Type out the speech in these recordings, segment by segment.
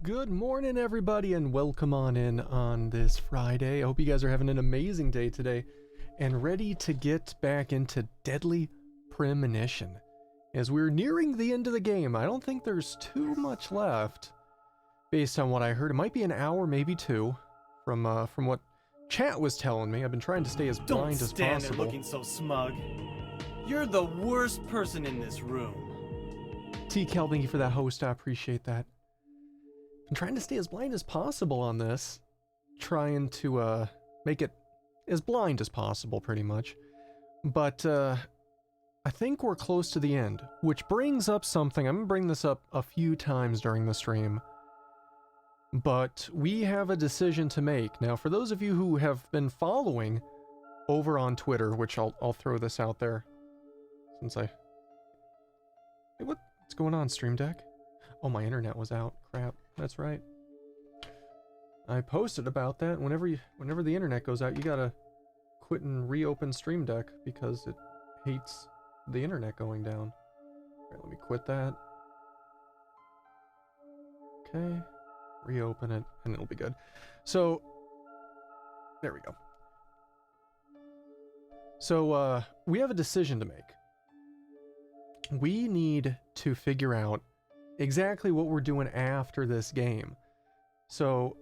Good morning, everybody, and welcome on in on this Friday. I hope you guys are having an amazing day today and ready to get back into Deadly Premonition. As we're nearing the end of the game, I don't think there's too much left. Based on what I heard, it might be an hour, maybe two, from what chat was telling me. I've been trying to stay as blind as possible. Don't stand there looking so smug. You're the worst person in this room. T-Cal, thank you for that host. I appreciate that. I'm trying to stay as blind as possible on this. Trying to make it as blind as possible, pretty much. But I think we're close to the end, which brings up something. I'm going to bring this up a few times during the stream. But we have a decision to make. Now, for those of you who have been following over on Twitter, which I'll throw this out there. Since Hey, what's going on, Stream Deck? Oh, my internet was out. Crap. That's right. I posted about that. Whenever the internet goes out, you gotta quit and reopen Stream Deck because it hates the internet going down. Alright, let me quit that. Okay. Reopen it, and it'll be good. So, there we go. So, we have a decision to make. We need to figure out exactly what we're doing after this game. So,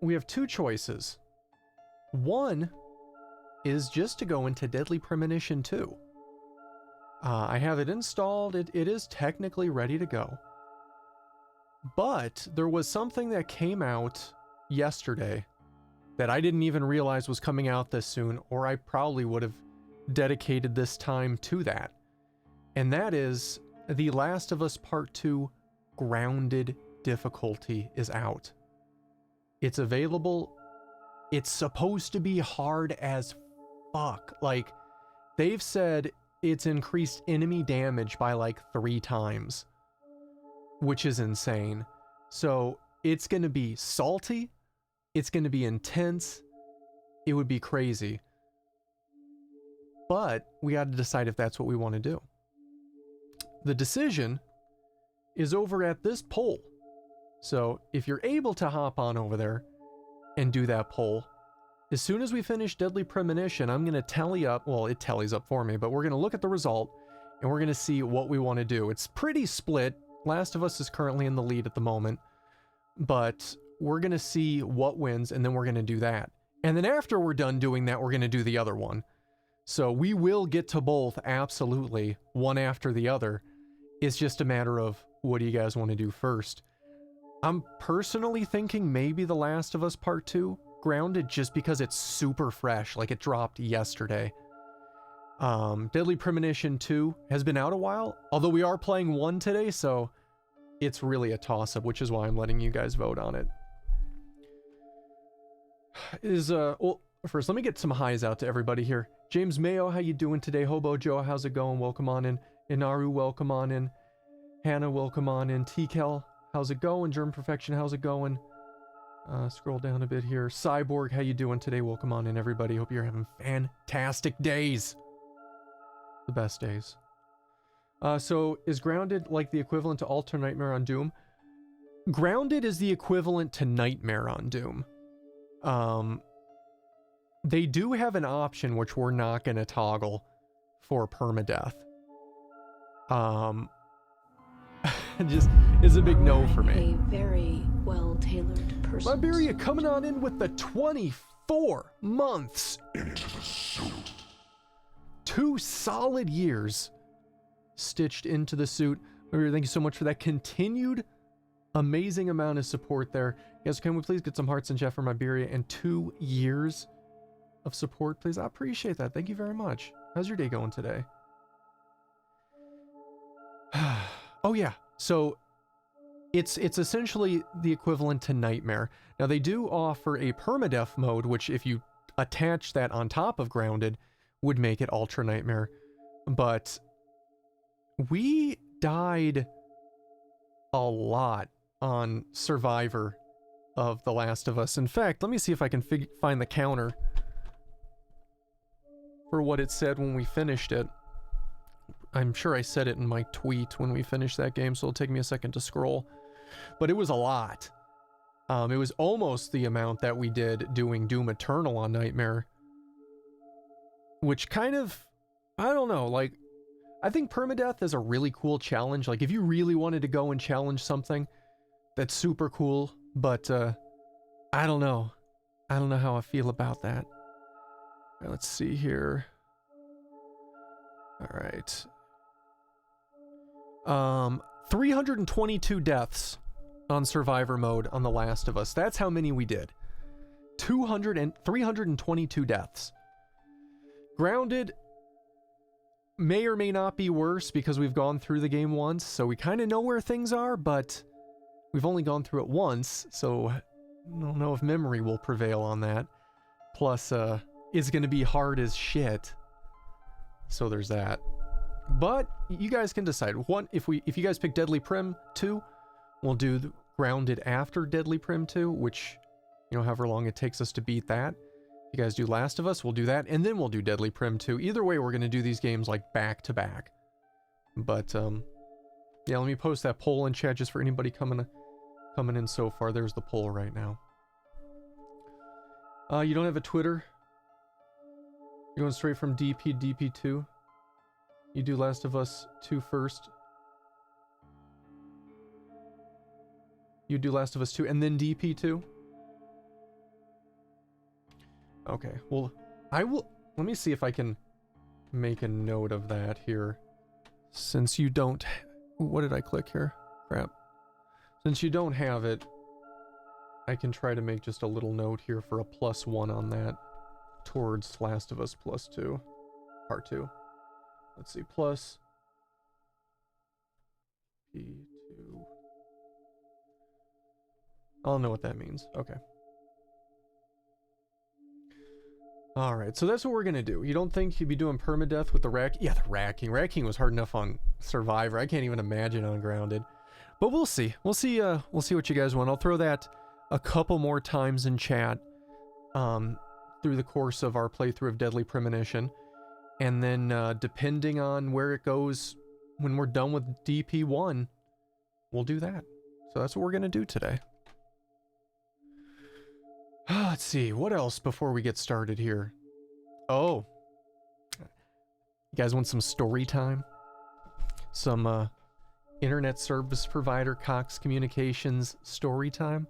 we have two choices. One is just to go into Deadly Premonition 2. I have it installed. It is technically ready to go. But there was something that came out yesterday that I didn't even realize was coming out this soon, or I probably would have dedicated this time to that. And that is The Last of Us Part 2 Grounded difficulty is out. It's available. It's supposed to be hard as fuck. Like, they've said it's increased enemy damage by like 3 times, which is insane. So it's going to be salty. It's going to be intense. It would be crazy. But we got to decide if that's what we want to do. The decision is over at this poll. So if you're able to hop on over there and do that poll, as soon as we finish Deadly Premonition, I'm going to tally up, well, it tallies up for me, but we're going to look at the result and we're going to see what we want to do. It's pretty split. Last of Us is currently in the lead at the moment, but we're going to see what wins and then we're going to do that. And then after we're done doing that, we're going to do the other one. So we will get to both, absolutely, one after the other. It's just a matter of what do you guys want to do first. I'm personally thinking maybe The Last of Us Part 2 Grounded, just because it's super fresh, like it dropped yesterday. Deadly Premonition 2 has been out a while, although we are playing 1 today, so it's really a toss-up, which is why I'm letting you guys vote on it. Well, first, let me get some highs out to everybody here. James Mayo, how you doing today? Hobo Joe, how's it going? Welcome on in. Inaru, welcome on in. Hannah, welcome on in. T-Kel, how's it going? German Perfection, how's it going? Scroll down a bit here. Cyborg, how you doing today? Welcome on in, everybody. Hope you're having fantastic days. The best days. So is Grounded like the equivalent to Alter Nightmare on Doom? Grounded is the equivalent to Nightmare on Doom. They do have an option which we're not going to toggle for permadeath. Just is a big no for me. A very well-tailored person. Liberia coming on in with the 24 months. Into the suit. 2 solid years stitched into the suit. Liberia, thank you so much for that continued amazing amount of support there. Guys, can we please get some hearts in chat for Liberia and 2 years of support, please? I appreciate that. Thank you very much. How's your day going today? Oh yeah, so it's essentially the equivalent to Nightmare. Now they do offer a permadeath mode, which if you attach that on top of Grounded, would make it Ultra Nightmare. But we died a lot on Survivor of The Last of Us. In fact, let me see if I can find the counter for what it said when we finished it. I'm sure I said it in my tweet when we finished that game, so it'll take me a second to scroll. But it was a lot. It was almost the amount that we did doing Doom Eternal on Nightmare. Which kind of, I don't know, like, I think permadeath is a really cool challenge. Like, if you really wanted to go and challenge something, that's super cool. But, I don't know. I don't know how I feel about that. All right, let's see here. All right. 322 deaths on survivor mode on The Last of Us. That's how many we did. 322 deaths. Grounded may or may not be worse because we've gone through the game once, so we kind of know where things are, but we've only gone through it once, so I don't know if memory will prevail on that. Plus, it's going to be hard as shit. So there's that. But you guys can decide. If you guys pick Deadly Prim 2, we'll do the Grounded after Deadly Prim 2, which, you know, however long it takes us to beat that. If you guys do Last of Us, we'll do that, and then we'll do Deadly Prim 2. Either way, we're going to do these games like back to back. But yeah, let me post that poll in chat just for anybody coming in so far. There's the poll right now. You don't have a Twitter? You're going straight from DP to DP2? You do Last of Us 2 first? You do Last of Us 2 and then DP2? Okay, well, let me see if I can make a note of that here. Since you don't, what did I click here? Crap. Since you don't have it, I can try to make just a little note here for a +1 on that towards Last of Us +2, part 2. Let's see, plus P2. I'll know what that means. Okay. Alright, so that's what we're gonna do. You don't think you'd be doing permadeath with the rack? Yeah, the racking. Racking was hard enough on Survivor. I can't even imagine on Grounded. But we'll see. We'll see what you guys want. I'll throw that a couple more times in chat through the course of our playthrough of Deadly Premonition. And then depending on where it goes when we're done with DP1, we'll do that. So that's what we're gonna do today. Let's see, what else before we get started here? Oh. You guys want some story time? Some internet service provider Cox Communications story time?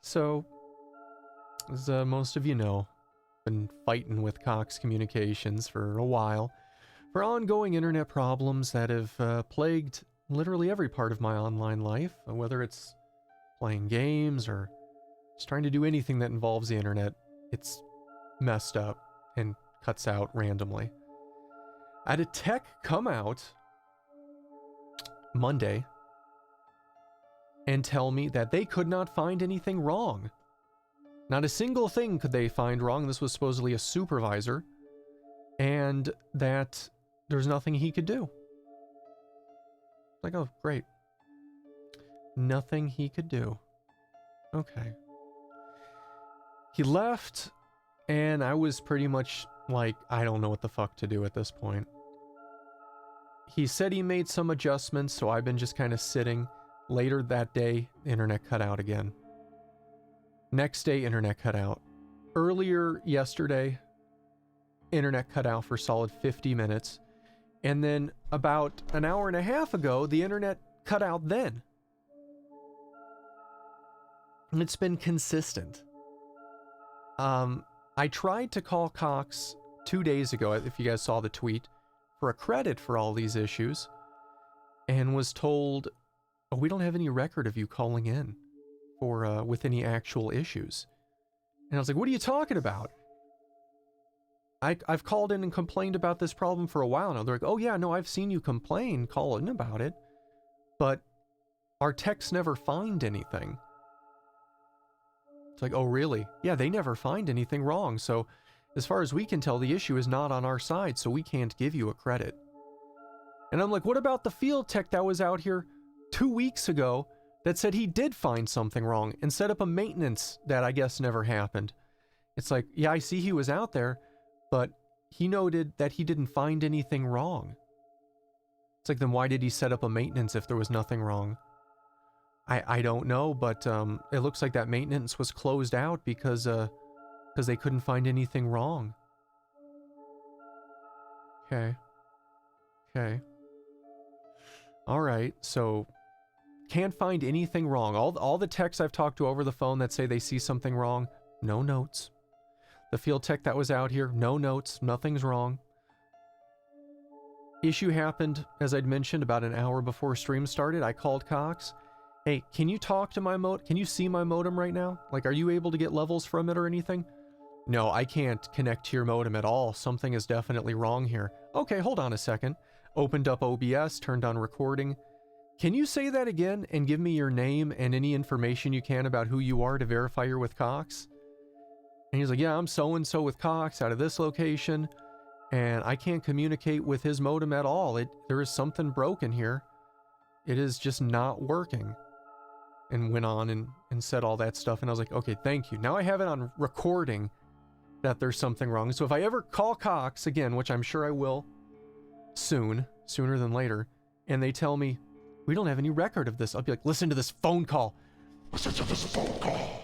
So, as most of you know, been fighting with Cox Communications for a while for ongoing internet problems that have plagued literally every part of my online life, whether it's playing games or just trying to do anything that involves the internet. It's messed up and cuts out randomly. I had a tech come out Monday and tell me that they could not find anything wrong. Not a single thing could they find wrong. This was supposedly a supervisor, and that there's nothing he could do. Like, oh, great. Nothing he could do. Okay. He left, and I was pretty much like, I don't know what the fuck to do at this point. He said he made some adjustments, so I've been just kind of sitting. Later that day, the internet cut out again. Next day, internet cut out. Earlier yesterday, internet cut out for a solid 50 minutes. And then about an hour and a half ago, the internet cut out then. And it's been consistent. I tried to call Cox 2 days ago, if you guys saw the tweet, for a credit for all these issues, and was told, oh, we don't have any record of you calling in for with any actual issues. And I was like, what are you talking about? I've called in and complained about this problem for a while now. They're like, oh yeah, no, I've seen you call in about it, but our techs never find anything. It's like, oh really? Yeah, they never find anything wrong. So as far as we can tell, the issue is not on our side, so we can't give you a credit. And I'm like, what about the field tech that was out here 2 weeks ago that said he did find something wrong and set up a maintenance that I guess never happened? It's like, yeah, I see he was out there, but he noted that he didn't find anything wrong. It's like, then why did he set up a maintenance if there was nothing wrong? I don't know, but it looks like that maintenance was closed out because they couldn't find anything wrong. Okay. Okay. All right. So can't find anything wrong. All the techs I've talked to over the phone that say they see something wrong, no notes. The field tech that was out here, no notes, nothing's wrong. Issue happened, as I'd mentioned, about an hour before stream started. I called Cox. Hey, can you talk to my modem? Can you see my modem right now? Like, are you able to get levels from it or anything? No, I can't connect to your modem at all. Something is definitely wrong here. Okay, hold on a second. Opened up OBS, turned on recording. Can you say that again and give me your name and any information you can about who you are to verify you're with Cox? And he's like, yeah, I'm so-and-so with Cox out of this location, and I can't communicate with his modem at all. There is something broken here. It is just not working. And went on and said all that stuff, and I was like, okay, thank you. Now I have it on recording that there's something wrong. So if I ever call Cox again, which I'm sure I will soon, sooner than later, and they tell me, we don't have any record of this, I'll be like, listen to this phone call. Listen to this phone call.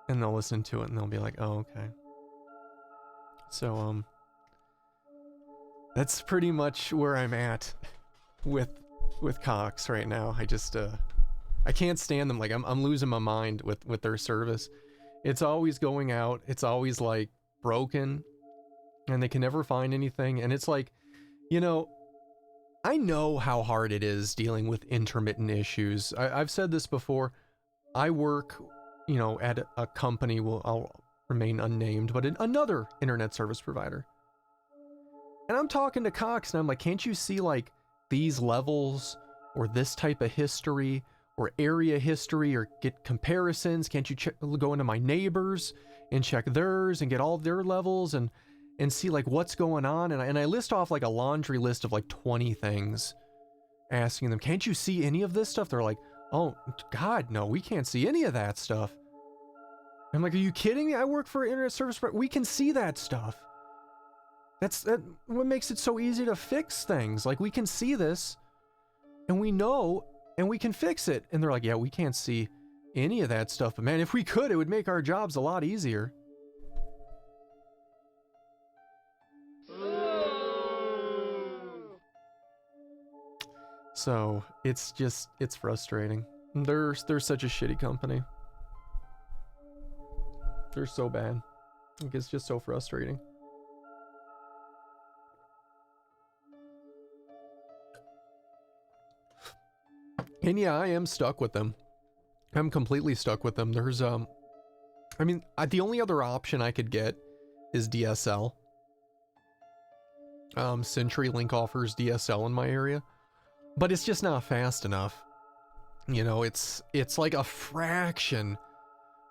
And they'll listen to it and they'll be like, oh, okay. So, that's pretty much where I'm at with Cox right now. I just, I can't stand them. Like, I'm losing my mind with their service. It's always going out. It's always like broken and they can never find anything. And it's like, you know, I know how hard it is dealing with intermittent issues. I've said this before. I work, you know, at a company, I'll remain unnamed, but another internet service provider. And I'm talking to Cox and I'm like, can't you see like these levels or this type of history or area history or get comparisons? Can't you go into my neighbors and check theirs and get all their levels and see like what's going on? And I list off like a laundry list of like 20 things, asking them, can't you see any of this stuff? They're like, oh God, no, we can't see any of that stuff. I'm like, are you kidding me? I work for an internet service provider. We can see that stuff. That's what makes it so easy to fix things. Like, we can see this and we know and we can fix it. And they're like, yeah, we can't see any of that stuff. But man, if we could, it would make our jobs a lot easier. So it's frustrating. They're such a shitty company. They're so bad. Like, it's just so frustrating. And yeah, I am stuck with them. I'm completely stuck with them. There's, I mean, the only other option I could get is DSL. CenturyLink offers DSL in my area, but it's just not fast enough. You know, it's like a fraction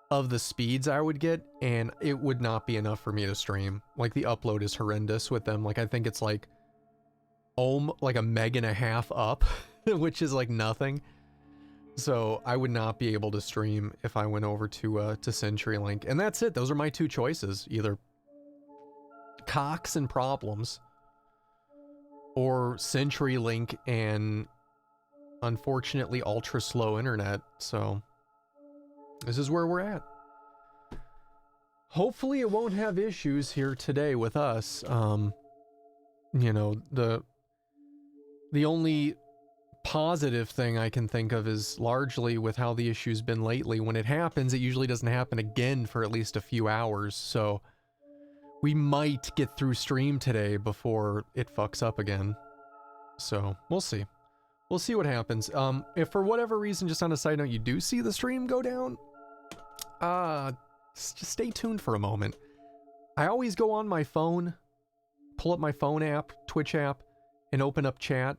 of the speeds I would get, and it would not be enough for me to stream. Like, the upload is horrendous with them. Like, I think it's like like 1.5 meg up, which is like nothing. So I would not be able to stream if I went over to CenturyLink. And that's it. Those are my two choices. Either Cox and problems, or CenturyLink and unfortunately ultra slow internet. So this is where we're at. Hopefully it won't have issues here today with us. You know, the only positive thing I can think of is largely with how the issue's been lately. When it happens, it usually doesn't happen again for at least a few hours. So we might get through stream today before it fucks up again. So we'll see. We'll see what happens. If for whatever reason, just on a side note, you do see the stream go down, just stay tuned for a moment. I always go on my phone, pull up my phone app, Twitch app, and open up chat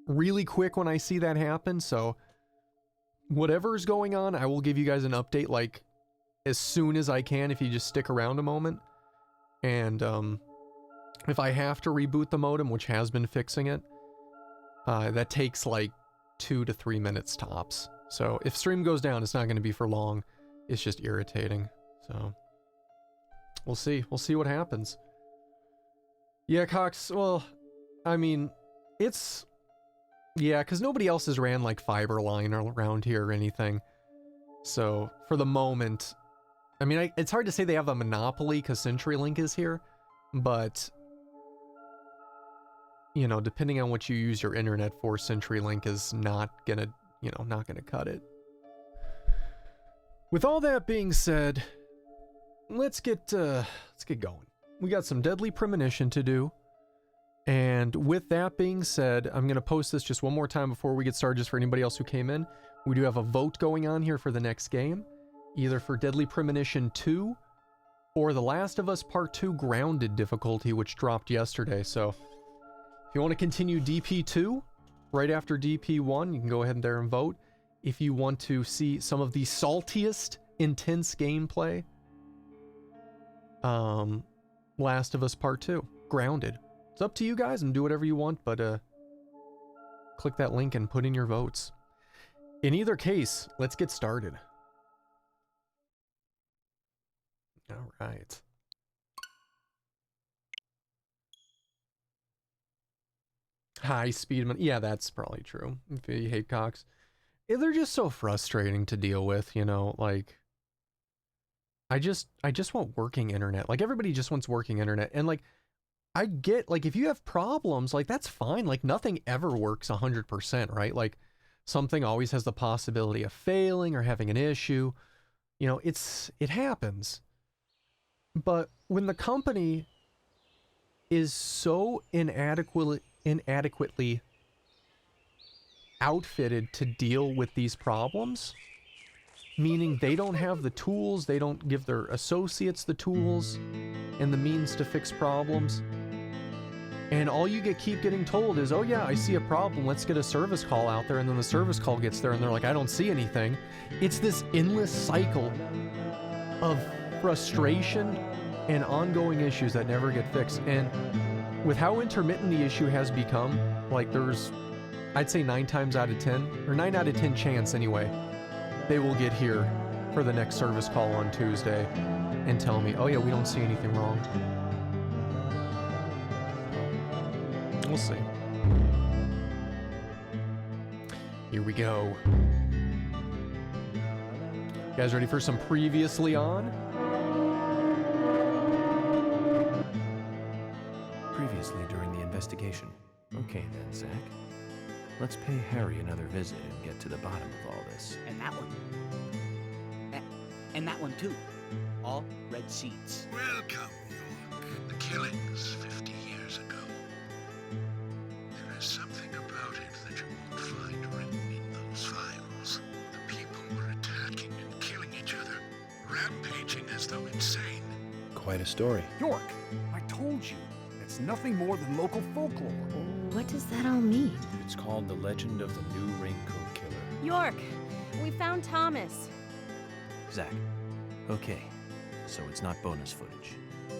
really quick when I see that happen. So whatever's going on, I will give you guys an update like as soon as I can if you just stick around a moment. And if I have to reboot the modem, which has been fixing it, that takes like 2 to 3 minutes tops. So if stream goes down, it's not going to be for long. It's just irritating. So we'll see. We'll see what happens. Yeah, Cox, well, I mean, it's Yeah, because nobody else has ran like fiber line around here or anything. So for the moment, I mean, it's hard to say they have a monopoly because CenturyLink is here, but you know, depending on what you use your internet for, CenturyLink is not gonna, you know, not gonna cut it. With all that being said, let's get going. We got some Deadly Premonition to do. And with that being said, I'm going to post this just one more time before we get started, just for anybody else who came in. We do have a vote going on here for the next game, either for Deadly Premonition 2 or The Last of Us Part 2 Grounded difficulty, which dropped yesterday. So if you want to continue DP2 right after DP1, you can go ahead and there and vote. If you want to see some of the saltiest, intense gameplay, Last of Us Part 2 Grounded. It's up to you guys and do whatever you want, but click that link and put in your votes. In either case, let's get started. All right. High speed. Yeah, that's probably true. If you hate cocks. Yeah, they're just so frustrating to deal with, you know, like I just want working internet. Like everybody just wants working internet. And like I get, like, if you have problems, like, that's fine. Like, nothing ever works 100%, right? Like, something always has the possibility of failing or having an issue. You know, it happens. But when the company is so inadequately outfitted to deal with these problems, meaning they don't have the tools, they don't give their associates the tools and the means to fix problems, and all you keep getting told is, oh yeah, I see a problem, let's get a service call out there, and then the service call gets there and they're like, I don't see anything. It's this endless cycle of frustration and ongoing issues that never get fixed. And with how intermittent the issue has become, like there's, I'd say 9 times out of 10, or 9 out of 10 chance anyway, they will get here for the next service call on Tuesday and tell me, oh yeah, we don't see anything wrong. We'll see. Here we go. You guys ready for some Previously On? Previously during the investigation. Okay then, Zach. Let's pay Harry another visit and get to the bottom of all this. And that one. And that one too. All red seeds. Welcome, York. The killings 50 years ago. There is something about it that you won't find written in those files. The people were attacking and killing each other, rampaging as though insane. Quite a story. York, I told you, it's nothing more than local folklore. What does that all mean? It's called The Legend of the New Raincoat Killer. York, we found Thomas. Zach, okay, so it's not bonus footage.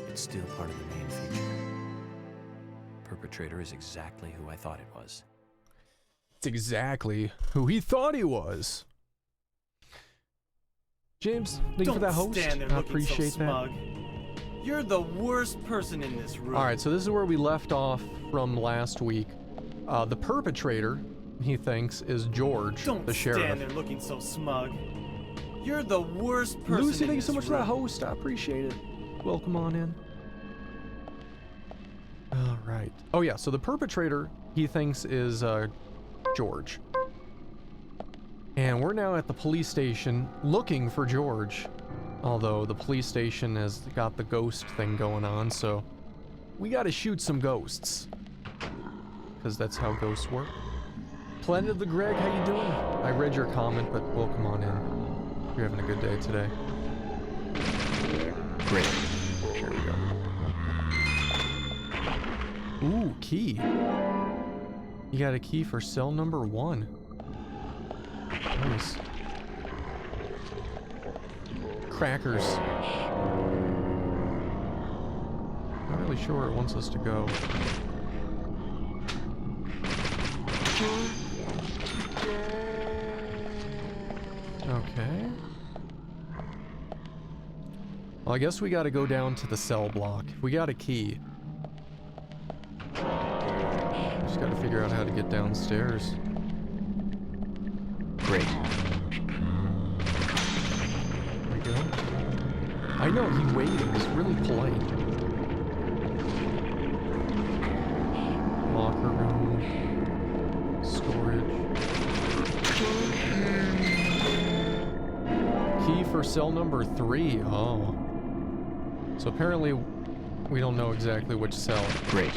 It's still part of the main feature. Perpetrator is exactly who I thought it was. It's exactly who he thought he was. James, thank you for that host. Stand there I looking appreciate so that. smug. You're the worst person in this room. All right, so this is where we left off from last week. The perpetrator, he thinks, is George, Don't the sheriff. stand there looking so smug. You're the worst person Lucy, in thank you this so much for that room. host. I appreciate it. Welcome on in. All right. Oh yeah, so the perpetrator, he thinks, is George. And we're now at the police station looking for George. Although the police station has got the ghost thing going on, so we gotta shoot some ghosts. Because that's how ghosts work. Planet the Greg, how you doing? I read your comment, but welcome on in. You're having a good day today. Great. Here we go. Ooh, key. You got a key for cell number 1. Nice. Crackers. Not really sure where it wants us to go. Okay. Well, I guess we gotta go down to the cell block. We got a key. Just gotta figure out how to get downstairs. Great. There we go. I know, he waited. He's really polite. Locker room. Storage. Key for cell number 3. Oh. So apparently we don't know exactly which cell. Great.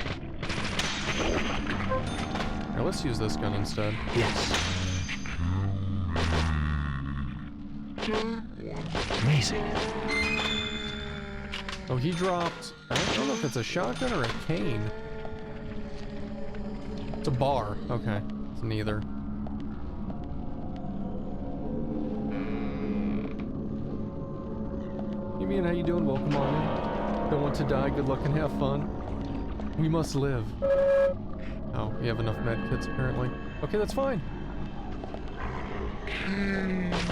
Now let's use this gun instead. Yes. Amazing. Oh, he dropped... I don't know if it's a shotgun or a cane. It's a bar. Okay. It's neither. You mean, how you doing? Welcome on in. Don't want to die. Good luck and have fun. We must live. Oh, you have enough med kits apparently. Okay, that's fine.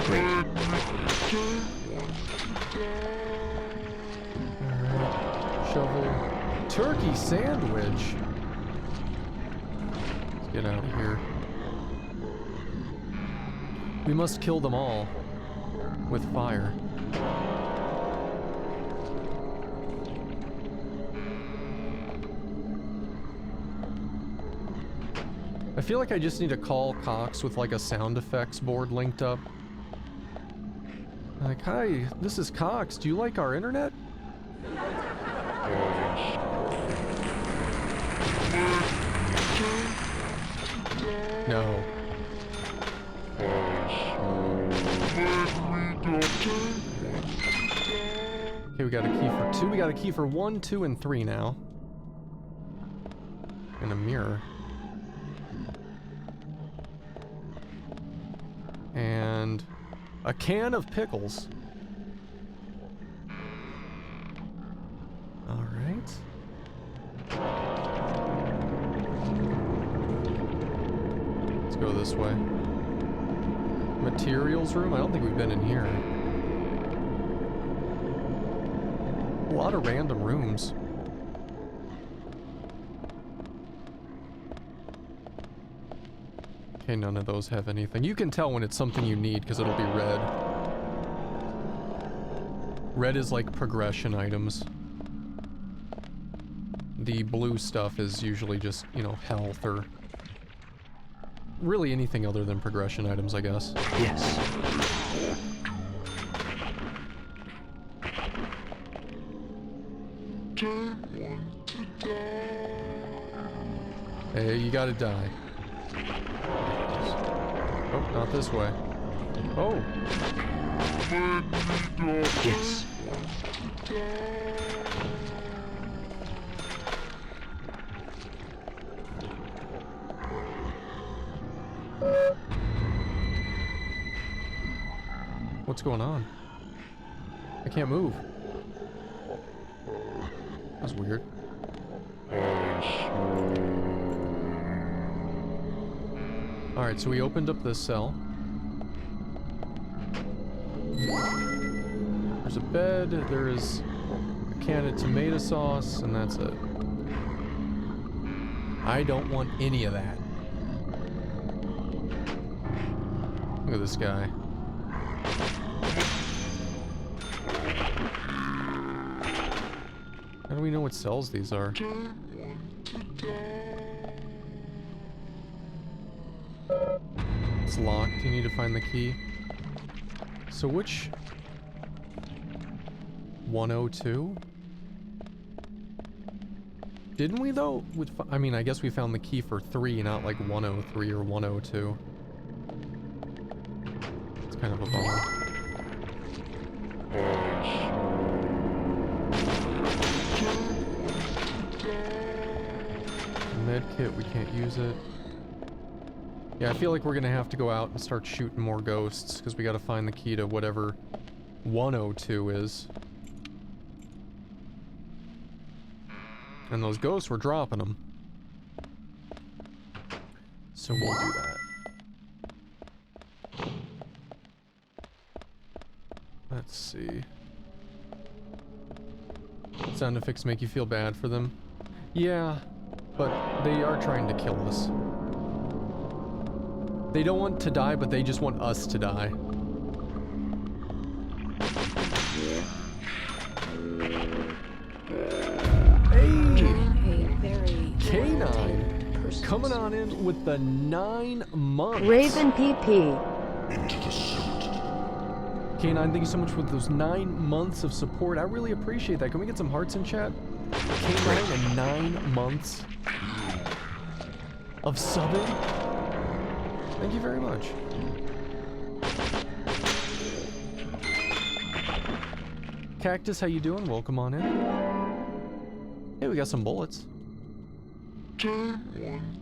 Great. Alright. Shovel. Turkey sandwich. Let's get out of here. We must kill them all. With fire. I feel like I just need to call Cox with like a sound effects board linked up. Like, hi, this is Cox. Do you like our internet? No. Okay, we got a key for 2. We got a key for 1, 2, and 3 now. And a mirror. And a can of pickles. All right. Let's go this way. Materials room? I don't think we've been in here. A lot of random rooms. Okay, none of those have anything. You can tell when it's something you need because it'll be red. Red is like progression items. The blue stuff is usually just, you know, health or really anything other than progression items, I guess. Yes. Hey, you gotta die. Oh, not this way. Oh! Yes. What's going on? I can't move. That's weird. Alright, so we opened up this cell. There's a bed, there's a can of tomato sauce, and that's it. I don't want any of that. Look at this guy. How do we know what cells these are? It's locked. You need to find the key. So which... 102? Didn't we though? I mean, I guess we found the key for 3, not like 103 or 102. It's kind of a bummer. Med kit, we can't use it. Yeah, I feel like we're gonna have to go out and start shooting more ghosts because we gotta find the key to whatever 102 is. And those ghosts, we're dropping them. So we'll do that. Let's see. Sound effects make you feel bad for them? Yeah, but they are trying to kill us. They don't want to die, but they just want us to die. K9 coming on in with the 9 months. Raven PP. K9, thank you so much for those 9 months of support. I really appreciate that. Can we get some hearts in chat? K9 and 9 months of subbing. Thank you very much. Cactus, how you doing? Welcome on in. Hey, we got some bullets.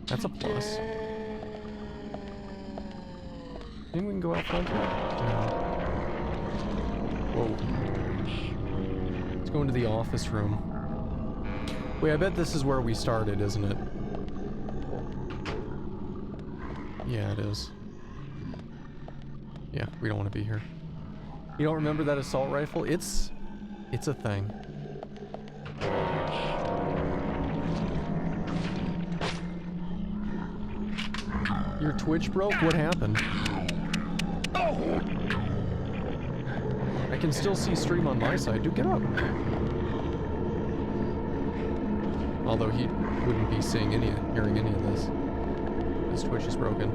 That's a plus. Think we can go out front here? No. Whoa. Let's go into the office room. Wait, I bet this is where we started, isn't it? Yeah, it is. Yeah, we don't want to be here. You don't remember that assault rifle? It's a thing. Your Twitch broke? What happened? I can still see stream on my side. Dude, get up. Although he wouldn't be seeing hearing any of this. His Twitch is broken.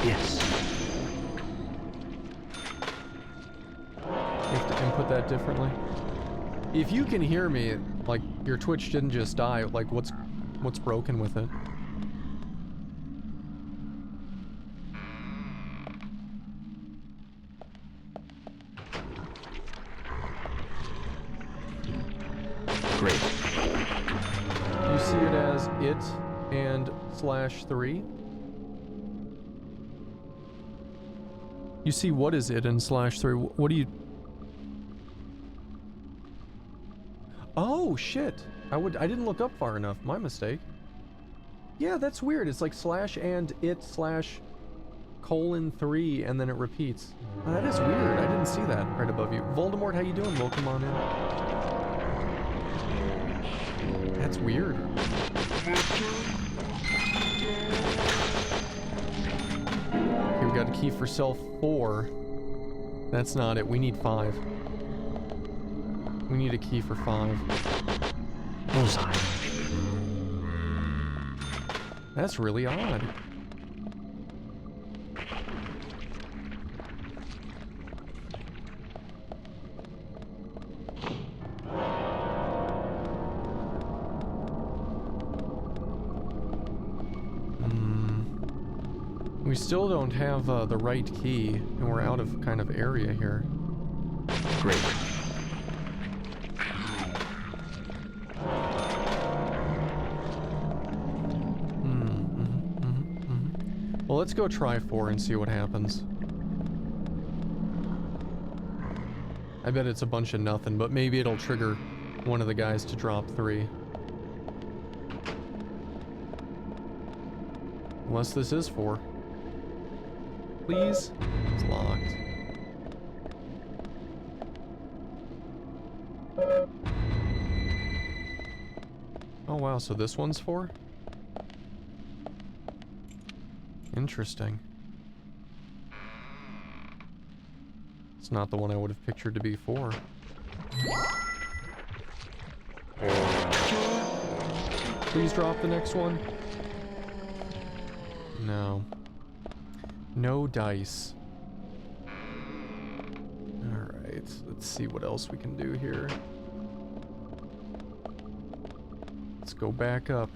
Yes. You have to input that differently. If you can hear me, like, your Twitch didn't just die, like, what's broken with it? Great. You see it as it and /3? You see what is it and /3? What do you... Oh, shit. I didn't look up far enough. My mistake. Yeah, that's weird. It's like /and/it/:3 and then it repeats. Oh, that is weird. I didn't see that right above you. Voldemort, how you doing? Welcome on in. That's weird. Okay, we got a key for cell 4. That's not it. We need 5. We need a key for 5. Bullseye. That's really odd. We still don't have the right key, and we're out of kind of area here. Great. Well, let's go try 4 and see what happens. I bet it's a bunch of nothing, but maybe it'll trigger one of the guys to drop 3. Unless this is 4. Please? It's locked. Oh wow, so this one's 4? Interesting. It's not the one I would have pictured to be 4. Please drop the next one. No. No dice. Alright, let's see what else we can do here. Let's go back up.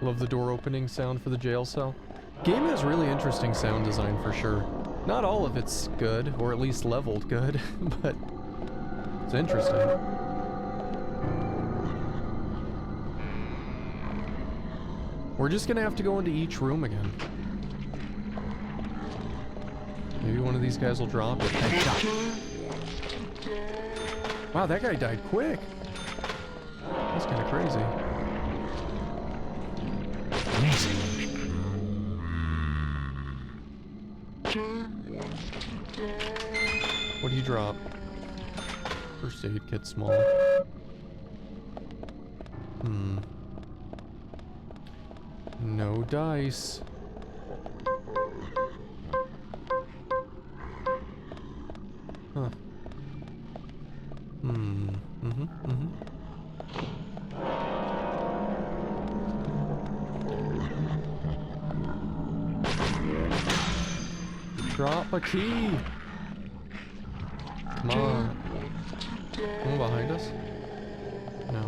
Love the door opening sound for the jail cell. Game has really interesting sound design for sure. Not all of it's good, or at least leveled good, but it's interesting. We're just gonna have to go into each room again. Maybe one of these guys will drop it. Wow, that guy died quick. That's kind of crazy. Amazing. What do you drop? First aid kit small. No dice. Huh. Drop a key. Come on. Someone behind us? No.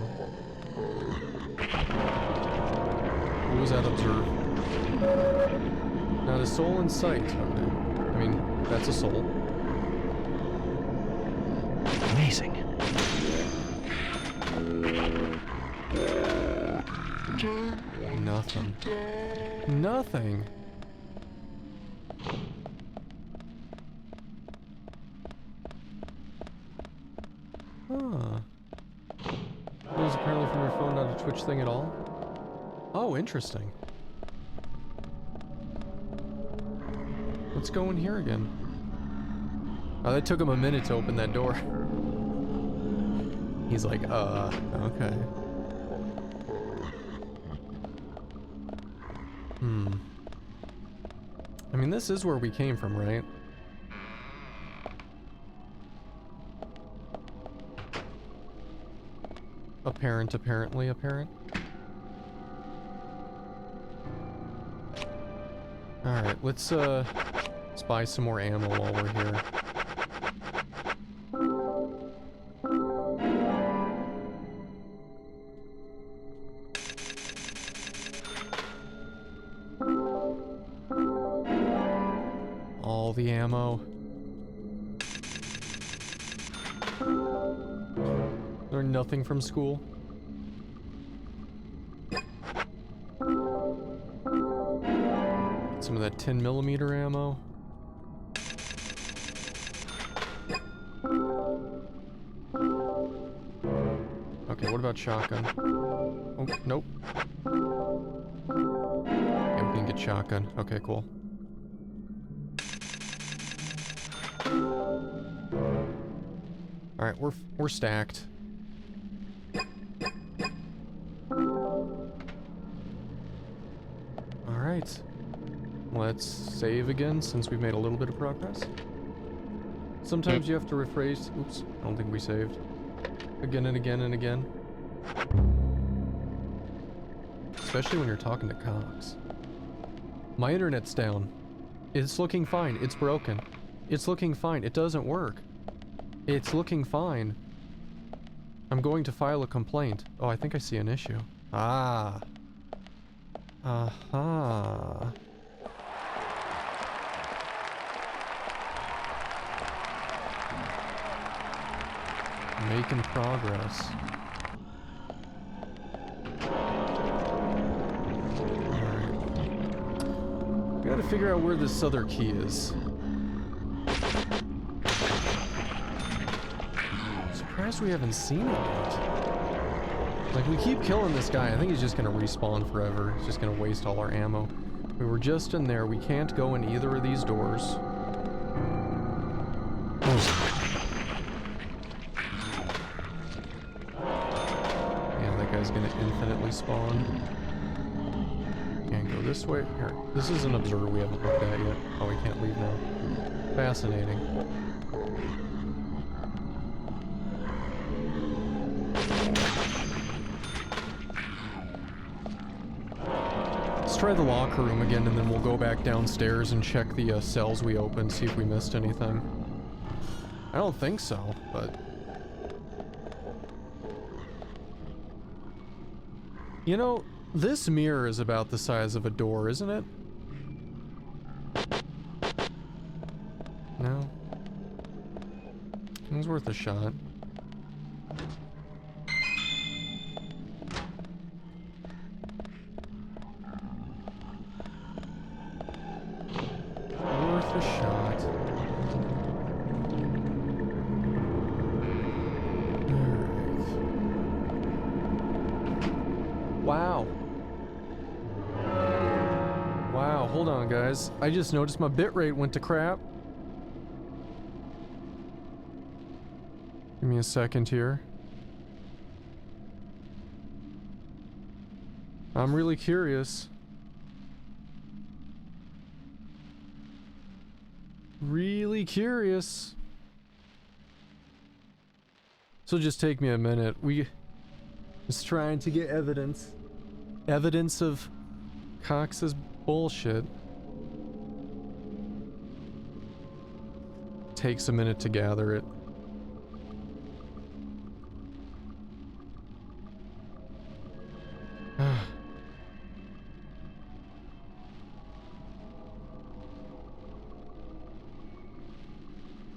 Who was that observe? Not a soul in sight. Okay. I mean, that's a soul. Amazing. Nothing. Nothing. Huh. It was apparently from your phone, not a Twitch thing at all. Oh, interesting. Let's go in here again. Oh, that took him a minute to open that door. He's like, okay. I mean, this is where we came from, right? Apparently apparent. Alright, let's buy some more ammo while we're here. All the ammo. Learn nothing from school. Some of that 10mm ammo. Okay, what about shotgun? Oh, nope. Yeah, we can get shotgun. Okay, cool. Alright, we're stacked. Alright. Let's save again since we've made a little bit of progress. Sometimes you have to rephrase. Oops, I don't think we saved. Again and again and again. Especially when you're talking to Cox. My internet's down. It's looking fine. It's broken. It's looking fine. It doesn't work. It's looking fine. I'm going to file a complaint. Oh, I think I see an issue. Ah. Aha. Making progress. Alright. We gotta figure out where this other key is. Surprised we haven't seen it yet. Like, we keep killing this guy. I think he's just gonna respawn forever. He's just gonna waste all our ammo. We were just in there. We can't go in either of these doors. Guy's gonna infinitely spawn. Can't go this way. Here, this is an observer we haven't looked at yet. Oh, we can't leave now. Fascinating. Let's try the locker room again, and then we'll go back downstairs and check the cells we opened, see if we missed anything. I don't think so, but... You know, this mirror is about the size of a door, isn't it? No? It was worth a shot. Worth a shot. Wow. Wow, hold on guys. I just noticed my bitrate went to crap. Give me a second here. I'm really curious. Really curious. So just take me a minute. We just trying to get evidence. Evidence of Cox's bullshit. Takes a minute to gather it.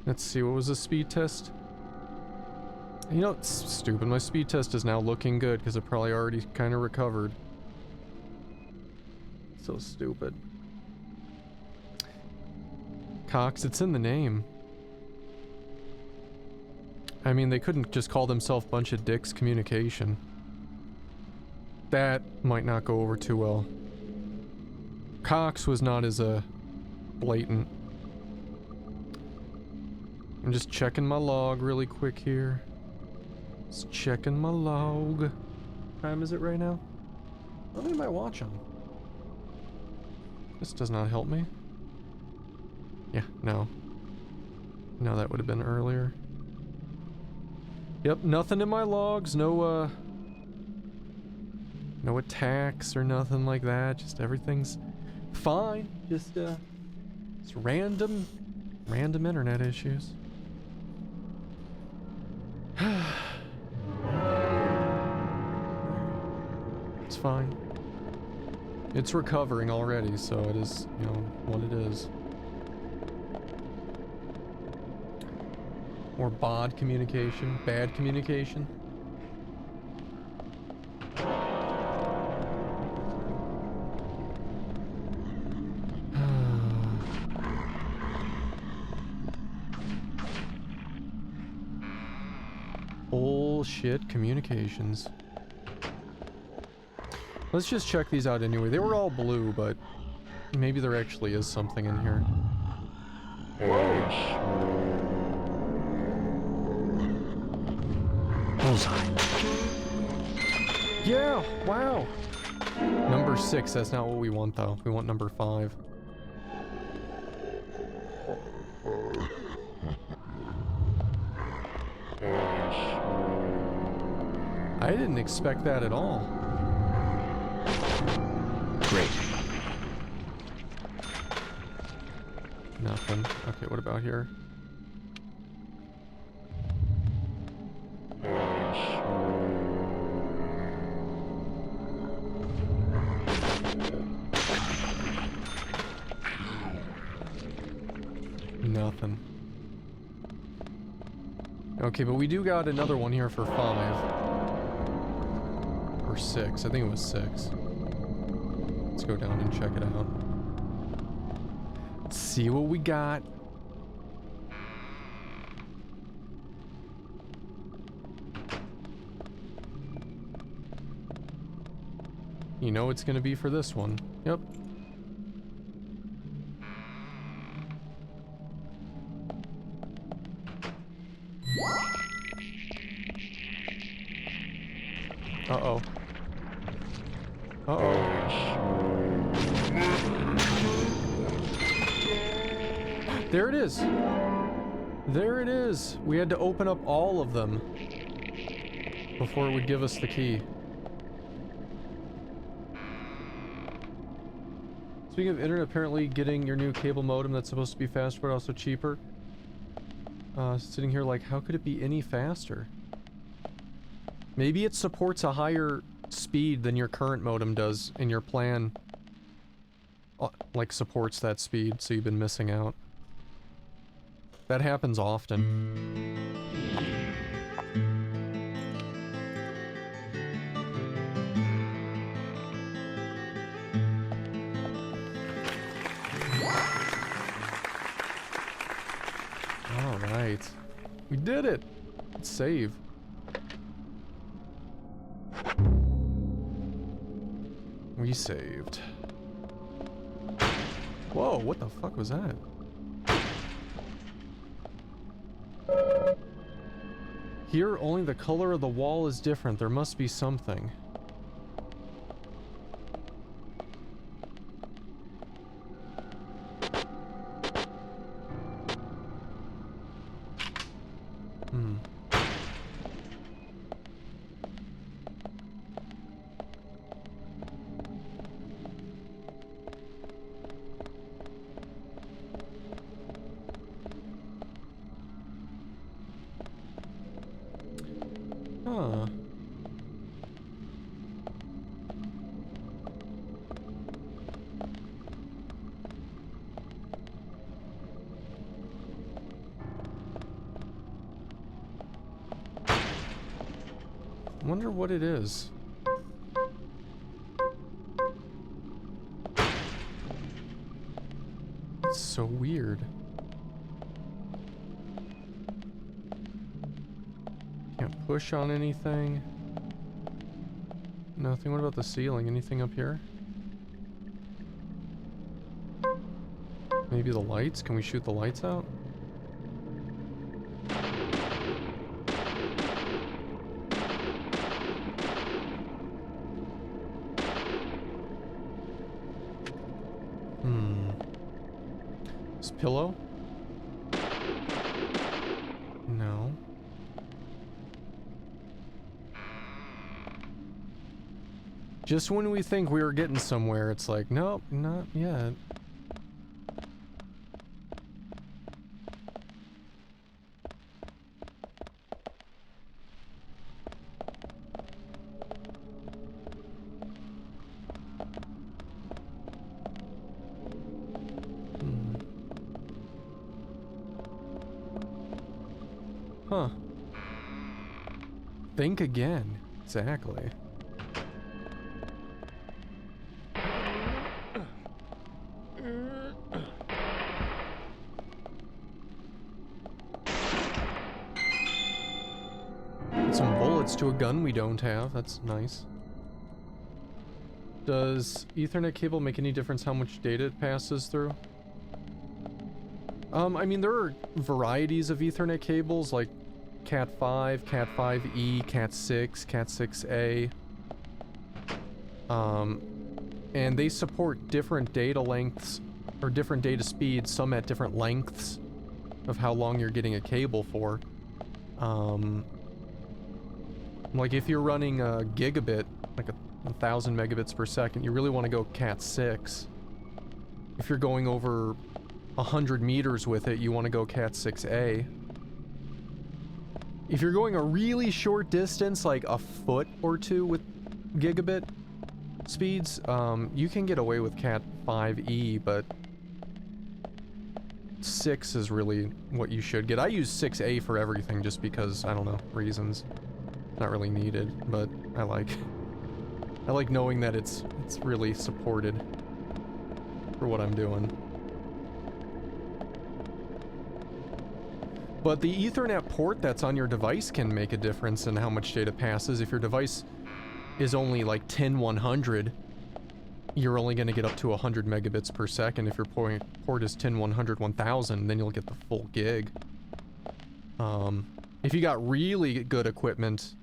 Let's see, what was the speed test? You know, it's stupid. My speed test is now looking good because it probably already kind of recovered. So stupid. Cox, it's in the name. I mean, they couldn't just call themselves bunch of dicks communication. That might not go over too well. Cox was not as blatant. I'm just checking my log really quick here. Just checking my log. What time is it right now? What am I watching? This does not help me. Yeah, no. No, that would have been earlier. Yep, nothing in my logs. No, no attacks or nothing like that. Just everything's fine. Just random internet issues. It's fine. It's recovering already, so it is, you know, what it is. Or bad communication. Bad communication. Bullshit communications. Let's just check these out anyway. They were all blue, but maybe there actually is something in here. Bullseye. Yeah, wow. Number 6, that's not what we want though. We want number 5. I didn't expect that at all. Great. Nothing. Okay, what about here? Nothing. Okay, but we do got another one here for 5. Or 6. I think it was 6. Let's go down and check it out. Let's see what we got. You know it's gonna be for this one. Yep. Uh-oh. Uh-oh. There it is. There it is. We had to open up all of them before it would give us the key. Speaking of internet, apparently getting your new cable modem that's supposed to be faster but also cheaper. Sitting here like, how could it be any faster? Maybe it supports a higher speed than your current modem does, and your plan like supports that speed, so you've been missing out. That happens often. All right, we did it. Let's save. We saved. Whoa, what the fuck was that? Here, only the color of the wall is different. There must be something. Huh. Wonder what it is. It's so weird. Can't push on anything. Nothing. What about the ceiling? Anything up here? Maybe the lights? Can we shoot the lights out? This pillow? No. Just when we think we were getting somewhere, it's like, nope, not yet. Huh. Think again. Exactly. Some bullets to a gun we don't have. That's nice. Does Ethernet cable make any difference how much data it passes through? I mean, there are varieties of Ethernet cables, like Cat5, Cat5e, Cat6, Cat6a. And they support different data lengths, or different data speeds, some at different lengths of how long you're getting a cable for. Like if you're running a gigabit, like 1,000 megabits per second, you really want to go Cat6. If you're going over 100 meters with it, you want to go Cat6a. If you're going a really short distance, like a foot or two with gigabit speeds, you can get away with Cat5e, but 6 is really what you should get. I use 6a for everything just because, I don't know, reasons. Not really needed, but I like knowing that it's really supported for what I'm doing. But the Ethernet port that's on your device can make a difference in how much data passes. If your device is only like 10100, you're only going to get up to 100 megabits per second. If your port is 10100 1000, then you'll get the full gig. If you got really good equipment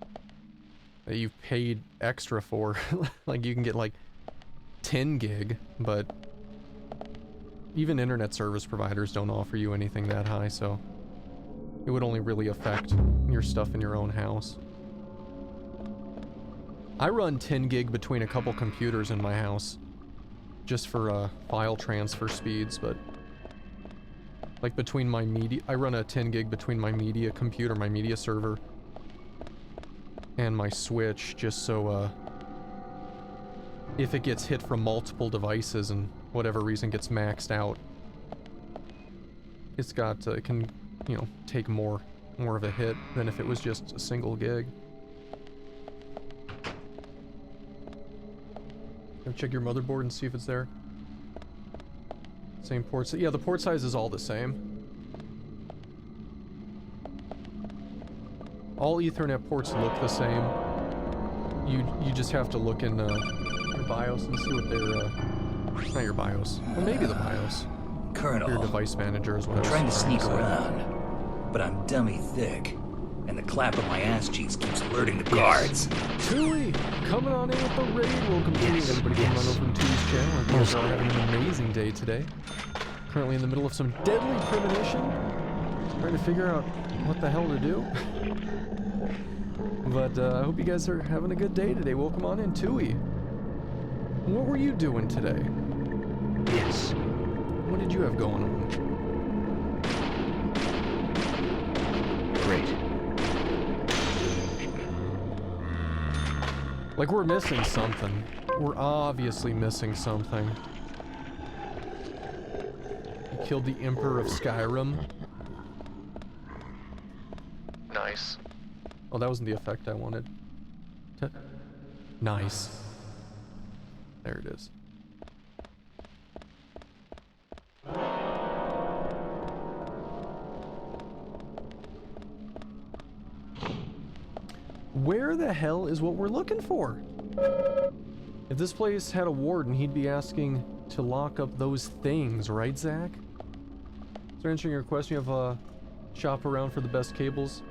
that you've paid extra for, like you can get like 10 gig, but even internet service providers don't offer you anything that high, so it would only really affect your stuff in your own house. I run 10 gig between a couple computers in my house just for file transfer speeds, but like between my media, I run a 10 gig between my media computer, my media server, and my Switch, just so if it gets hit from multiple devices and whatever reason gets maxed out, it's got it can, you know, take more of a hit than if it was just a single gig. Go check your motherboard and see if it's there. Same ports. Yeah, the port size is all the same. All Ethernet ports look the same. You just have to look in your BIOS and see what their not your BIOS. Well, maybe the BIOS. Colonel, Your device manager is what I'm I was trying to sneak say. around, but I'm dummy thick, and the clap of my ass cheeks keeps alerting the guards. Tui, coming on in with the raid. Welcome to everybody coming on over to Tui's channel. I hope you're all having an amazing day today. Currently in the middle of some deadly premonition, trying to figure out what the hell to do. But I hope you guys are having a good day today. Welcome on in, Tui. What were you doing today? Yes. What did you have going on? Great. Like, we're missing something. We're obviously missing something. He killed the Emperor of Skyrim. Nice. Oh, that wasn't the effect I wanted. Nice. There it is. Where the hell is what we're looking for? If this place had a warden, he'd be asking to lock up those things, right, Zach? So answering your question, you have shop around for the best cables.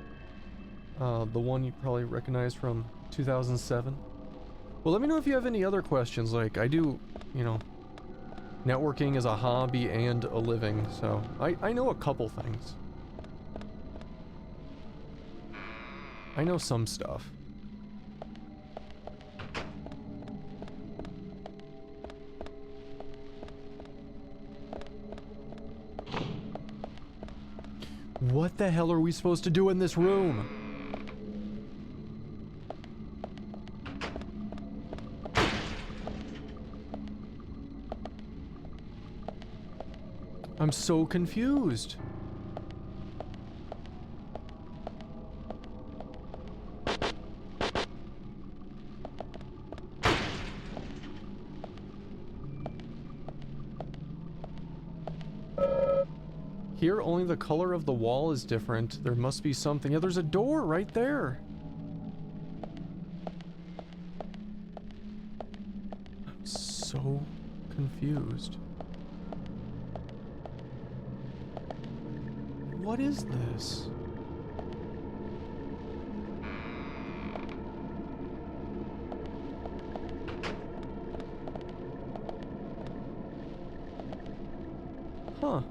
The one you probably recognize from 2007. Well, let me know if you have any other questions. Like, I do, you know, networking is a hobby and a living, so I know a couple things. I know some stuff. What the hell are we supposed to do in this room? I'm so confused. Here, only the color of the wall is different. There must be something. Yeah, there's a door right there. I'm so confused. What is this? Huh.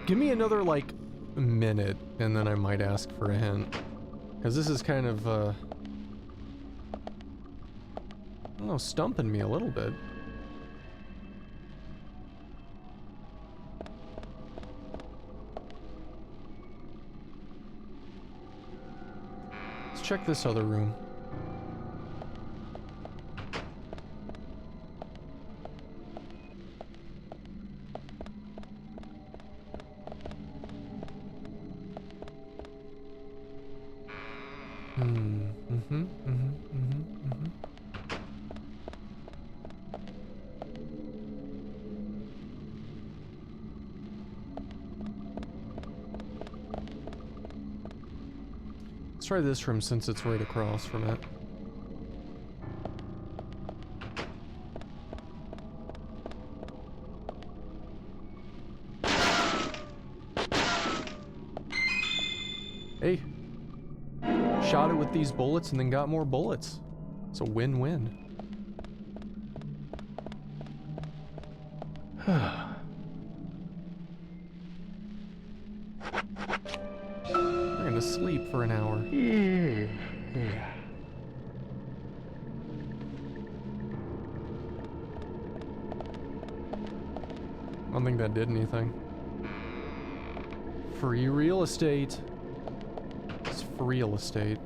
Give me another, like, minute, and then I might ask for a hint. Because this is kind of, I don't know, stumping me a little bit. Let's check this other room. Let's try this room since it's right across from it. Hey, shot it with these bullets and then got more bullets. It's a win-win. We're gonna sleep for an hour. I don't think that did anything. Free real estate. It's free real estate.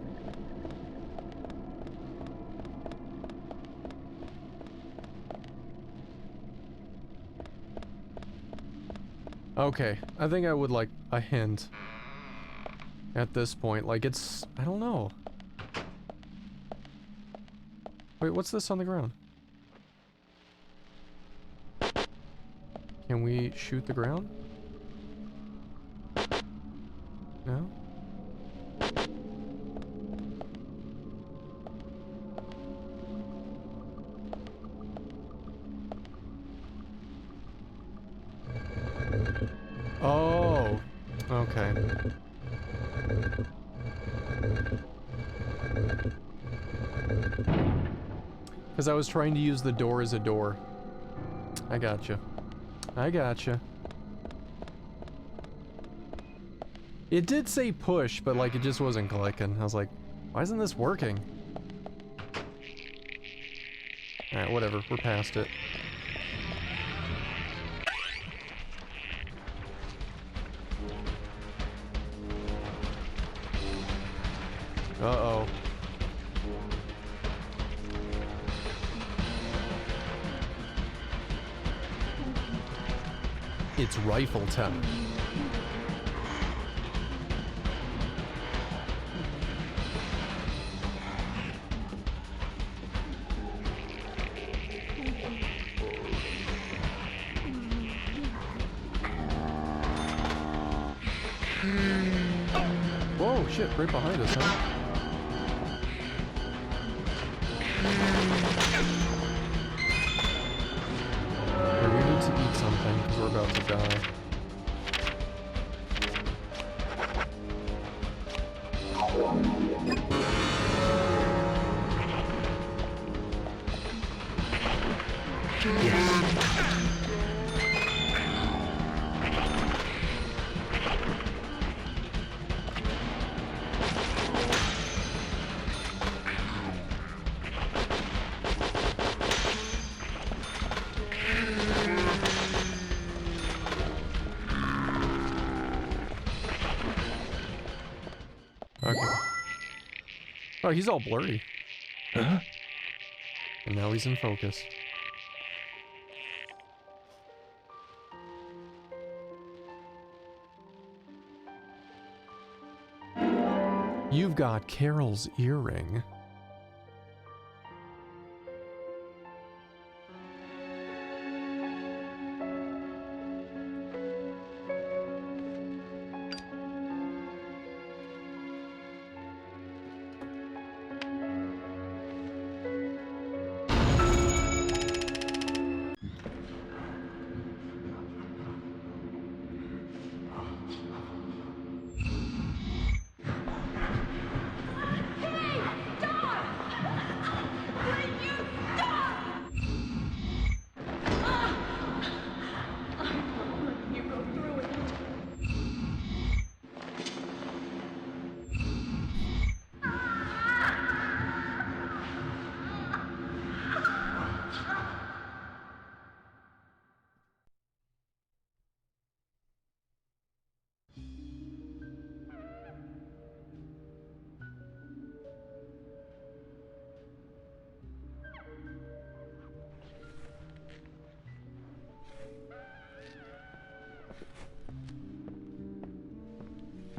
Okay, I think I would like a hint at this point. Like, it's, I don't know. Wait, what's this on the ground? Can we shoot the ground? No? Oh, okay. Because I was trying to use the door as a door. I gotcha. I gotcha. It did say push, but like it just wasn't clicking. I was like, why isn't this working? Alright, whatever. We're past it. Uh-oh. It's rifle time. Whoa, shit, right behind us, huh? Here, we need to eat something, because we're about to die. Okay. Oh, he's all blurry. Huh? And now he's in focus. You've got Carol's earring.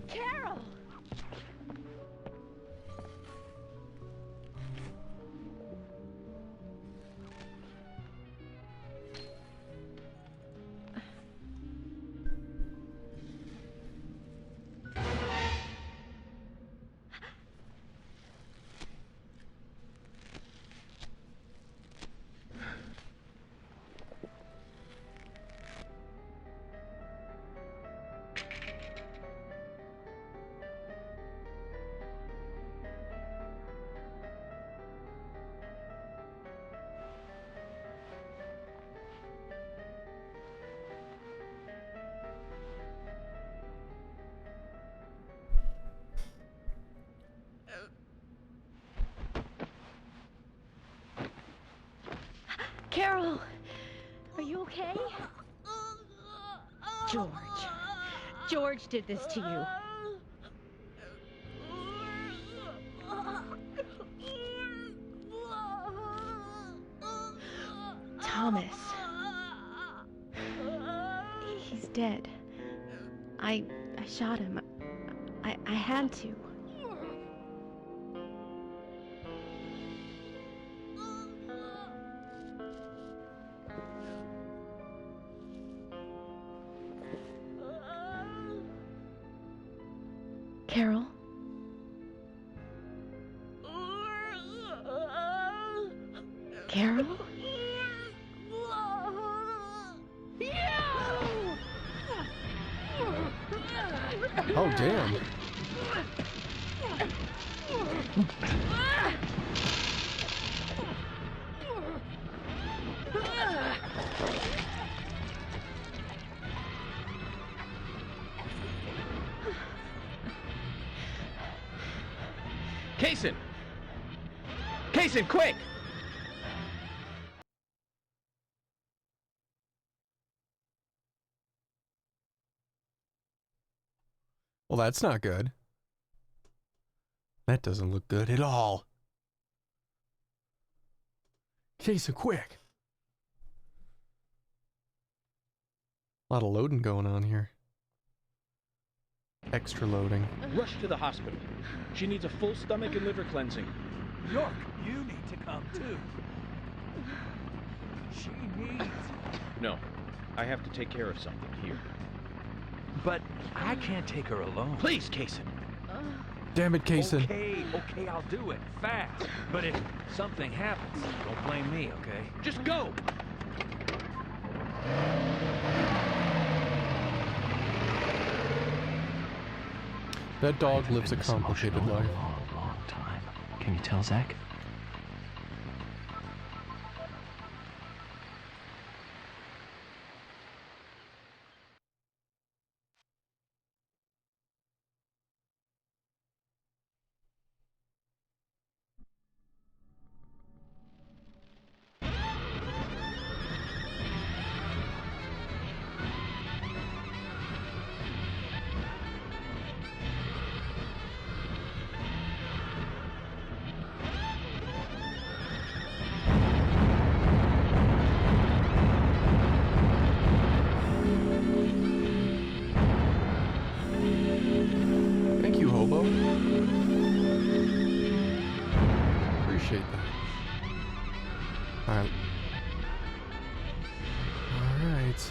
Carol! Carol, are you okay? George did this to you. Thomas. He's dead. I shot him. I had to. Carol? Carol? Oh, damn. Kaysen! Kaysen, quick! Well, that's not good. That doesn't look good at all. Kaysen, quick! A lot of loading going on here. Extra loading. Rush to the hospital. She needs a full stomach and liver cleansing. York, you need to come too. She needs... No, I have to take care of something here. But I can't take her alone. Please, Kaysen. Damn it, Kaysen. Okay, I'll do it, fast. But if something happens, don't blame me, okay? Just go! That dog lives a complicated life. Long time. Can you tell, Zach? Thank you, Hobo. Appreciate that. Alright. Alright.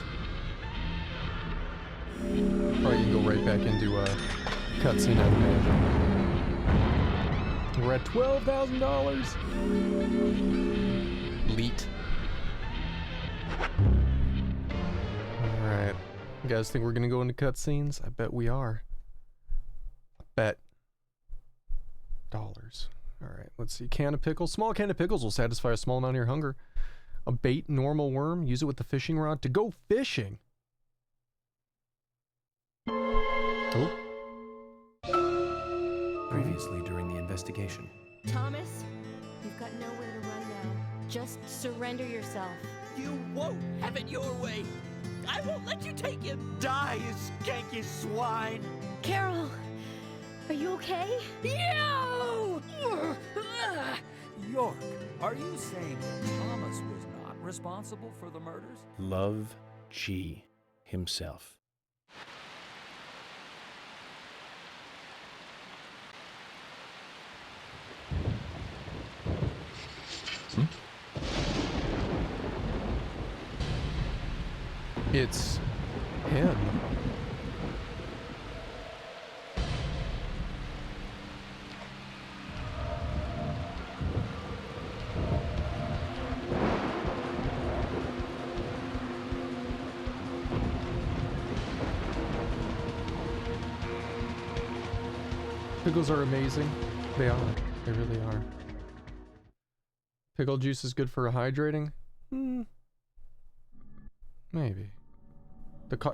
Probably can go right back into a cutscene, I'd imagine. We're at $12,000! Leet. Alright. You guys think we're gonna go into cutscenes? I bet we are. Bet. Dollars. Alright, let's see. Can of pickles. Small can of pickles will satisfy a small amount of your hunger. A bait normal worm. Use it with the fishing rod to go fishing. Oh. Previously during the investigation. Thomas, you've got nowhere to run now. Just surrender yourself. You won't have it your way. I won't let you take him. Die, you skanky swine. Carol, are you okay? No! York, are you saying Thomas was not responsible for the murders? Love G himself. It's him. Pickles are amazing. They are. They really are. Pickle juice is good for hydrating? Maybe.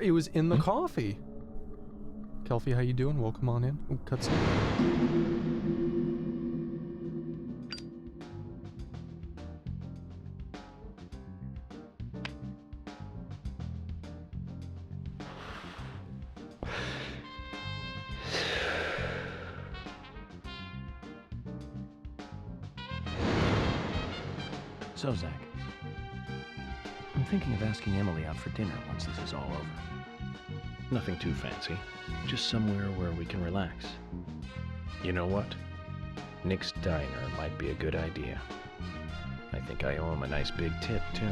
It was in the coffee. Kelfie, how you doing? Welcome on in. Ooh, cutscene. So, Zach, I'm thinking of asking Emily out for dinner once this is all over. Nothing too fancy, just somewhere where we can relax. You know what? Nick's Diner might be a good idea. I think I owe him a nice big tip, too.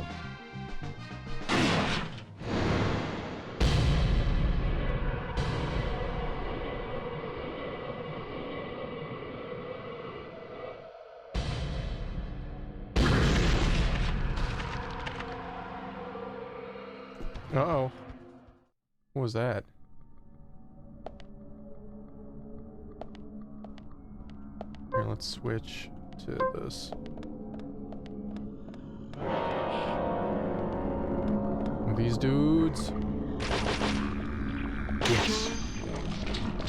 Uh-oh. What was that? Here, let's switch to this. These dudes. Yes.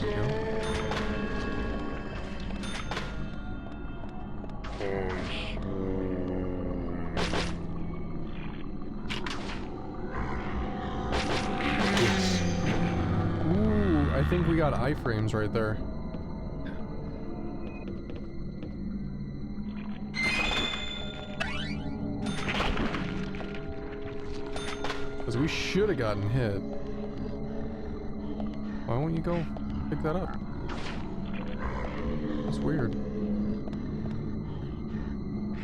There we go. Ooh, I think we got iframes right there. Because we should have gotten hit. Why won't you go pick that up? That's weird.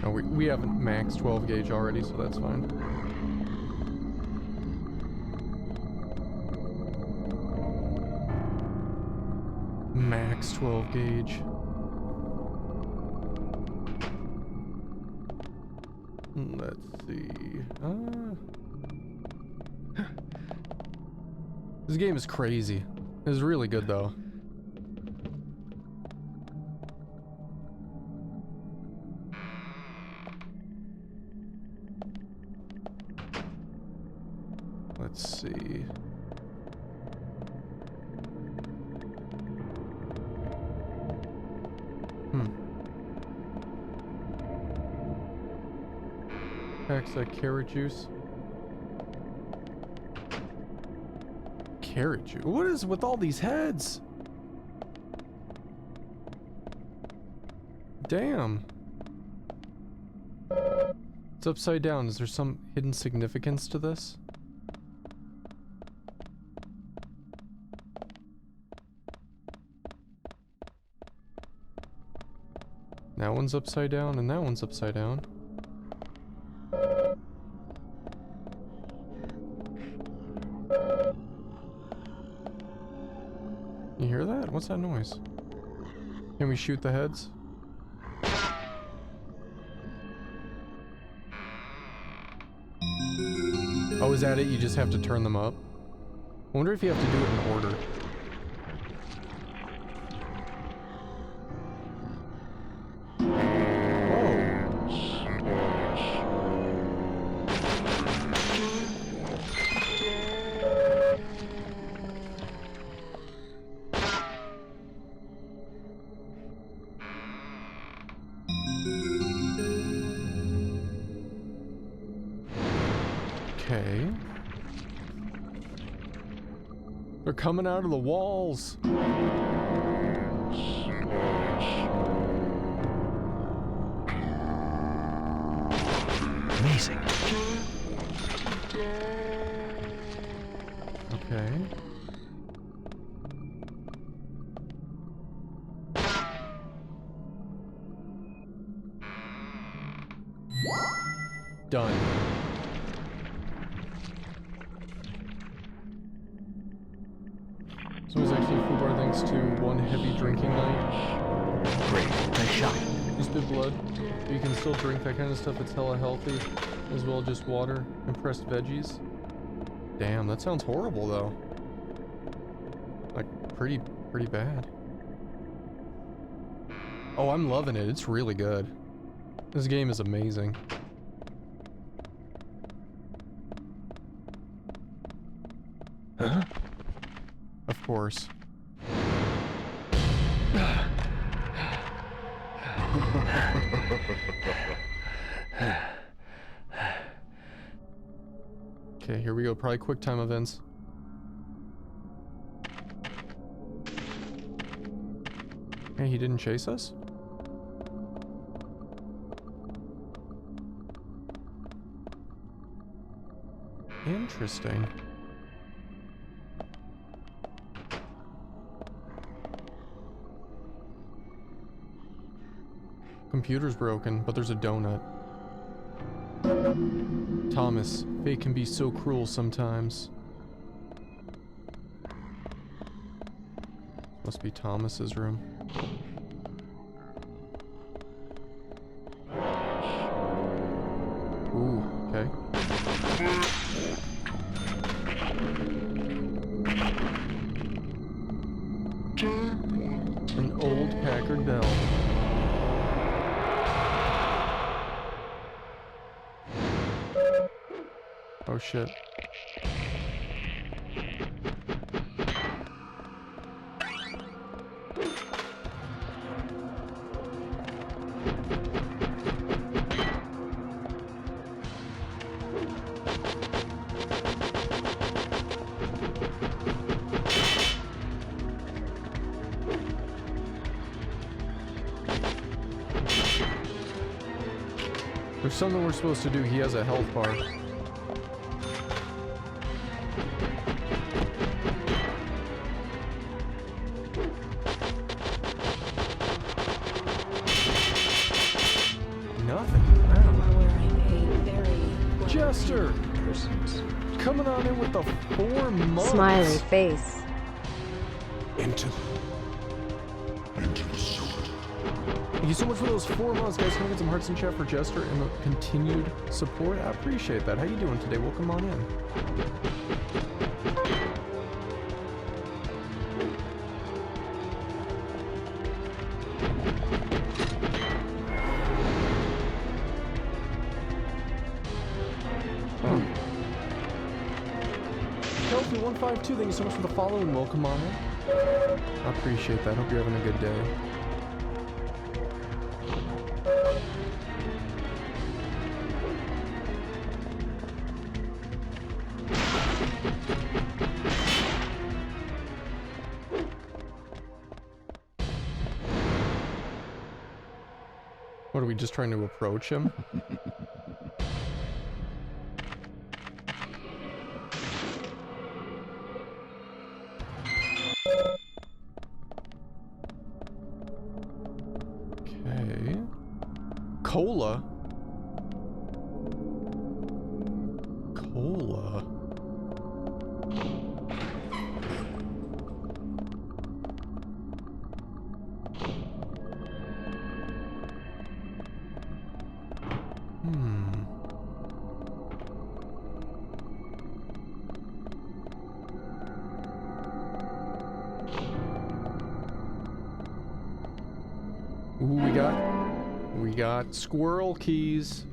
No, we have max 12 gauge already, so that's fine. Max 12 gauge. Let's see. This game is crazy. It's really good though. Let's see. Packs that carrot juice. Carrot juice? What is with all these heads? Damn. It's upside down. Is there some hidden significance to this? That one's upside down and that one's upside down. You hear that? What's that noise? Can we shoot the heads? Oh, is that it? You just have to turn them up? I wonder if you have to do it in order. Okay. They're coming out of the walls. Amazing. Okay. Done. So it's actually food bar thanks to one heavy drinking night. Great. Nice shot. You spit blood. You can still drink that kind of stuff. It's hella healthy. As well, just water and pressed veggies. Damn, that sounds horrible though. Like pretty bad. Oh, I'm loving it. It's really good. This game is amazing. Huh? Of course. Okay, here we go. Probably quick time events. Hey, he didn't chase us? Interesting. Computer's broken, but there's a donut. Thomas, fate can be so cruel sometimes. Must be Thomas's room. Ooh, okay. An old Packard Bell. Oh shit. There's something we're supposed to do. He has a health bar. Nothing. Wow. Jester! Coming on in with the 4 months. Smiley face. Into the sword. Thank you so much for those 4 months, guys. Can we get some hearts in chat for Jester and the continued support? I appreciate that. How you doing today? Welcome on in. Kelsey152, thank you so much for the follow and welcome on in. I appreciate that. Hope you're having a good day. What, are we just trying to approach him? Okay. Cola? Cola? Ooh, we got squirrel keys.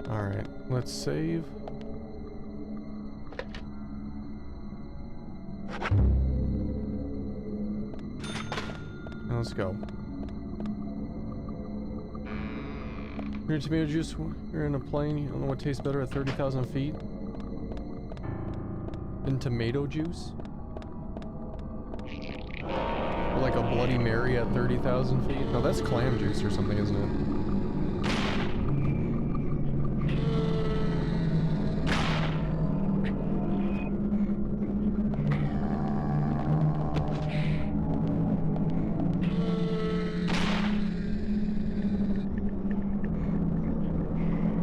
All right, let's save. Let's go. You're in tomato juice. You're in a plane. You don't know what tastes better at 30,000 feet than tomato juice. Or like a Bloody Mary at 30,000 feet. No, that's clam juice or something, isn't it?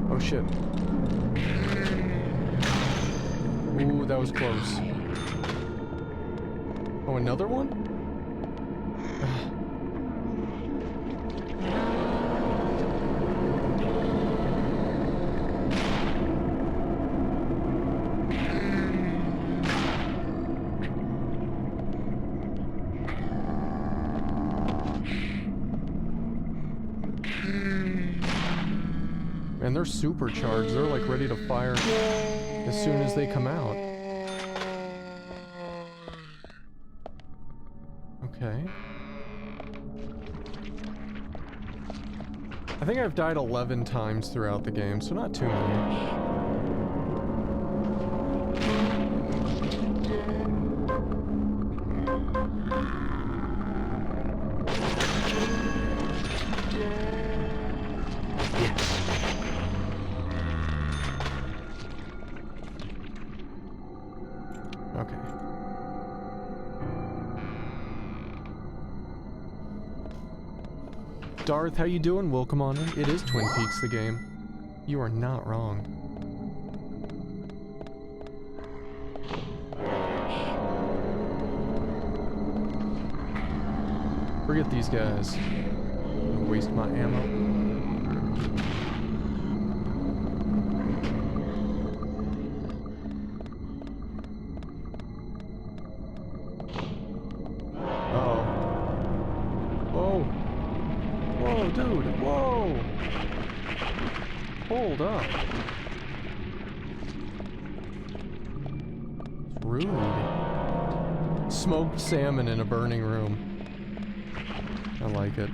Oh shit. Ooh, that was close. Oh, another one? And they're supercharged. They're like ready to fire as soon as they come out. Okay. I think I've died 11 times throughout the game, so not too many. Darth, how you doing? Welcome on in. It is Twin Peaks the game. You are not wrong. Forget these guys. Waste my ammo. Dude, whoa! Hold up. It's rude. Smoked salmon in a burning room. I like it.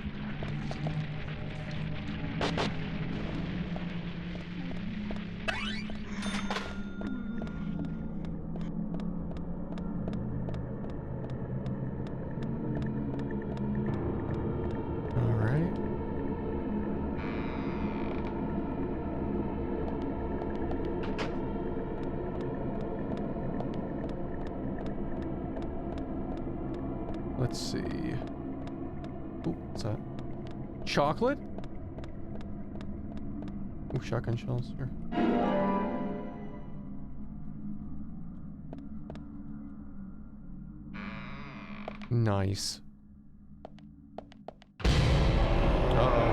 Let's see. Ooh, what's that? Chocolate? Ooh, shotgun shells here. Nice. Uh-oh.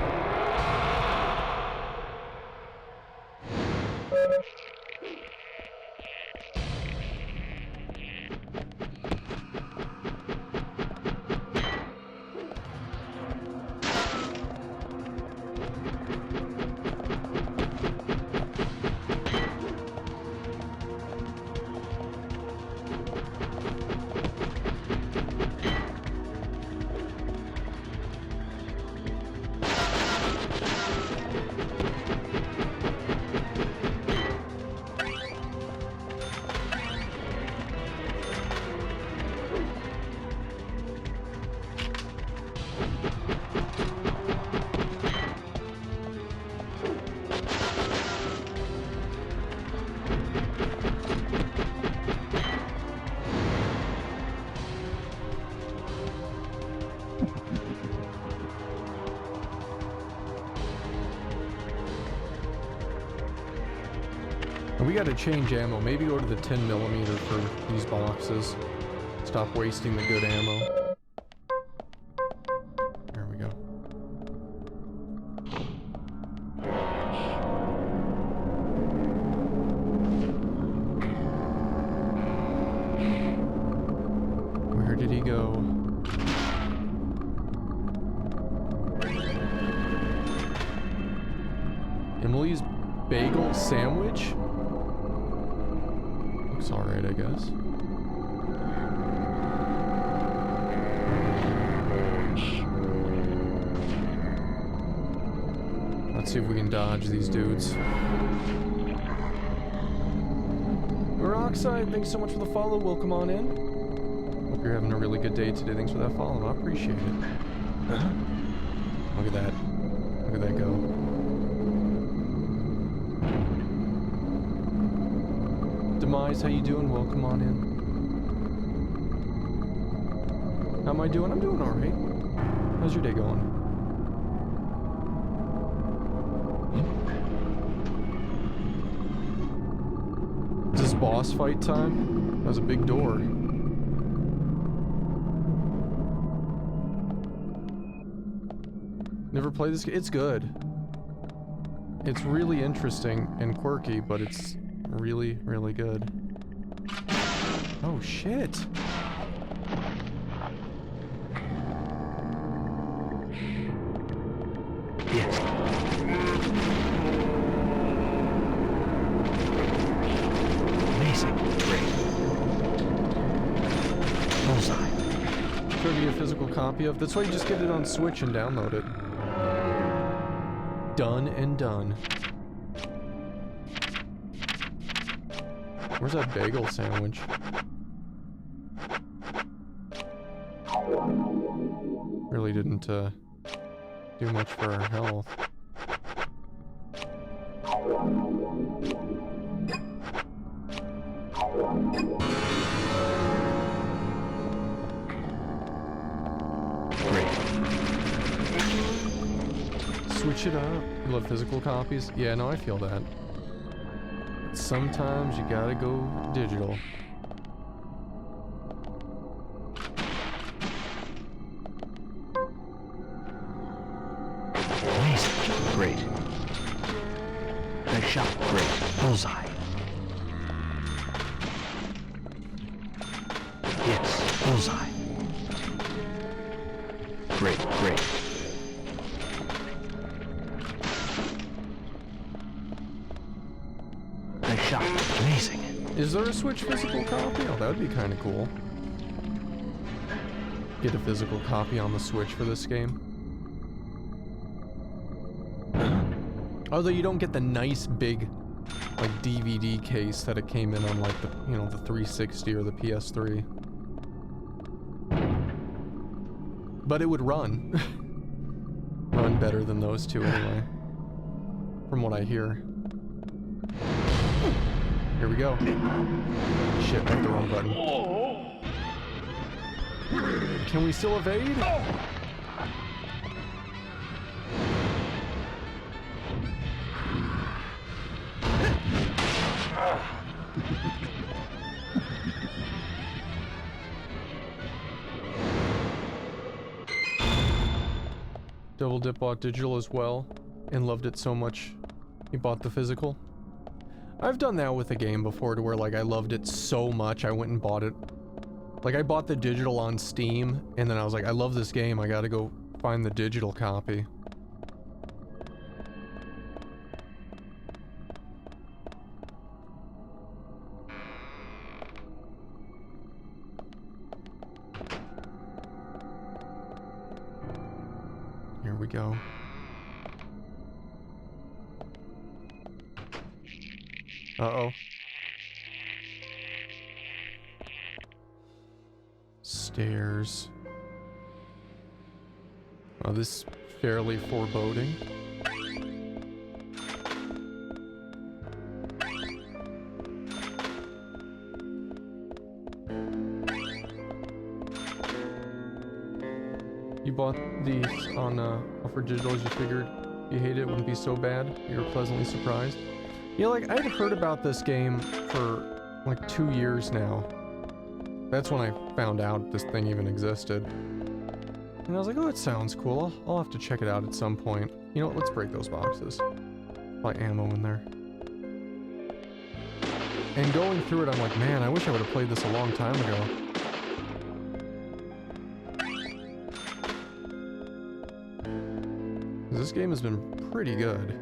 We gotta change ammo. Maybe go to the 10mm for these boxes. Stop wasting the good ammo. There we go. Where did he go? Emily's bagel sandwich? Looks alright, I guess. Let's see if we can dodge these dudes. Peroxide, thanks so much for the follow. Welcome on in. Hope you're having a really good day today. Thanks for that follow. I appreciate it. Look at that. Look at that go. Demise, how you doing? Welcome on in. How am I doing? I'm doing alright. How's your day going? Is this boss fight time? That was a big door. Never played this game? It's good. It's really interesting and quirky, but it's really, really good. Oh, shit. Yes. Amazing. Great. Bullseye. Try to get a physical copy of. That's why you just get it on Switch and download it. Done and done. Where's that bagel sandwich? Really didn't do much for our health. Great. Switch it up. You love physical copies? Yeah, no, I feel that. Sometimes you gotta go digital. Amazing. Great. Nice shot. Great. Bullseye. Yes. Bullseye. Great. Great. Nice shot. Amazing. Is there a Switch physical copy? Oh, that would be kind of cool. Get a physical copy on the Switch for this game. Although you don't get the nice big, like, DVD case that it came in on, like, the, you know, the 360 or the PS3. But it would run. Run better than those two anyway. From what I hear. Here we go. Shit, I hit the wrong button. Can we still evade? Double Dip bought digital as well and loved it so much he bought the physical. I've done that with a game before to where like I loved it so much I went and bought it. Like I bought the digital on Steam and then I was like, I love this game, I gotta go find the digital copy. Here we go. Uh-oh. Stairs. Oh, this is fairly foreboding. You bought these on for digital as you figured you hated it, wouldn't be so bad. You were pleasantly surprised. Yeah, like I'd heard about this game for like 2 years now. That's when I found out this thing even existed. And I was like, oh, it sounds cool. I'll have to check it out at some point. You know what? Let's break those boxes. Probably ammo in there. And going through it, I'm like, man, I wish I would have played this a long time ago. This game has been pretty good.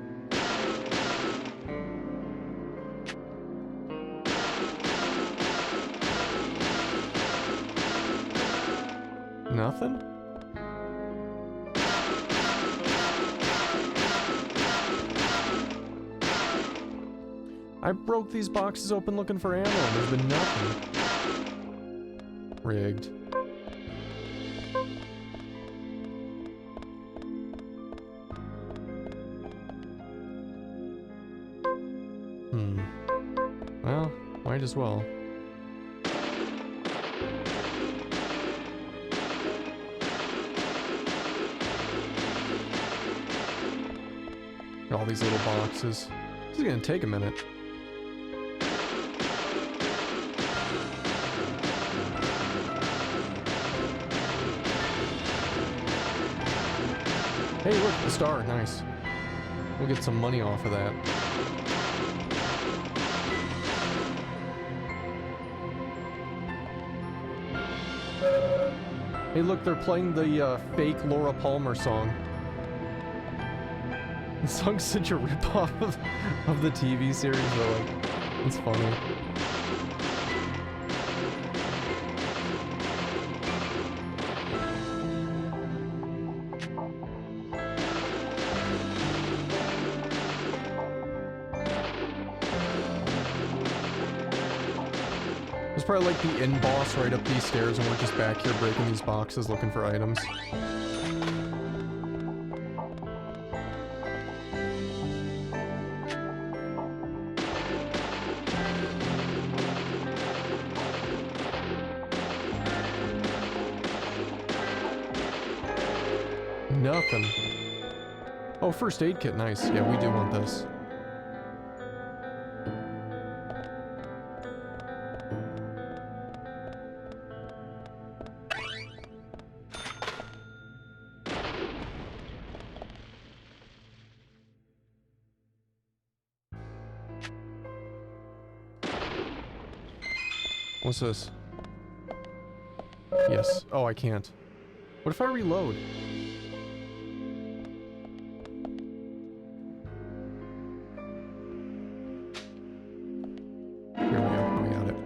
Nothing? I broke these boxes open looking for ammo and there's been nothing. Rigged. Well, might as well. All these little boxes. This is gonna take a minute. Hey, look, the star. Nice. We'll get some money off of that. Hey, look, they're playing the fake Laura Palmer song. The song's such a ripoff of the TV series, though. Like, it's funny. It's probably like the end boss right up these stairs, and we're just back here breaking these boxes looking for items. Nothing. Oh, first aid kit, nice. Yeah, we do want this. What's this? Yes. Oh, I can't. What if I reload? Here we go. We got it.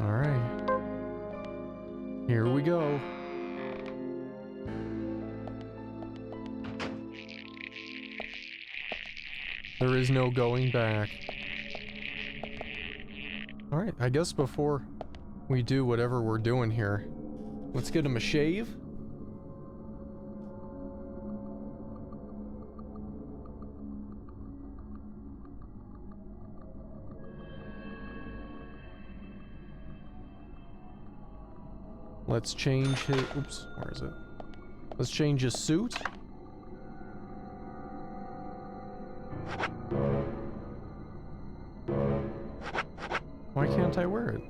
All right. Here we go. There is no going back. Alright, I guess before we do whatever we're doing here, let's get him a shave. Let's change his... Oops, where is it? Let's change his suit. Why can't I wear it?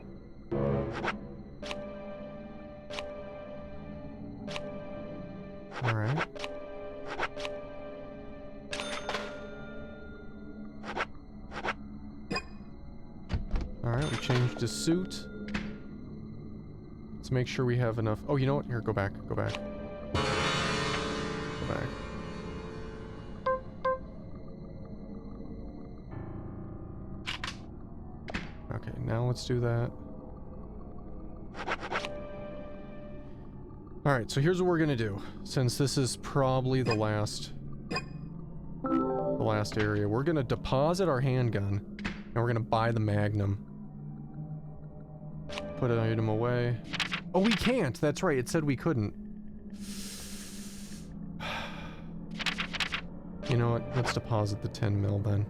Alright. Alright, we changed his suit. Let's make sure we have enough. Oh, you know what? Here, go back. Go back. Go back. Okay, now let's do that. Alright, so here's what we're gonna do. Since this is probably the last area, we're gonna deposit our handgun, and we're gonna buy the Magnum. Put an item away. Oh, we can't! That's right, it said we couldn't. You know what? Let's deposit the 10 mil then.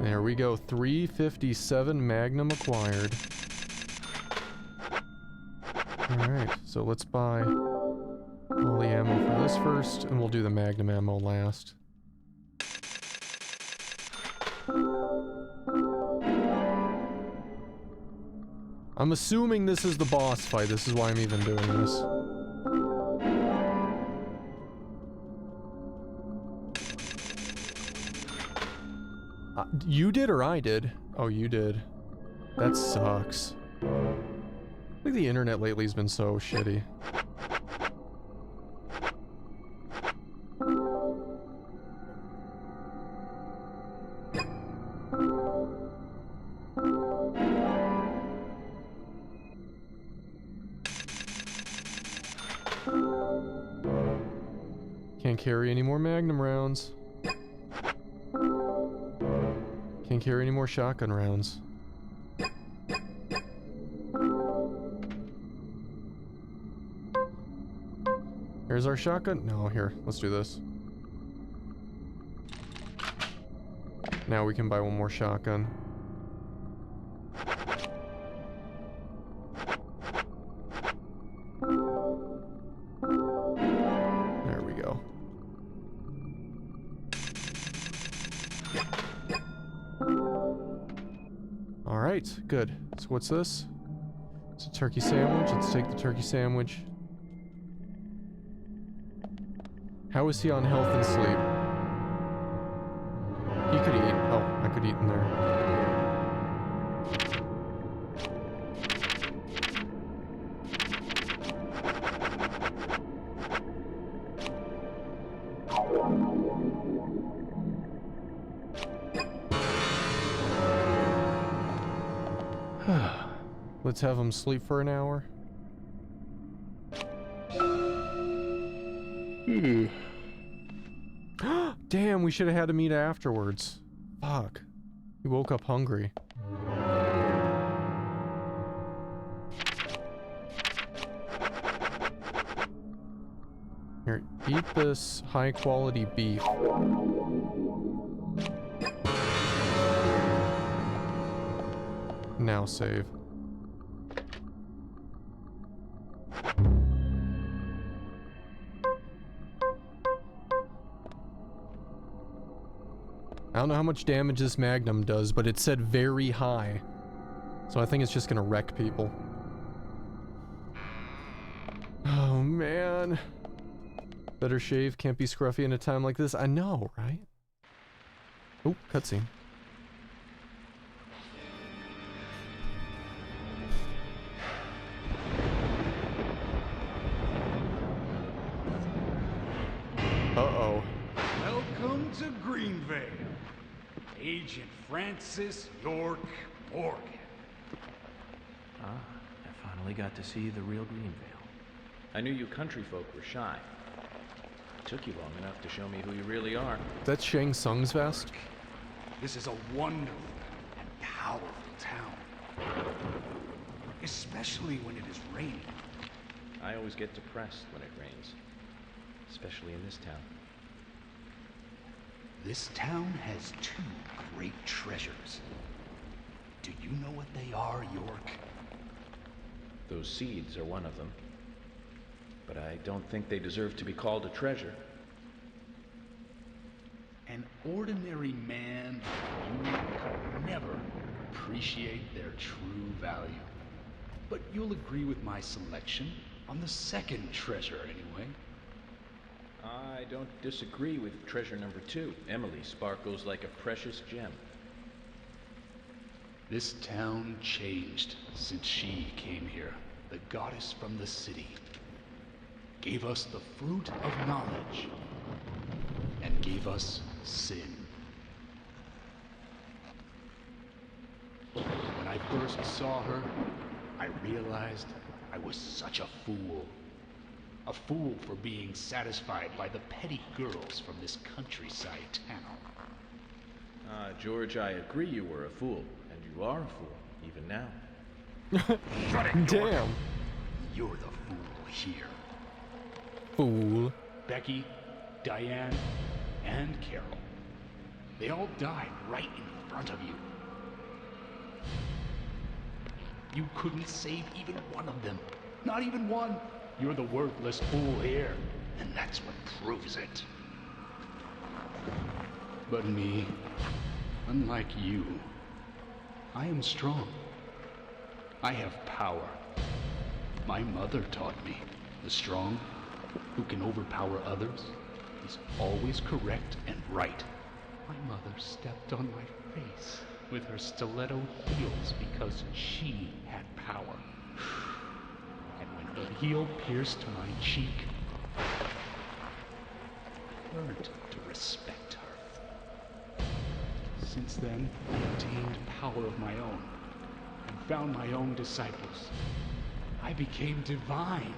There we go, 357 Magnum acquired. Alright, so let's buy all the ammo for this first, and we'll do the Magnum ammo last. I'm assuming this is the boss fight, this is why I'm even doing this. You did or I did? Oh, you did. That sucks. I think the internet lately has been so shitty. Can't carry any more Magnum rounds. Can't carry any more shotgun rounds. Here's our shotgun. No, here, let's do this. Now we can buy one more shotgun. There we go. Alright, good. So what's this? It's a turkey sandwich. Let's take the turkey sandwich. How is he on health and sleep? He could eat. Oh, I could eat in there. Let's have him sleep for an hour. Damn, we should have had him eat afterwards. Fuck. He woke up hungry. Here, eat this high quality beef. Now save. I don't know how much damage this Magnum does, but it said very high. So I think it's just gonna wreck people. Oh man. Better shave, can't be scruffy in a time like this. I know, right? Oh, cutscene. Uh-oh. Welcome to Greenvale. Agent Francis York Morgan. Ah, I finally got to see the real Greenvale. I knew you country folk were shy. It took you long enough to show me who you really are. That's Shang Tsung's vest? This is a wonderful and powerful town. especially when it is raining. I always get depressed when it rains, especially in this town. This town has two great treasures. Do you know what they are, York? Those seeds are one of them, but I don't think they deserve to be called a treasure. An ordinary man like you could never appreciate their true value. But you'll agree with my selection on the second treasure anyway. I don't disagree with treasure number 2. Emily sparkles like a precious gem. This town changed since she came here. The goddess from the city gave us the fruit of knowledge and gave us sin. When I first saw her, I realized I was such a fool. A fool for being satisfied by the petty girls from this countryside town. George, I agree you were a fool, and you are a fool, even now. Shut it, York. Damn. You're the fool here. Fool. Becky, Diane, and Carol. They all died right in front of you. You couldn't save even one of them. Not even one. You're the worthless fool here, and that's what proves it. But me, unlike you, I am strong. I have power. My mother taught me the strong, who can overpower others, is always correct and right. My mother stepped on my face with her stiletto heels because she had power. And when her heel pierced my cheek, I learned to respect her. Since then, I obtained power of my own and found my own disciples. I became divine.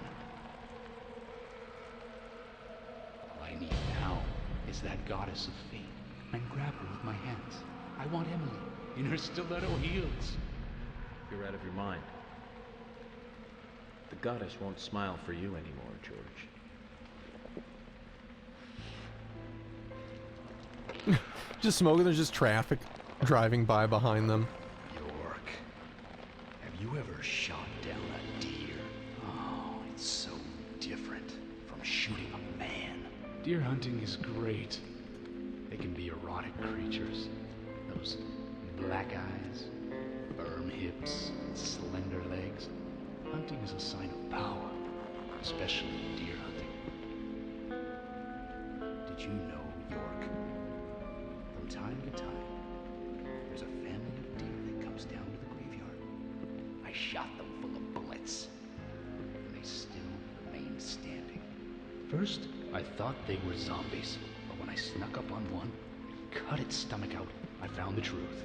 All I need now is that goddess of fate, and grab her with my hands. I want Emily in her stiletto heels. You're out of your mind. The goddess won't smile for you anymore, George. Just smoking, there's just traffic driving by behind them. York, have you ever shot down a deer? Oh, it's so different from shooting a man. Deer hunting is great. They can be erotic creatures. Those black eyes, firm hips, and slender legs. Hunting is a sign of power, especially deer hunting. Did you know, York? From time to time, there's a family of deer that comes down to the graveyard. I shot them full of bullets, and they still remain standing. First, I thought they were zombies, but when I snuck up on one, cut its stomach out, I found the truth.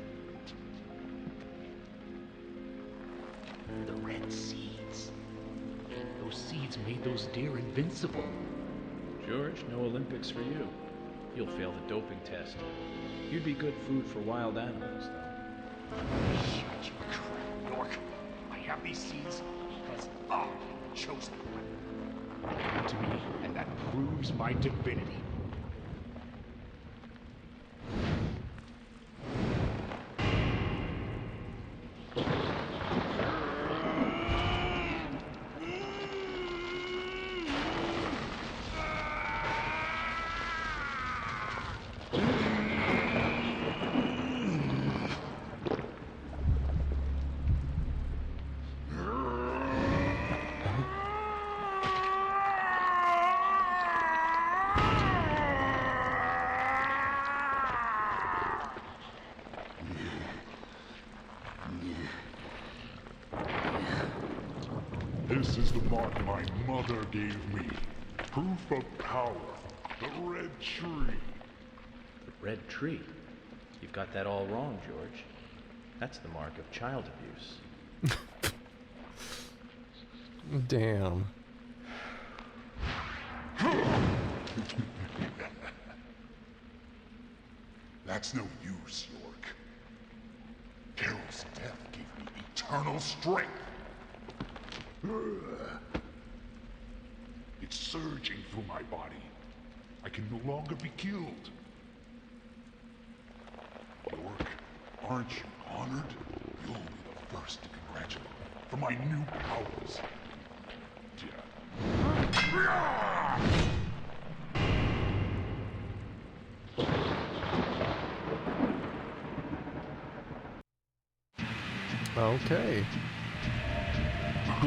The red seeds. Those seeds made those deer invincible. George, no Olympics for you. You'll fail the doping test. You'd be good food for wild animals, though. Shut your crap, York. I have these seeds because I chose them. They came to me, and that proves my divinity. This is the mark my mother gave me. Proof of power. The red tree. The red tree? You've got that all wrong, George. That's the mark of child abuse. Damn. That's no use, York. Carol's death gave me eternal strength. It's surging through my body. I can no longer be killed. York, aren't you honored? You'll be the first to congratulate me for my new powers. Okay. I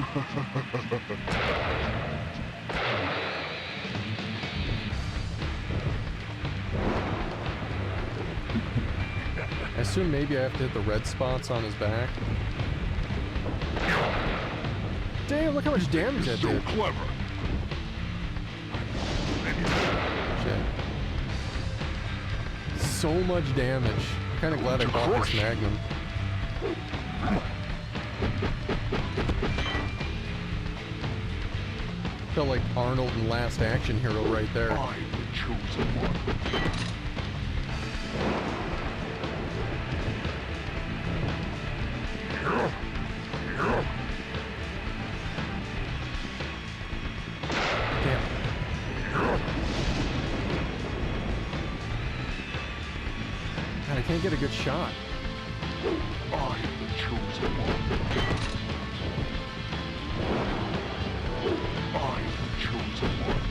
assume maybe I have to hit the red spots on his back. Damn, look how much damage that did. So clever. Shit. So much damage. I'm kind of glad I bought this Magnum. Felt like Arnold in Last Action Hero right there. I'm the chosen one. God, I can't get a good shot. I am the chosen one. I am the chosen one.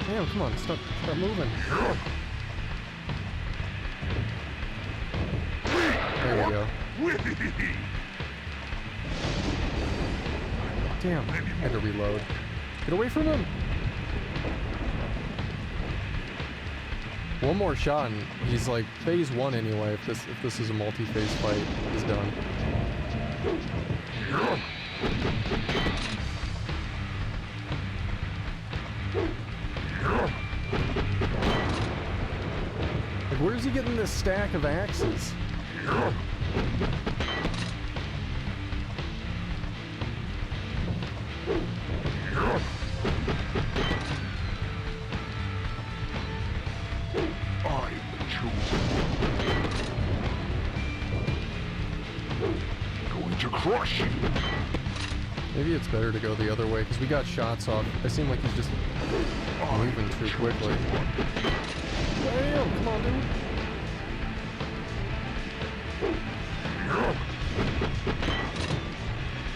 Damn, come on, stop moving. There we go. Damn, I had to reload. Get away from him! One more shot and he's like phase 1 anyway. If this is a multi-phase fight, he's done. Like, where's he getting this stack of axes? Crush you. Maybe it's better to go the other way because we got shots off. It seemed like he's just moving too quickly. Damn, come on, dude.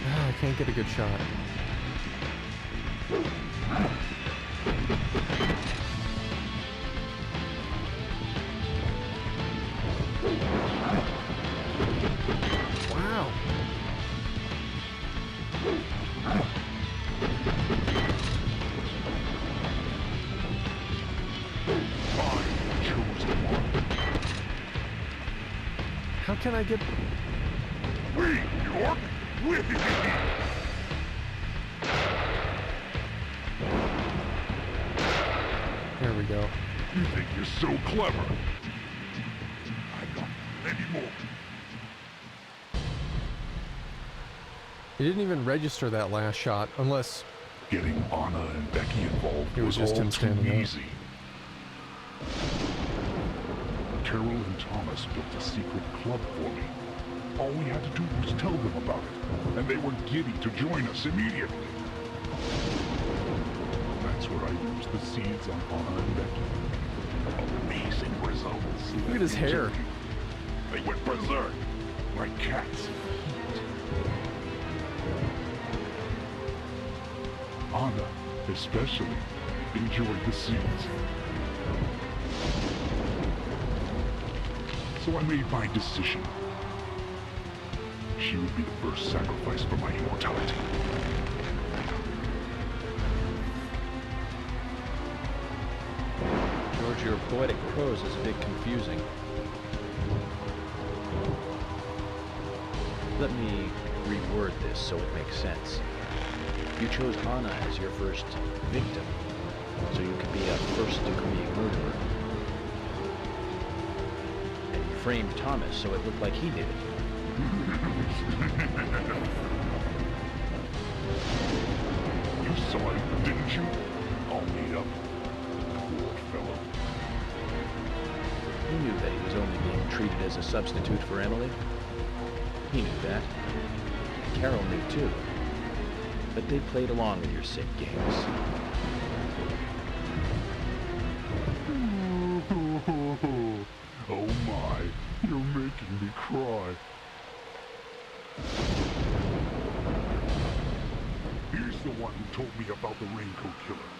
I can't get a good shot. Wow. How can I get... York! There we go. You think you're so clever? I got many more. He didn't even register that last shot, unless... Getting Anna and Becky involved it was just him standing there. Easy. Carol and Thomas built a secret club for me. All we had to do was tell them about it, and they were giddy to join us immediately. That's where I used the seeds on Anna and Becky. Amazing results. Look at his hair. They went berserk, like cats. Anna, especially, enjoyed the seeds. So I made my decision. She would be the first sacrifice for my immortality. George, your poetic prose is a bit confusing. Let me reword this so it makes sense. You chose Anna as your first victim, so you could be a first-degree murderer. And you framed Thomas so it looked like he did it. You saw it, didn't you? All made up. Poor fellow. You knew that he was only being treated as a substitute for Emily. He knew that. Carol knew too. But they played along with your sick games. Oh my, you're making me cry. He's the one who told me about the Raincoat Killer.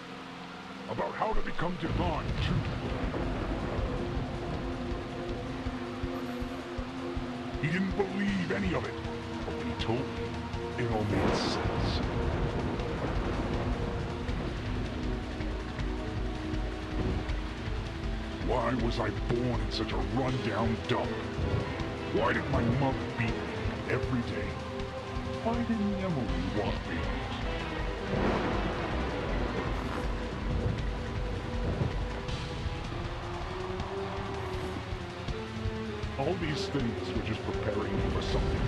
About how to become divine, too. He didn't believe any of it, but when he told me, it all made sense. Why was I born in such a run-down dump? Why did my mother beat me every day? Why didn't Emily want me? All these things were just preparing me for something.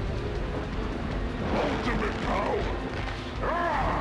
Ultimate power! Ah!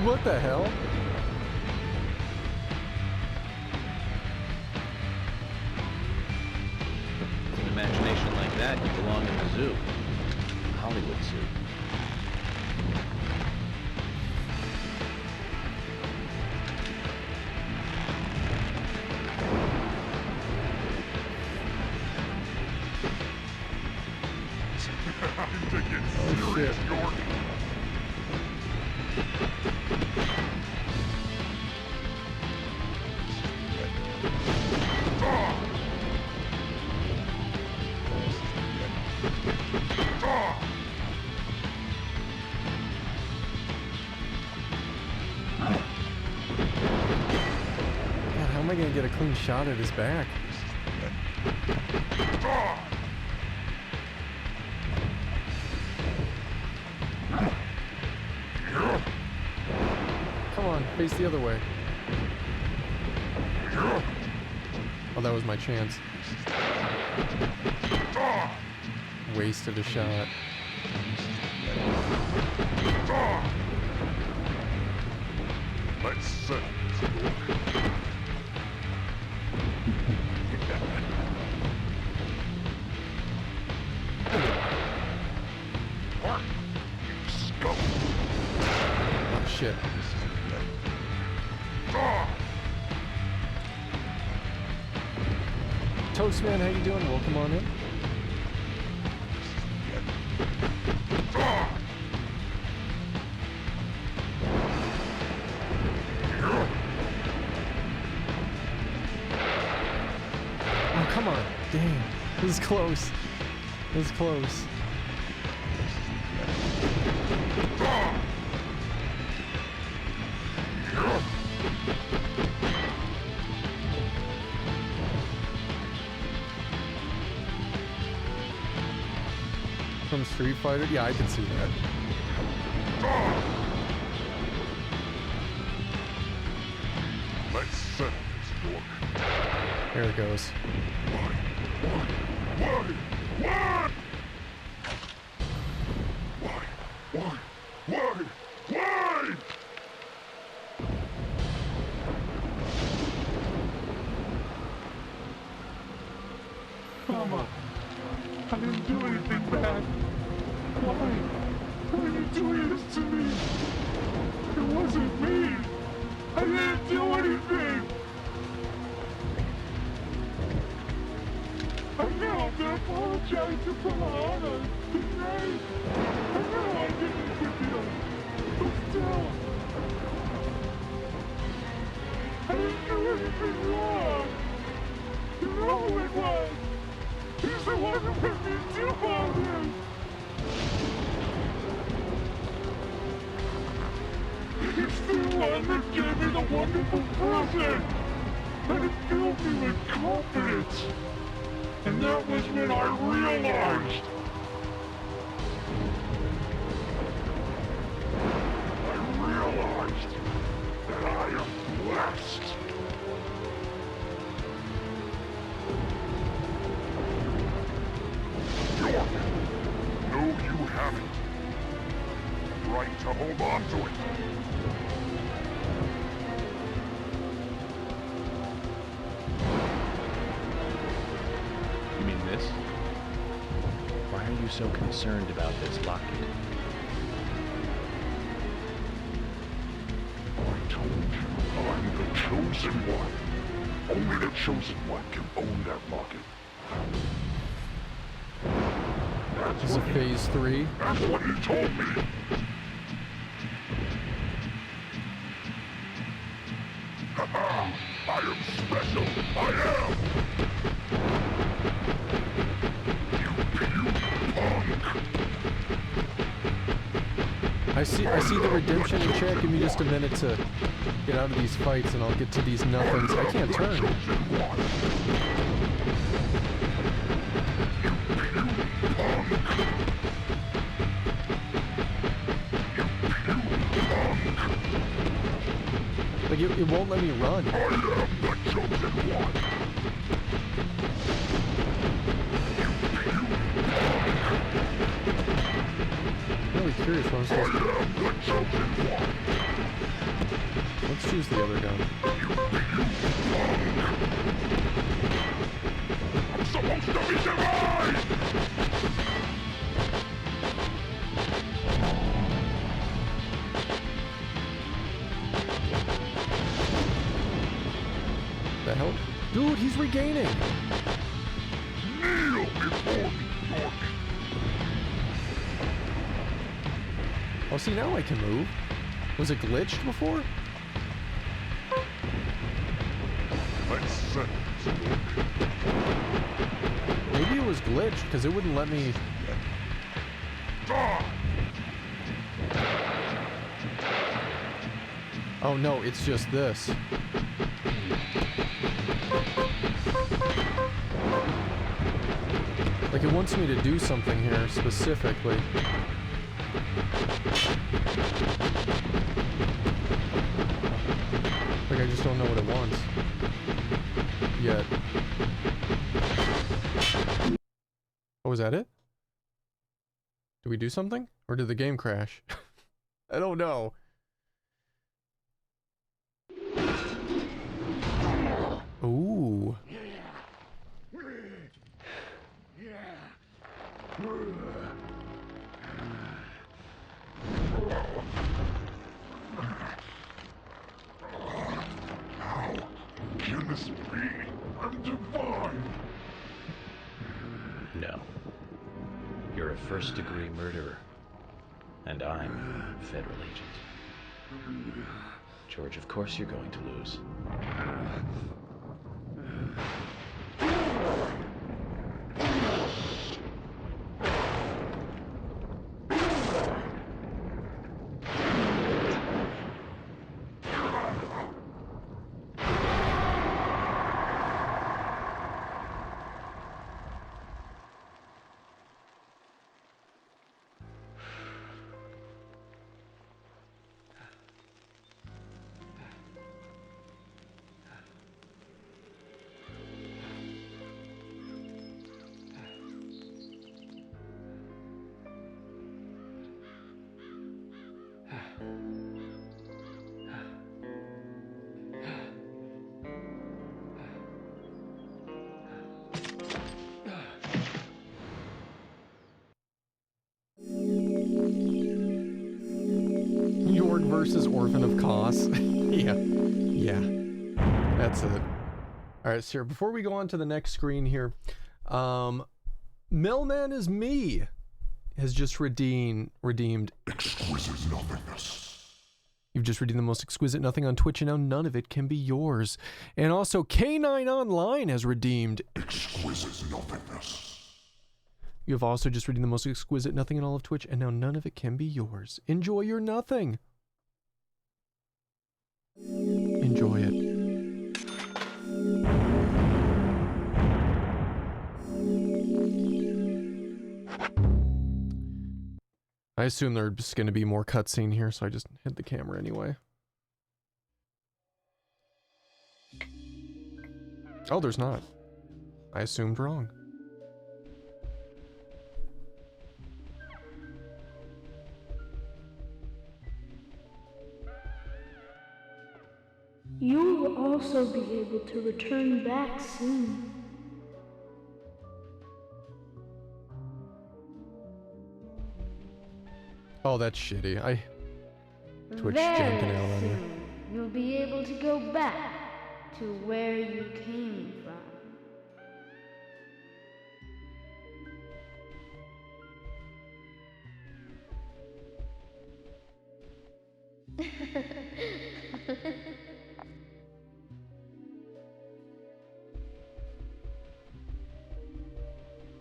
What the hell? With an imagination like that, you belong in the zoo. Hollywood zoo. I'm taking serious, York. How am I gonna get a clean shot at his back? Come on, face the other way. Oh, that was my chance. Wasted a shot. Let's settle this, York. What? You scum! Oh, shit. Toastman, how you doing? Welcome on in. Oh, come on. Dang. This is close. This is close. From Street Fighter? Yeah, I can see that. Let's settle this, York. There it goes. Why? Mama, I didn't do anything bad. Why are you doing this to me? It wasn't me. I didn't do anything. I know I'm gonna apologize to Premonition tonight. I know I didn't give you, but still, I didn't do anything wrong. You know who it was. He's the one who made me do all this. He's the one that gave me the wonderful present. And it filled me with confidence. And that was when I realized have it. The right to hold on to it. You mean this? Why are you so concerned about this locket? I told you, I'm the chosen one. Only the chosen one can own that locket. This is a phase 3. That's what he told me. Haha! I am special. I am. I see the redemption in chat. Give me just a minute to get out of these fights and I'll get to these nothings. I can't turn. Like it won't let me run. I am the chosen one. I'm really curious what I'm supposed to do. Let's choose the other gun. I'm supposed to be divine! The hell? Dude, he's regaining! Kneel before me, York. Oh, see, now I can move. Was it glitched before? Let's settle this. Maybe it was glitched, because it wouldn't let me... Oh no, it's just this. Like it wants me to do something here, specifically. Like I just don't know what it wants. Yet. Oh, was that it? Did we do something? Or did the game crash? I don't know. Ooh. How can this be? I'm divine. No. You're a first-degree murderer. And I'm a federal agent. George, of course you're going to lose. York versus Orphan of Kos. Yeah. That's it. Alright, so before we go on to the next screen here, Millman is Me has just redeemed Exquisite nothingness. You've just redeemed the most exquisite nothing on Twitch, and now none of it can be yours. And also, K9 Online has redeemed Exquisite nothingness. You have also just redeemed the most exquisite nothing in all of Twitch, and now none of it can be yours. Enjoy your nothing. Enjoy it. I assume there's going to be more cutscene here, so I just hit the camera anyway. Oh, there's not. I assumed wrong. You will also be able to return back soon. Oh, that's shitty. I Twitch Very janking out on you. soon, you'll be able to go back to where you came from.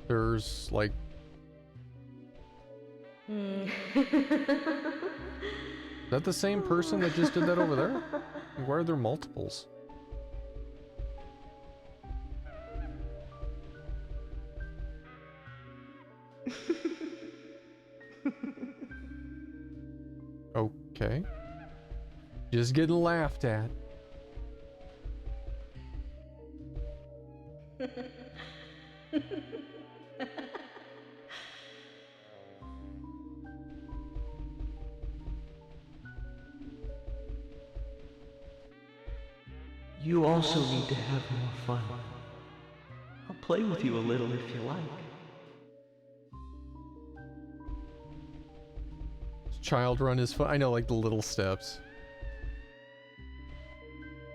There's like Is that the same person that just did that over there? Why are there multiples? Okay. Just getting laughed at. You also need to have more fun. I'll play with you a little if you like. Child run is fun. I know, like the little steps.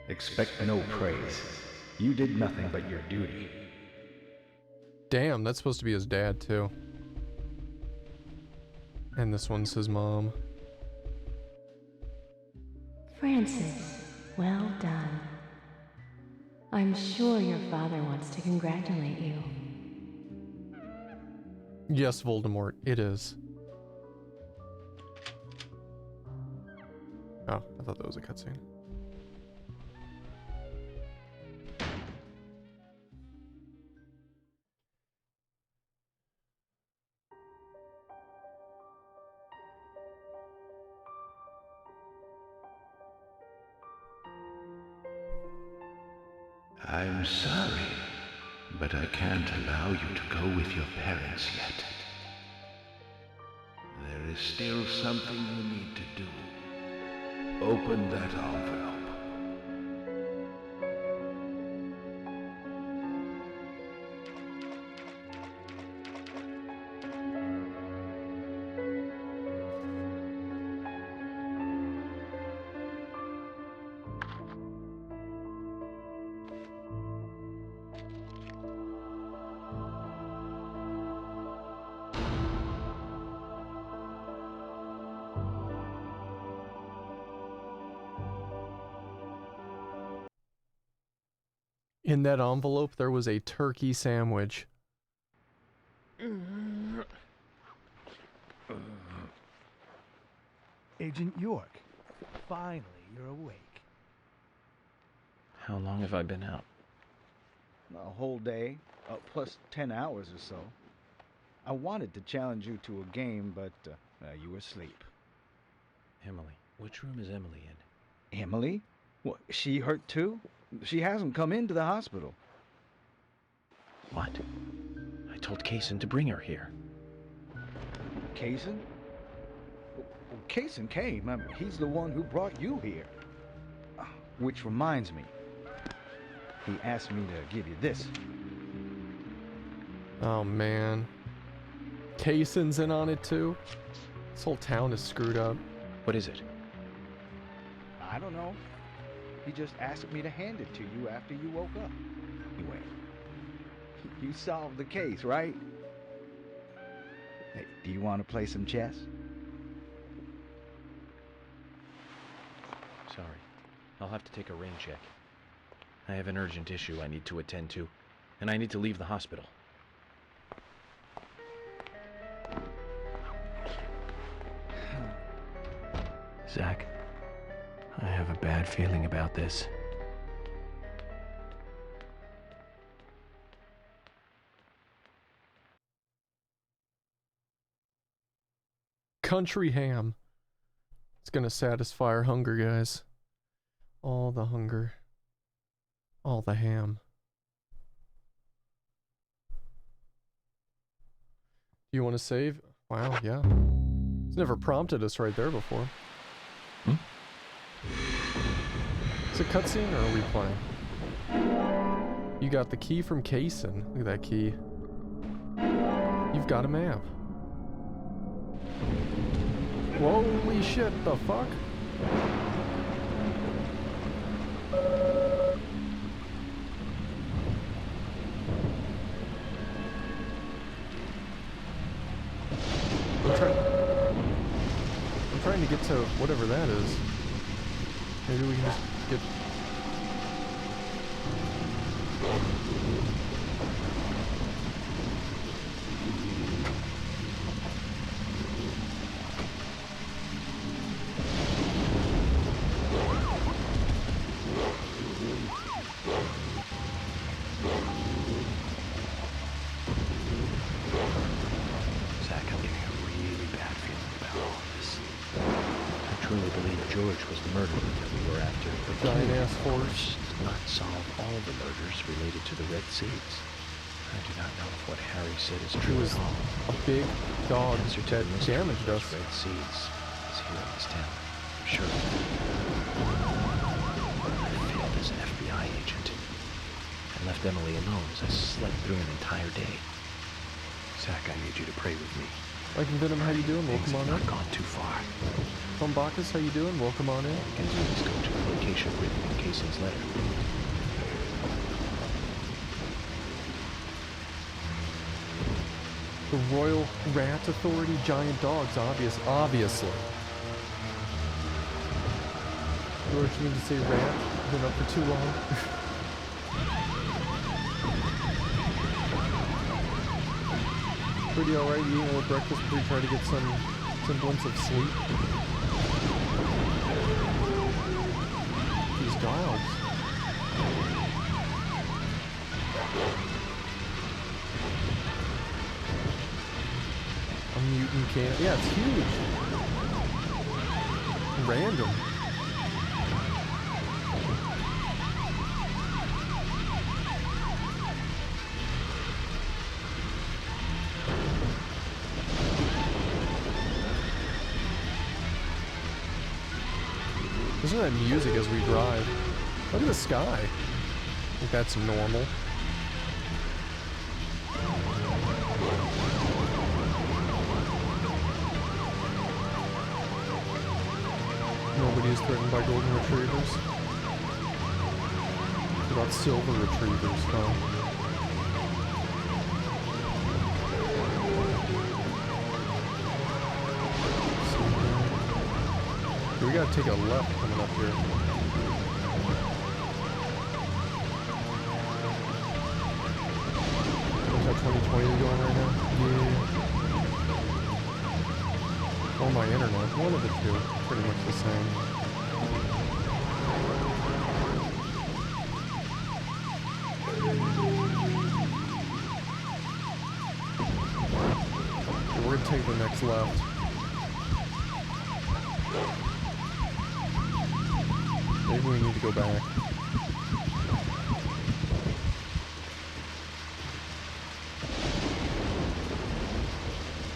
Expect no praise. You did nothing but your duty. Damn, that's supposed to be his dad too. And this one's his mom. Francis, well done. I'm sure your father wants to congratulate you. Yes, Voldemort, it is. Oh, I thought that was a cutscene. I'm sorry, but I can't allow you to go with your parents yet. There is still something you need to do. Open that envelope. In that envelope, there was a turkey sandwich. Agent York, finally you're awake. How long have I been out? A whole day, plus 10 hours or so. I wanted to challenge you to a game, but you were asleep. Emily. Which room is Emily in? Emily? What, she hurt too? She hasn't come into the hospital. What? I told Kaysen to bring her here. Kaysen? Well, Kaysen came. He's the one who brought you here. Which reminds me. He asked me to give you this. Oh man. Kaysen's in on it too? This whole town is screwed up. What is it? I don't know. He just asked me to hand it to you after you woke up. Anyway, you solved the case, right? Hey, do you want to play some chess? Sorry. I'll have to take a rain check. I have an urgent issue I need to attend to, and I need to leave the hospital. Zach, I have a bad feeling about this. Country ham. It's gonna satisfy our hunger, guys. All the hunger. All the ham. Do you want to save? Wow, yeah. It's never prompted us right there before. Is it cutscene or are we playing? You got the key from Kaysen. Look at that key. You've got a map. Holy shit, the fuck? I'm trying to get to whatever that is. Maybe we can just get... Zach, I'm getting a really bad feeling about all of this. I truly believe George was the murderer that we were after. But Giant ass horse does not solve all the murders related to the Red Seeds. I do not know if what Harry said is true at all. A big dog The answer to that the mystery of damaged those us. Red Seeds is here in this town. I'm sure of that. I failed as an FBI agent and left Emily alone as I slept through an entire day. Zach, I need you to pray with me. Like Venom, how you doing? Things Welcome on have in. not gone too far. Tom Bacchus, how you doing? Welcome on in. We can always go to the location written in Kaysen's letter. The Royal Rat Authority, giant dogs, obviously. George, you need to say rat? Been up for too long. Pretty alright, you eating a little breakfast before you try to get some semblance of sleep. These dogs. A mutant can. Yeah, it's huge. Random. Listen to that music as we drive. Look at the sky. I think that's normal. Nobody is threatened by golden retrievers. What about silver retrievers, huh? We gotta take a left coming up here. Is that 2020 going right now? Yeah. Or my internet. One of the two. Pretty much the same. We're gonna take the next left. Maybe we need to go back.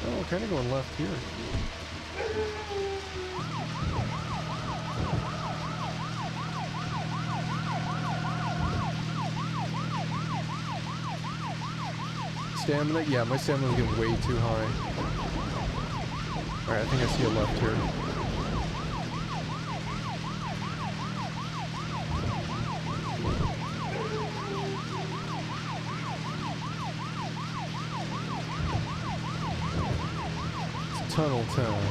Oh, kind of going left here. Stamina? Yeah, my stamina's getting way too high. Alright, I think I see a left here. Tunnel Town.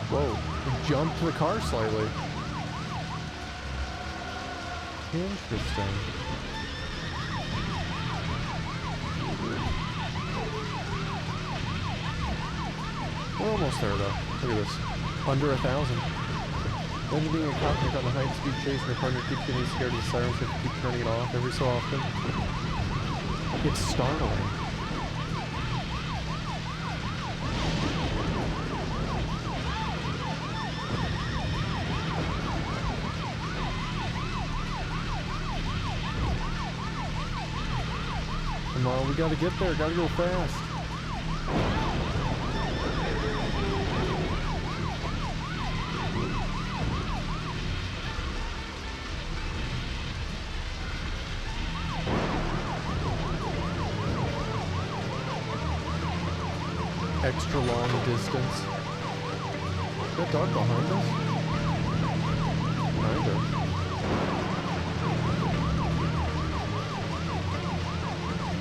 Whoa, we jumped the car slightly. Interesting. We're almost there though. Look at this. Under 1,000. Then being a cop, you're on a high-speed chase and your partner keeps getting scared of the sirens, so you have to keep turning it off every so often. It's startling. Come on, we gotta get there, gotta go fast. extra long distance. Is that dog behind us? Behind her.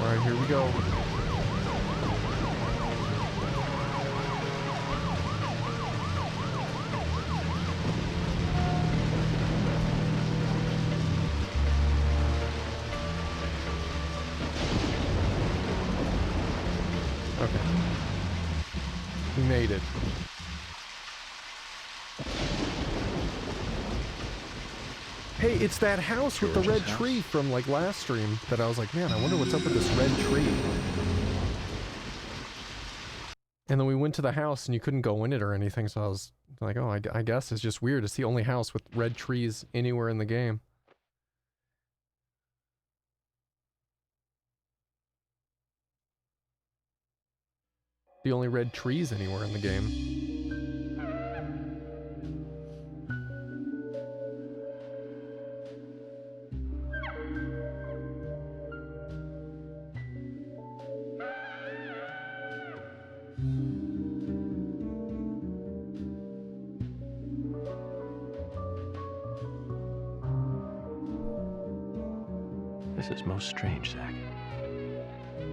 Alright, here we go. Okay. We made it. Hey, it's that house with the red tree from like last stream that I was like, man, I wonder what's up with this red tree. And then we went to the house and you couldn't go in it or anything, so I was like, oh, I guess it's just weird. It's the only house with red trees anywhere in the game. The only red trees anywhere in the game. This is most strange, Zach.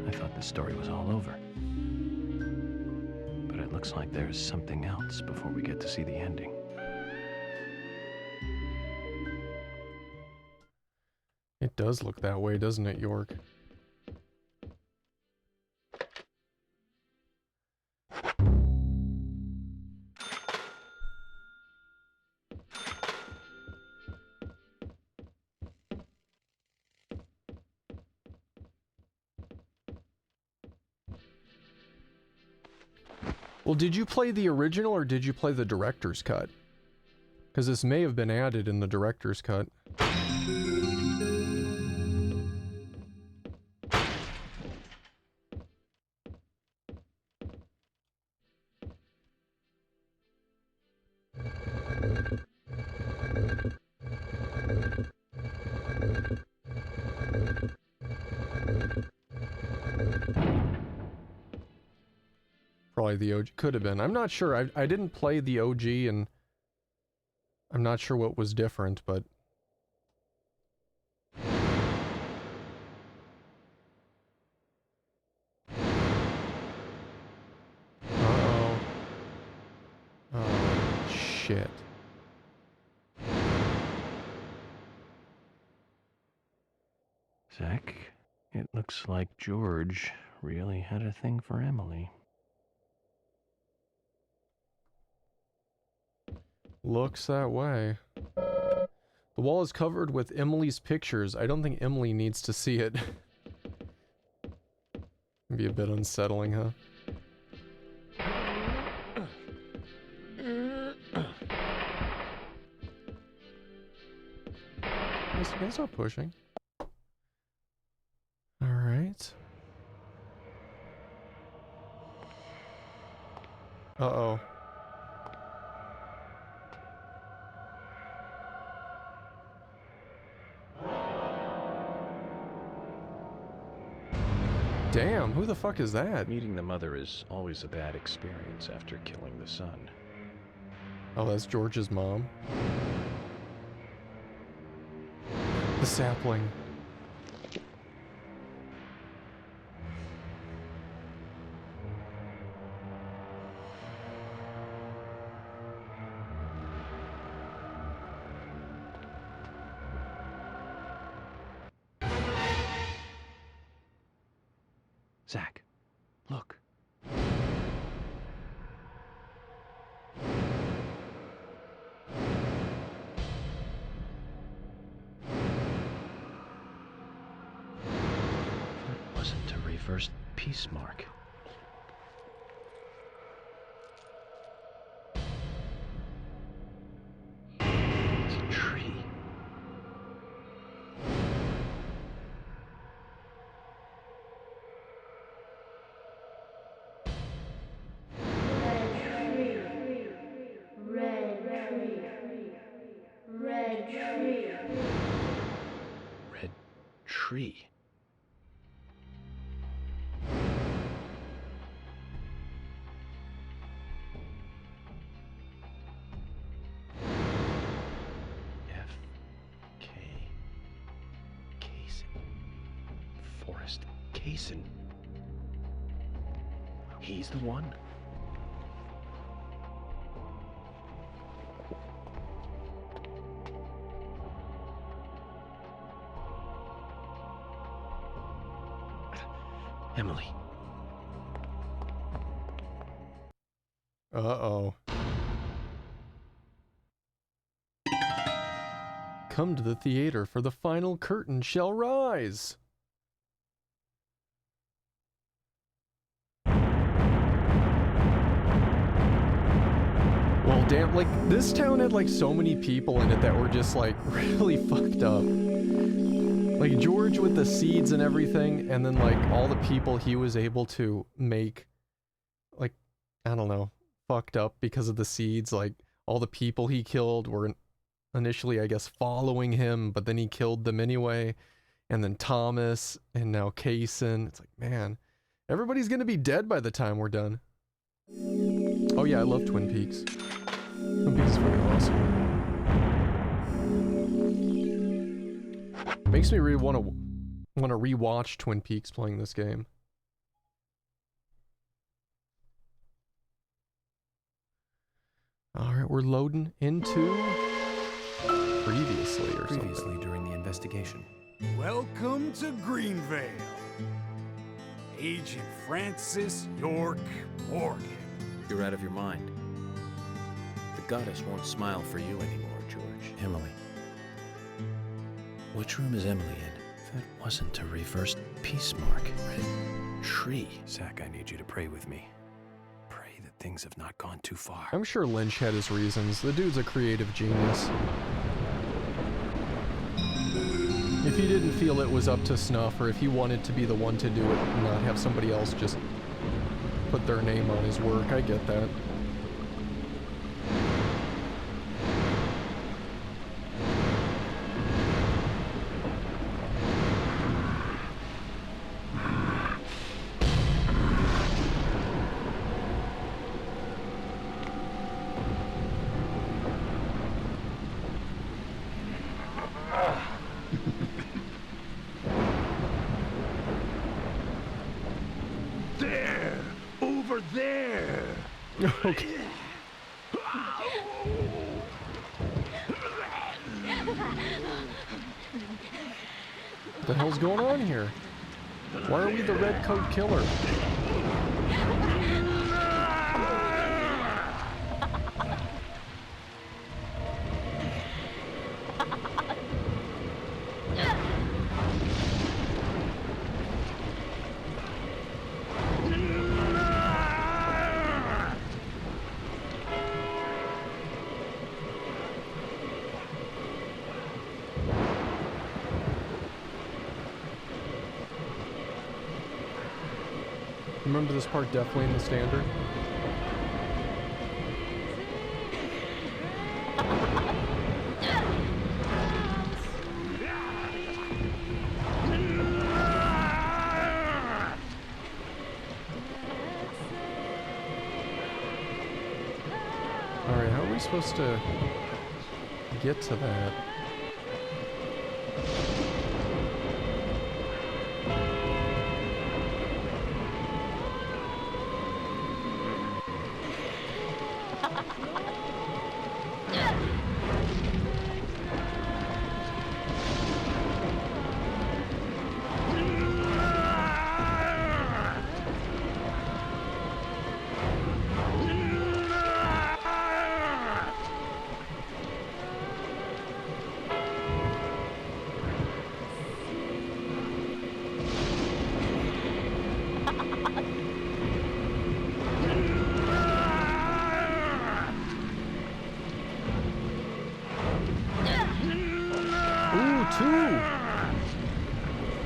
I thought the story was all over. But it looks like there's something else before we get to see the ending. It does look that way, doesn't it, York? Well, did you play the original or did you play the director's cut? Because this may have been added in the director's cut. Probably the OG. Could have been. I'm not sure. I didn't play the OG and I'm not sure what was different, but... Uh-oh. Oh, shit. Zach, it looks like George really had a thing for Emily. Looks that way. The wall is covered with Emily's pictures. I don't think Emily needs to see it. It'd be a bit unsettling, huh? Yes, you can start pushing. Alright. Uh-oh. Damn, who the fuck is that? Meeting the mother is always a bad experience after killing the son. Oh, that's George's mom. The sapling. Zach, look. That wasn't a reversed peace mark. It's a tree. Tree. Kaysen. He's the one. Emily. Uh-oh. Come to the theater for the final curtain shall rise. Well, damn, like, this town had, like, so many people in it that were just, like, really fucked up. Like, George with the seeds and everything, and then, like, all the people he was able to make, like, I don't know, fucked up because of the seeds. Like, all the people he killed were initially, I guess, following him, but then he killed them anyway. And then Thomas, and now Kaysen. It's like, man, everybody's gonna be dead by the time we're done. Oh yeah, I love Twin Peaks. Twin Peaks is fucking awesome. Makes me really want to rewatch Twin Peaks playing this game. All right, we're loading into previously during the investigation. Welcome to Greenvale. Agent Francis York Morgan. You're out of your mind. The goddess won't smile for you anymore, George. Emily. Which room is Emily in? That wasn't a reversed peace mark. Red tree. Zach, I need you to pray with me. Pray that things have not gone too far. I'm sure Lynch had his reasons. The dude's a creative genius. If he didn't feel it was up to snuff, or if he wanted to be the one to do it and not have somebody else just put their name on his work, I get that. Okay. What the hell's going on here? Why are we the Red Coat Killer? Remember this part definitely in the standard? Alright, how are we supposed to get to that?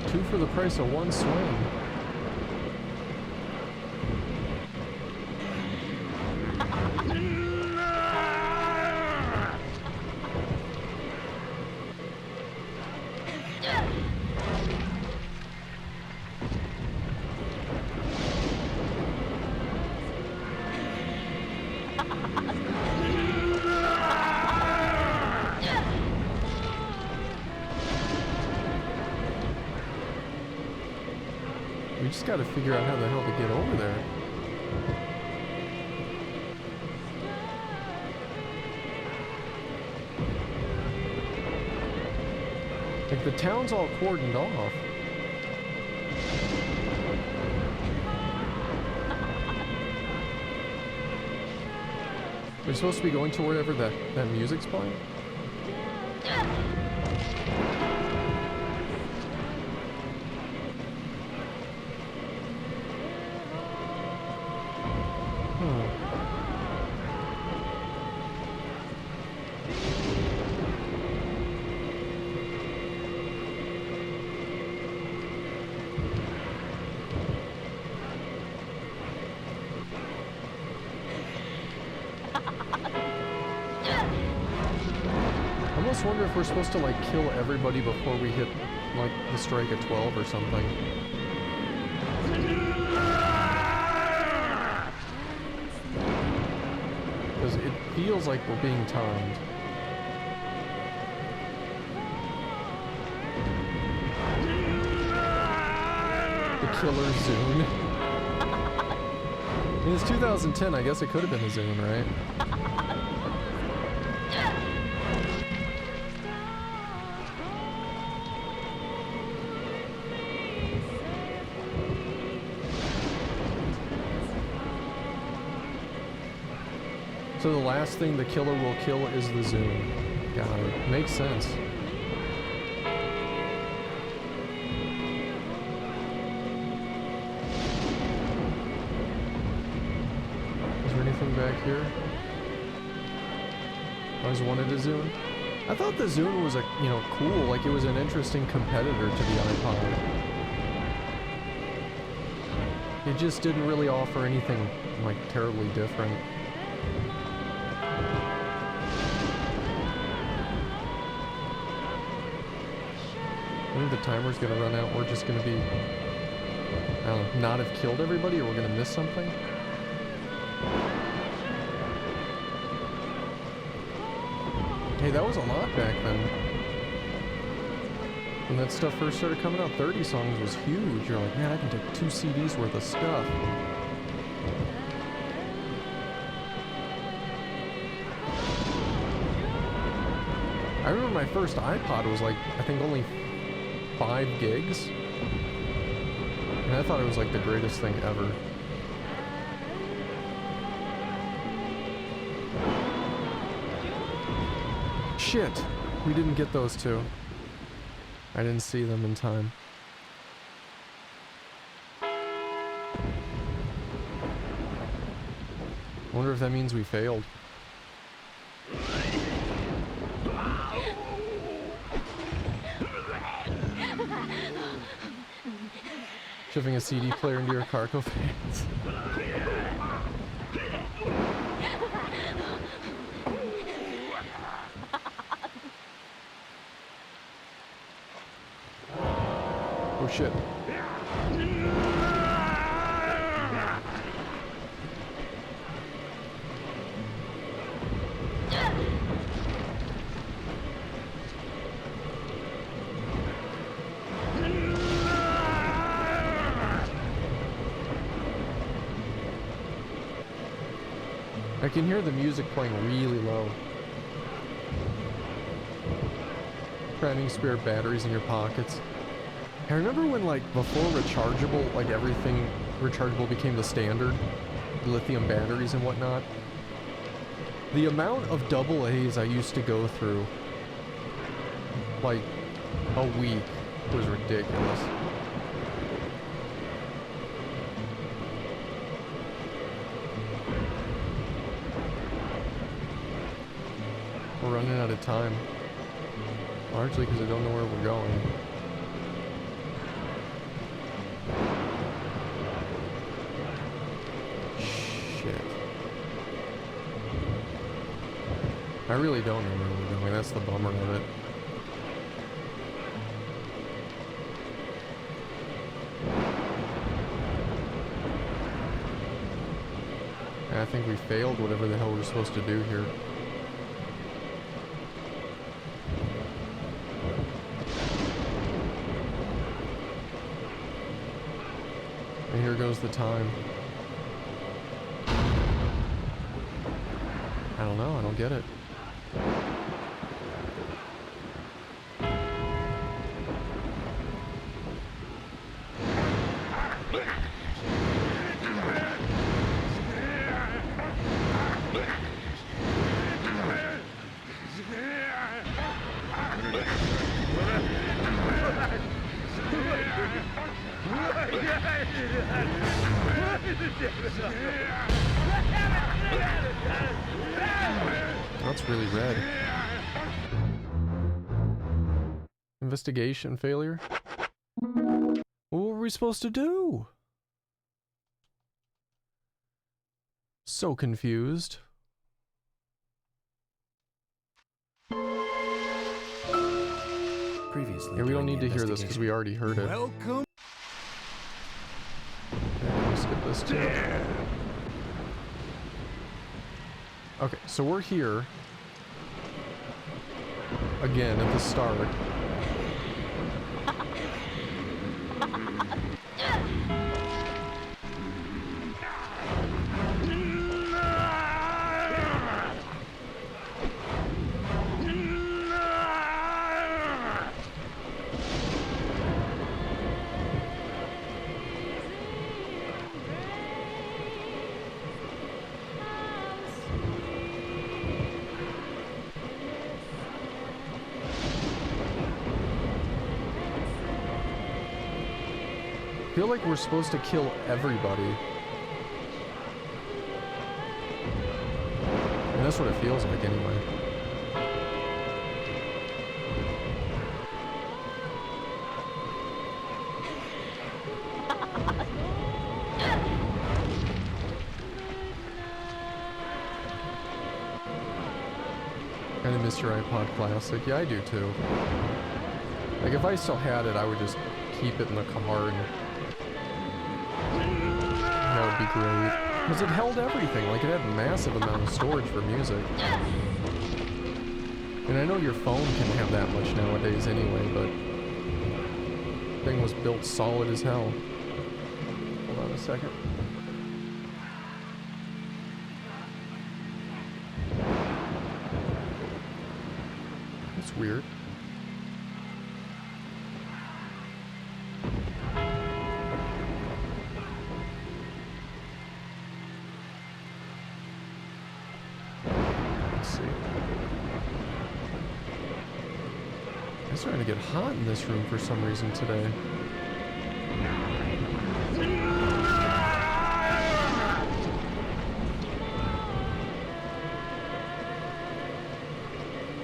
Two for the price of one swing. We just gotta figure out how the hell to get over there. Like, the town's all cordoned off. We're supposed to be going to wherever that music's playing? I wonder if we're supposed to, like, kill everybody before we hit, like, the strike at 12 or something. Because it feels like we're being timed. The killer Zune. I mean, it's 2010, I guess it could have been a Zune, right? So the last thing the killer will kill is the Zune. Got it. Makes sense. Is there anything back here? I always wanted a Zune. I thought the Zune was cool, like it was an interesting competitor to the iPod. It just didn't really offer anything like terribly different. I think the timer's gonna run out. We're just gonna be, I don't know, not have killed everybody, or we're gonna miss something. Hey, that was a lot back then. When that stuff first started coming out, 30 songs was huge. You're like, man, I can take 2 CDs worth of stuff. I remember my first iPod was like, I think only 5 gigs. And I thought it was like the greatest thing ever. Shit! We didn't get those two. I didn't see them in time. I wonder if that means we failed. Shoving a CD player into your cargo pants. Oh shit. I can hear the music playing really low. Cramming spare batteries in your pockets. I remember when, like, before rechargeable, like everything rechargeable became the standard, lithium batteries and whatnot. The amount of AA's I used to go through, like, a week was ridiculous. We're running out of time. Largely because I don't know where we're going. Shit. I really don't know where we're going. That's the bummer of it. I think we failed whatever the hell we're supposed to do here. goes the time. I don't know, I don't get it. That's really red. Investigation failure? What were we supposed to do? So confused. Previously, yeah, we don't need to hear this because we already heard it. Welcome. Yeah, we'll skip this too. Okay, so we're here again at the start. I feel like we're supposed to kill everybody. And that's what it feels like anyway. Kinda miss your iPod Classic. Yeah, I do too. Like if I still had it, I would just keep it in the car and that would be great. Because it held everything. Like, it had a massive amount of storage for music. And I know your phone can have that much nowadays anyway, but the thing was built solid as hell. Hold on a second. That's weird. It's starting to get hot in this room for some reason today.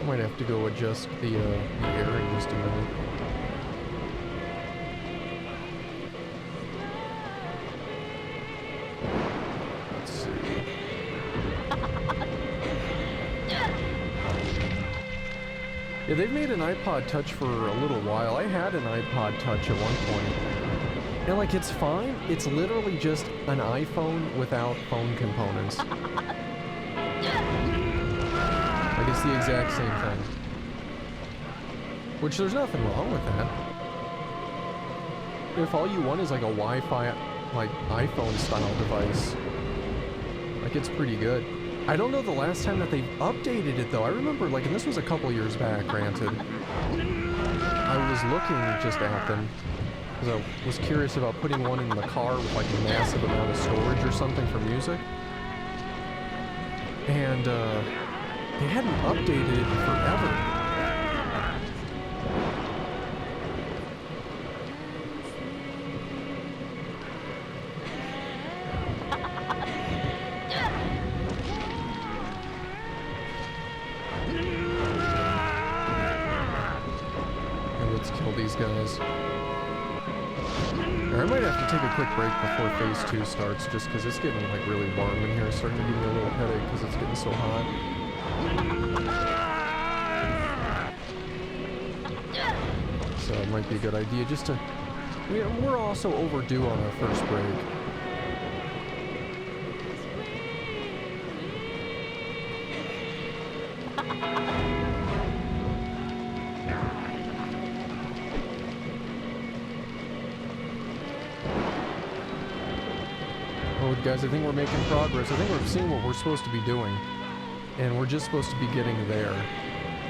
I might have to go adjust the air in just a minute. Let's see. Yeah, they've made an iPod Touch for a little while. I had an iPod Touch at one point. And like, it's fine. It's literally just an iPhone without phone components. Like, it's the exact same thing. Which there's nothing wrong with that. If all you want is like a Wi-Fi, like iPhone style device, like it's pretty good. I don't know the last time that they've updated it though. I remember like, and this was a couple years back, granted. I was looking just at them because I was curious about putting one in the car with like a massive amount of storage or something for music. And they hadn't updated it forever. Guys. Or I might have to take a quick break before phase 2 starts just because it's getting like really warm in here. It's starting to give me a little headache because it's getting so hot. So it might be a good idea just to... we're also overdue on our first break. Oh, guys, I think we're making progress. I think we're seeing what we're supposed to be doing. And we're just supposed to be getting there.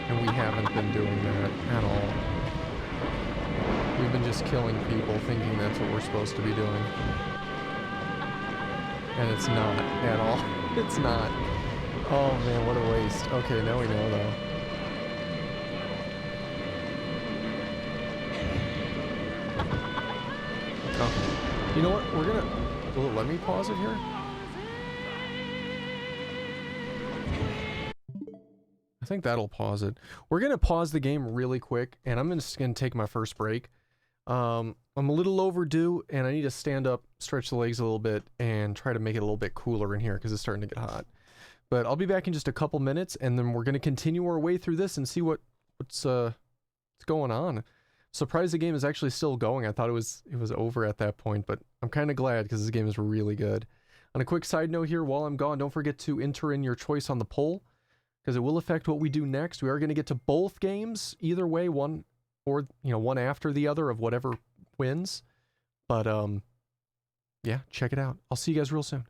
And we haven't been doing that at all. We've been just killing people thinking that's what we're supposed to be doing. And it's not at all. It's not. Oh man, what a waste. Okay, now we know though. Okay. You know what? We're gonna... Will it let me pause it here? I think that'll pause it. We're gonna pause the game really quick, and I'm just gonna take my first break. I'm a little overdue, and I need to stand up, stretch the legs a little bit, and try to make it a little bit cooler in here because it's starting to get hot. But I'll be back in just a couple minutes, and then we're gonna continue our way through this and see what's going on. Surprised the game is actually still going. I thought it was over at that point, but I'm kind of glad because this game is really good. On a quick side note here, while I'm gone, don't forget to enter in your choice on the poll because it will affect what we do next. We are going to get to both games either way, one or one after the other of whatever wins. But yeah, check it out. I'll see you guys real soon.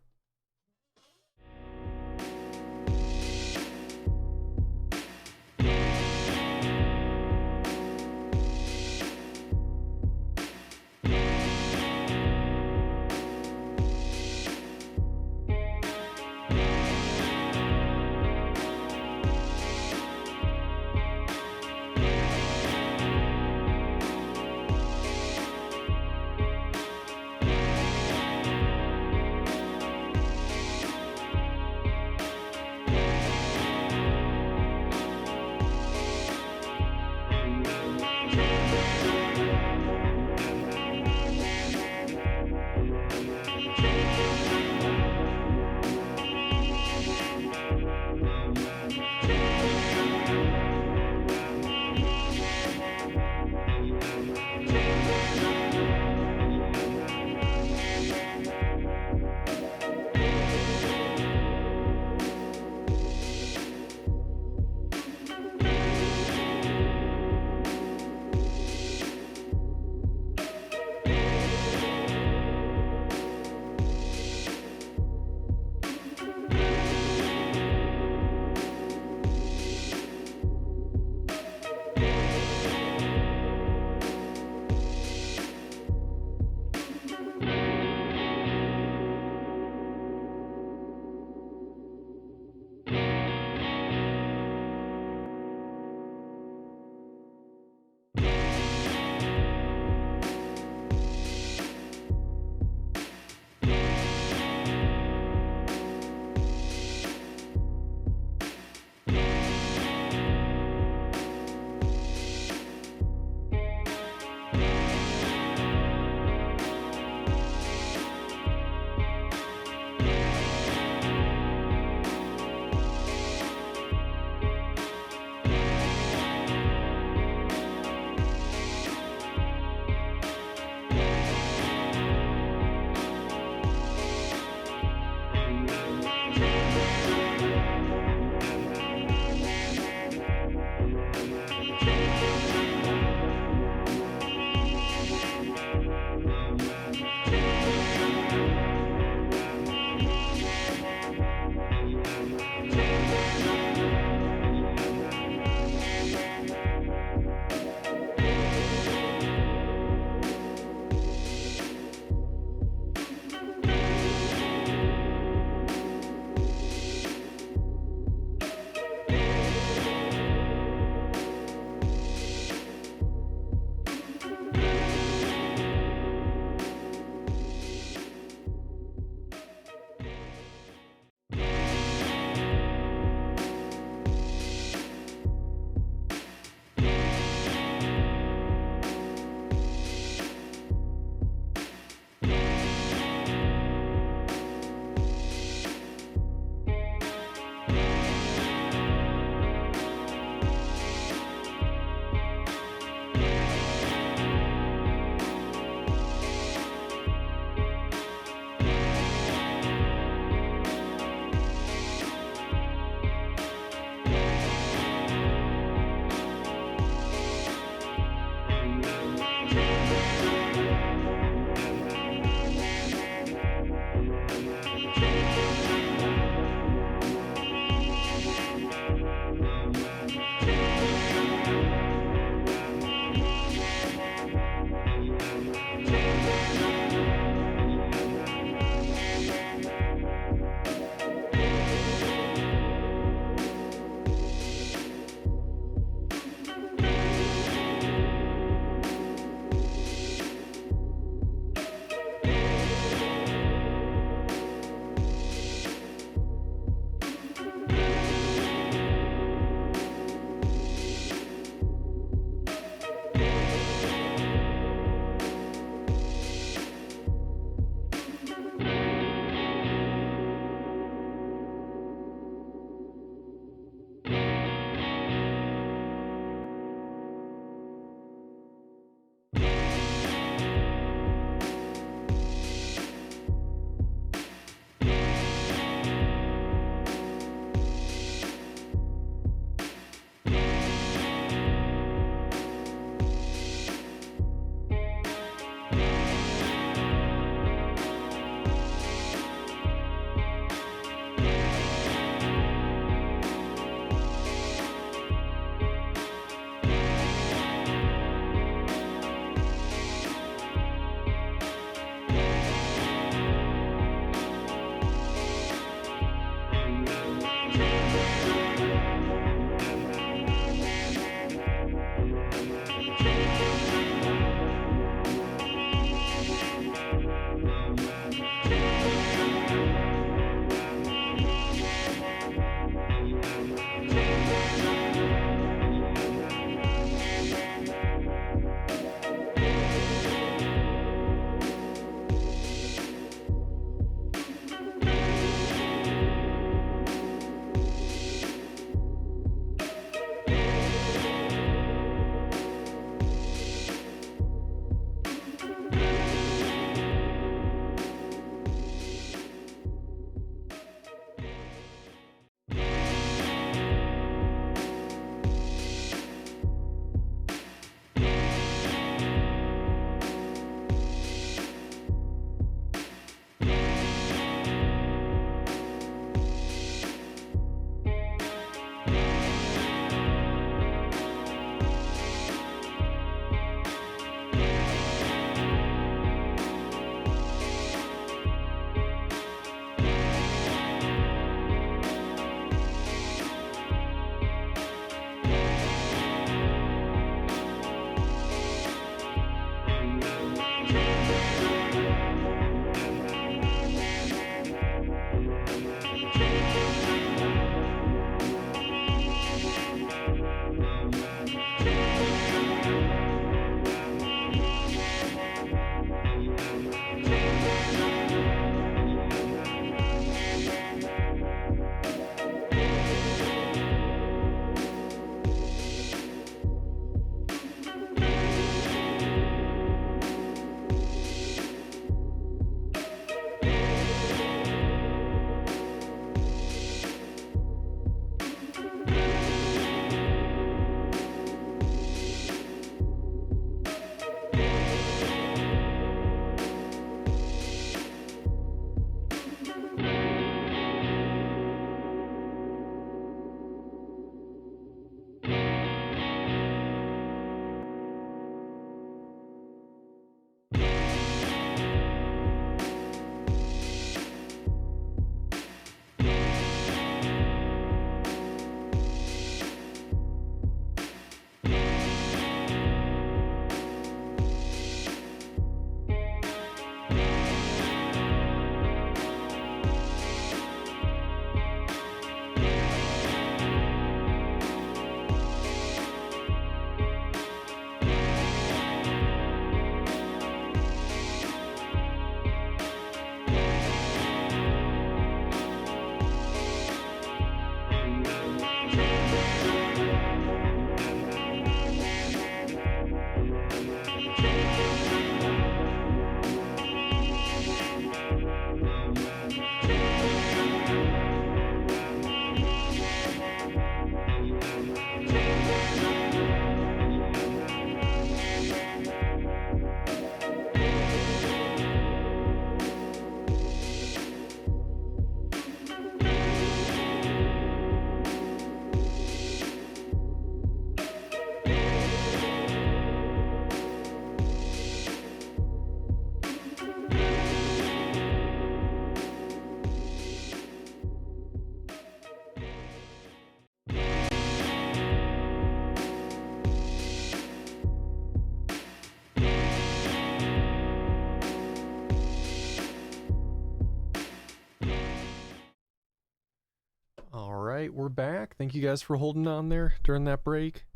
Alright, we're back. Thank you guys for holding on there during that break.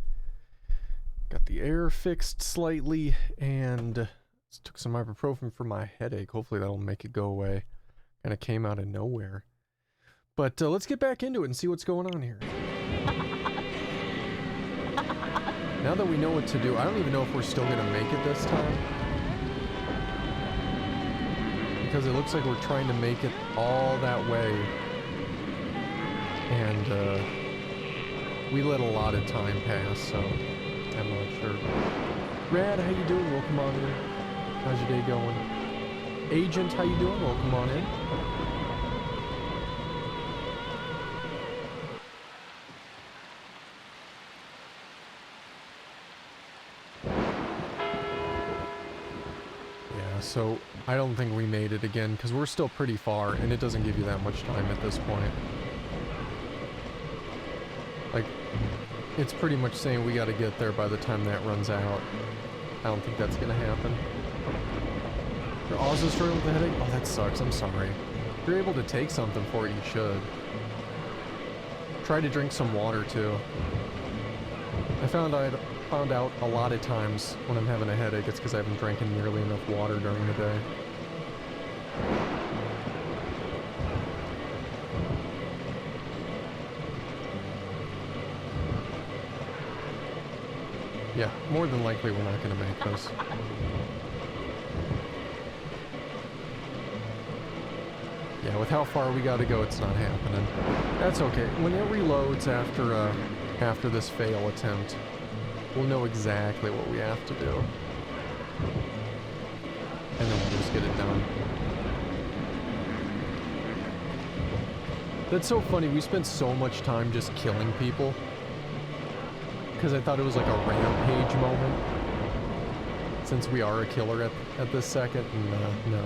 Got the air fixed slightly, and took some ibuprofen for my headache. Hopefully that'll make it go away. Kind of came out of nowhere. But let's get back into it and see what's going on here. Now that we know what to do, I don't even know if we're still going to make it this time. Because it looks like we're trying to make it all that way. And we let a lot of time pass, so I'm not sure. Rad, how you doing? Welcome on in. How's your day going? Agent, how you doing? Welcome on in. Yeah, so I don't think we made it again, because we're still pretty far, and it doesn't give you that much time at this point. Like, it's pretty much saying we gotta get there by the time that runs out. I don't think that's gonna happen. You're also struggling with the headache? Oh, that sucks. I'm sorry. If you're able to take something for it, you should. Try to drink some water, too. I found out a lot of times when I'm having a headache, it's because I haven't drinking nearly enough water during the day. Yeah, more than likely we're not going to make this. Yeah, with how far we got to go, it's not happening. That's okay. When it reloads after this fail attempt, we'll know exactly what we have to do. And then we'll just get it done. That's so funny. We spent so much time just killing people. Because I thought it was like a rampage moment. Since we are a killer at this second, and no.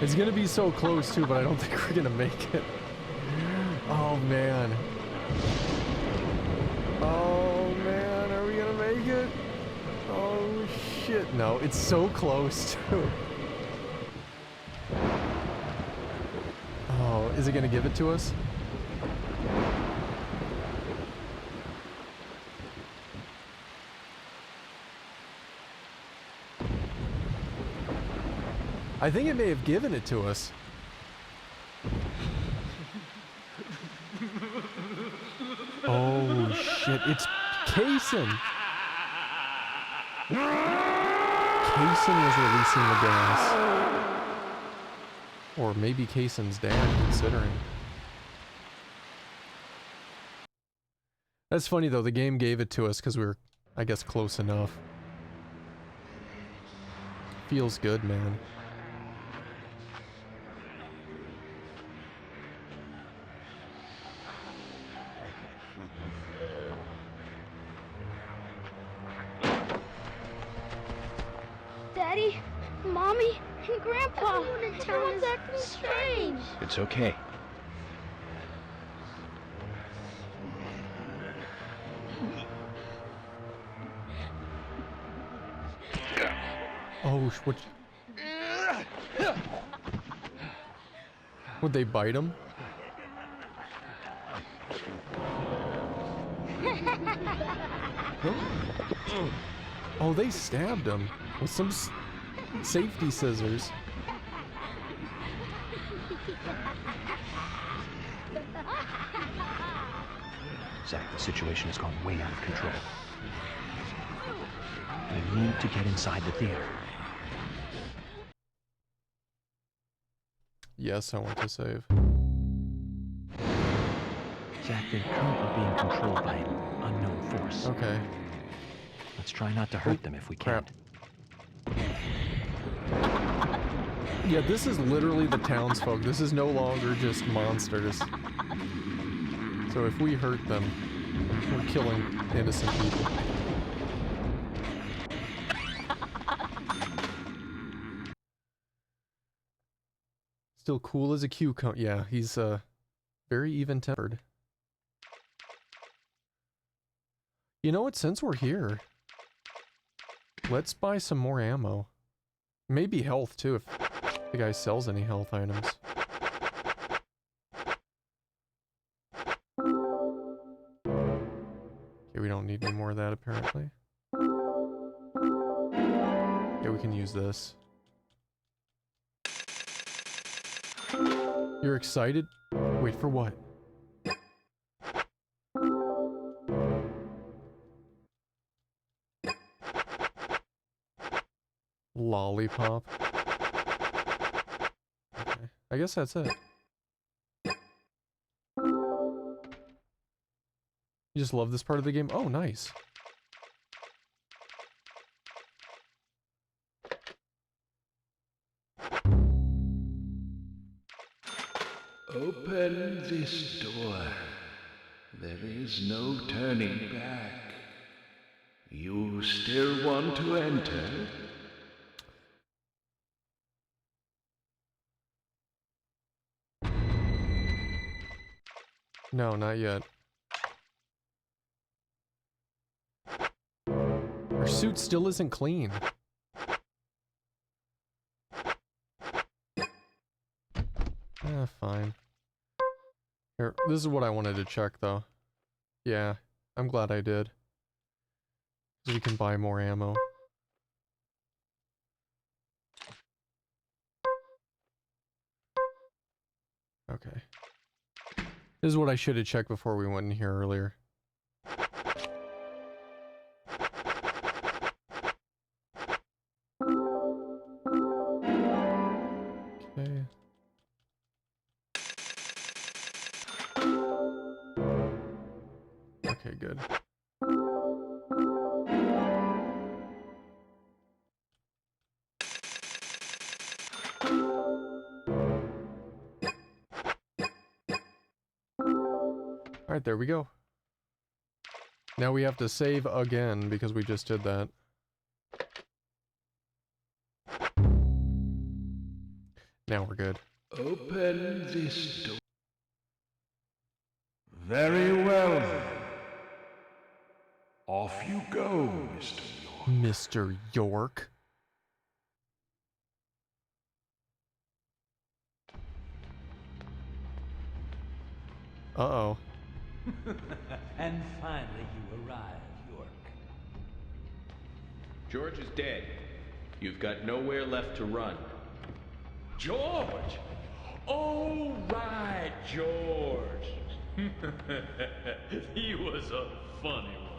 It's gonna be so close too, but I don't think we're gonna make it. Oh man. Oh man, are we gonna make it? Oh shit, no, it's so close too. Oh, is it gonna give it to us? I think it may have given it to us. Oh shit, it's Kaysen! Kaysen was releasing the gas. Or maybe Kaysen's dad, considering. That's funny though, the game gave it to us because we were, I guess, close enough. Feels good, man. Daddy, Mommy, and Grandpa. Everyone's acting strange. It's okay. Oh, what? Would they bite him? Oh, they stabbed him with some safety scissors. Zach, the situation has gone way out of control. We need to get inside the theater. Yes, I want to save. Zach, they're currently being controlled by an unknown force. Okay. Let's try not to hurt them if we can. Yeah, this is literally the townsfolk. This is no longer just monsters. So if we hurt them, we're killing innocent people. Still cool as a cucumber. Yeah, he's very even-tempered. You know what? Since we're here, let's buy some more ammo. Maybe health too. The guy sells any health items. Okay, we don't need any more of that apparently. Yeah, we can use this. You're excited? Wait, for what? Lollipop. Okay, I guess that's it. You just love this part of the game? Oh, nice. Open this door. There is no turning back. You still want to enter? No, not yet. Her suit still isn't clean. Fine. Here, this is what I wanted to check, though. Yeah, I'm glad I did. 'Cause we can buy more ammo. Okay. This is what I should have checked before we went in here earlier. Okay. Okay, good. Alright, there we go. Now we have to save again because we just did that. Now we're good. Open this door. Very well then. Off you go, Mr. York. Mr. York. Uh-oh. And finally you arrive, York. George is dead. You've got nowhere left to run. George! Oh, right, George. He was a funny one.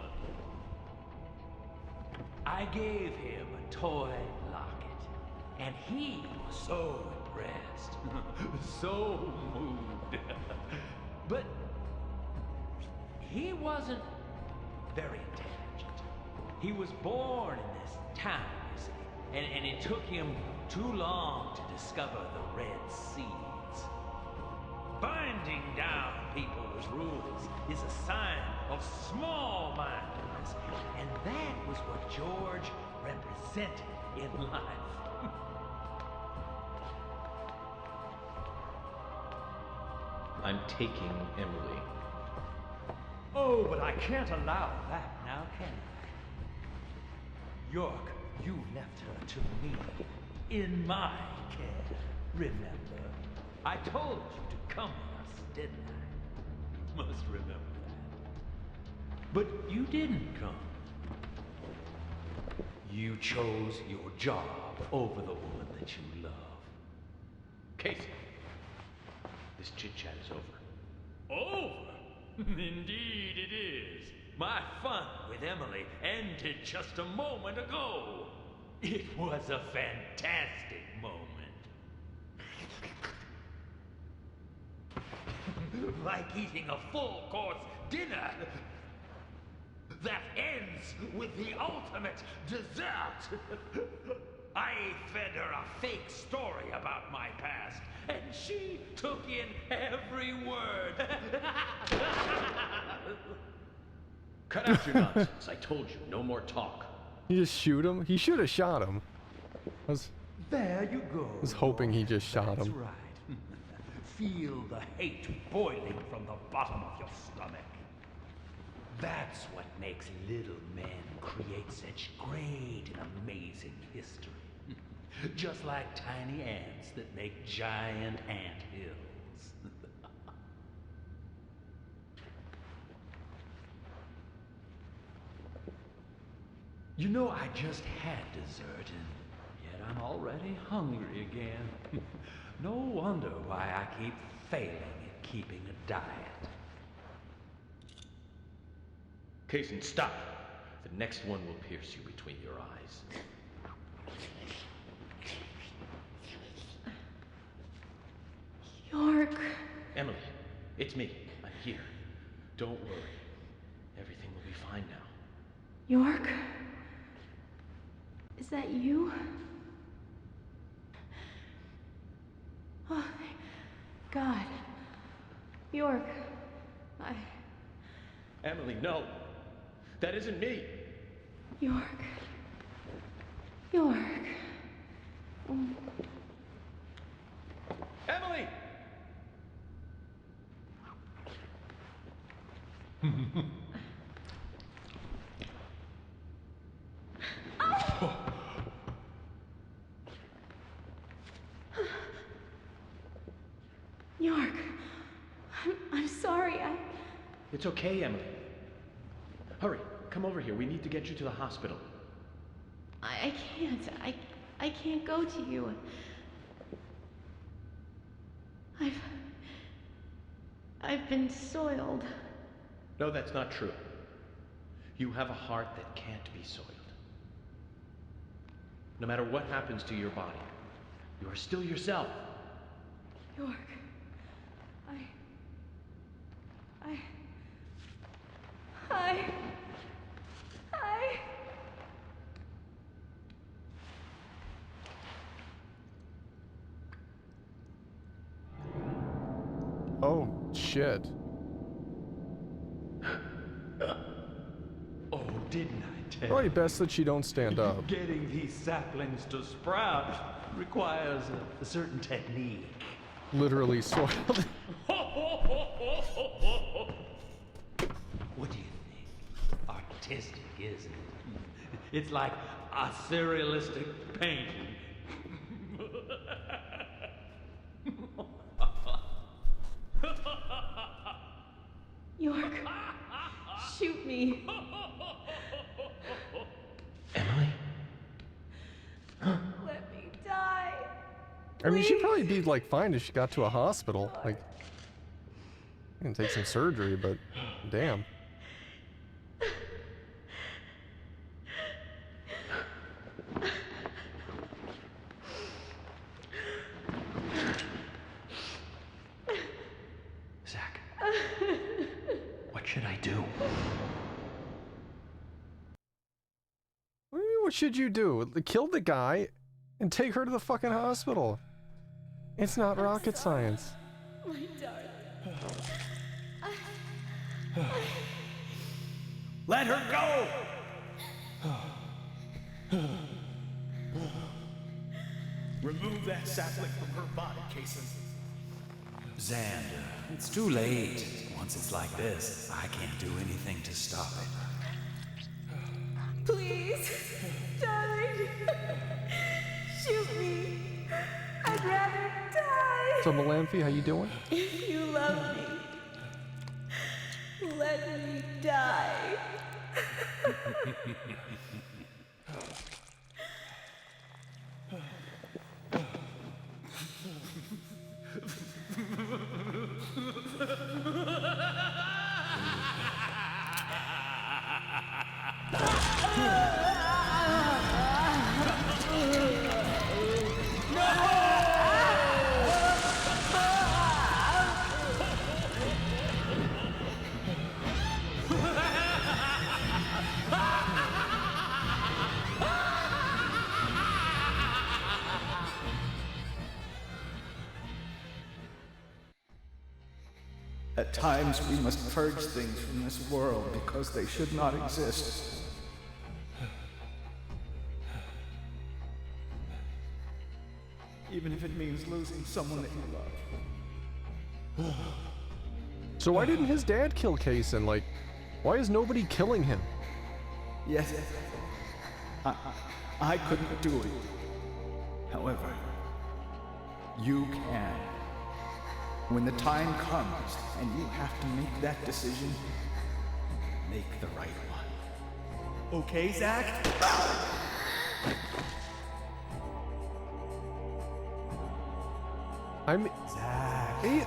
I gave him a toy locket, and he was so impressed, so moved. But he wasn't very intelligent. He was born in this town, you see, and it took him too long to discover the Red Seeds. Binding down people with rules is a sign of small-mindedness, and that was what George represented in life. I'm taking Emily. Oh, but I can't allow that now, can I? York, you left her to me, in my care. Remember, I told you to come with us, didn't I? Must remember that. But you didn't come. You chose your job over the woman that you love. Casey, this chit-chat is over. Over? Indeed it is. My fun with Emily ended just a moment ago. It was a fantastic moment. Like eating a full-course dinner that ends with the ultimate dessert. I fed her a fake story about my past, and she took in every word. Cut out your nonsense. I told you, no more talk. You just shoot him? He should have shot him. There you go. I was hoping he just shot That's him. right. Feel the hate boiling from the bottom of your stomach. That's what makes little men create such great and amazing history. Just like tiny ants that make giant ant hills. You know, I just had dessert, and yet I'm already hungry again. No wonder why I keep failing at keeping a diet. Kaysen, stop. The next one will pierce you between your eyes. York. Emily, it's me. I'm here. Don't worry. Everything will be fine now. York? Is that you? Oh, thank God. York, Emily, no. That isn't me. York. York. Emily! York, I'm sorry. It's okay, Emily. Hurry, come over here. We need to get you to the hospital. I can't. I can't go to you. I've been soiled. No, that's not true. You have a heart that can't be soiled. No matter what happens to your body, you are still yourself. York, Oh, shit. Oh, didn't I tell Probably you? best that she don't stand up. Getting these saplings to sprout requires a certain technique. Literally soiled. What do you think? Artistic, isn't it? It's like a surrealistic painting. York, shoot me. Emily? Let me die. I mean, she'd probably be like fine if she got to a hospital. Like, you can take some surgery, but damn. Zach, what should I do? What do you mean, what should you do? Kill the guy and take her to the fucking hospital. It's not rocket science. My darling. Let her go! Remove that sapling from her body, Kaysen. Xander, it's too late. Once it's like this, I can't do anything to stop it. Please, darling. Shoot me. I'd rather die. So, Melanthi, how you doing? If you love me, let me die. At times, we must purge things from this world because they should not exist. Even if it means losing someone that you love. So why didn't his dad kill Kaysen? Like, why is nobody killing him? Yes, I couldn't do it. However, you can. When the time comes and you have to make that decision, make the right one. Okay, Zach? I'm... Zach. Hey.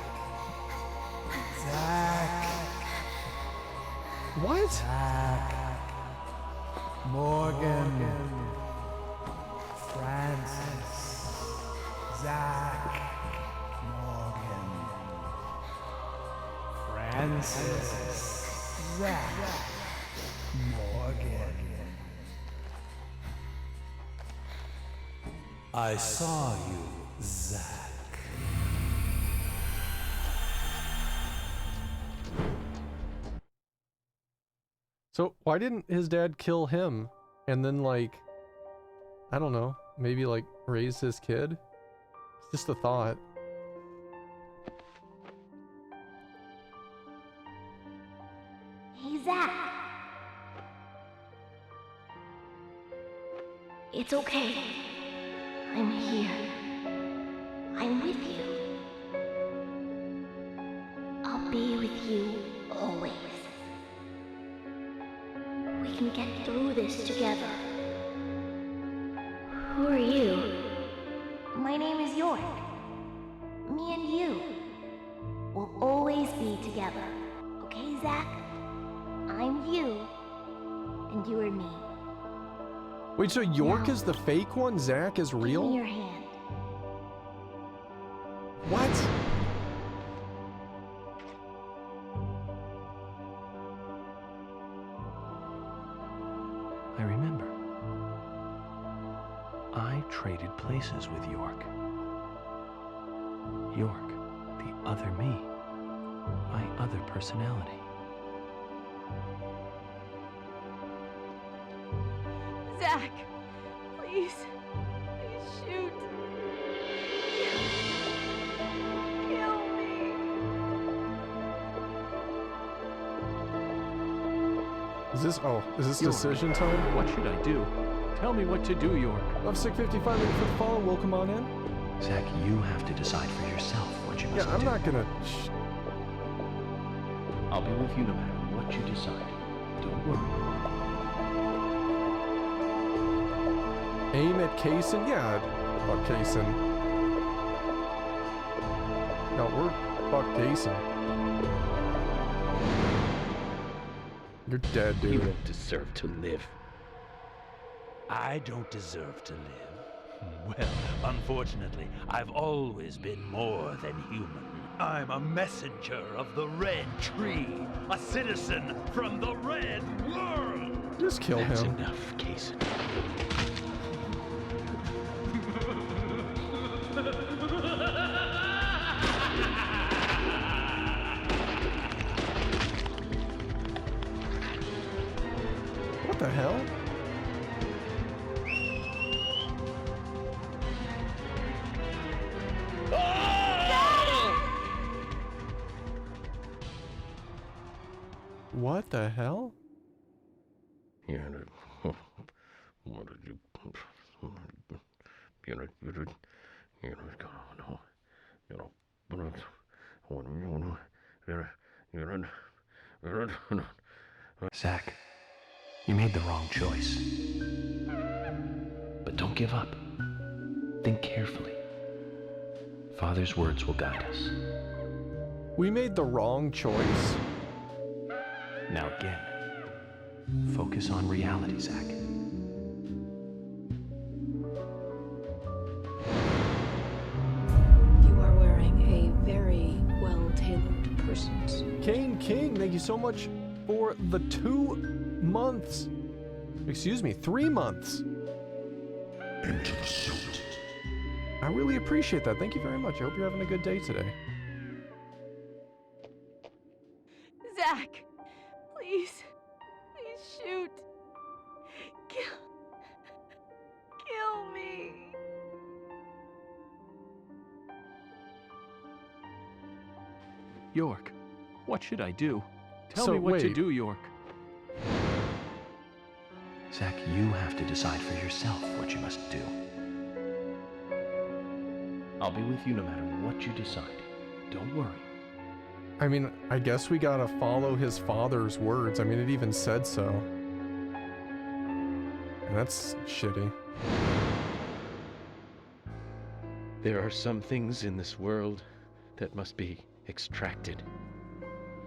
Zach. What? Zach. Morgan. Francis. Zach. Morgan. Francis. Zach. Morgan. I saw you, Zach. So why didn't his dad kill him and then, like, I don't know, maybe like raise his kid? It's just a thought. Hey, Zach. It's okay. I'm here. I'm with you. I'll be with you always. We can get through this together. Who are you? My name is York. Me and you will always be together. Okay, Zach? I'm you, and you are me. Wait, so York is the fake one? Zach is real? Give me your hand. What? I remember. I traded places with York. York, the other me. My other personality. Zach, please. Please shoot. Kill me. Is this York, decision time? What should I do? Tell me what to do, York. Lovesick 55 minutes for the follow. Welcome on in. Zach, you have to decide for yourself what you must do. Yeah, I'm not gonna... I'll be with you no matter what you decide. Don't worry. Aim at Kaysen? Yeah, fuck Kaysen. No, we're fuck Kaysen. You're dead, dude. You don't deserve to live. I don't deserve to live. Well, unfortunately, I've always been more than human. I'm a messenger of the Red Tree, a citizen from the Red World. Just kill him. That's enough, Case. What the hell? What the hell? Yeah, what did you... Zach, you made the wrong choice. But don't give up. Think carefully. Father's words will guide us. We made the wrong choice. Now again, focus on reality, Zach. You are wearing a very well-tailored person's. Kane King, thank you so much for the 2 months. Excuse me, 3 months. Into the suit. I really appreciate that. Thank you very much. I hope you're having a good day today. Zach, please. Please shoot. Kill me. York, what should I do? Tell me what to do, York. Zach, you have to decide for yourself what you must do. I'll be with you no matter what you decide. Don't worry. I mean, I guess we gotta follow his father's words. I mean, it even said so. And that's shitty. There are some things in this world that must be extracted,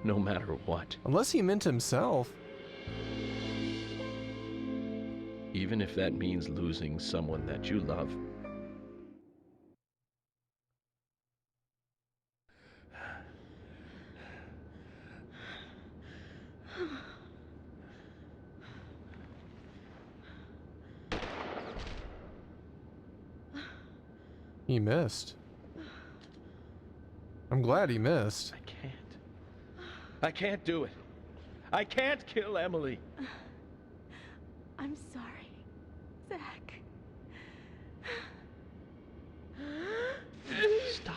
no matter what. Unless he meant himself. Even if that means losing someone that you love. He missed. I'm glad he missed. I can't do it. I can't kill Emily. I'm sorry, Zach. Stop.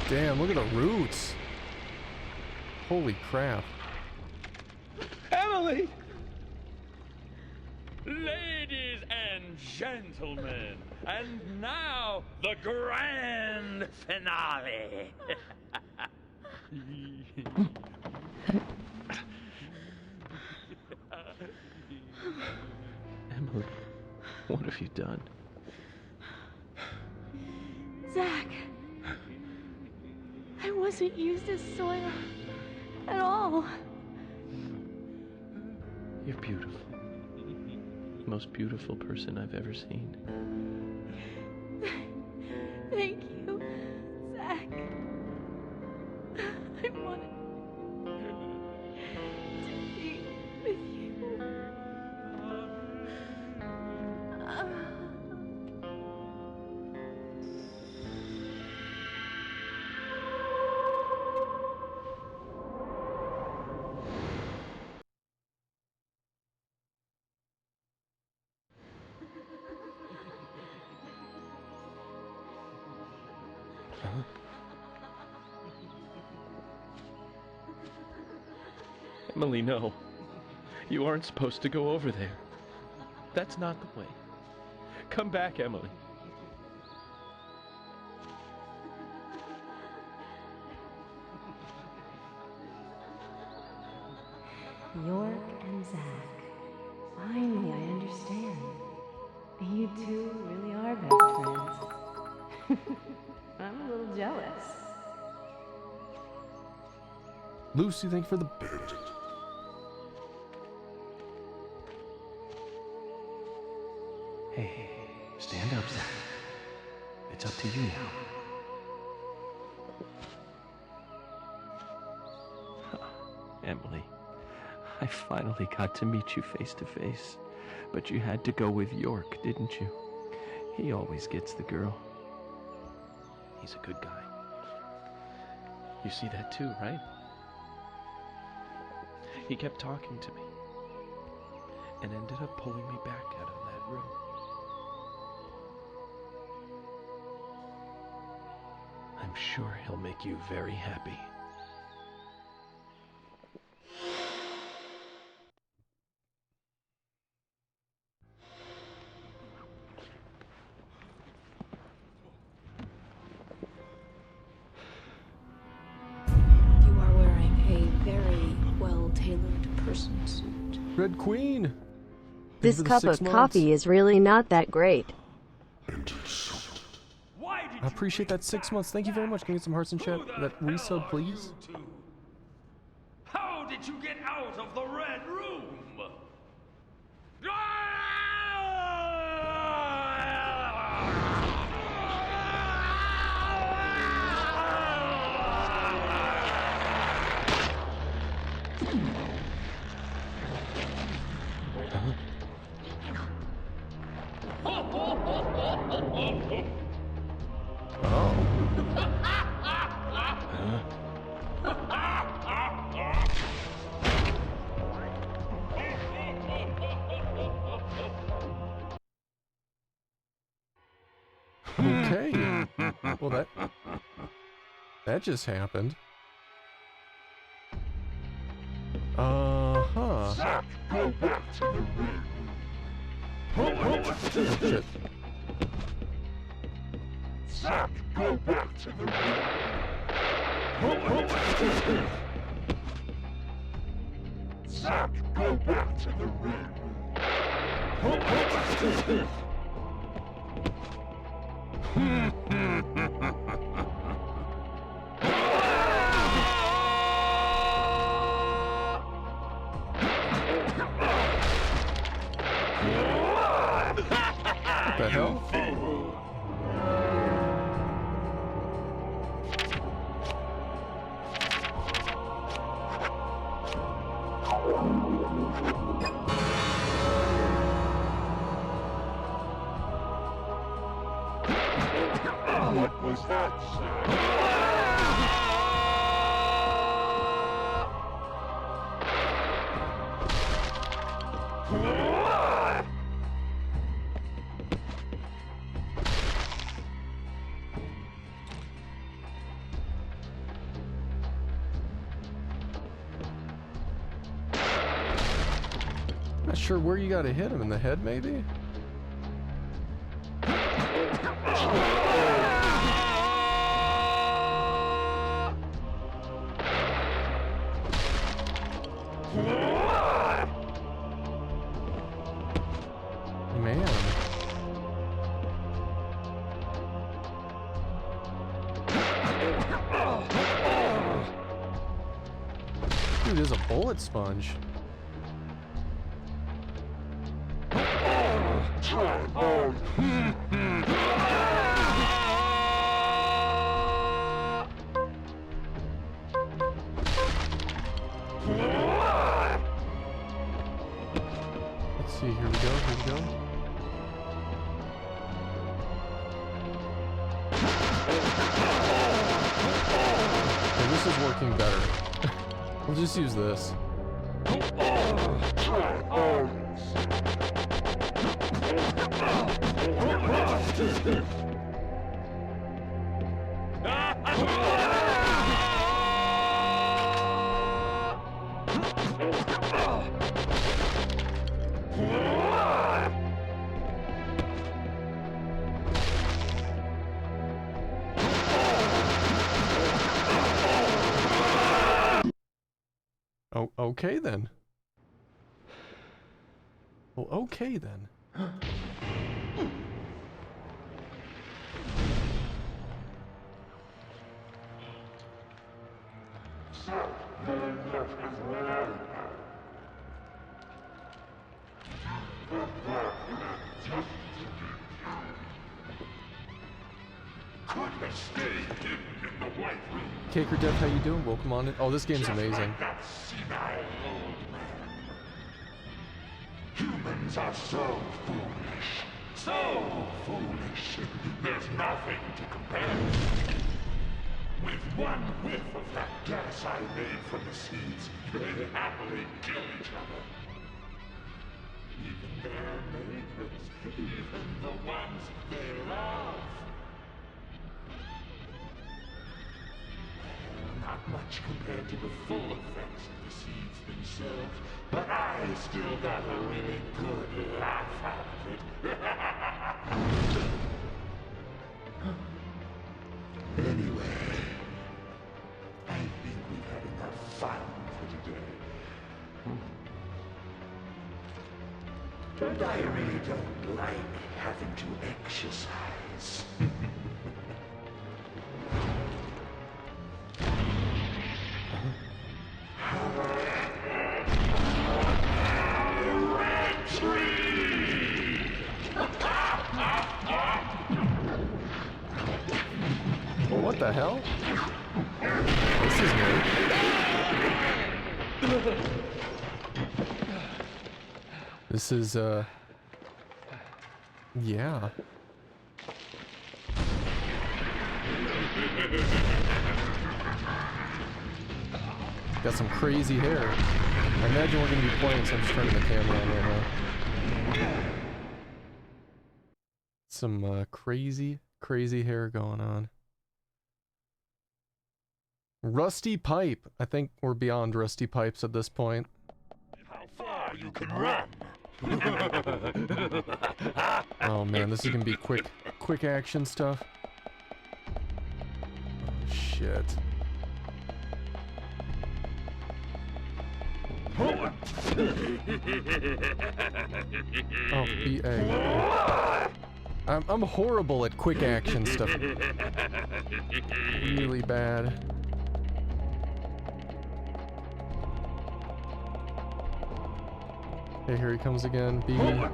Damn, look at the roots. Holy crap. Emily! Ladies and gentlemen, and now the grand finale. Emily, what have you done? Zach, I wasn't used as soil at all. You're beautiful. The most beautiful person I've ever seen. Thank you, Zach. I wanted to be with you. Emily, no. You aren't supposed to go over there. That's not the way. Come back, Emily. York and Zach. Finally, I understand. You two really are best friends. I'm a little jealous. Lucy, thank you for the... Hey, stand up, Zach. It's up to you now. Emily, I finally got to meet you face to face. But you had to go with York, didn't you? He always gets the girl. He's a good guy. You see that too, right? He kept talking to me and ended up pulling me back out of that room. I'm sure he'll make you very happy. You are wearing a very well-tailored person suit. Red Queen! This cup of coffee is really not that great. I appreciate that 6 months. Thank you very much. Can you get some hearts in chat? That resub, please. How did you get out of the Red Room? Okay. Well, that just happened. Zach, go back to the ring. Oh, shit. Zack, go back to the room. Zack, go back to the room. What the hell? What was that, Not sure where you gotta hit him, in the head maybe? Man. Dude is a bullet sponge. Let's see, here we go, here we go. Okay, this is working better. We'll just use this. Oh, okay then. Well, okay then. Caker Death, how you doing? Welcome on in. Oh, this game's amazing. Humans are so foolish. So foolish. There's nothing to compare. With one whiff of that gas I made from the seeds, they happily kill each other. Even their neighbors, even the ones they love. Not much compared to the full effects of the seeds themselves, but I still got a really good laugh out of it. Anyway, I think we've had enough fun for today. But I really don't like having to exercise. What the hell? This is new. This is, yeah. Got some crazy hair. I imagine we're gonna be playing, so I'm just turning the camera on right now. Some, crazy hair going on. Rusty pipe. I think we're beyond rusty pipes at this point. How far you can run? Oh man, this is gonna be quick action stuff. Oh shit. Oh, BA. I'm horrible at quick action stuff. Really bad. Okay, here he comes again. B. BA.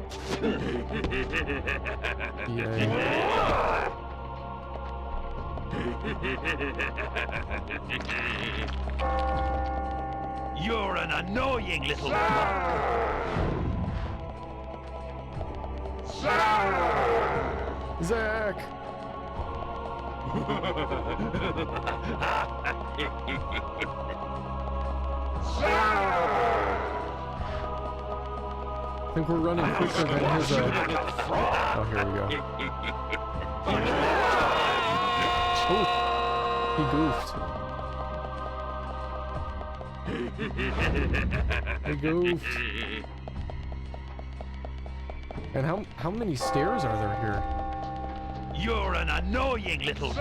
You're an annoying little Zach! I think we're running quicker than his, Oh, here we go. Oh! He goofed. He goofed. And how many stairs are there here? You're an annoying little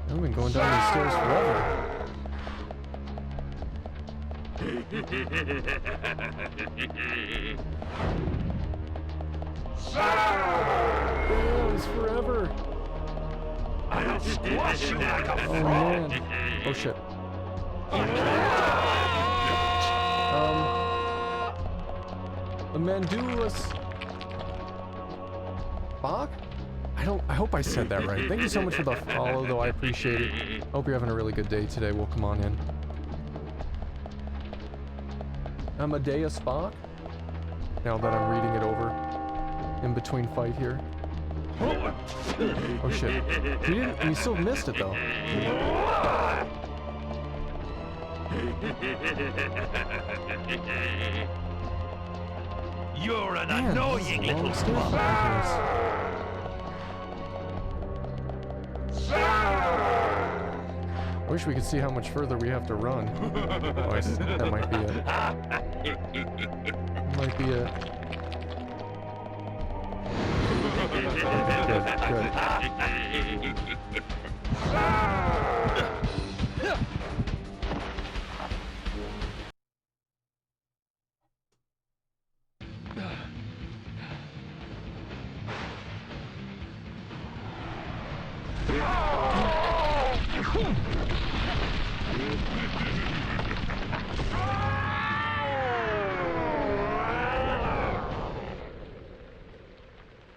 I've been going down these stairs forever. Damn, it's forever. I'll squash you like a frog. Man. Oh shit. The Mandulus Bach? I hope I said that right. Thank you so much for the follow, though. I appreciate it. Hope you're having a really good day today. We'll come on in. Amadeus Bach? Now that I'm reading it over in between fight here. Oh shit. You still missed it though. You're an annoying little I wish we could see how much further we have to run. Oh, that might be it. That might be it. Good.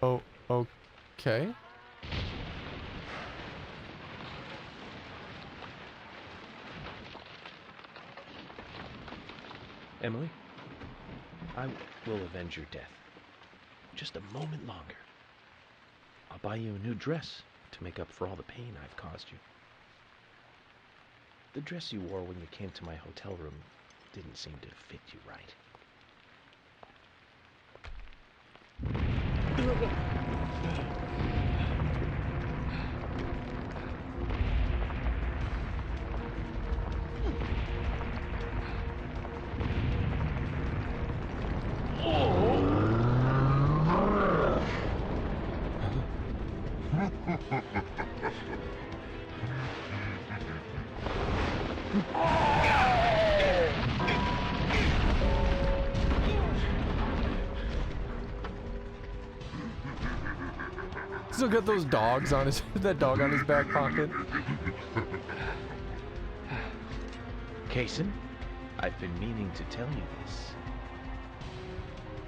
Oh, okay. Emily, I will avenge your death. Just a moment longer. I'll buy you a new dress to make up for all the pain I've caused you. The dress you wore when you came to my hotel room didn't seem to fit you right. Still got those dogs on his that dog on his back pocket. Kaysen, I've been meaning to tell you this.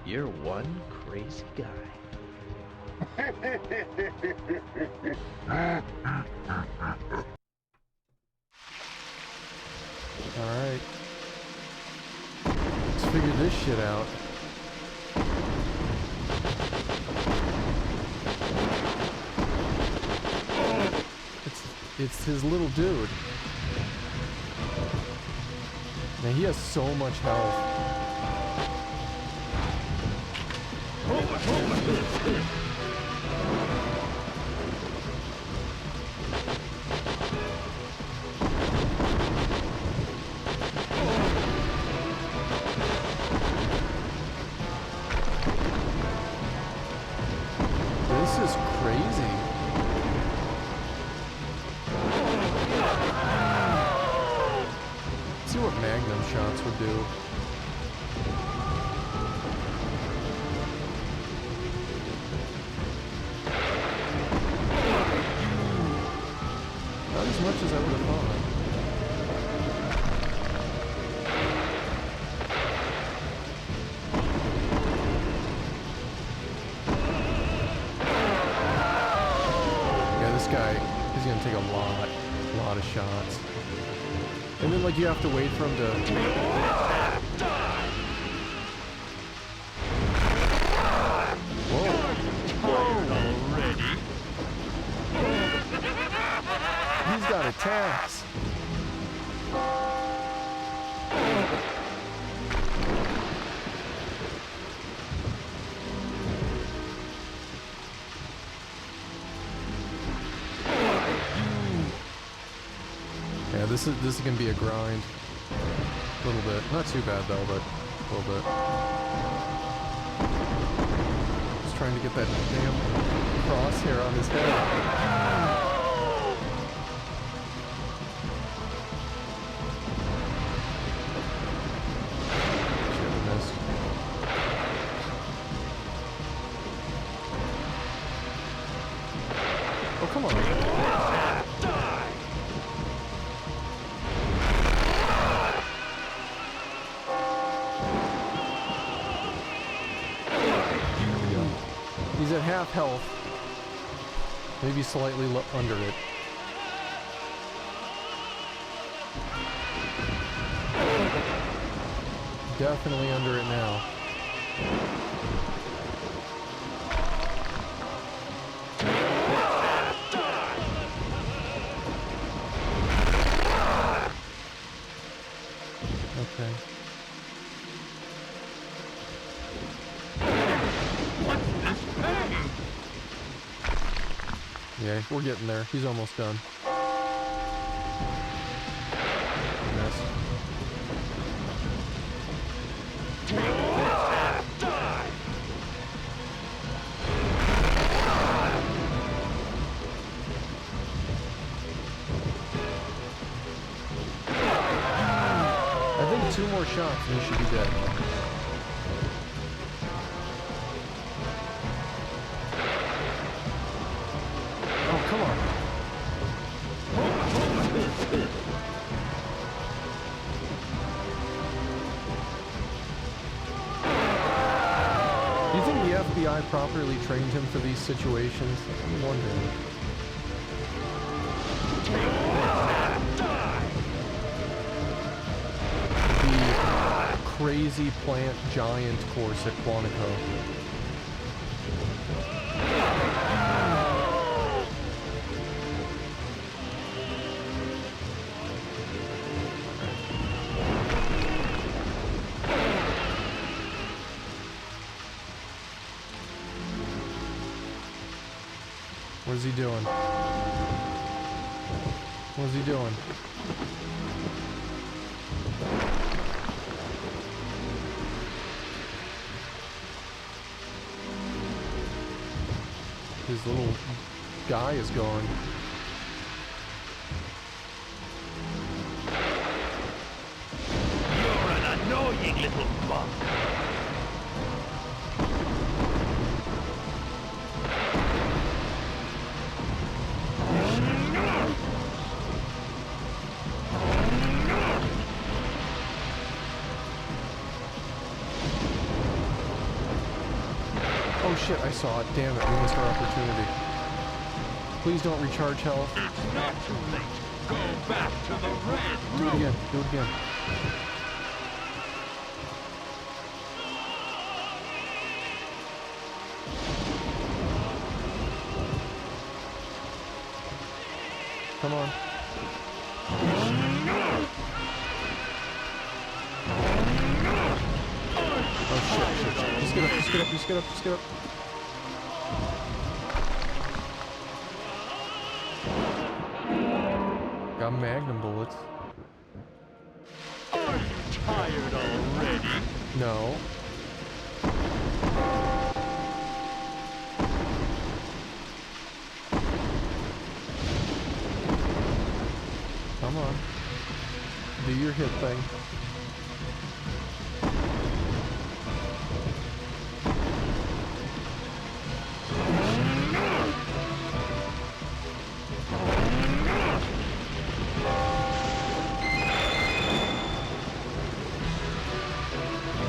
You're one crazy guy. Alright. Let's figure this shit out. It's his little dude. Man, he has so much health. grazing. Let's see what Magnum shots would do. Not as much as I would have thought. He's gonna take a lot of shots. And then like you have to wait for him to... He's got attacks. Yeah, this is gonna be a grind. A little bit. Not too bad though, but a little bit. Just trying to get that damn crosshair on his head. Oh, come on. He's at half health. Maybe slightly under it. Definitely under it now. Okay. Yeah, we're getting there. He's almost done. Missed. I think 2 more shots and he should be dead. Oh, come on. Do you think the FBI properly trained him for these situations? I'm wondering. The crazy plant giant course at Quantico. What is he doing? What is he doing? His little guy is going. You're an annoying little bug. Oh shit, I saw it. Damn it, we missed our opportunity. Please don't recharge health. It's not too late. Go back to the red room. Do it again, do it again. Come on. Oh shit, shit, shit. Just get up, just get up, just get up, just get up. Got magnum bullets. Are you tired already? No. hit thing.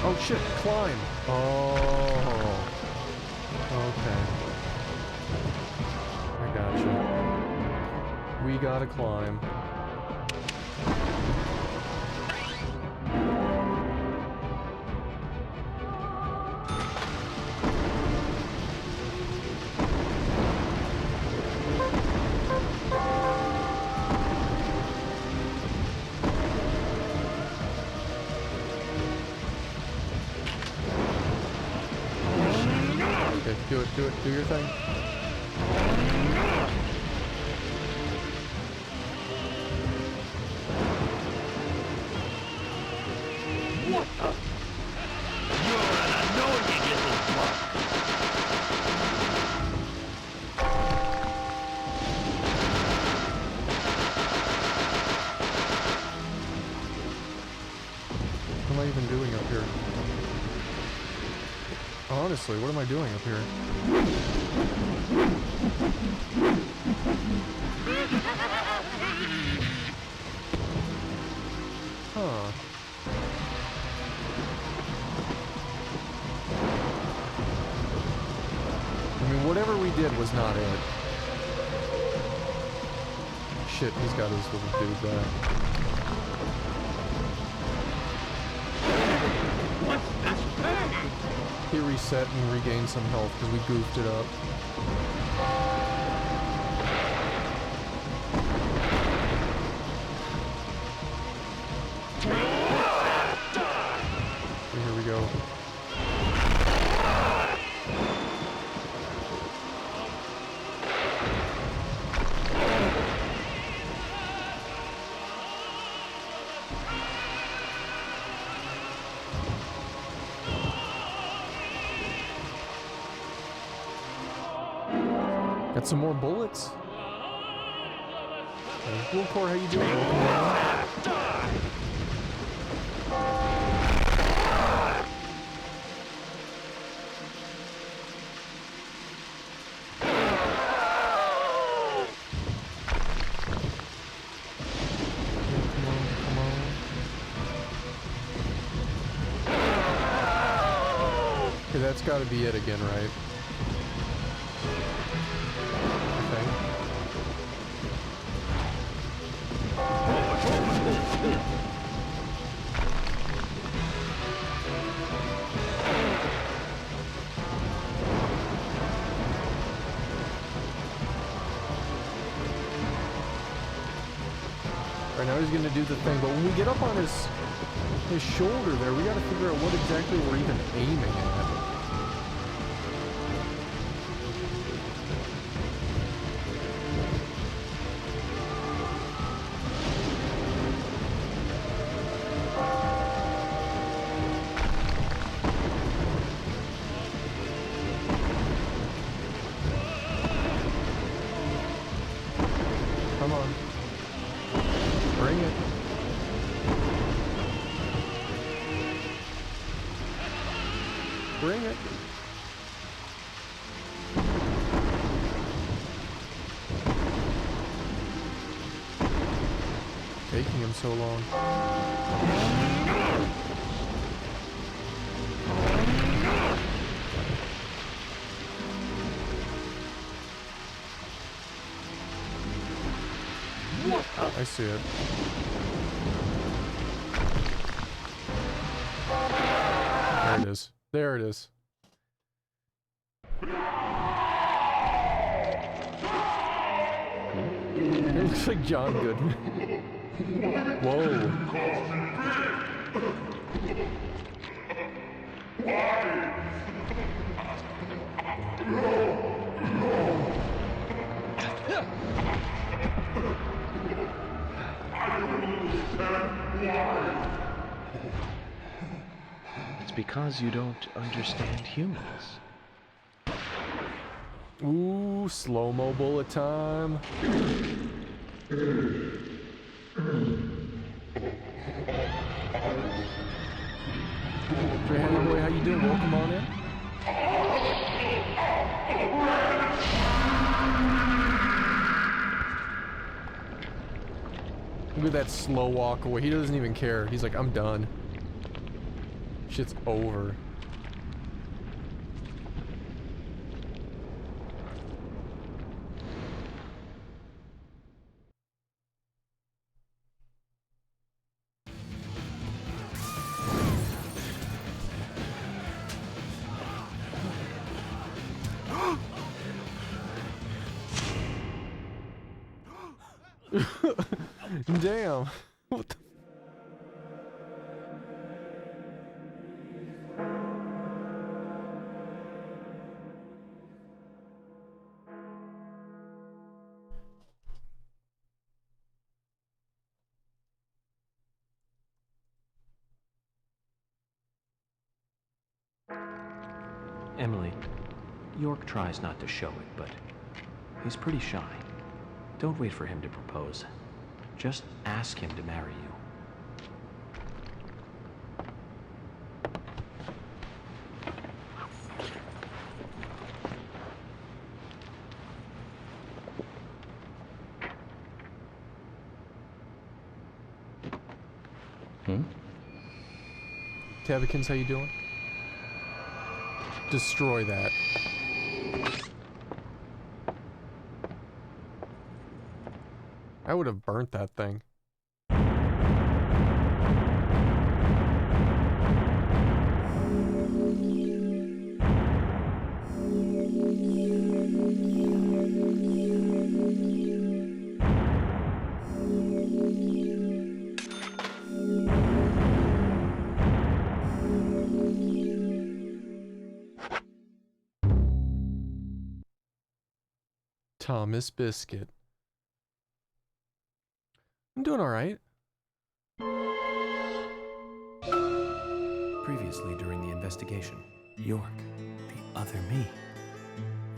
Oh shit, climb. Oh. Okay. I gotcha. We gotta climb. Do it, do your thing. What the? You're an annoying little fuck. What am I even doing up here? Honestly, what am I doing up here? Huh. I mean, whatever we did was not it. Shit, he's got his little dude back. What's this thing? He reset and regained some health because we goofed it up. So here we go. Got some more bullets. Wilcor, how you doing? Okay, that's got to be it again, right? Right now he's gonna do the thing, but when we get up on his shoulder there, we gotta figure out what exactly we're even aiming at. Come on. Bring it. Bring it. Taking him so long. I see it. There it is. There it is. It looks like John Goodman. Whoa. It's because you don't understand humans. Ooh, slow-mo bullet time. Hey boy, how you doing? Welcome on in. Look at that slow walk away. He doesn't even care. He's like, I'm done. Shit's over. Damn. What the? Emily, York tries not to show it, but he's pretty shy. Don't wait for him to propose. Just ask him to marry you. Tabakins, how you doing? Destroy that. I would have burnt that thing. Thomas Biscuit. I'm doing all right. Previously during the investigation, York, the other me,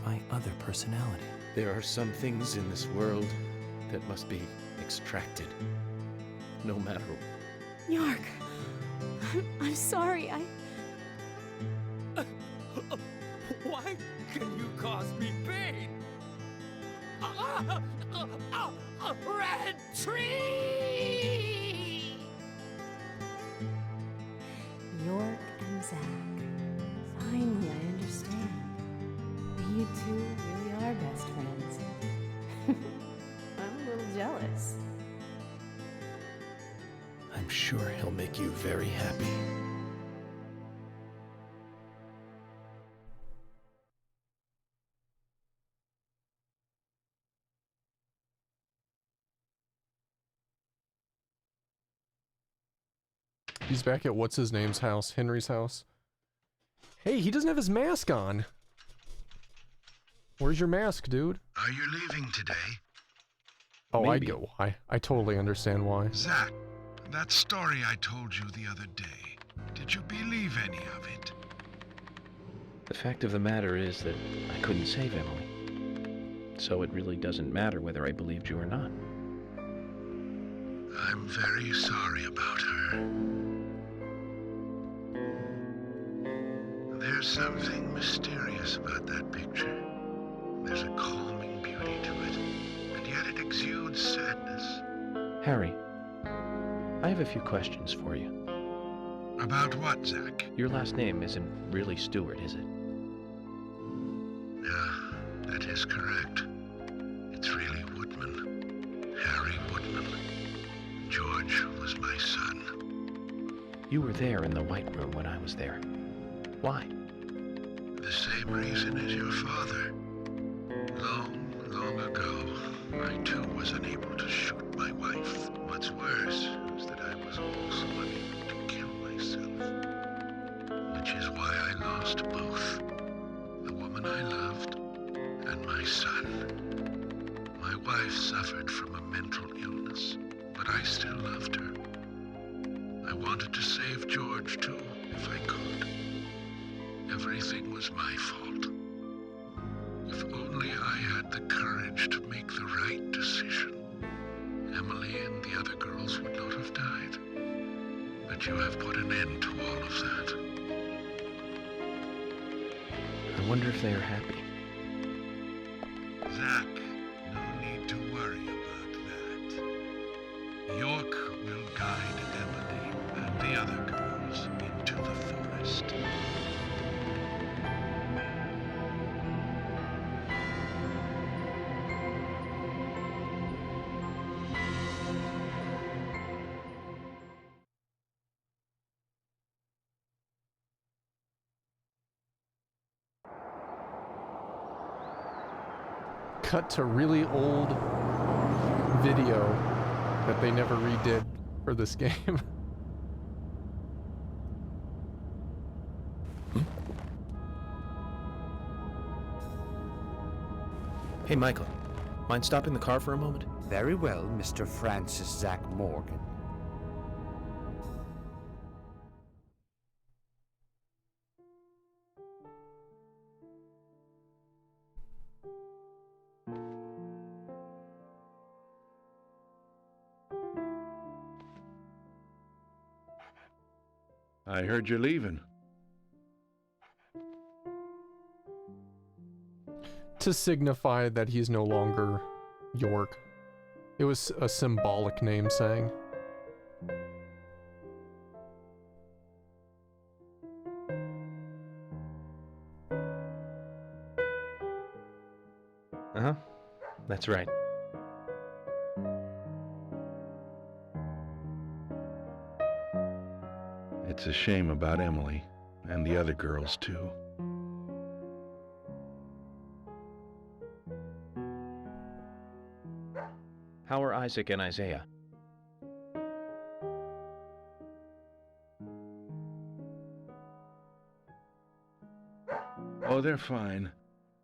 my other personality. There are some things in this world that must be extracted, no matter. York, I'm sorry. Why can you cause me pain? A red tree! York and Zach. Finally, I understand. You two really are best friends. I'm a little jealous. I'm sure he'll make you very happy. He's back at what's-his-name's house, Henry's house. Hey, he doesn't have his mask on. Where's your mask, dude? Are you leaving today? Oh, Maybe. I get why. I totally understand why. Zach, that story I told you the other day, did you believe any of it? The fact of the matter is that I couldn't save Emily. So it really doesn't matter whether I believed you or not. I'm very sorry about her. There's something mysterious about that picture. There's a calming beauty to it, and yet it exudes sadness. Harry, I have a few questions for you. About what, Zach? Your last name isn't really Stewart, is it? Yeah, that is correct. It's really Woodman. Harry Woodman. George was my son. You were there in the White Room when I was there. Why? The same reason as your father. Long, long ago, I too was unable to shoot my wife. What's worse was that I was also unable to kill myself. Which is why I lost both. The woman I loved and my son. My wife suffered from a mental illness, but I still loved her. I wanted to save George too, if I could. Everything was my fault. If only I had the courage to make the right decision, Emily and the other girls would not have died. But you have put an end to all of that. I wonder if they are happy. Zack, no need to worry about that. York will guide Emily and the other girls into the forest. Cut to really old video that they never redid for this game. Hey, Michael. Mind stopping the car for a moment? Very well, Mr. Francis Zack Morgan. I heard you're leaving. To signify that he's no longer York. It was a symbolic name saying. Uh-huh. That's right. It's a shame about Emily, and the other girls too. How are Isaac and Isaiah? Oh, they're fine.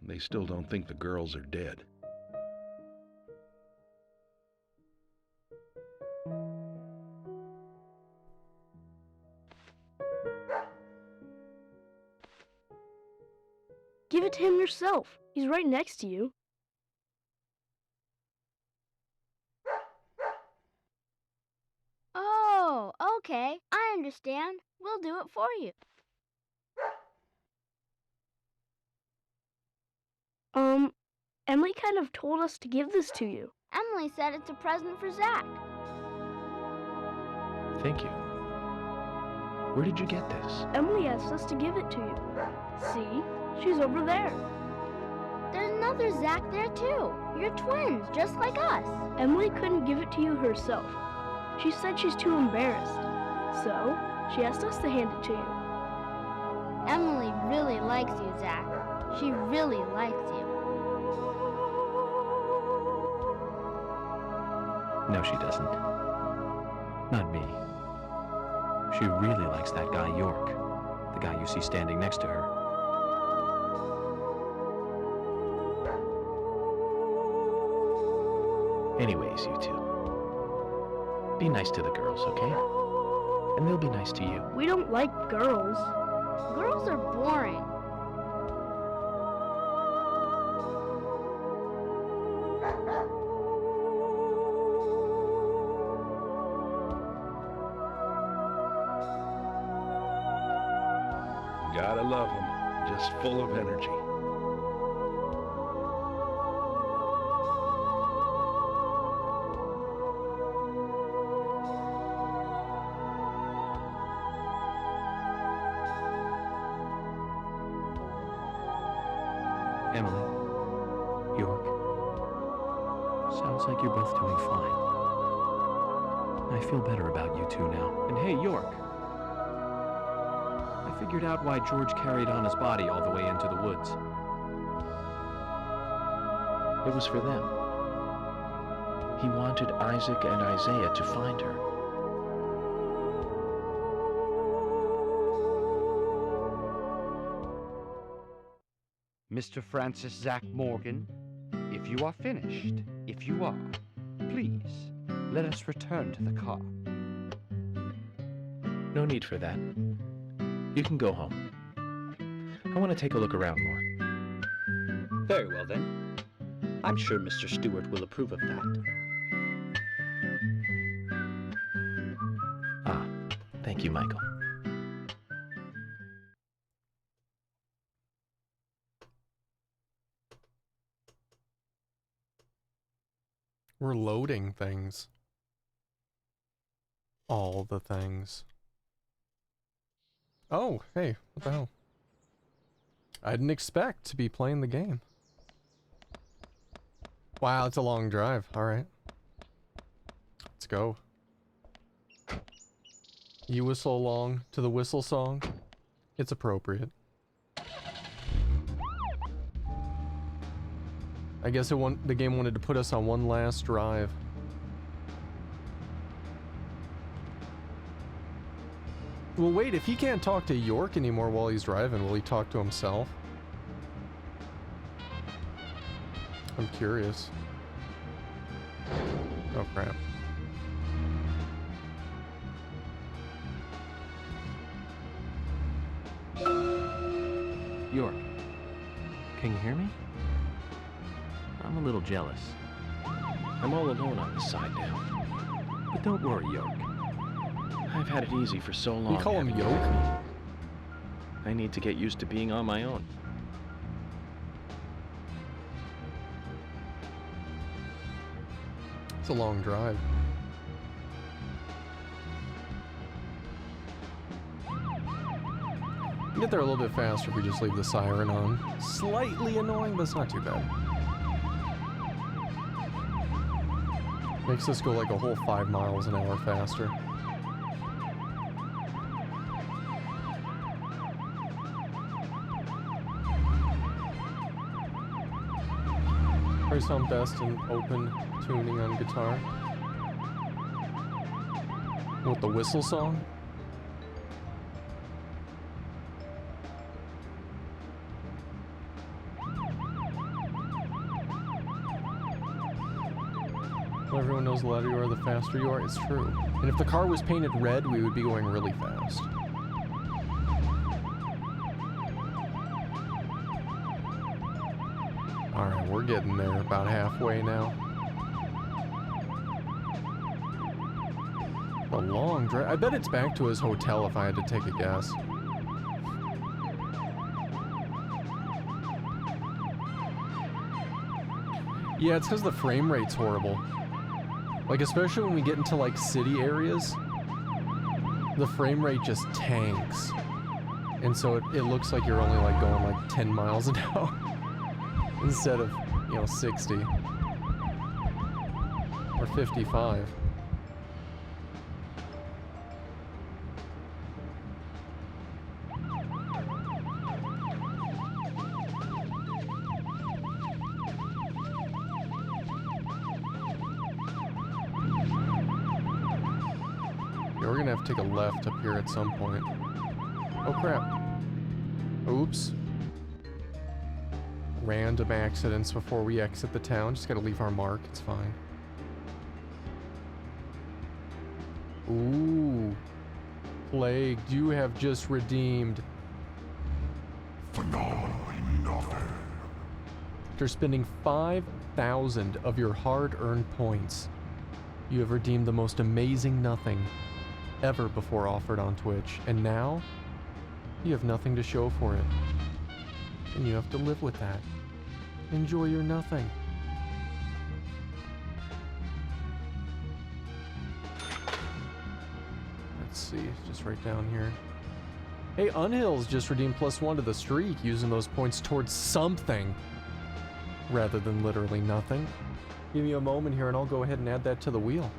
They still don't think the girls are dead. Give it to him yourself. He's right next to you. Oh, okay. I understand. We'll do it for you. Emily kind of told us to give this to you. Emily said it's a present for Zack. Thank you. Where did you get this? Emily asked us to give it to you. See? She's over there. There's another Zack there too. You're twins, just like us. Emily couldn't give it to you herself. She said she's too embarrassed. So, she asked us to hand it to you. Emily really likes you, Zack. She really likes you. No, she doesn't. Not me. She really likes that guy York, the guy you see standing next to her. Anyways, you two. Be nice to the girls, okay? And they'll be nice to you. We don't like girls. Girls are boring. Gotta love them. Just full of energy. Emily, York, sounds like you're both doing fine. I feel better about you two now. And hey, York, I figured out why George carried on his body all the way into the woods. It was for them. He wanted Isaac and Isaiah to find her. Mr. Francis Zack Morgan, if you are finished, if you are, please, let us return to the car. No need for that. You can go home. I want to take a look around more. Very well, then. I'm sure Mr. Stewart will approve of that. Ah, thank Thank you, Michael. We're loading things. All the things. Oh, hey, what the hell? I didn't expect to be playing the game. Wow, it's a long drive. Alright. Let's go. You whistle along to the whistle song. It's appropriate. I guess the game wanted to put us on one last drive. Well, wait, if he can't talk to York anymore while he's driving, will he talk to himself? I'm curious. Oh, crap. York, can you hear me? I'm a little jealous. I'm all alone on this side now. But don't worry, York. I've had it easy for so long. You call him having you Yoke? with me. I need to get used to being on my own. It's a long drive. We get there a little bit faster if we just leave the siren on. Slightly annoying, but it's not too bad. Makes us go like a whole 5 miles an hour faster. Probably sound best in open tuning on guitar. With the whistle song? Well, everyone knows the louder you are, the faster you are. It's true. And if the car was painted red, we would be going really fast. Alright, we're getting there. About halfway now. A long drive. I bet it's back to his hotel if I had to take a guess. Yeah, it's because the frame rate's horrible. Like, especially when we get into, like, city areas, the frame rate just tanks. And so it looks like you're only, like, going, like, 10 miles an hour instead of, you know, 60. Or 55. We're gonna have to take a left up here at some point. Oh crap. Oops. Random accidents before we exit the town. Just gotta leave our mark. It's fine. Ooh. Plague, you have just redeemed. Phenomenally nothing. After spending 5,000 of your hard-earned points, you have redeemed the most amazing nothing ever before offered on Twitch, and now you have nothing to show for it. And you have to live with that. Enjoy your nothing. Let's see, just right down here. Hey, Unhill's just redeemed +1 to the streak, using those points towards something rather than literally nothing. Give me a moment here and I'll go ahead and add that to the wheel.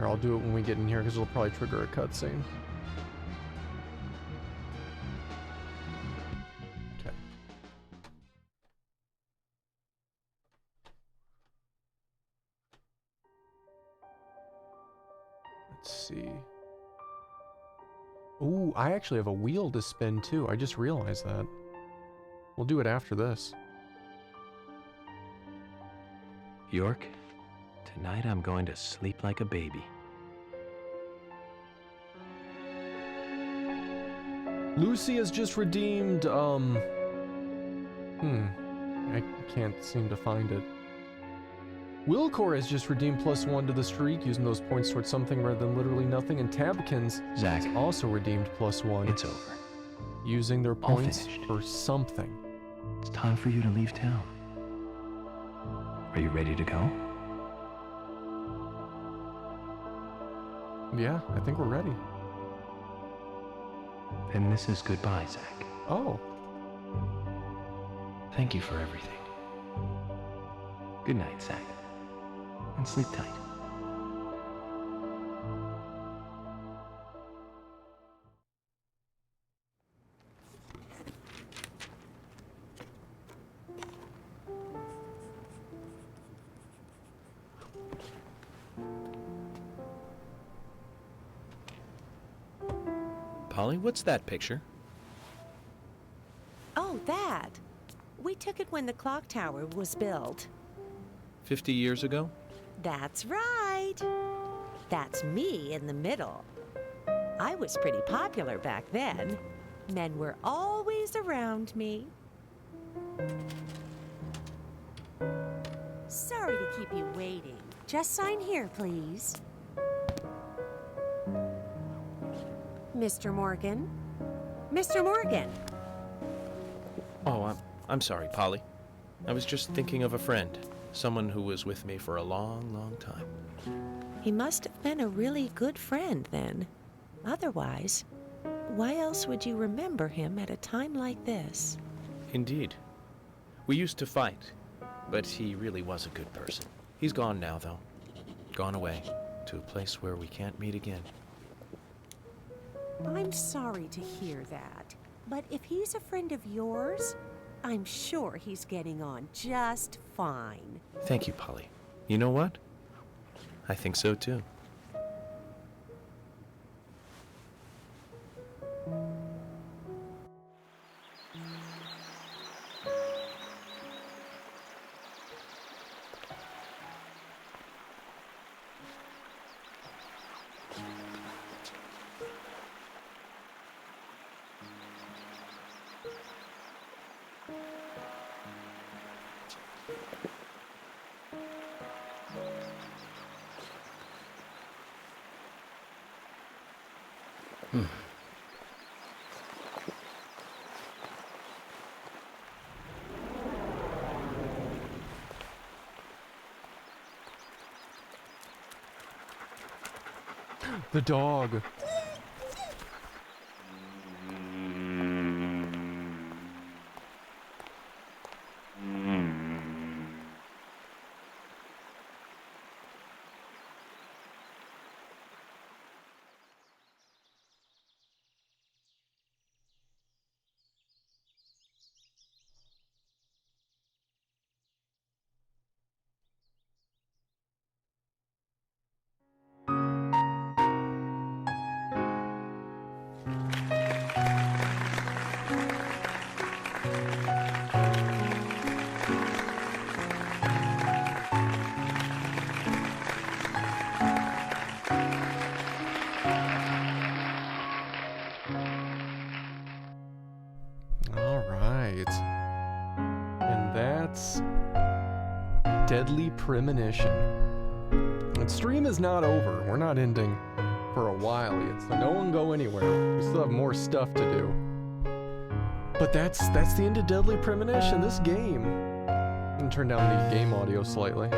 Or I'll do it when we get in here because it'll probably trigger a cutscene. Okay. Let's see. Ooh, I actually have a wheel to spin too. I just realized that. We'll do it after this. York, tonight I'm going to sleep like a baby. Lucy has just redeemed, I can't seem to find it. Wilcor has just redeemed +1 to the streak, using those points towards something rather than literally nothing, and Tabkins Zach, has also redeemed +1. it's over. Using their All points finished. for something. It's time for you to leave town. Are you ready to go? Yeah, I think we're ready. Then this is goodbye, Zach. Oh. Thank you for everything. Good night, Zach. And sleep tight. Polly, what's that picture? Oh, that. We took it when the clock tower was built. 50 years ago? That's right. That's me in the middle. I was pretty popular back then. Men were always around me. Sorry to keep you waiting. Just sign here, please. Mr. Morgan? Mr. Morgan! Oh, I'm sorry, Polly. I was just thinking of a friend. Someone who was with me for a long, long time. He must have been a really good friend then. Otherwise, why else would you remember him at a time like this? Indeed. We used to fight, but he really was a good person. He's gone now, though. Gone away to a place where we can't meet again. I'm sorry to hear that, but if he's a friend of yours, I'm sure he's getting on just fine. Thank you, Polly. You know what? I think so, too. The dog. Deadly Premonition. The stream is not over. We're not ending for a while yet, so no one go anywhere. We still have more stuff to do. But that's the end of Deadly Premonition, this game. I'm gonna turn down the game audio slightly.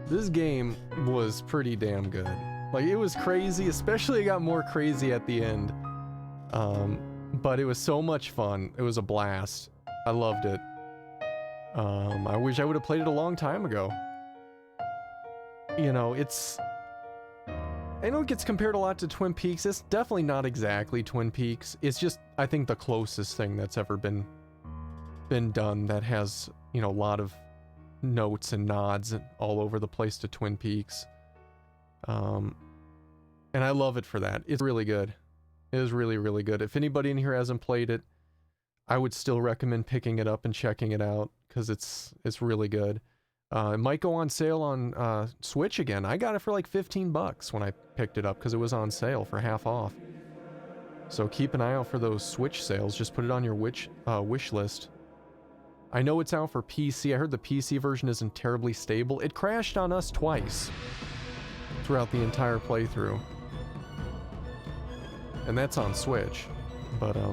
This game was pretty damn good. Like, it was crazy, especially it got more crazy at the end. But it was so much fun. It was a blast. I loved it. I wish I would have played it a long time ago. You know, I know it gets compared a lot to Twin Peaks. It's definitely not exactly Twin Peaks. It's just, I think, the closest thing that's ever been done that has, you know, a lot of notes and nods all over the place to Twin Peaks. And I love it for that. It's really good. It is really, really good. If anybody in here hasn't played it, I would still recommend picking it up and checking it out, because it's really good. It might go on sale on Switch again. I got it for like $15 when I picked it up because it was on sale for half off. So keep an eye out for those Switch sales. Just put it on your wish list. I know it's out for PC. I heard the PC version isn't terribly stable. It crashed on us twice throughout the entire playthrough. And that's on Switch. But, I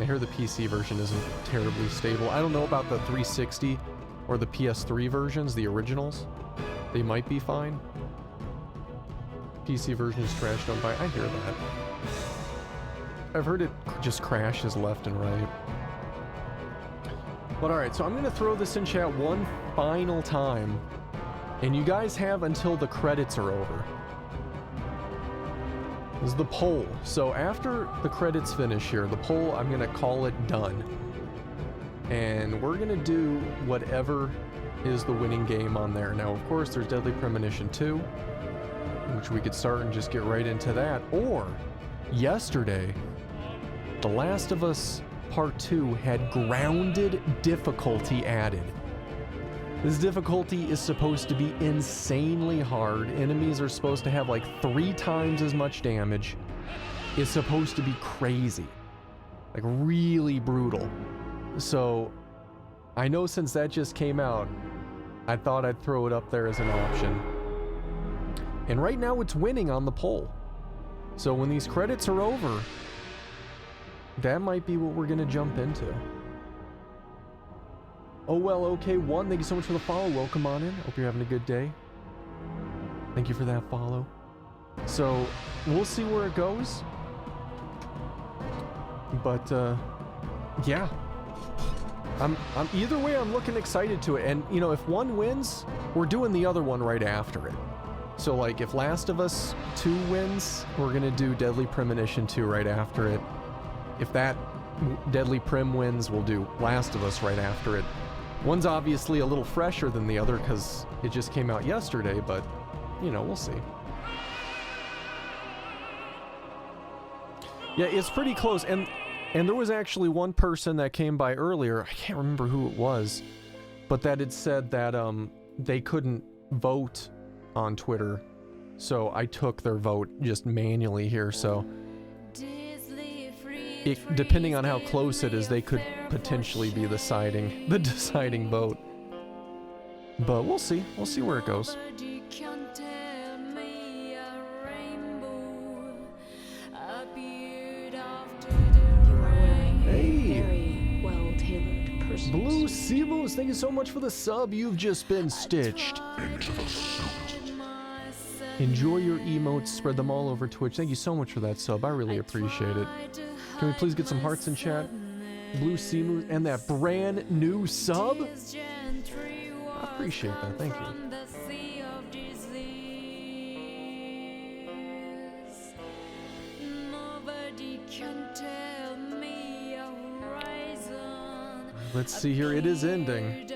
hear the PC version isn't terribly stable. I don't know about the 360 or the PS3 versions, the originals. They might be fine. PC version is trashed on by... I hear that. I've heard it just crashes left and right. But alright, so I'm going to throw this in chat one final time. And you guys have until the credits are over. This is the poll. So after the credits finish here, the poll, I'm going to call it done. And we're going to do whatever is the winning game on there. Now, of course, there's Deadly Premonition 2, which we could start and just get right into that. Or, yesterday, The Last of Us Part 2 had grounded difficulty added. This difficulty is supposed to be insanely hard. Enemies are supposed to have like 3 times as much damage. It's supposed to be crazy. Like really brutal. So, I know since that just came out, I thought I'd throw it up there as an option. And right now it's winning on the poll. So when these credits are over, that might be what we're gonna jump into. Oh well, okay, one, thank you so much for the follow. Welcome on in. Hope you're having a good day. Thank you for that follow. So, we'll see where it goes. But, yeah. I'm either way, I'm looking excited to it. And, you know, if one wins, we're doing the other one right after it. So, like, if Last of Us 2 wins, we're gonna do Deadly Premonition 2 right after it. If that Deadly Prem wins, we'll do Last of Us right after it. One's obviously a little fresher than the other because it just came out yesterday, but, you know, we'll see. Yeah, it's pretty close, and there was actually one person that came by earlier, I can't remember who it was, but that had said that they couldn't vote on Twitter, so I took their vote just manually here, so... depending on how close it is, they could potentially be the deciding vote. But we'll see. We'll see where it goes. Hey! Well-tailored person. Blue Seamoose, thank you so much for the sub. You've just been stitched. Enjoy your emotes. Spread them all over Twitch. Thank you so much for that sub. I really appreciate it. Can we please get some hearts in chat? Blue Seamoose and that brand new sub? I appreciate that. Thank you. Let's see here. It is ending.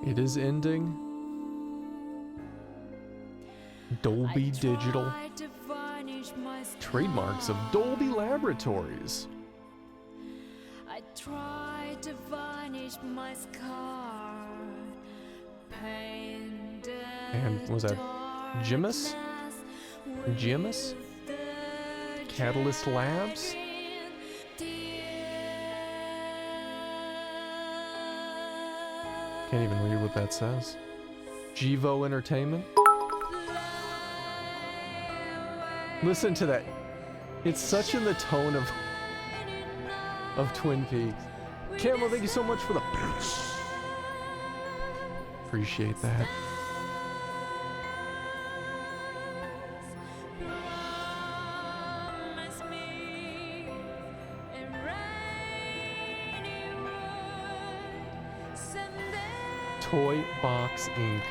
It is ending. Dolby Digital. Trademarks of Dolby Laboratories. I tried to vanish my scar. And was that Jimus? Jimus? Catalyst Labs? Can't even read what that says. Givo Entertainment? Listen to that. It's such in the tone of Twin Peaks. Camel, thank you so much for the... Appreciate that. Toy Box Inc.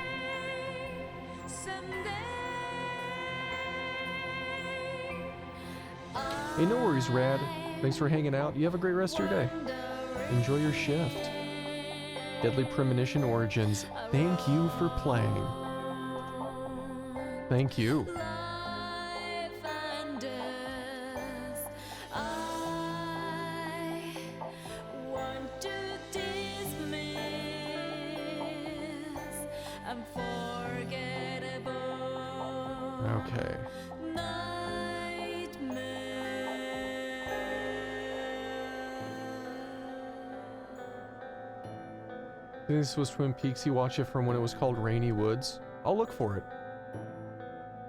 Hey, no worries, Rad. Thanks for hanging out. You have a great rest of your day. Enjoy your shift. Deadly Premonition Origins, thank you for playing. Thank you. Okay. think this was Twin Peaks. You watch it from when it was called Rainy Woods. I'll look for it.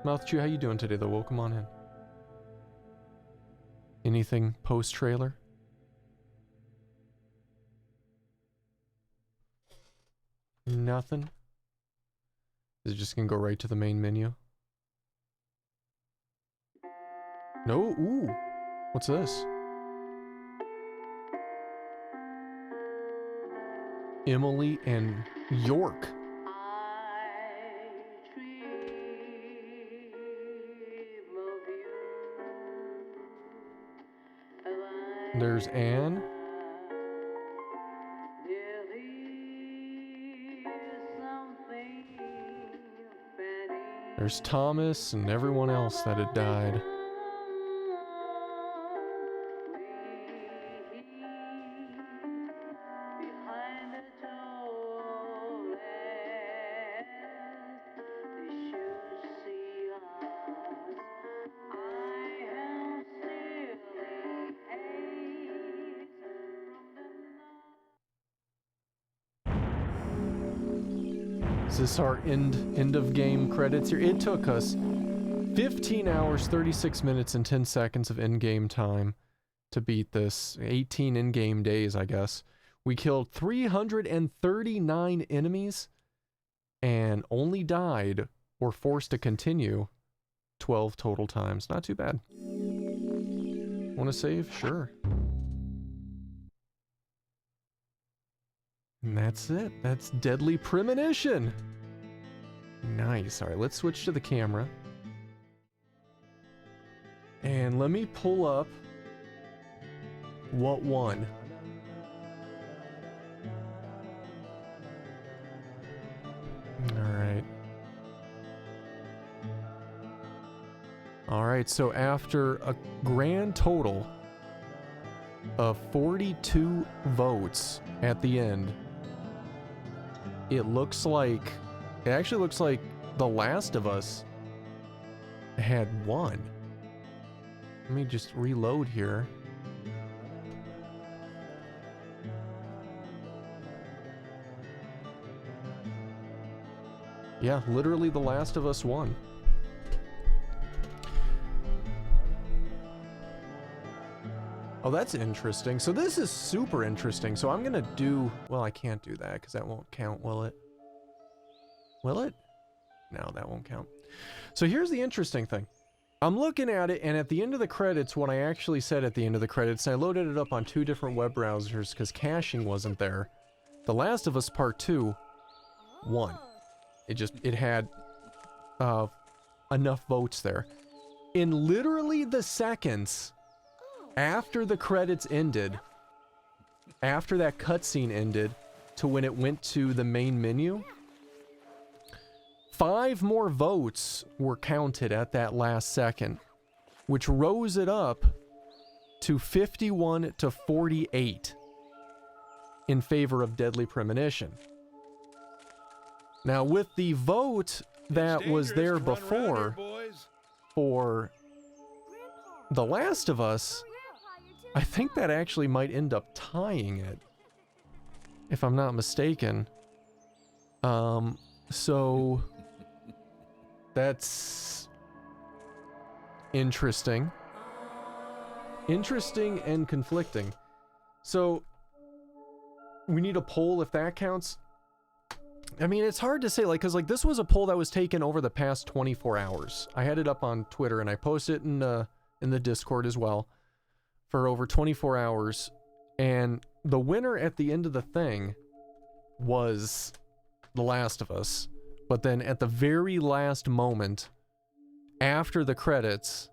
Mouth Chew, how you doing today though? Welcome on in. Anything post-trailer? Nothing? Is it just gonna go right to the main menu? No? Ooh. What's this? Emily and York. There's Anne. There's Thomas and everyone else that had died. Is this our end of game credits here? It took us 15 hours, 36 minutes, and 10 seconds of in-game time to beat this. 18 in-game days, I guess. We killed 339 enemies and only died or forced to continue 12 total times. Not too bad. Want to save? Sure. And that's it. That's Deadly Premonition. Nice. All right, let's switch to the camera. And let me pull up what won. All right. All right, so after a grand total of 42 votes at the end, it actually looks like The Last of Us had won. Let me just reload here. Yeah, literally The Last of Us won. Oh, that's interesting. So this is super interesting. So I'm gonna do... Well, I can't do that because that won't count, will it? Will it? No, that won't count. So here's the interesting thing. I'm looking at it, and at the end of the credits, what I actually said at the end of the credits, I loaded it up on 2 different web browsers because caching wasn't there. The Last of Us Part 2 won. It had enough votes there. In literally the seconds after the credits ended, after that cutscene ended, to when it went to the main menu, 5 more votes were counted at that last second, which rose it up to 51 to 48 in favor of Deadly Premonition. Now, with the vote that was there before for The Last of Us, I think that actually might end up tying it, if I'm not mistaken. So that's interesting. Interesting and conflicting. So we need a poll if that counts. I mean, it's hard to say, like, because, like, this was a poll that was taken over the past 24 hours. I had it up on Twitter, and I posted it in the Discord as well for over 24 hours. And the winner at the end of the thing was The Last of Us. But then at the very last moment, after the credits,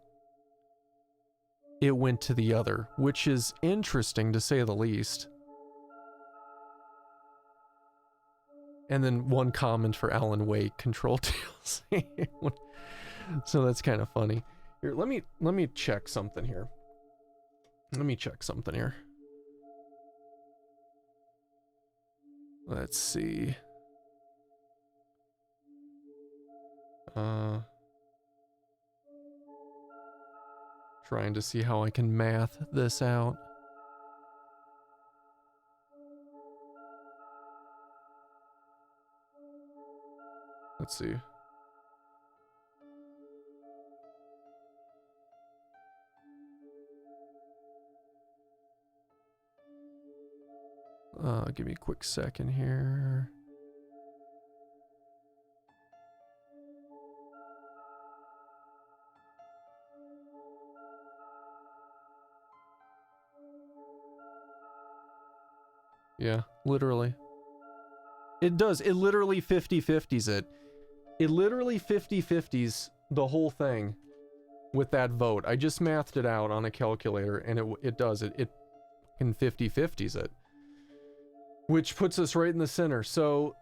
it went to the other, which is interesting to say the least. And then one comment for Alan Wake, Control DLC. So that's kind of funny. Here, let me check something here. Let's see. Trying to see how I can math this out. Let's see. Give me a quick second here. Yeah, literally. It does. It literally 50-50s it. It literally 50-50s the whole thing with that vote. I just mathed it out on a calculator, and it does. It can 50-50s it. Which puts us right in the center. So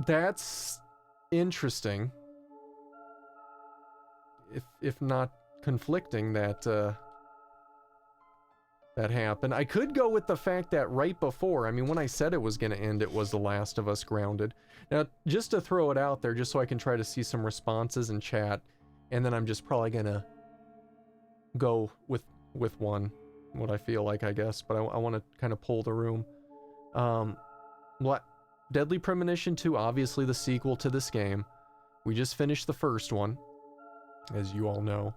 that's interesting. If not conflicting that that happened. I could go with the fact that right before, I mean, when I said it was going to end, it was The Last of Us Grounded. Now, just to throw it out there, just so I can try to see some responses in chat, and then I'm just probably going to go with one, what I feel like, I guess, but I want to kind of pull the room. Deadly Premonition 2, obviously the sequel to this game. We just finished the first one, as you all know.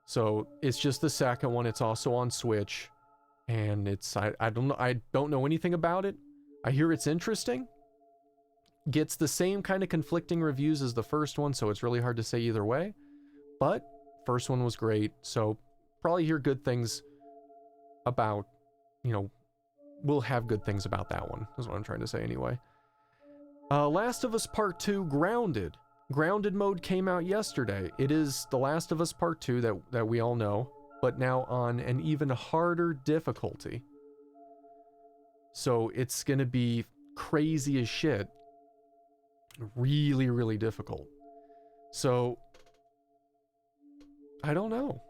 So it's just the second one. It's also on Switch, and it's I don't know anything about it. I hear it's interesting. Gets the same kind of conflicting reviews as the first one, so it's really hard to say either way. But first one was great, so probably hear good things about, you know, we'll have good things about that one, is what I'm trying to say anyway. Last of Us Part 2 Grounded. Grounded mode came out yesterday. It is The Last of Us Part 2 that we all know, but now on an even harder difficulty. So it's gonna be crazy as shit. Really, really difficult. So, I don't know.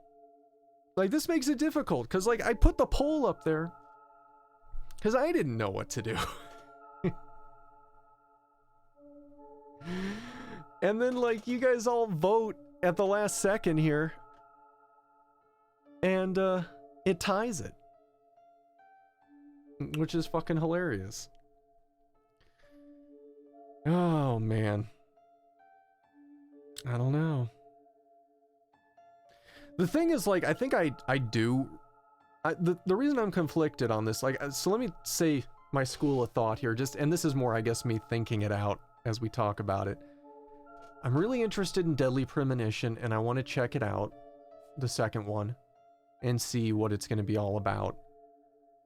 Like, this makes it difficult, because, like, I put the poll up there, because I didn't know what to do. And then, like, you guys all vote at the last second here. And, it ties it. Which is fucking hilarious. Oh, man. I don't know. The thing is, like, I think I do... the reason I'm conflicted on this, like, so let me say my school of thought here, just, and this is more, I guess, me thinking it out as we talk about it. I'm really interested in Deadly Premonition, and I want to check it out, the second one, and see what it's going to be all about.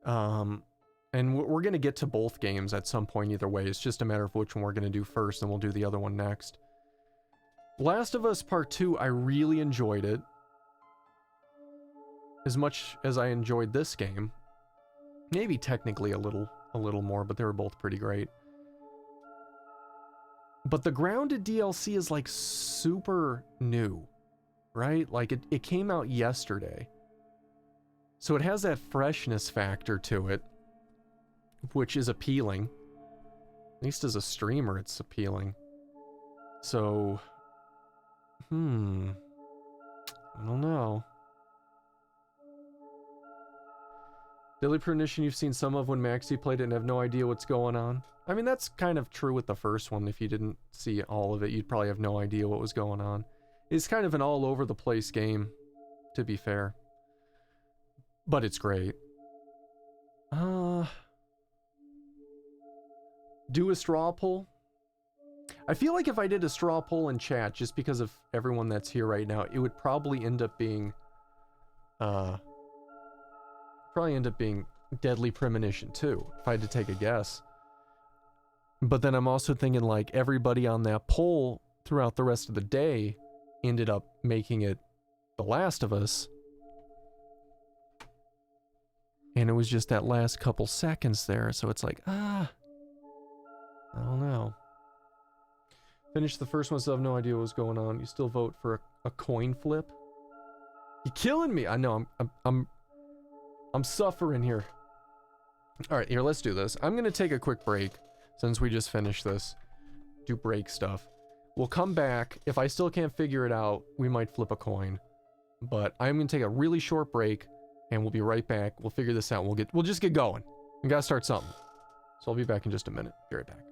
And we're going to get to both games at some point either way. It's just a matter of which one we're going to do first, and we'll do the other one next. Last of Us Part 2, I really enjoyed it. As much as I enjoyed this game. Maybe technically a little more, but they were both pretty great. But the Grounded DLC is like super new, right? Like it came out yesterday. So it has that freshness factor to it, which is appealing. At least as a streamer, it's appealing. So, I don't know. Deadly Premonition, you've seen some of when Maxie played it and have no idea what's going on. I mean, that's kind of true with the first one. If you didn't see all of it, you'd probably have no idea what was going on. It's kind of an all-over-the-place game, to be fair. But it's great. Do a straw poll? I feel like if I did a straw poll in chat, just because of everyone that's here right now, it would probably end up being... Deadly Premonition 2, if I had to take a guess. But then I'm also thinking, like, everybody on that poll throughout the rest of the day ended up making it The Last of Us. And it was just that last couple seconds there, so it's like, I don't know. Finished the first one, still have no idea what was going on. You still vote for a coin flip? You're killing me! I know, I'm suffering here. Alright, here, let's do this. I'm gonna take a quick break, since we just finished this. Do break stuff. We'll come back. If I still can't figure it out, we might flip a coin. But I'm gonna take a really short break, and we'll be right back. We'll figure this out. We'll just get going. We gotta start something. So I'll be back in just a minute. Be right back.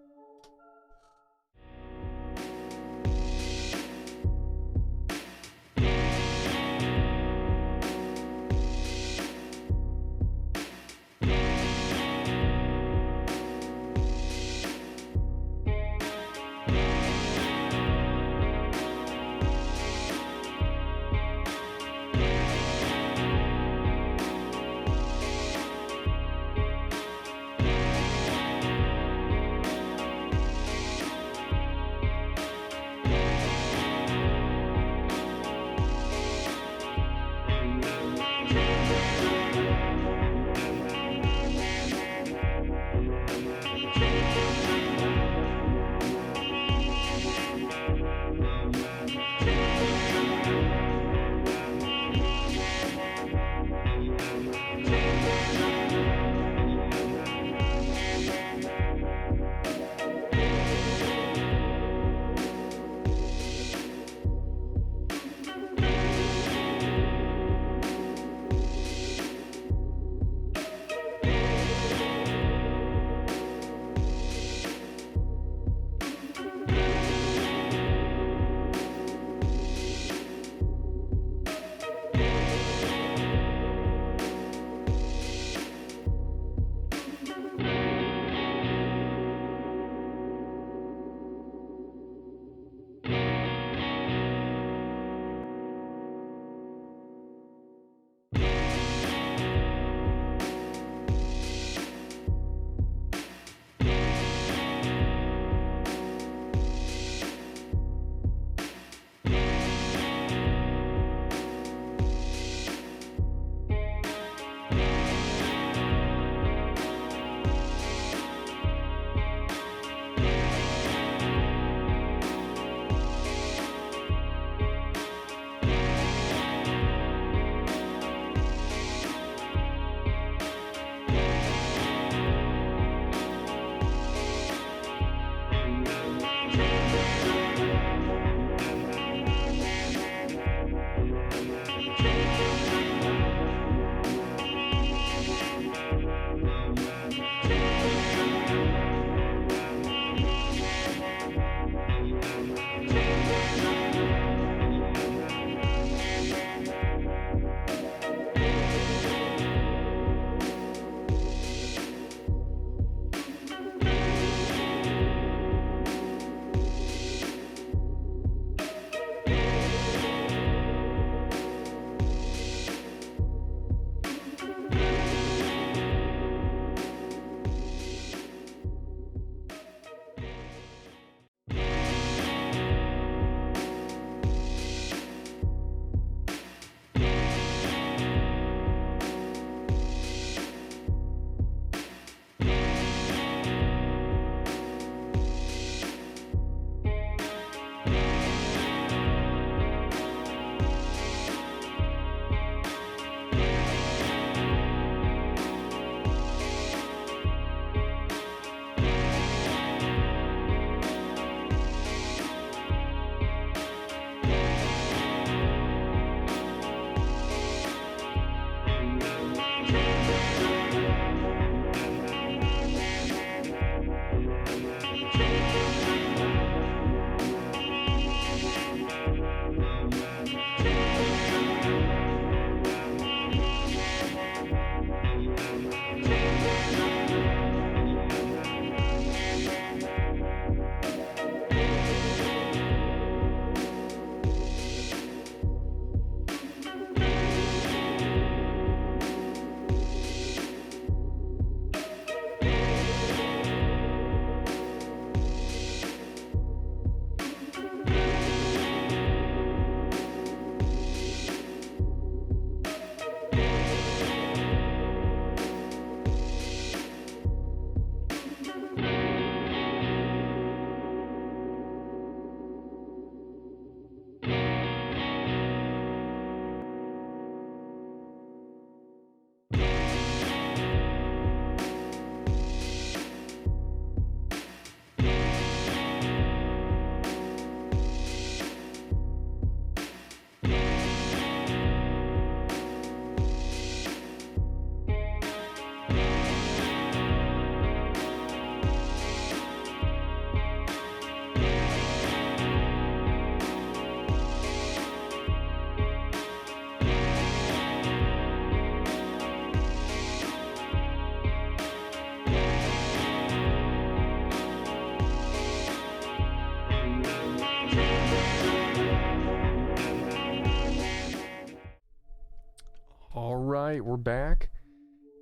right, we're back.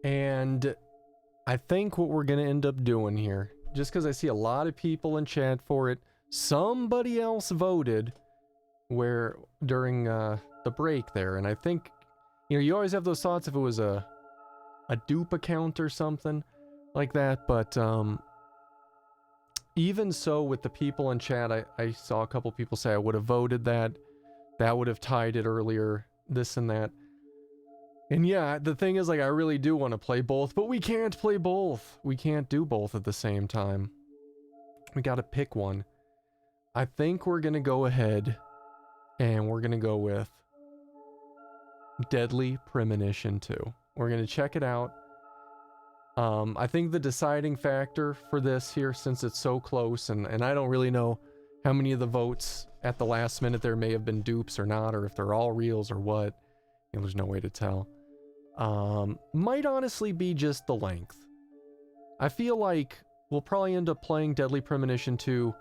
And I think what we're going to end up doing here, just because I see a lot of people in chat for it, somebody else voted where during the break there. And I think, you know, you always have those thoughts if it was a dupe account or something like that. But even so, with the people in chat, I saw a couple people say I would have voted that. That would have tied it earlier, this and that. And yeah, the thing is, like, I really do want to play both, but we can't play both. We can't do both at the same time. We got to pick one. I think we're going to go ahead and we're going to go with Deadly Premonition 2. We're going to check it out. I think the deciding factor for this here, since it's so close, and I don't really know how many of the votes at the last minute there may have been dupes or not, or if they're all reals or what. You know, there's no way to tell. Might honestly be just the length. I feel like we'll probably end up playing Deadly Premonition 2,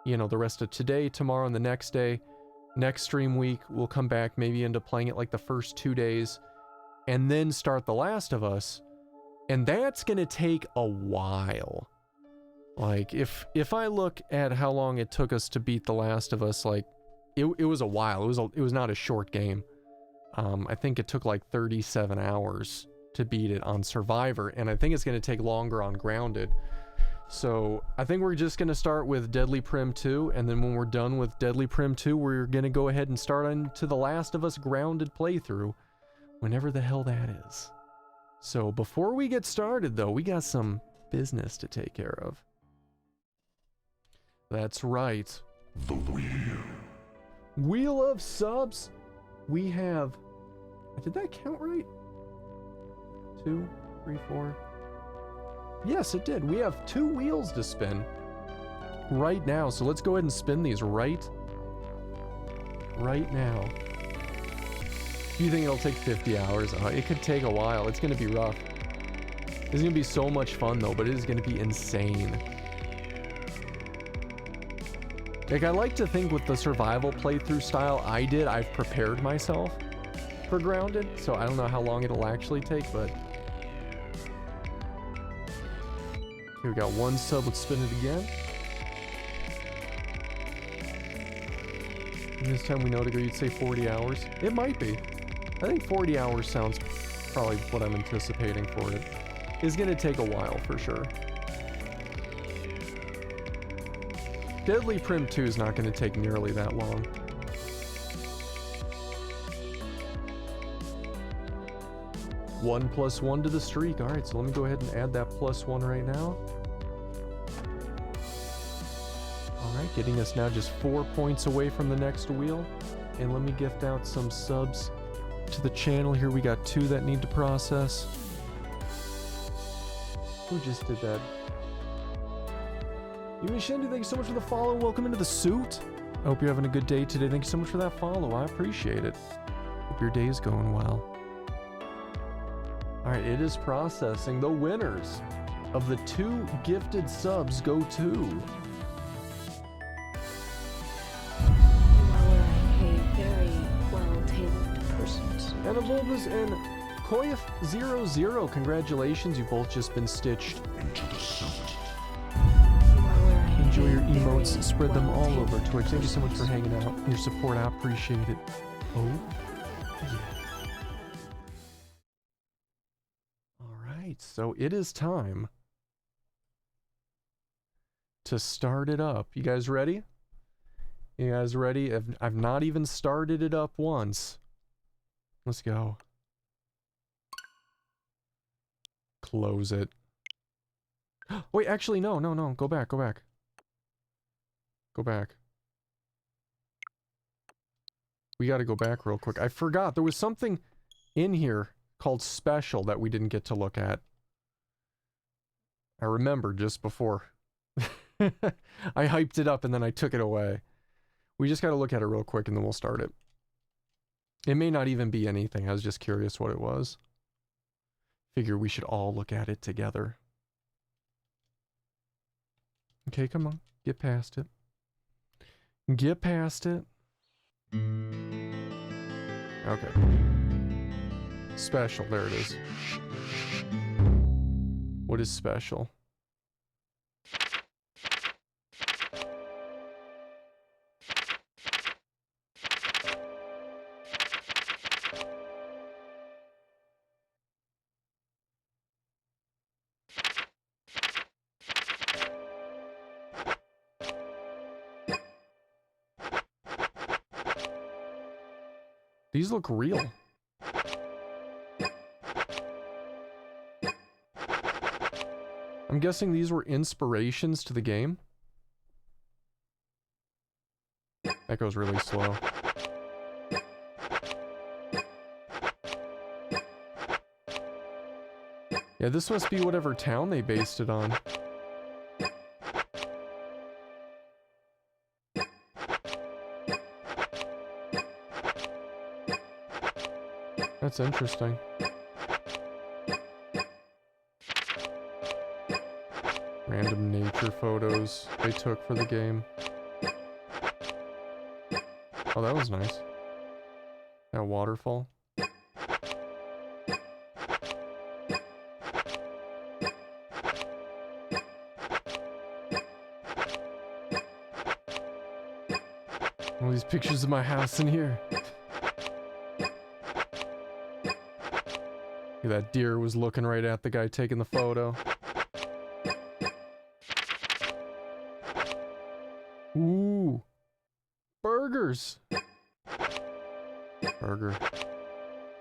you know, the rest of today, tomorrow, and the next day. Next stream week, we'll come back, maybe end up playing it like the first 2 days, and then start The Last of Us. And that's gonna take a while. Like, if I look at how long it took us to beat The Last of Us, like, it was a while. It was not a short game. I think it took like 37 hours to beat it on Survivor, and I think it's going to take longer on Grounded. So I think we're just going to start with Deadly Prem 2, and then when we're done with Deadly Prem 2, we're going to go ahead and start on to The Last of Us Grounded playthrough, whenever the hell that is. So before we get started, though, we got some business to take care of. That's right. The wheel. Wheel of subs. We have... Did that count right? 2, 3, 4. Yes, it did. We have 2 wheels to spin right now. So let's go ahead and spin these right now. Do you think it'll take 50 hours? It could take a while. It's going to be rough. It's going to be so much fun, though, but it is going to be insane. Like, I like to think with the survival playthrough style I did, I've prepared myself for Grounded, so I don't know how long it'll actually take, but... Okay, we got 1 sub. Let's spin it again. And this time we know to go, you'd say 40 hours. It might be. I think 40 hours sounds probably what I'm anticipating for it. It's gonna take a while for sure. Deadly Prim 2 is not going to take nearly that long. One +1 to the streak. Alright, so let me go ahead and add that +1 right now. Alright, getting us now just 4 points away from the next wheel. And let me gift out some subs to the channel. Here we got 2 that need to process. Who just did that? Yumi Shindy, thank you so much for the follow. Welcome into the suit. I hope you're having a good day today. Thank you so much for that follow. I appreciate it. Hope your day is going well. Alright, it is processing. The winners of the 2 gifted subs go to... You are wearing a very well-tailored person. Anna Volbas and Koyef00. Congratulations, you've both just been stitched into the suit. Enjoy your emotes, spread them all over Twitch. Thank you so much for hanging out. Your support, I appreciate it. Oh, yeah. Alright, so it is time to start it up. You guys ready? You guys ready? I've not even started it up once. Let's go. Close it. Wait, actually, no. Go back. Go back. We gotta go back real quick. I forgot. There was something in here called special that we didn't get to look at. I remember just before. I hyped it up and then I took it away. We just gotta look at it real quick and then we'll start it. It may not even be anything. I was just curious what it was. Figure we should all look at it together. Okay, come on. Get past it. Get past it. Okay. Special, there it is. What is special? These look real. I'm guessing these were inspirations to the game. That goes really slow. Yeah, this must be whatever town they based it on. That's interesting. Random nature photos they took for the game. Oh, that was nice. That waterfall. All these pictures of my house in here. That deer was looking right at the guy taking the photo. Ooh. Burgers. Burger.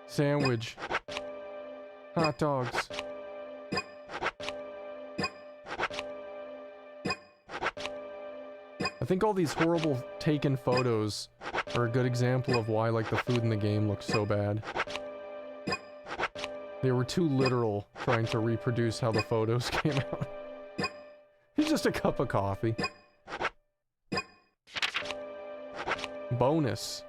Sandwich. Hot dogs. I think all these horrible taken photos are a good example of why, like, the food in the game looks so bad. They were too literal trying to reproduce how the photos came out. It's just a cup of coffee. Bonus.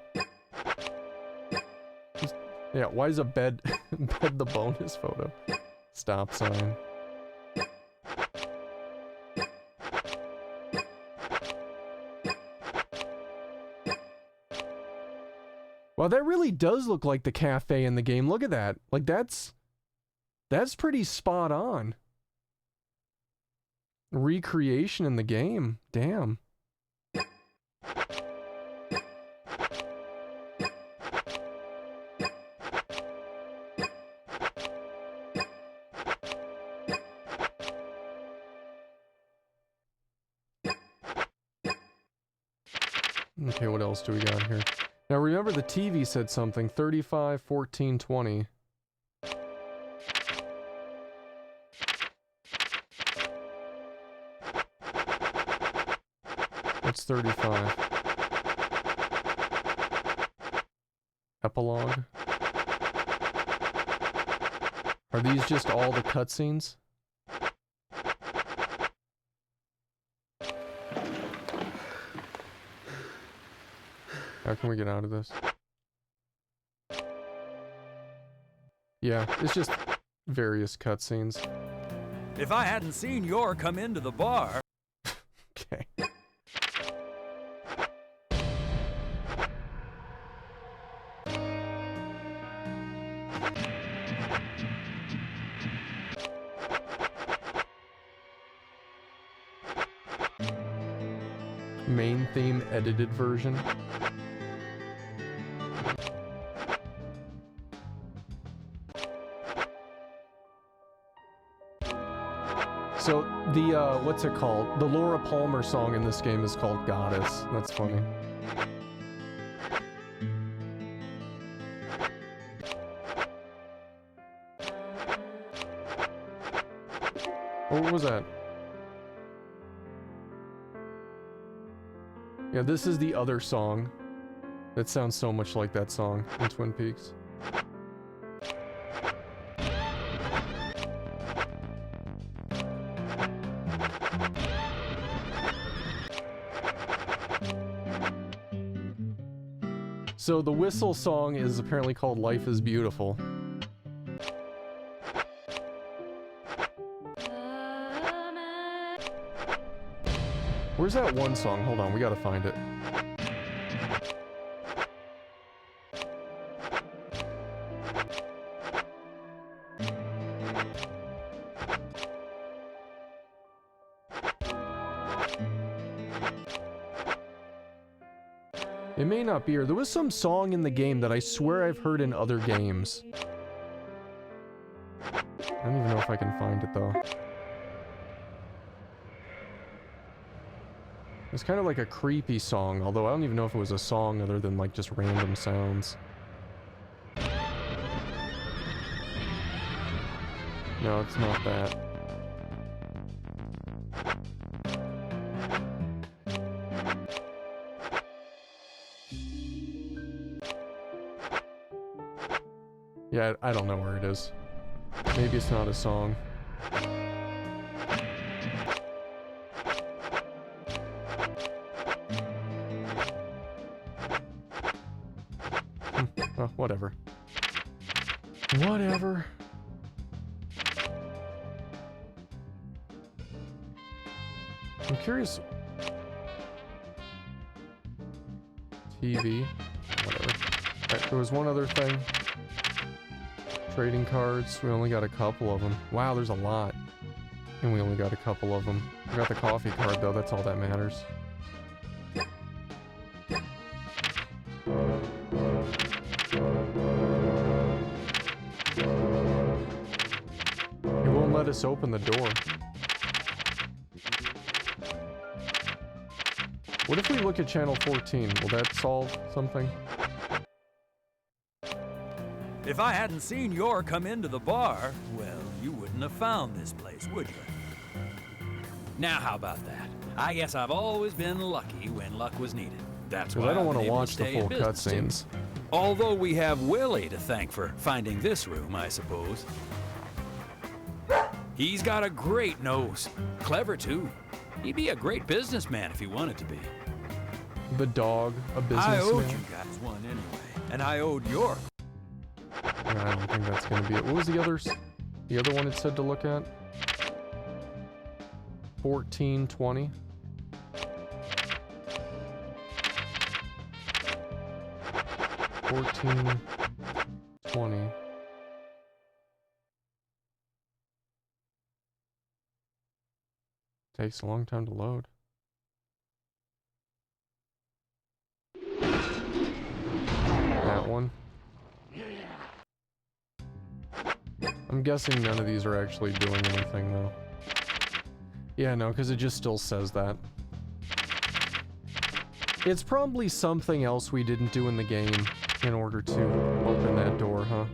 Yeah, why is a bed the bonus photo? Stop sign. Well, that really does look like the cafe in the game. Look at that. Like, that's pretty spot on. Recreation in the game. Damn. Okay, what else do we got here? Now remember the TV said something. 35, 14, 20. What's 35? Epilogue? Are these just all the cutscenes? How can we get out of this? Yeah, it's just various cutscenes. If I hadn't seen Yor come into the bar... Okay. Main theme edited version. So, the, what's it called? The Laura Palmer song in this game is called Goddess. That's funny. What was that? Yeah, this is the other song. That sounds so much like that song in Twin Peaks. So the whistle song is apparently called Life is Beautiful. Where's that one song? Hold on, we gotta find it. It may not be her. There was some song in the game that I swear I've heard in other games. I don't even know if I can find it though. It's kind of like a creepy song, although I don't even know if it was a song other than like just random sounds. No, it's not that. Yeah, I don't know where it is. Maybe it's not a song. Well, whatever. Whatever. I'm curious. TV. Whatever. Right, there was one other thing. Trading cards. We only got a couple of them. Wow, there's a lot. And we only got a couple of them. We got the coffee card though, that's all that matters. It won't let us open the door. What if we look at channel 14? Will that solve something? If I hadn't seen Yor come into the bar, well, you wouldn't have found this place, would you? Now, how about that? I guess I've always been lucky when luck was needed. That's why I don't want to watch the full cutscenes. Although we have Willie to thank for finding this room, I suppose. He's got a great nose. Clever, too. He'd be a great businessman if he wanted to be. The dog, a businessman. I owed you guys one anyway, and I owed York. I don't think that's gonna be it. What was the others? The other one it said to look at? 1420. Takes a long time to load. That one. I'm guessing none of these are actually doing anything though. Yeah, no, because it just still says that. It's probably something else we didn't do in the game in order to open that door, huh?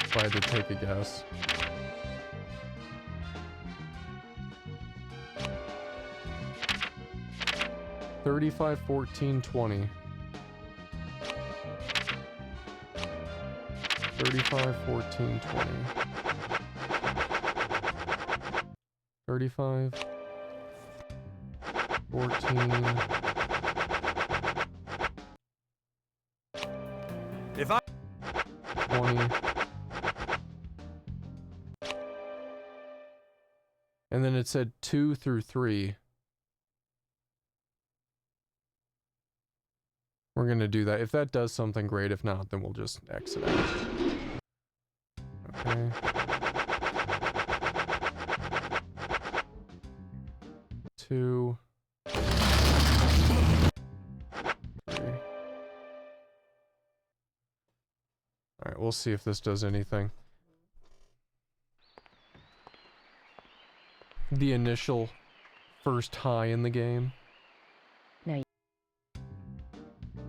If I had to take a guess. $35, $14, $20. 35, 14, 20. 35, 14. If I 20. And then it said 2 through 3. We're gonna do that. If that does something great, if not, then we'll just exit out. Okay. Two. 3. Alright, we'll see if this does anything. The initial first high in the game. No.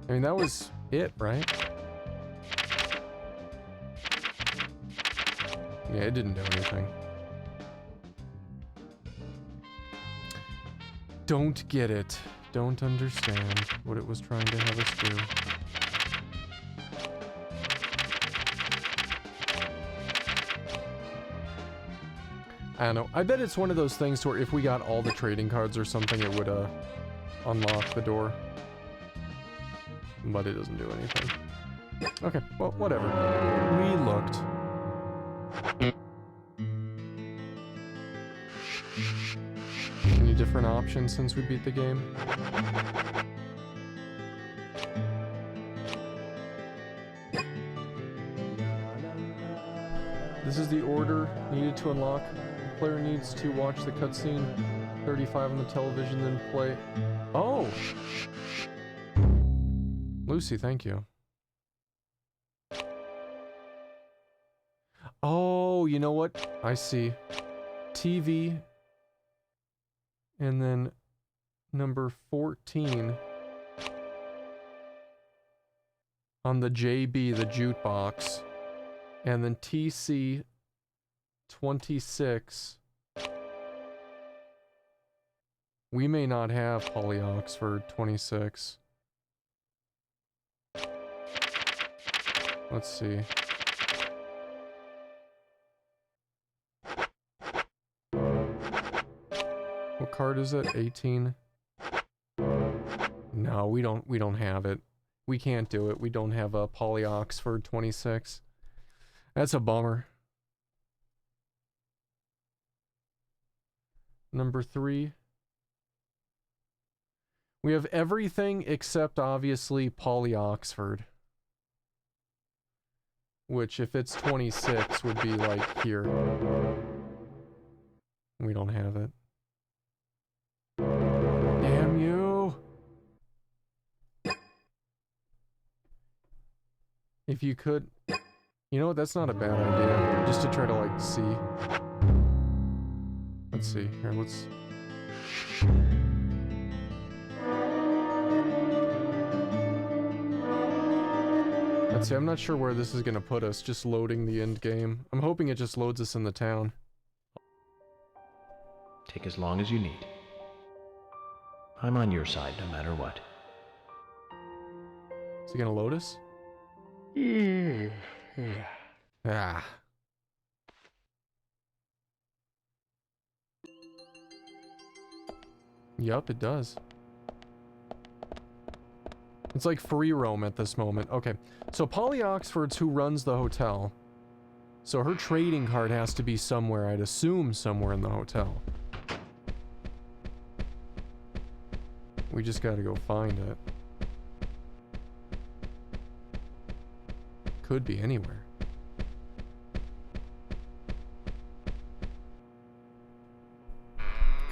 I mean, that was it, right? Yeah, it didn't do anything. Don't get it. Don't understand what it was trying to have us do. I don't know. I bet it's one of those things where if we got all the trading cards or something, it would unlock the door. But it doesn't do anything. Okay, well, whatever. We looked. Any different options since we beat the game? This is the order needed to unlock player needs to watch the cutscene 35 on the television, then play. Oh! Lucy, thank you. Oh, you know what? I see. TV. And then number 14 on the JB, the jukebox. And then TC 26. We may not have Polly Oxford 26. Let's see. What card is it? 18. No, we don't have it. We can't do it. We don't have a Polly Oxford 26. That's a bummer. Number 3. We have everything except obviously Polly Oxford. Which, if it's 26, would be like here. We don't have it. Damn you! If you could... You know what, that's not a bad idea. Just to try to, like, see. Let's see. Here, let's... Let's see, I'm not sure where this is gonna put us, just loading the end game. I'm hoping it just loads us in the town. Take as long as you need. I'm on your side no matter what. Is he gonna load us? Ah. Yup, it does. It's like free roam at this moment. Okay, so Polly Oxford's who runs the hotel. So her trading card has to be somewhere, I'd assume somewhere in the hotel. We just gotta go find it. Could be anywhere.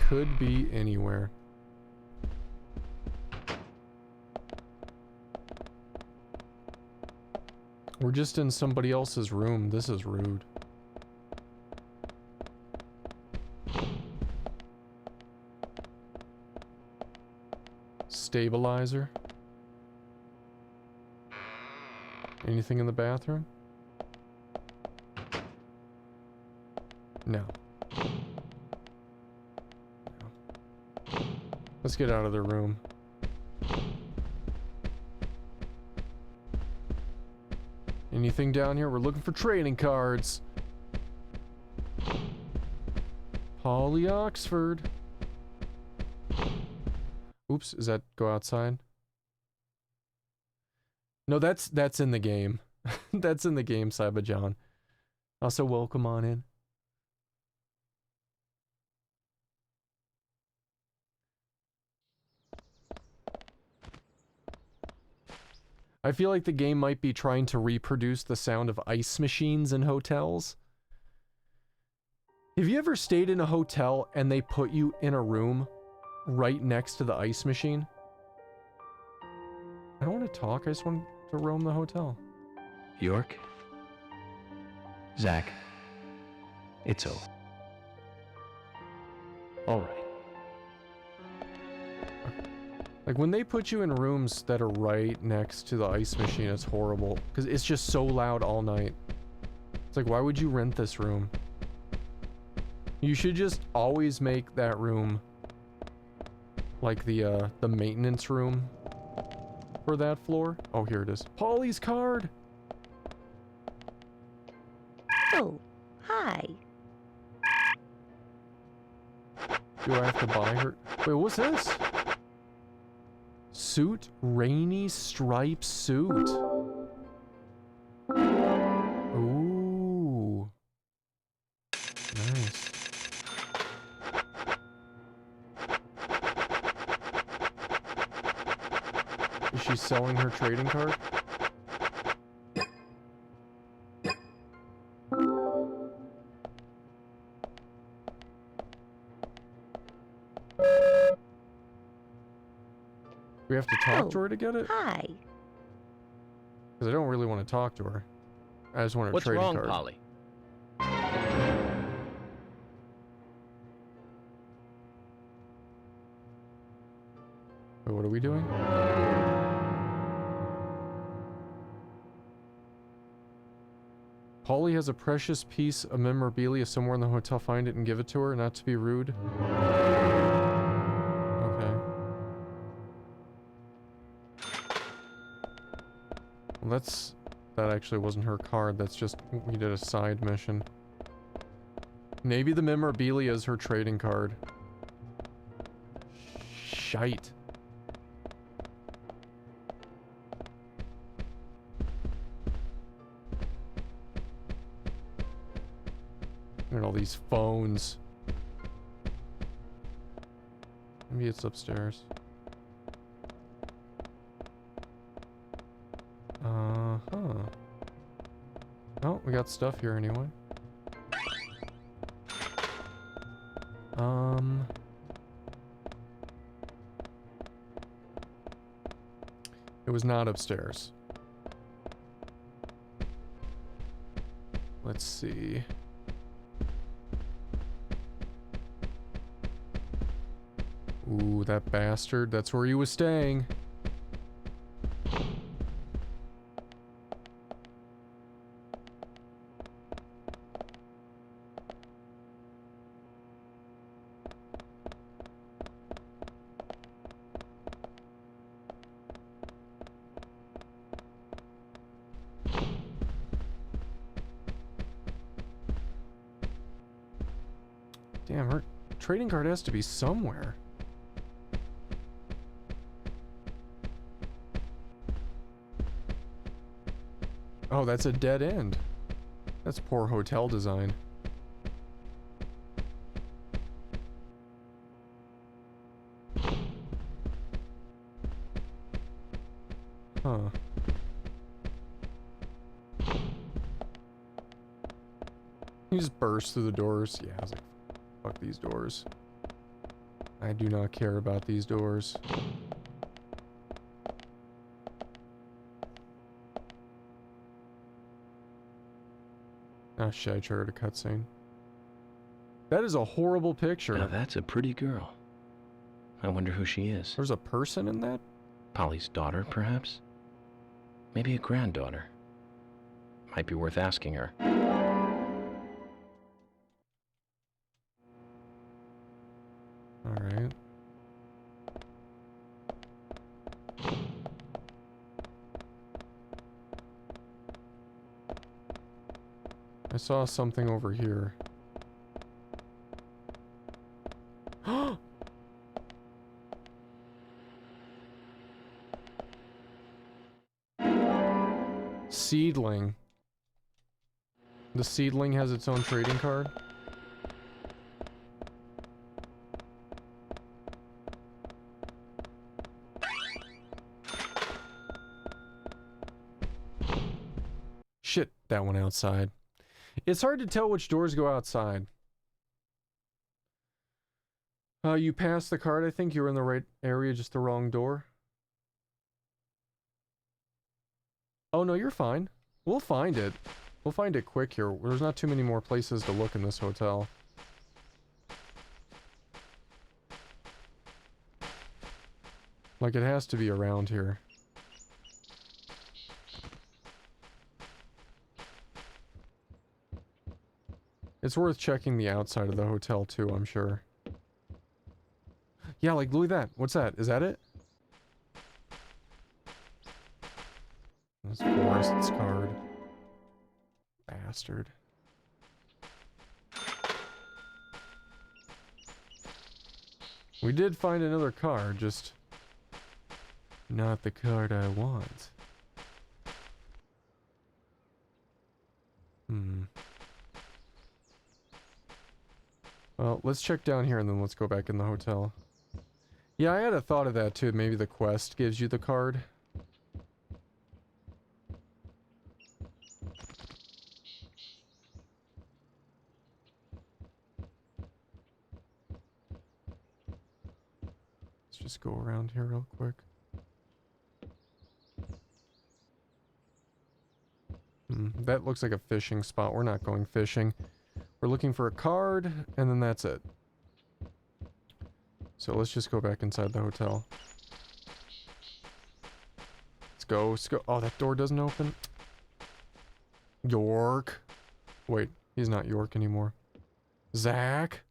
Could be anywhere. We're just in somebody else's room. This is rude. Stabilizer. Anything in the bathroom? No. No. Let's get out of the room. Anything down here? We're looking for trading cards. Polly Oxford. Oops, does that go outside? No, that's in the game. That's in the game, Saiba John. Also, welcome on in. I feel like the game might be trying to reproduce the sound of ice machines in hotels. Have you ever stayed in a hotel and they put you in a room right next to the ice machine? I don't want to talk, I just want to roam the hotel. York? Zach? It's over. Alright. Like, when they put you in rooms that are right next to the ice machine, it's horrible. Because it's just so loud all night. It's like, why would you rent this room? You should just always make that room like the maintenance room for that floor. Oh, here it is. Polly's card! Oh, hi. Do I have to buy her? Wait, what's this? Suit? Rainy stripe suit. Ooh. Nice. Is she selling her trading card? we have to talk to her to get it? Hi. Because I don't really want to talk to her. I just want her What's trading wrong, card. Polly? Wait, what are we doing? Polly has a precious piece of memorabilia somewhere in the hotel. Find it and give it to her, not to be rude. Okay. Well, that actually wasn't her card. That's just, we did a side mission. Maybe the memorabilia is her trading card. Shite. And all these phones. Maybe it's upstairs. Huh. Oh, we got stuff here anyway. It was not upstairs. Let's see. Ooh, that bastard. That's where he was staying. Damn, her trading card has to be somewhere. Oh, that's a dead end. That's poor hotel design. Huh. You just burst through the doors. Yeah, I was like, fuck these doors. I do not care about these doors. Oh shit, I triggered a cutscene. That is a horrible picture. Now that's a pretty girl. I wonder who she is. There's a person in that? Polly's daughter, perhaps? Maybe a granddaughter. Might be worth asking her. Alright. I saw something over here. Seedling. The seedling has its own trading card. Shit, that went outside. It's hard to tell which doors go outside. You passed the card. I think you were in the right area, just the wrong door. Oh, no, you're fine. We'll find it. We'll find it quick here. There's not too many more places to look in this hotel. Like, it has to be around here. It's worth checking the outside of the hotel, too, I'm sure. Yeah, like, look at that. What's that? Is that it? That's Forrest's card. Bastard. We did find another card, just not the card I want. Well, let's check down here and then let's go back in the hotel. Yeah, I had a thought of that too. Maybe the quest gives you the card. Let's just go around here real quick. that looks like a fishing spot. We're not going fishing. We're looking for a card, and then that's it. So let's just go back inside the hotel. Let's go, let's go. Oh, that door doesn't open. York. Wait, he's not York anymore. Zach.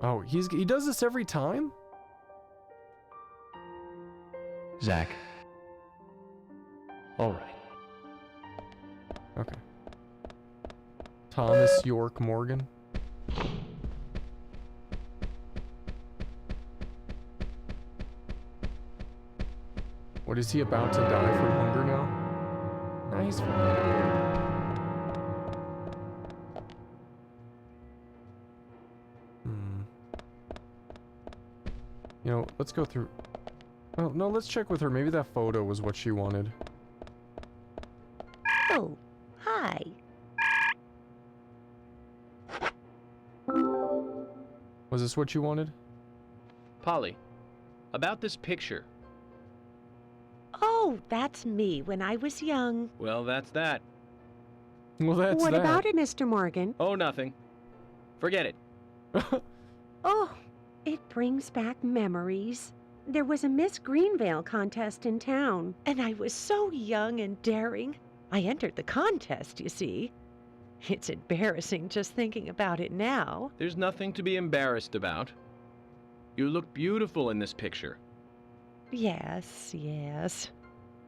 Oh, he does this every time? Zach. All right. Okay. Thomas York Morgan. What, is he about to die from hunger now? Nah, he's fine. You know, let's go through... Oh, no, let's check with her. Maybe that photo was what she wanted. Oh, hi. Was this what you wanted? Polly, about this picture. Oh, that's me when I was young. Well, that's that. Well, that's What that. about it, Mr. Morgan? Oh, nothing. Forget it. Oh, it brings back memories. There was a Miss Greenvale contest in town, and I was so young and daring. I entered the contest, you see. It's embarrassing just thinking about it now. There's nothing to be embarrassed about. You look beautiful in this picture. Yes, yes.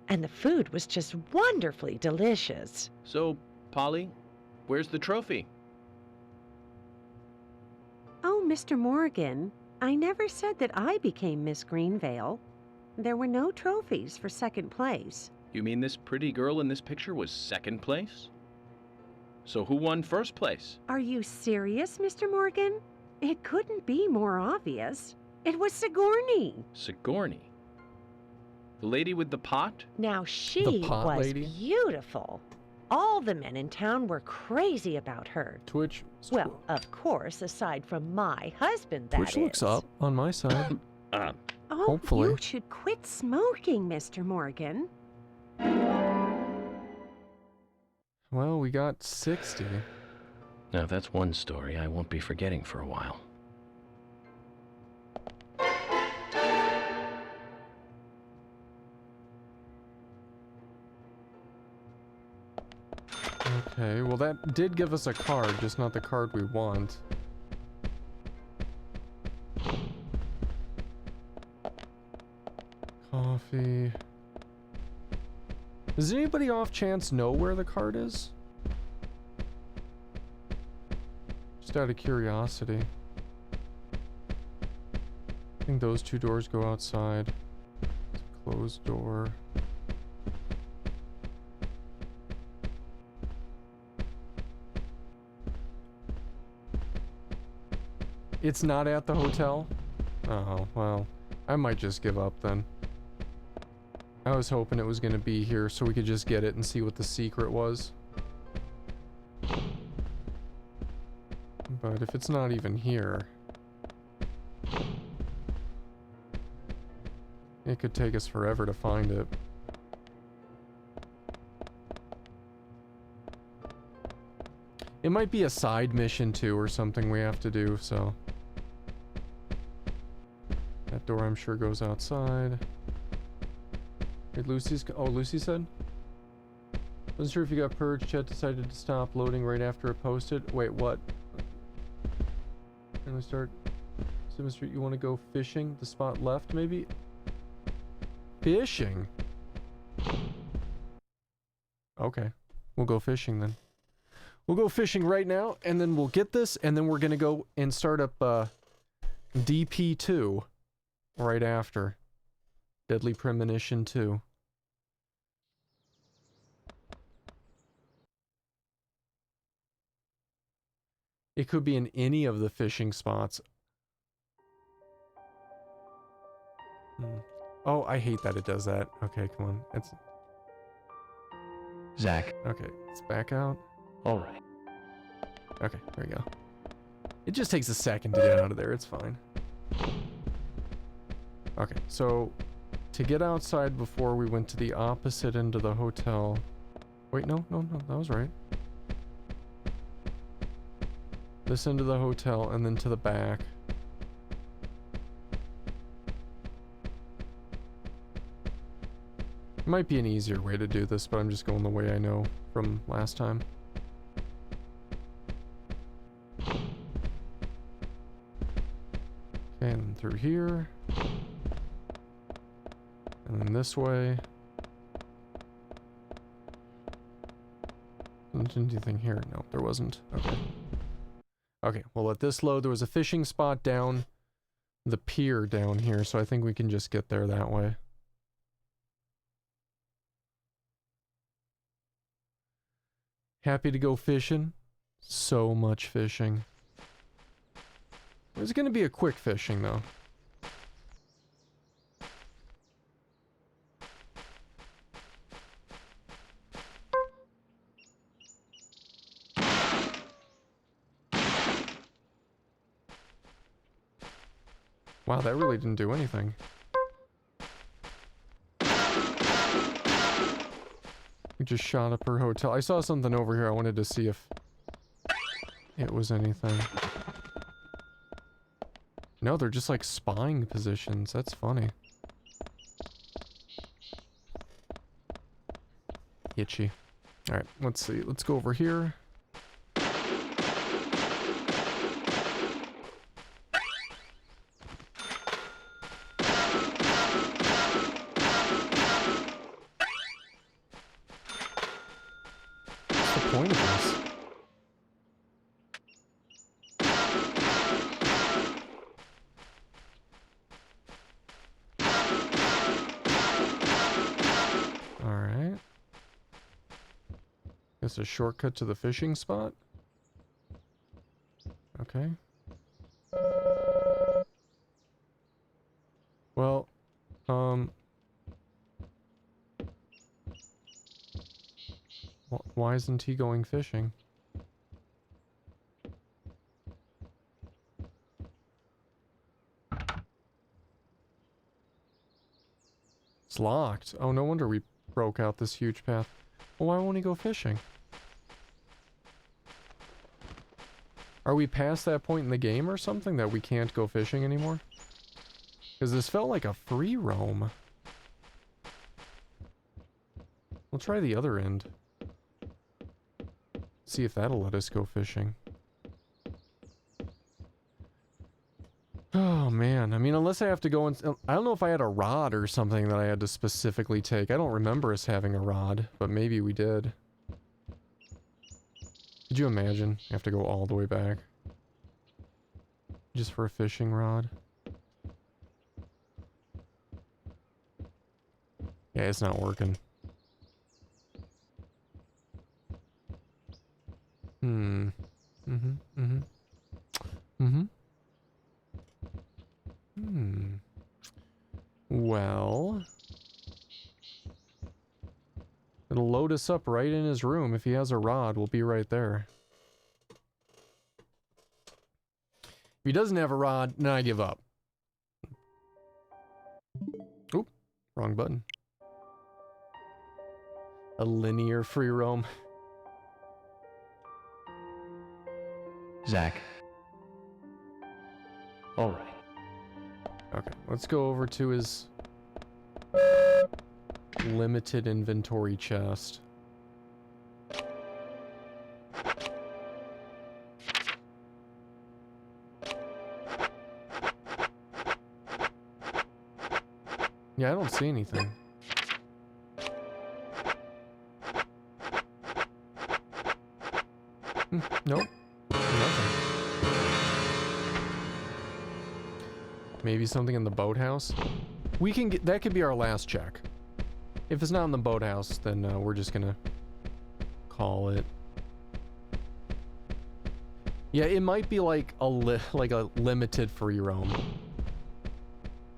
And the food was just wonderfully delicious. So, Polly, where's the trophy? Oh, Mr. Morgan, I never said that I became Miss Greenvale. There were no trophies for second place. You mean this pretty girl in this picture was second place? So who won first place? Are you serious, Mr. Morgan? It couldn't be more obvious. It was Sigourney. Sigourney? The lady with the pot? Now she The pot was lady? beautiful. All the men in town were crazy about her. Twitch. Well, of course, aside from my husband, that Twitch looks is. up on my side. Oh, Hopefully. you should quit smoking, Mr. Morgan. Well, we got 60. Now that's one story I won't be forgetting for a while. Okay, well that did give us a card, just not the card we want. Coffee. Does anybody off chance know where the card is? Just out of curiosity. I think those two doors go outside. It's a closed door. It's not at the hotel? Oh, well, I might just give up then. I was hoping it was going to be here so we could just get it and see what the secret was. But if it's not even here, it could take us forever to find it. It might be a side mission too or something we have to do, so. That door I'm sure goes outside. Wait, Lucy said? Wasn't sure if you got purged, Chet decided to stop loading right after it posted. Wait, what? Can we start? Simon Street, you want to go fishing? The spot left, maybe? Fishing? Okay. We'll go fishing then. We'll go fishing right now, and then we'll get this, and then we're gonna go and start up, DP2 right after. Deadly Premonition 2. It could be in any of the fishing spots. Oh, I hate that it does that. Okay, come on. It's... Zach. Okay, it's back out. All right. Okay, there we go. It just takes a second to get out of there. It's fine. Okay, so to get outside before we went to the opposite end of the hotel. Wait, no, that was right. This end of the hotel and then to the back. Might be an easier way to do this, but I'm just going the way I know from last time. Okay, and then through here. And then this way. Wasn't anything here? No, there wasn't. Okay. Okay, we'll let this load. There was a fishing spot down the pier down here, so I think we can just get there that way. Happy to go fishing. So much fishing. It's gonna be a quick fishing though. Wow, that really didn't do anything. We just shot up her hotel. I saw something over here. I wanted to see if it was anything. No, they're just like spying positions. That's funny. Itchy. Alright, let's see. Let's go over here. Point of this? Alright. Guess a shortcut to the fishing spot? Okay. Well, why isn't he going fishing? It's locked. Oh, no wonder we broke out this huge path. Well, why won't he go fishing? Are we past that point in the game or something that we can't go fishing anymore? Because this felt like a free roam. We'll try the other end. See if that'll let us go fishing. Oh man, I mean, unless I have to go and... I don't know if I had a rod or something that I had to specifically take. I don't remember us having a rod, but maybe we did. Could you imagine? You have to go all the way back. Just for a fishing rod. Yeah, it's not working. Well... it'll load us up right in his room. If he has a rod, we'll be right there. If he doesn't have a rod, then I give up. Oop, wrong button. A linear free roam. Zach. All right. Okay, let's go over to his limited inventory chest. Yeah, I don't see anything. Nope. Nothing. Maybe something in the boathouse? We can get... that could be our last check. If it's not in the boathouse, then we're just gonna call it. Yeah, it might be like a limited free roam.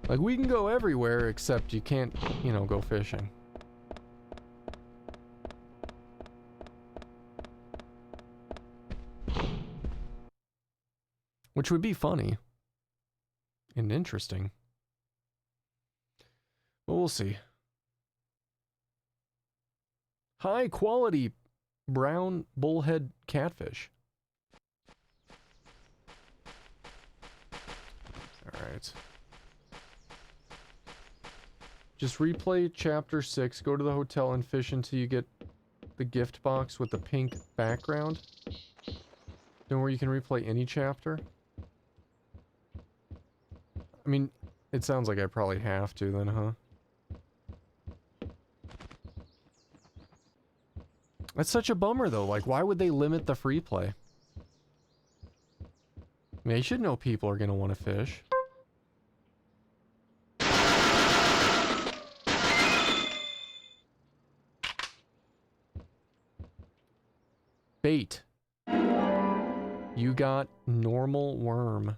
Like, we can go everywhere, except you can't, you know, go fishing. Which would be funny. And interesting. we'll see. High quality brown bullhead catfish. Alright. Just replay chapter 6, go to the hotel and fish until you get the gift box with the pink background. Then where you can replay any chapter. I mean, it sounds like I probably have to then, huh? That's such a bummer though, like why would they limit the free play? I mean, you should know people are gonna want to fish. Bait. You got normal worm.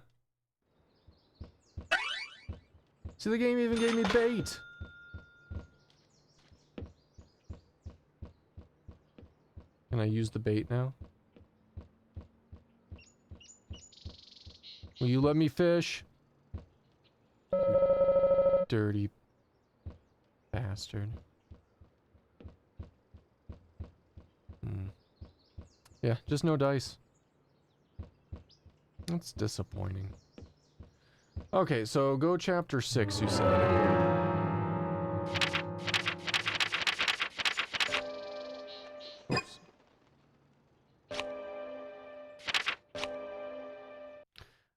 See, the game even gave me bait. Can I use the bait now? Will you let me fish? You dirty bastard. Yeah, just no dice. That's disappointing. Okay, so go chapter 6, you said. Oops.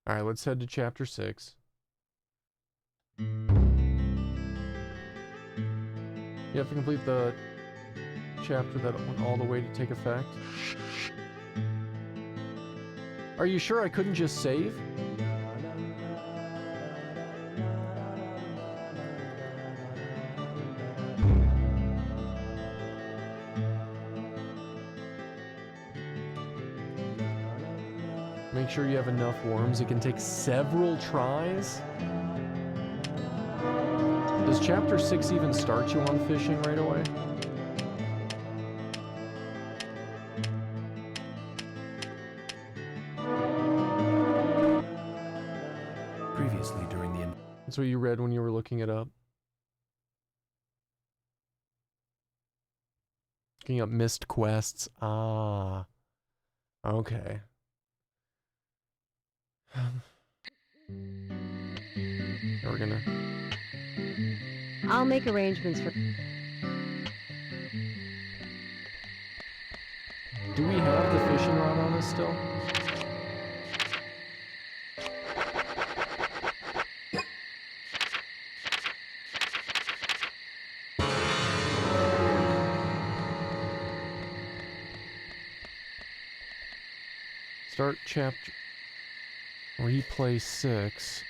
Alright, let's head to chapter 6. You have to complete the chapter that went all the way to take effect. Are you sure I couldn't just save? Make sure you have enough worms. It can take several tries. Does chapter 6 even start you on fishing right away? Previously during the... That's what you read when you were looking it up. Looking up missed quests. Ah. Okay. We're gonna... I'll make arrangements for... Do we have the fishing rod on us still? Start chapter... Replay 6.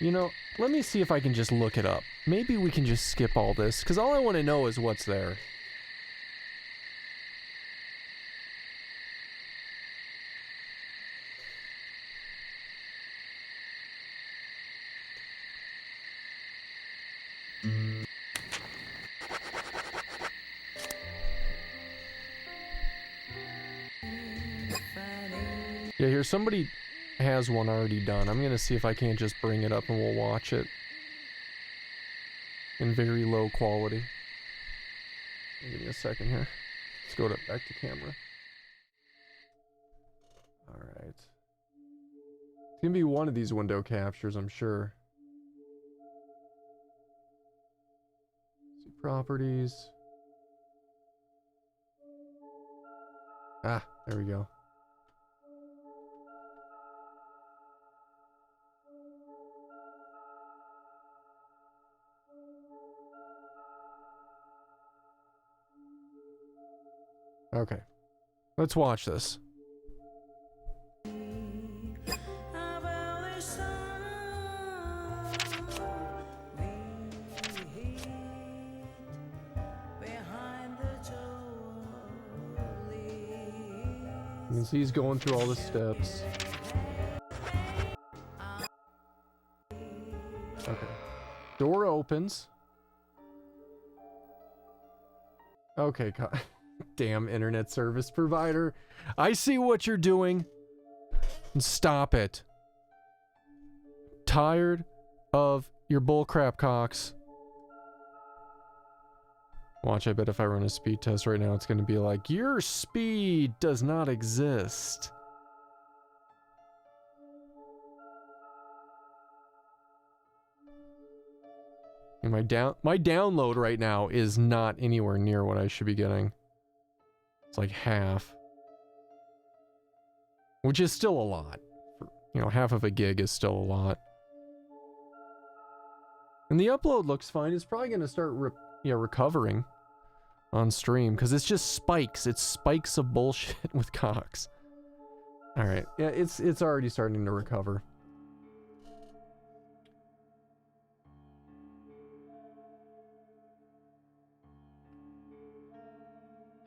You know, let me see if I can just look it up. Maybe we can just skip all this, because all I want to know is what's there. Yeah, here, somebody has one already done. I'm gonna see if I can't just bring it up and we'll watch it in very low quality. Give me a second here. Let's go back to camera. Alright. It's gonna be one of these window captures, I'm sure. See properties. Ah, there we go. Okay, let's watch this. You can see he's going through all the steps. Okay, door opens. Okay, damn internet service provider. I see what you're doing. Stop it. tired of your bullcrap, Cox. Watch, I bet if I run a speed test right now, it's going to be like, your speed does not exist. And my download right now is not anywhere near what I should be getting. It's like half. Which is still a lot. You know, half of a gig is still a lot. And the upload looks fine. It's probably going to start recovering on stream because it's just spikes. It's spikes of bullshit with Cox. All right. Yeah, it's already starting to recover.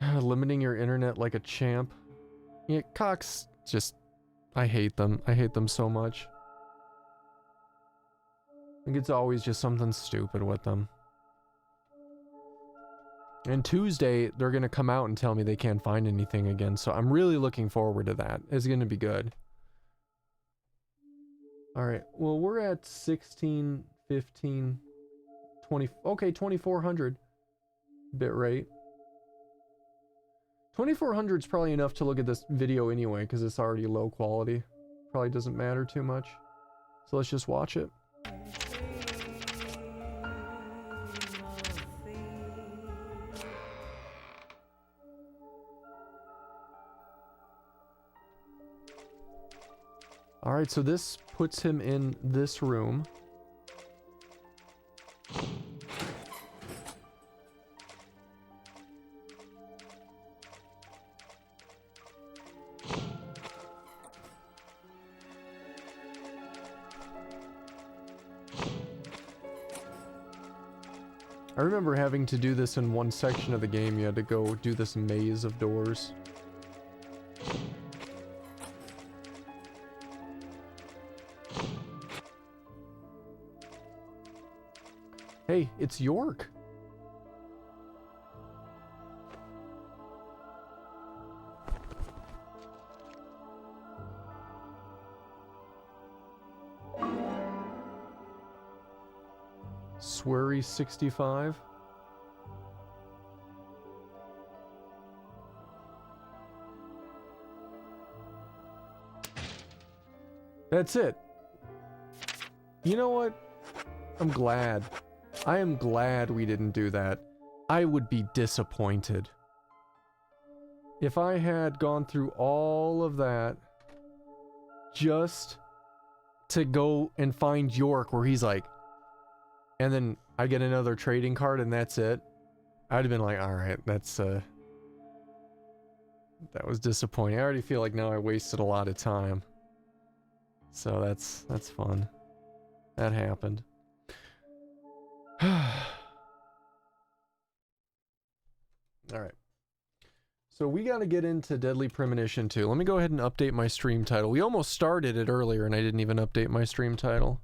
Limiting your internet like a champ. Yeah, Cox just... I hate them. I hate them so much. I think it's always just something stupid with them. And Tuesday, they're going to come out and tell me they can't find anything again, so I'm really looking forward to that. It's going to be good. Alright, well, we're at 16, 15, 20... Okay, 2400 bit rate. 2400 is probably enough to look at this video anyway, because it's already low quality. Probably doesn't matter too much. So let's just watch it. Alright, so this puts him in this room. I remember having to do this in one section of the game. You had to go do this maze of doors. Hey, it's York. Swery 65. That's it. You know what? I'm glad. I am glad we didn't do that. I would be disappointed. If I had gone through all of that just to go and find York where he's like, and then I get another trading card and that's it, I'd have been like, alright, that's that was disappointing. I already feel like now I wasted a lot of time. So that's fun. That happened. Alright. So we gotta get into Deadly Premonition 2. Let me go ahead and update my stream title. We almost started it earlier and I didn't even update my stream title.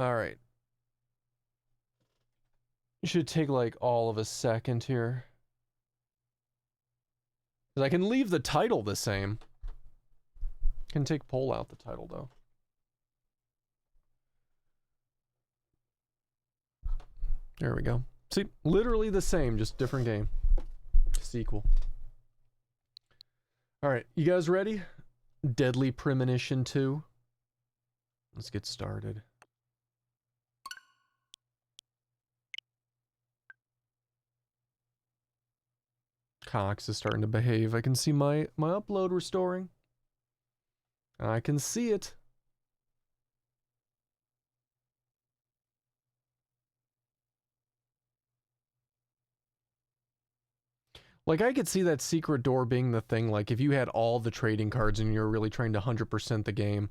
Alright. It should take like all of a second here. 'Cause I can leave the title the same. Can take poll out the title though. There we go. See, literally the same, just different game. Sequel. Alright, you guys ready? Deadly Premonition 2. Let's get started. Cox is starting to behave. I can see my upload restoring. I can see it. Like, I could see that secret door being the thing, like, if you had all the trading cards and you're really trying to 100% the game.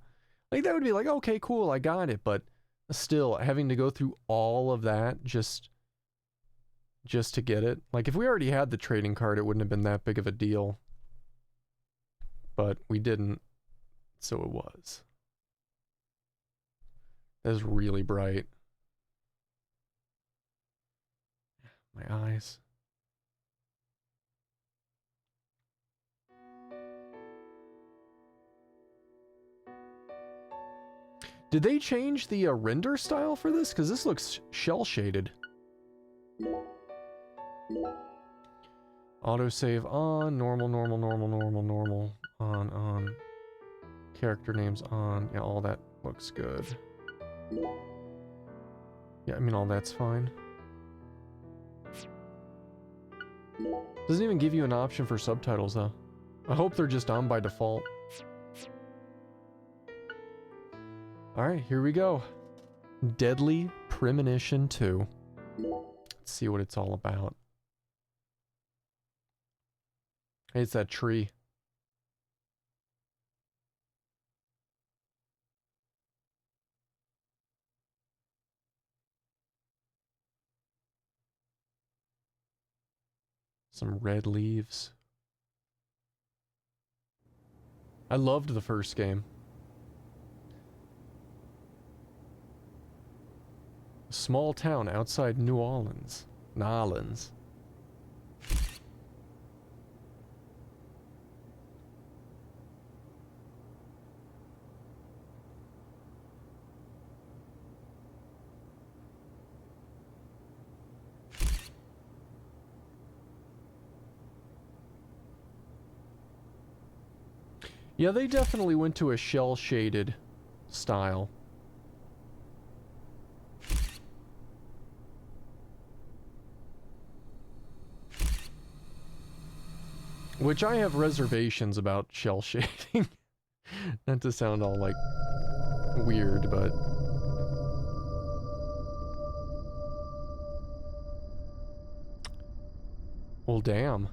Like, that would be like, okay, cool, I got it, but still, having to go through all of that just to get it. Like, if we already had the trading card, it wouldn't have been that big of a deal. But we didn't, so it was. That is really bright. My eyes. Did they change the render style for this? Because this looks shell-shaded. Autosave on, normal, normal, normal, normal, normal, on. Character names on. Yeah, all that looks good. Yeah, I mean, all that's fine. Doesn't even give you an option for subtitles, though. I hope they're just on by default. Alright, here we go. Deadly Premonition 2. Let's see what it's all about. Hey, it's that tree. Some red leaves. I loved the first game. A small town outside New Orleans. Nolans. Yeah, they definitely went to a shell-shaded style. Which I have reservations about shell shading. Not to sound all, like, weird, but... Well, damn.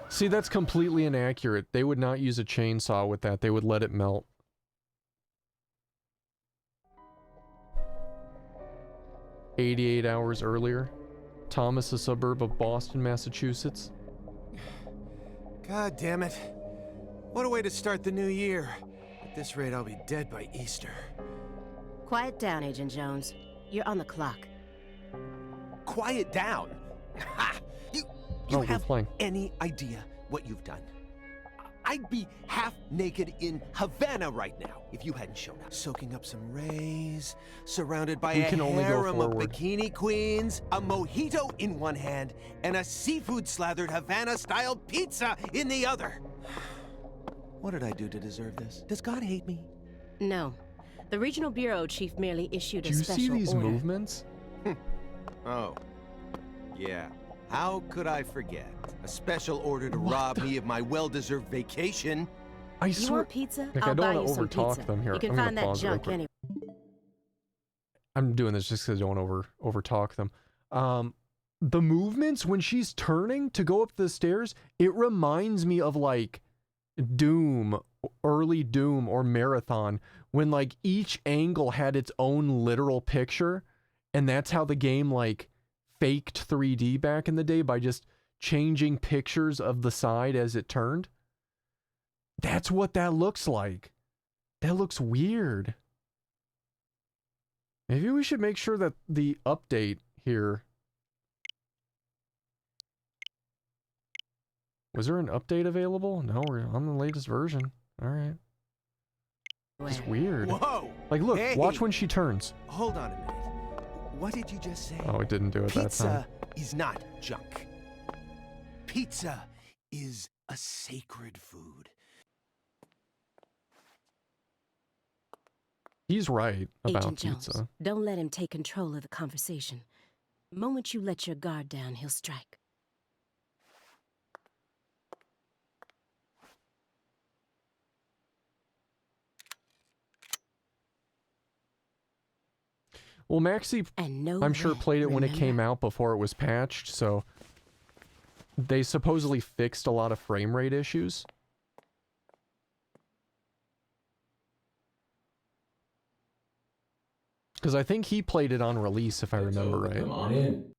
See, that's completely inaccurate. They would not use a chainsaw with that. They would let it melt. "88 hours earlier. Thomas, a suburb of Boston, Massachusetts." God damn it. What a way to start the new year. At this rate, I'll be dead by Easter. Quiet down, Agent Jones. You're on the clock. Quiet down? Ha! You have any idea what you've done? I'd be half naked in Havana right now if you hadn't shown up. Soaking up some rays, surrounded by a harem of bikini queens, a mojito in one hand, and a seafood-slathered Havana-style pizza in the other. What did I do to deserve this? Does God hate me? No. The regional bureau chief merely issued a Do you special see these order. movements? Oh. Yeah. How could I forget? A special order to rob me of my well-deserved vacation. I You swear. want pizza? Like, I'll I buy don't you want some to overtalk pizza. them here. You can I'm gonna find that pause it real junk quick. anywhere. I'm doing this just because I don't want to overtalk them. The movements when she's turning to go up the stairs, it reminds me of like Doom, early Doom or Marathon, when like each angle had its own literal picture, and that's how the game like faked 3D back in the day by just changing pictures of the side as it turned. That's what that looks like. That looks weird. Maybe we should make sure that the update here... Was there an update available? No, we're on the latest version. Alright. It's weird. Whoa! Like, look, Hey! watch when she turns. Hold on a minute. What did you just say? Oh, it didn't do it that time. Pizza is not junk. Pizza is a sacred food. He's right about Agent Jones, pizza. don't let him take control of the conversation. The moment you let your guard down, he'll strike. Well, Maxie, I'm sure, played it when it came out before it was patched, so they supposedly fixed a lot of frame rate issues. Because I think he played it on release, if I remember right. Come on in.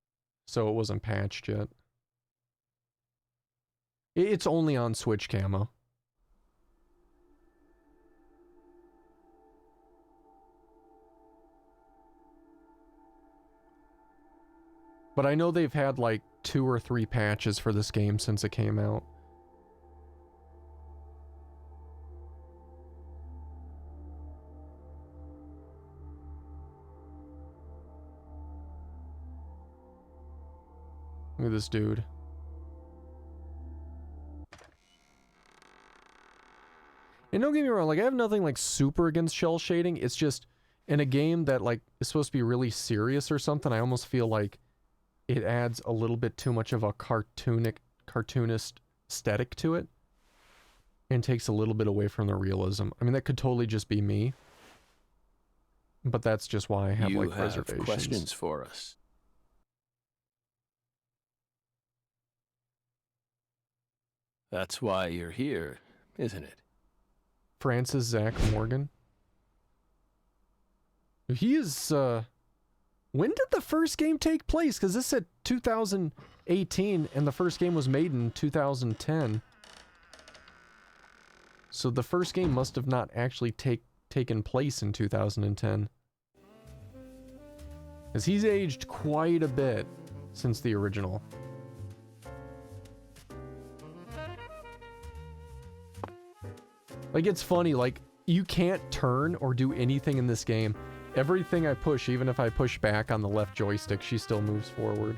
So it wasn't patched yet. It's only on Switch camo. But I know they've had like 2 or 3 patches for this game since it came out. Look at this dude. And don't get me wrong, like I have nothing like super against shell shading. It's just in a game that like is supposed to be really serious or something, I almost feel like it adds a little bit too much of a cartoonist aesthetic to it and takes a little bit away from the realism. I mean, that could totally just be me, but that's just why I have You like have reservations. questions for us. That's why you're here, isn't it? Francis Zach Morgan. He is, when did the first game take place? Because this said 2018, and the first game was made in 2010. So the first game must have not actually taken place in 2010. Because he's aged quite a bit since the original. Like, it's funny, like, you can't turn or do anything in this game. Everything I push, even if I push back on the left joystick, she still moves forward.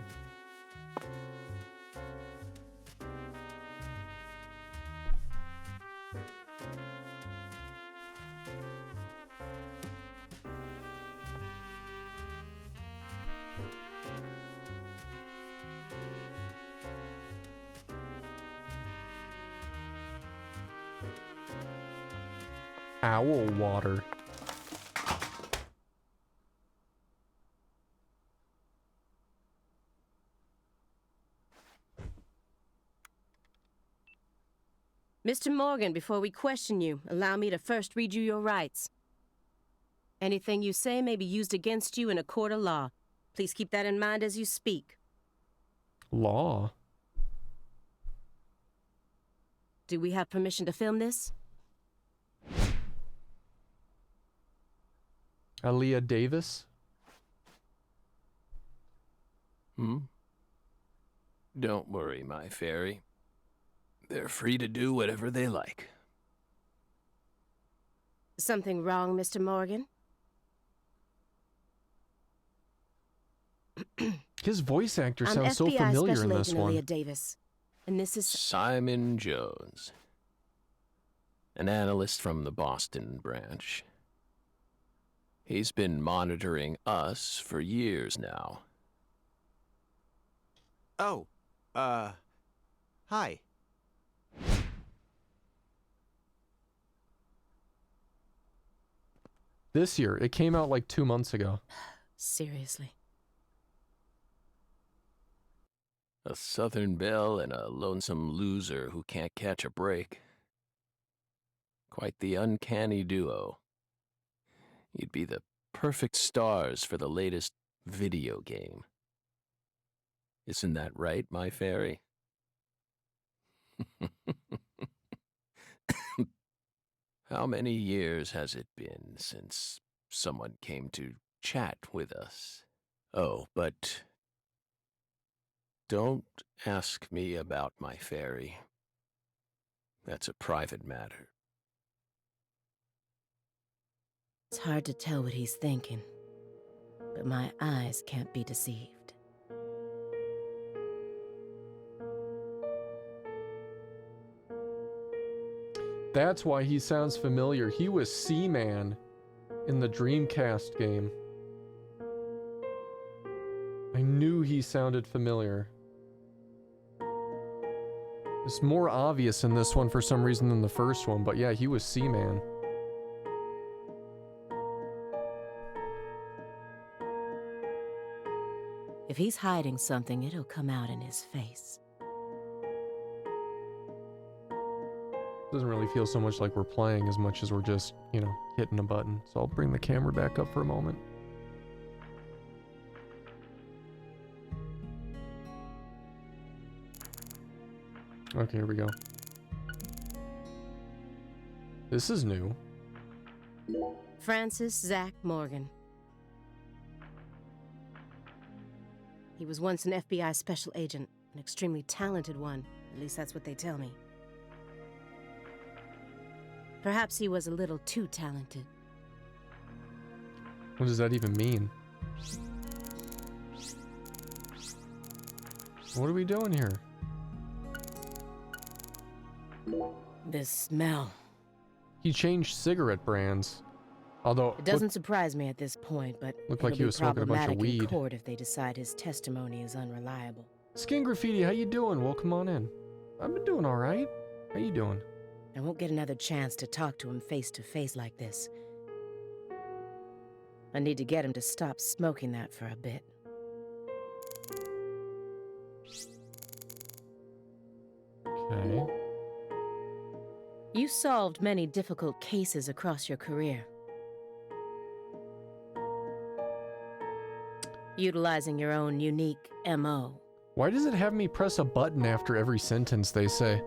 Owl water. Mr. Morgan, before we question you, allow me to first read you your rights. Anything you say may be used against you in a court of law. Please keep that in mind as you speak. Law? Do we have permission to film this? Aaliyah Davis? Don't worry, my fairy. They're free to do whatever they like. Something wrong, Mr. Morgan? His voice actor I'm sounds so FBI familiar Special in this Agent one. Aaliyah Davis, and this is Simon Jones. An analyst from the Boston branch. He's been monitoring us for years now. Oh, hi. This year. It came out like 2 months ago. Seriously. A Southern belle and a lonesome loser who can't catch a break. Quite the uncanny duo. You'd be the perfect stars for the latest video game. Isn't that right, my fairy? How many years has it been since someone came to chat with us? Oh, but don't ask me about my fairy. That's a private matter. It's hard to tell what he's thinking, but my eyes can't be deceived. That's why he sounds familiar. He was Seaman in the Dreamcast game. I knew he sounded familiar. It's more obvious in this one for some reason than the first one, but yeah, he was Seaman. If he's hiding something, it'll come out in his face. Doesn't really feel so much like we're playing as much as we're just, you know, hitting a button. So I'll bring the camera back up for a moment. Okay, here we go. This is new. Francis Zach Morgan. He was once an FBI special agent, an extremely talented one. At least that's what they tell me. Perhaps he was a little too talented. What does that even mean? What are we doing here? This smell. He changed cigarette brands. Although it doesn't surprise me at this point, but looked like he was smoking a bunch of weed. In court if they decide his testimony is unreliable. Skin Graffiti, how you doing? Well, come on in. I've been doing all right. How you doing? I won't get another chance to talk to him face to face like this. I need to get him to stop smoking that for a bit. Okay. You solved many difficult cases across your career. Utilizing your own unique MO. Why does it have me press a button after every sentence they say?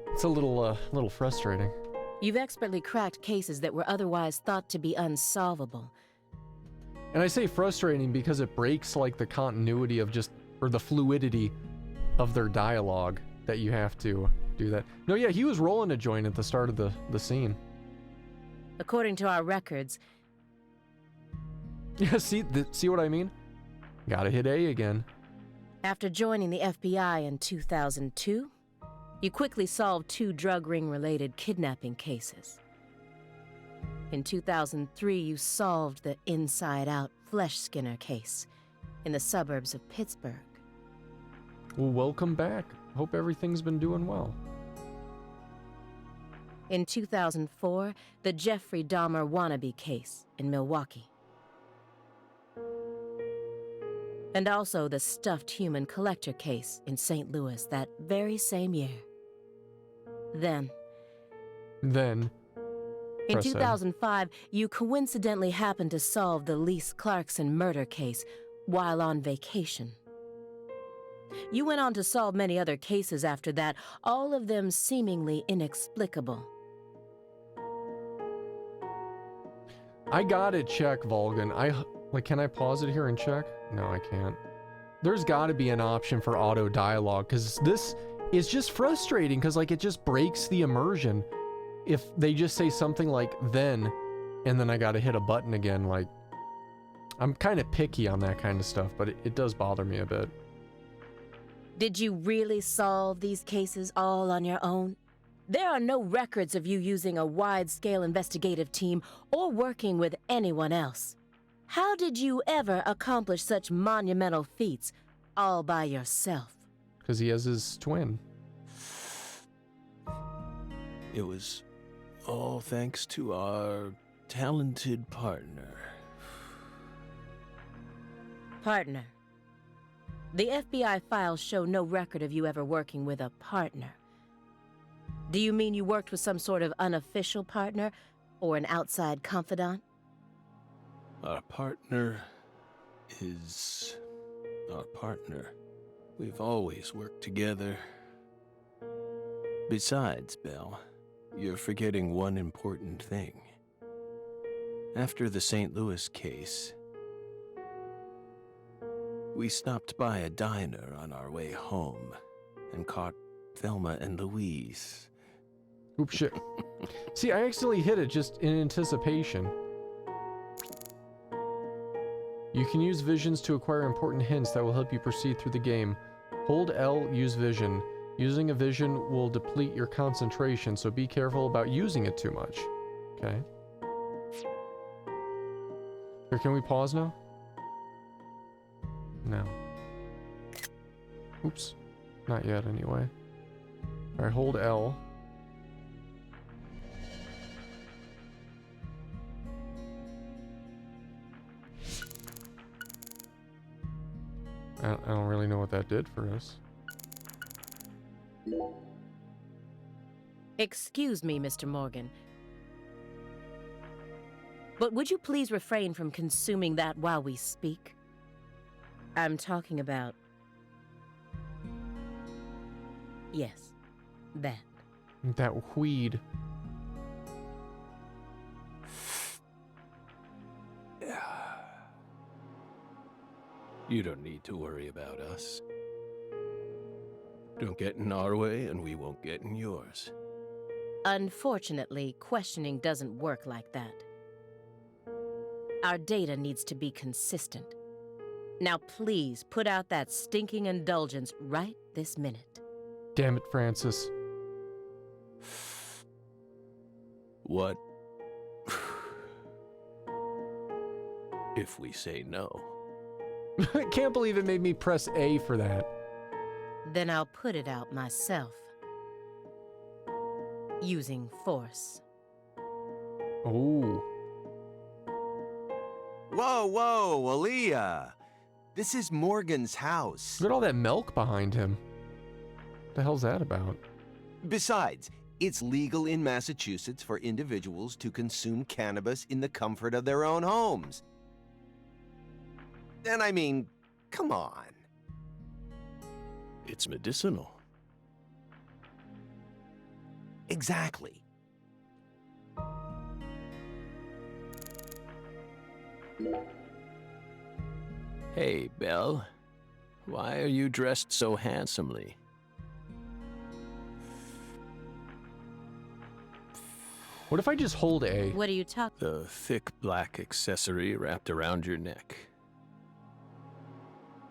It's a little frustrating. You've expertly cracked cases that were otherwise thought to be unsolvable. And I say frustrating because it breaks like the continuity of or the fluidity of their dialogue that you have to do that. No, yeah, he was rolling a joint at the start of the scene. According to our records... Yeah, see what I mean? Gotta hit A again. After joining the FBI in 2002, you quickly solved 2 drug ring-related kidnapping cases. In 2003, you solved the inside-out flesh skinner case in the suburbs of Pittsburgh. Well, welcome back. Hope everything's been doing well. In 2004, the Jeffrey Dahmer wannabe case in Milwaukee. And also the stuffed human collector case in St. Louis that very same year. Then, in 2005, you coincidentally happened to solve the Lise Clarkson murder case while on vacation. You went on to solve many other cases after that, all of them seemingly inexplicable. I gotta check, Volgan. Can I pause it here and check? No, I can't. There's gotta be an option for auto dialogue, because this is just frustrating, because it just breaks the immersion. If they just say something like, then, and then I gotta hit a button again, I'm kind of picky on that kind of stuff, but it does bother me a bit. Did you really solve these cases all on your own? There are no records of you using a wide-scale investigative team or working with anyone else. How did you ever accomplish such monumental feats all by yourself? Because he has his twin. It was all thanks to our talented partner. Partner. The FBI files show no record of you ever working with a partner. Do you mean you worked with some sort of unofficial partner or an outside confidant? Our partner is our partner. We've always worked together. Besides, Belle, you're forgetting one important thing. After the St. Louis case, we stopped by a diner on our way home and caught Thelma and Louise. Oops, shit. See, I actually hit it just in anticipation. You can use visions to acquire important hints that will help you proceed through the game. Hold L, use vision. Using a vision will deplete your concentration, so be careful about using it too much. Okay. Here, can we pause now? No. Oops. Not yet, anyway. Alright, hold L. I don't really know what that did for us. Excuse me, Mr. Morgan. But would you please refrain from consuming that while we speak? I'm talking about... Yes, that. That weed. You don't need to worry about us. Don't get in our way, and we won't get in yours. Unfortunately, questioning doesn't work like that. Our data needs to be consistent. Now please put out that stinking indulgence right this minute. Damn it, Francis. What if we say no? I can't believe it made me press A for that. Then I'll put it out myself. Using force. Oh. Whoa, whoa, Aaliyah. This is Morgan's house. Look at all that milk behind him. What the hell's that about? Besides, it's legal in Massachusetts for individuals to consume cannabis in the comfort of their own homes. And I mean, come on. It's medicinal. Exactly. Hey, Belle. Why are you dressed so handsomely? What if I just hold A? What are you talking? The thick black accessory wrapped around your neck.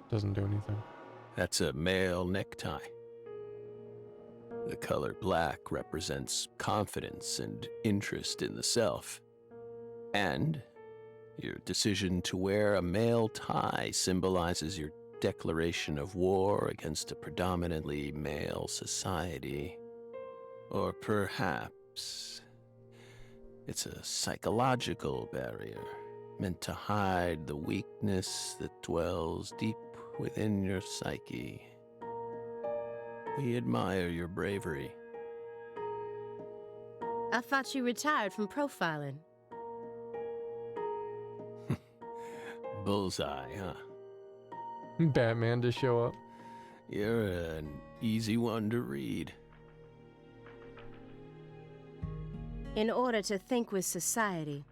Doesn't do anything. That's a male necktie. The color black represents confidence and interest in the self. And your decision to wear a male tie symbolizes your declaration of war against a predominantly male society. Or perhaps it's a psychological barrier meant to hide the weakness that dwells deep within your psyche. We admire your bravery. I thought you retired from profiling. Bullseye, huh? Batman to show up. You're an easy one to read. In order to think with society,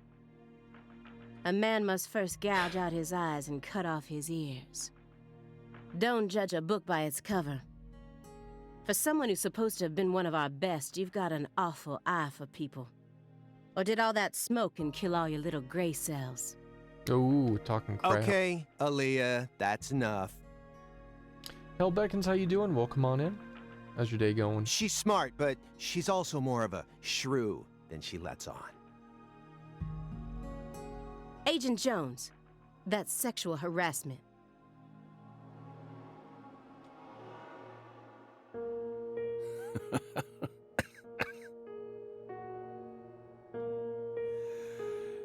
a man must first gouge out his eyes and cut off his ears. Don't judge a book by its cover. For someone who's supposed to have been one of our best, you've got an awful eye for people. Or did all that smoke and kill all your little gray cells? Ooh, talking crap. Okay, Aaliyah, that's enough. Hell Beckons, how you doing? Welcome on in. How's your day going? She's smart, but she's also more of a shrew than she lets on. Agent Jones, that's sexual harassment.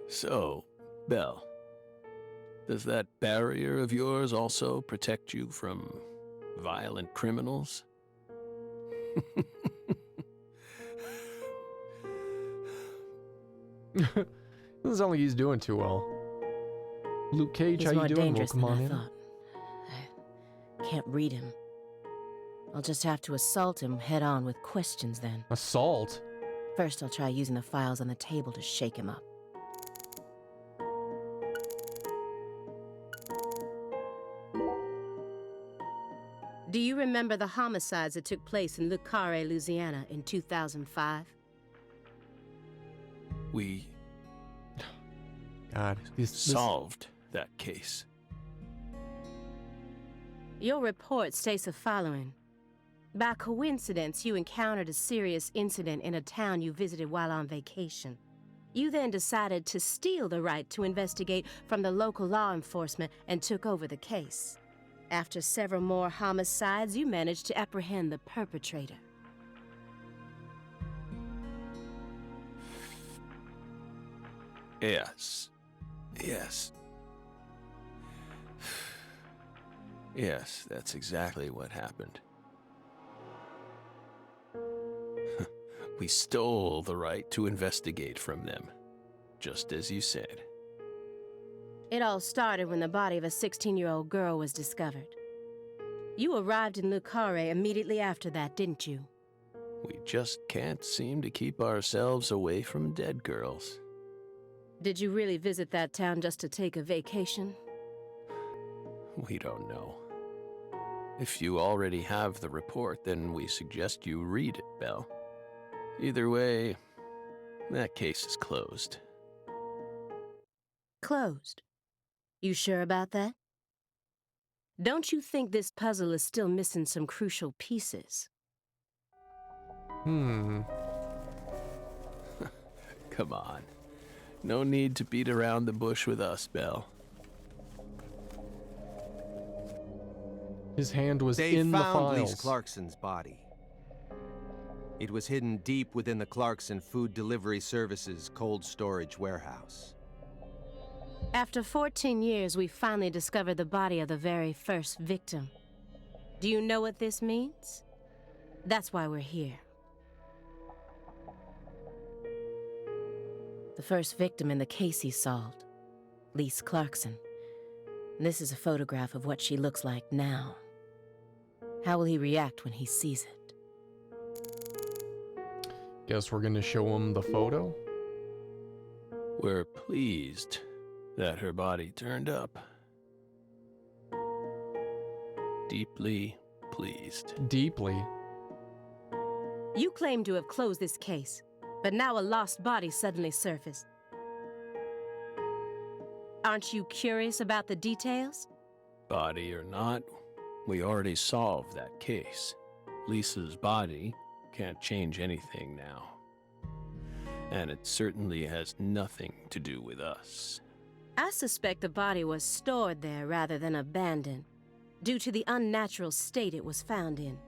So, Belle, does that barrier of yours also protect you from violent criminals? Doesn't sound like he's doing too well. Luke Cage, He's how you more doing? dangerous Welcome than on I in. thought. I can't read him. I'll just have to assault him head on with questions then. Assault? First, I'll try using the files on the table to shake him up. Do you remember the homicides that took place in Le Carré, Louisiana in 2005? We God, this solved that case. Your report states the following. By coincidence, you encountered a serious incident in a town you visited while on vacation. You then decided to steal the right to investigate from the local law enforcement and took over the case. After several more homicides, you managed to apprehend the perpetrator. Yes. Yes. Yes, that's exactly what happened. We stole the right to investigate from them, just as you said. It all started when the body of a 16-year-old girl was discovered. You arrived in Le Carré immediately after that, didn't you? We just can't seem to keep ourselves away from dead girls. Did you really visit that town just to take a vacation? We don't know. If you already have the report, then we suggest you read it, Belle. Either way, that case is closed. Closed. You sure about that? Don't you think this puzzle is still missing some crucial pieces? Come on. No need to beat around the bush with us, Belle. His hand was They in the found files. Lise Clarkson's body. It was hidden deep within the Clarkson Food Delivery Services cold storage warehouse. After 14 years, we finally discovered the body of the very first victim. Do you know what this means? That's why we're here. The first victim in the case he solved, Lise Clarkson. This is a photograph of what she looks like now. How will he react when he sees it? Guess we're gonna show him the photo? We're pleased that her body turned up. Deeply pleased. Deeply. You claim to have closed this case, but now a lost body suddenly surfaced. Aren't you curious about the details? Body or not, we already solved that case. Lisa's body can't change anything now. And it certainly has nothing to do with us. I suspect the body was stored there rather than abandoned, due to the unnatural state it was found in.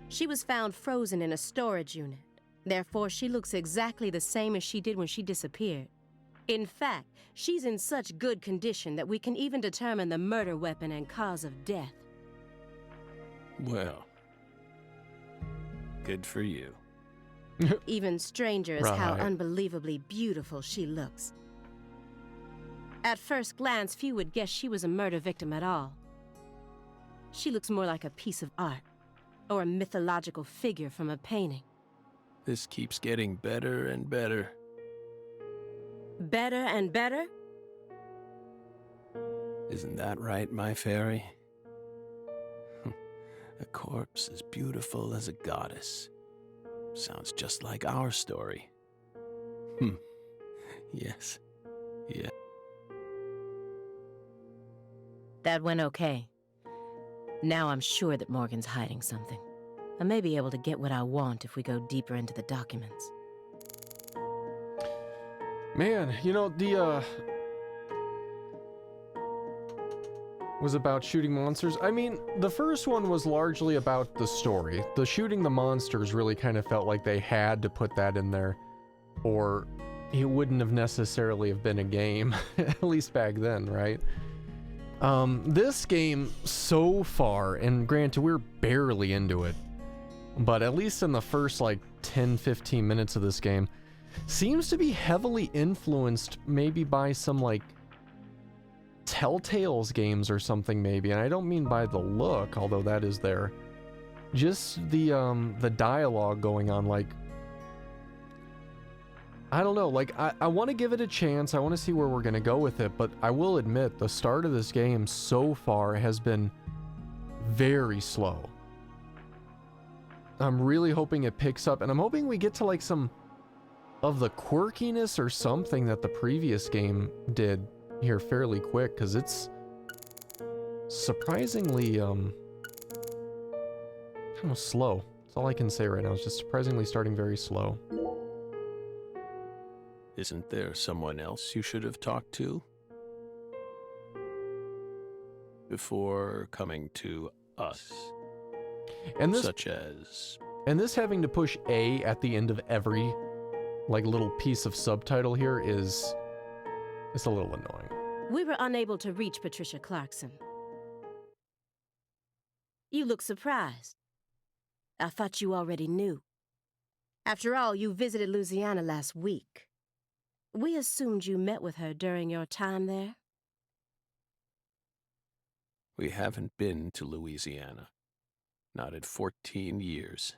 She was found frozen in a storage unit. Therefore, she looks exactly the same as she did when she disappeared. In fact, she's in such good condition that we can even determine the murder weapon and cause of death. Well, good for you. Even stranger is how Right. unbelievably beautiful she looks. At first glance, few would guess she was a murder victim at all. She looks more like a piece of art, or a mythological figure from a painting. This keeps getting better and better. Better and better? Isn't that right, my fairy? A corpse as beautiful as a goddess. Sounds just like our story. Yes. Yeah. That went okay. Now I'm sure that Morgan's hiding something. I may be able to get what I want if we go deeper into the documents. Man, you know, was about shooting monsters. I mean, the first one was largely about the story. The shooting the monsters really kind of felt like they had to put that in there, or it wouldn't have necessarily have been a game, at least back then, right? This game so far, and granted we're barely into it, but at least in the first like 10-15 minutes of this game, seems to be heavily influenced maybe by some like Telltale's games or something maybe, and I don't mean by the look, although that is there. Just the dialogue going on, like, I don't know, like, I want to give it a chance, I want to see where we're going to go with it, but I will admit, the start of this game so far has been very slow. I'm really hoping it picks up, and I'm hoping we get to, like, some of the quirkiness or something that the previous game did here fairly quick, because it's surprisingly, kind of slow. That's all I can say right now. It's just surprisingly starting very slow. Isn't there someone else you should have talked to? Before coming to us. And this, such as... And this having to push A at the end of every, like, little piece of subtitle here is... It's a little annoying. We were unable to reach Patricia Clarkson. You look surprised. I thought you already knew. After all, you visited Louisiana last week. We assumed you met with her during your time there. We haven't been to Louisiana. Not in 14 years.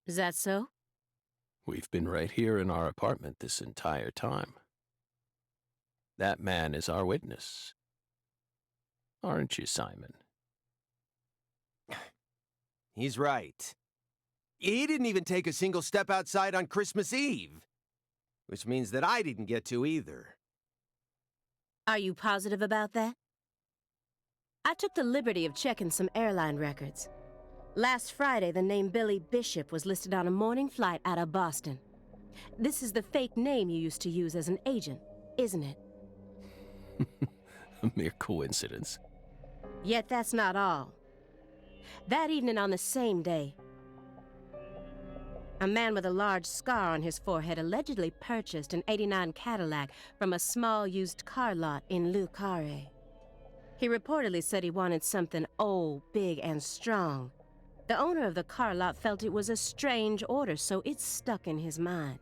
Is that so? We've been right here in our apartment this entire time. That man is our witness. Aren't you, Simon? He's right. He didn't even take a single step outside on Christmas Eve. Which means that I didn't get to either. Are you positive about that? I took the liberty of checking some airline records. Last Friday, the name Billy Bishop was listed on a morning flight out of Boston. This is the fake name you used to use as an agent, isn't it? A mere coincidence. Yet that's not all. That evening on the same day, a man with a large scar on his forehead allegedly purchased an '89 Cadillac from a small used car lot in Le Carré. He reportedly said he wanted something old, big, and strong. The owner of the car lot felt it was a strange order, so it stuck in his mind.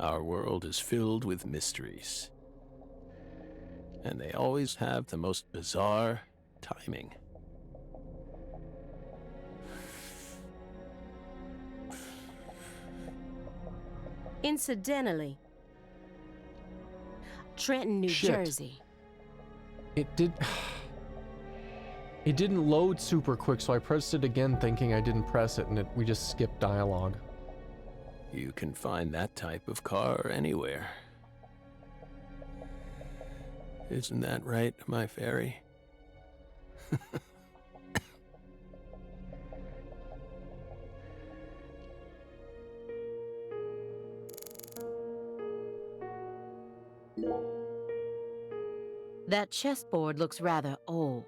Our world is filled with mysteries. And they always have the most bizarre timing. Incidentally, Trenton, New Jersey. It didn't load super quick, so I pressed it again thinking I didn't press it, and we just skipped dialogue. You can find that type of car anywhere. Isn't that right, my fairy? That chessboard looks rather old.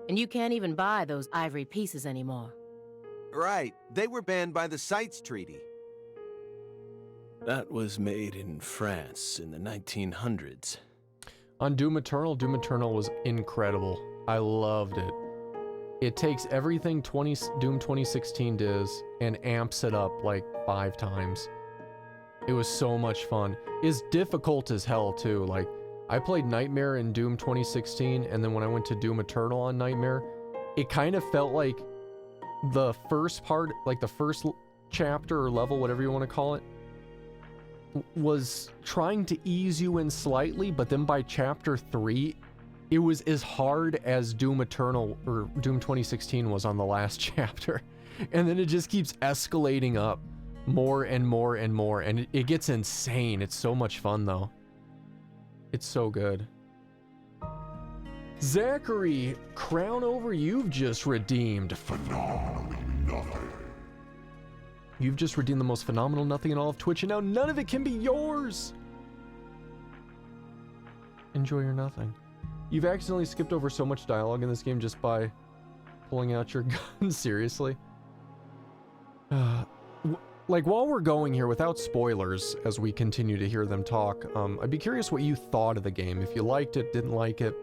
And you can't even buy those ivory pieces anymore. Right. They were banned by the CITES Treaty. That was made in France in the 1900s. On Doom Eternal was incredible. I loved it. It takes everything Doom 2016 does and amps it up like 5 times. It was so much fun. It's difficult as hell too. Like, I played Nightmare in Doom 2016, and then when I went to Doom Eternal on Nightmare, it kind of felt like the first part, like the first chapter or level, whatever you want to call it, was trying to ease you in slightly, but then by chapter 3, it was as hard as Doom Eternal or Doom 2016 was on the last chapter. And then it just keeps escalating up more and more and more, and it gets insane. It's so much fun though. It's so good. Zachary, crown over, you've just redeemed phenomenally nothing. You've just redeemed the most phenomenal nothing in all of Twitch, and now none of it can be yours. Enjoy your nothing. You've accidentally skipped over so much dialogue in this game just by pulling out your gun. Seriously. Like, while we're going here, without spoilers, as we continue to hear them talk, I'd be curious what you thought of the game. If you liked it, didn't like it.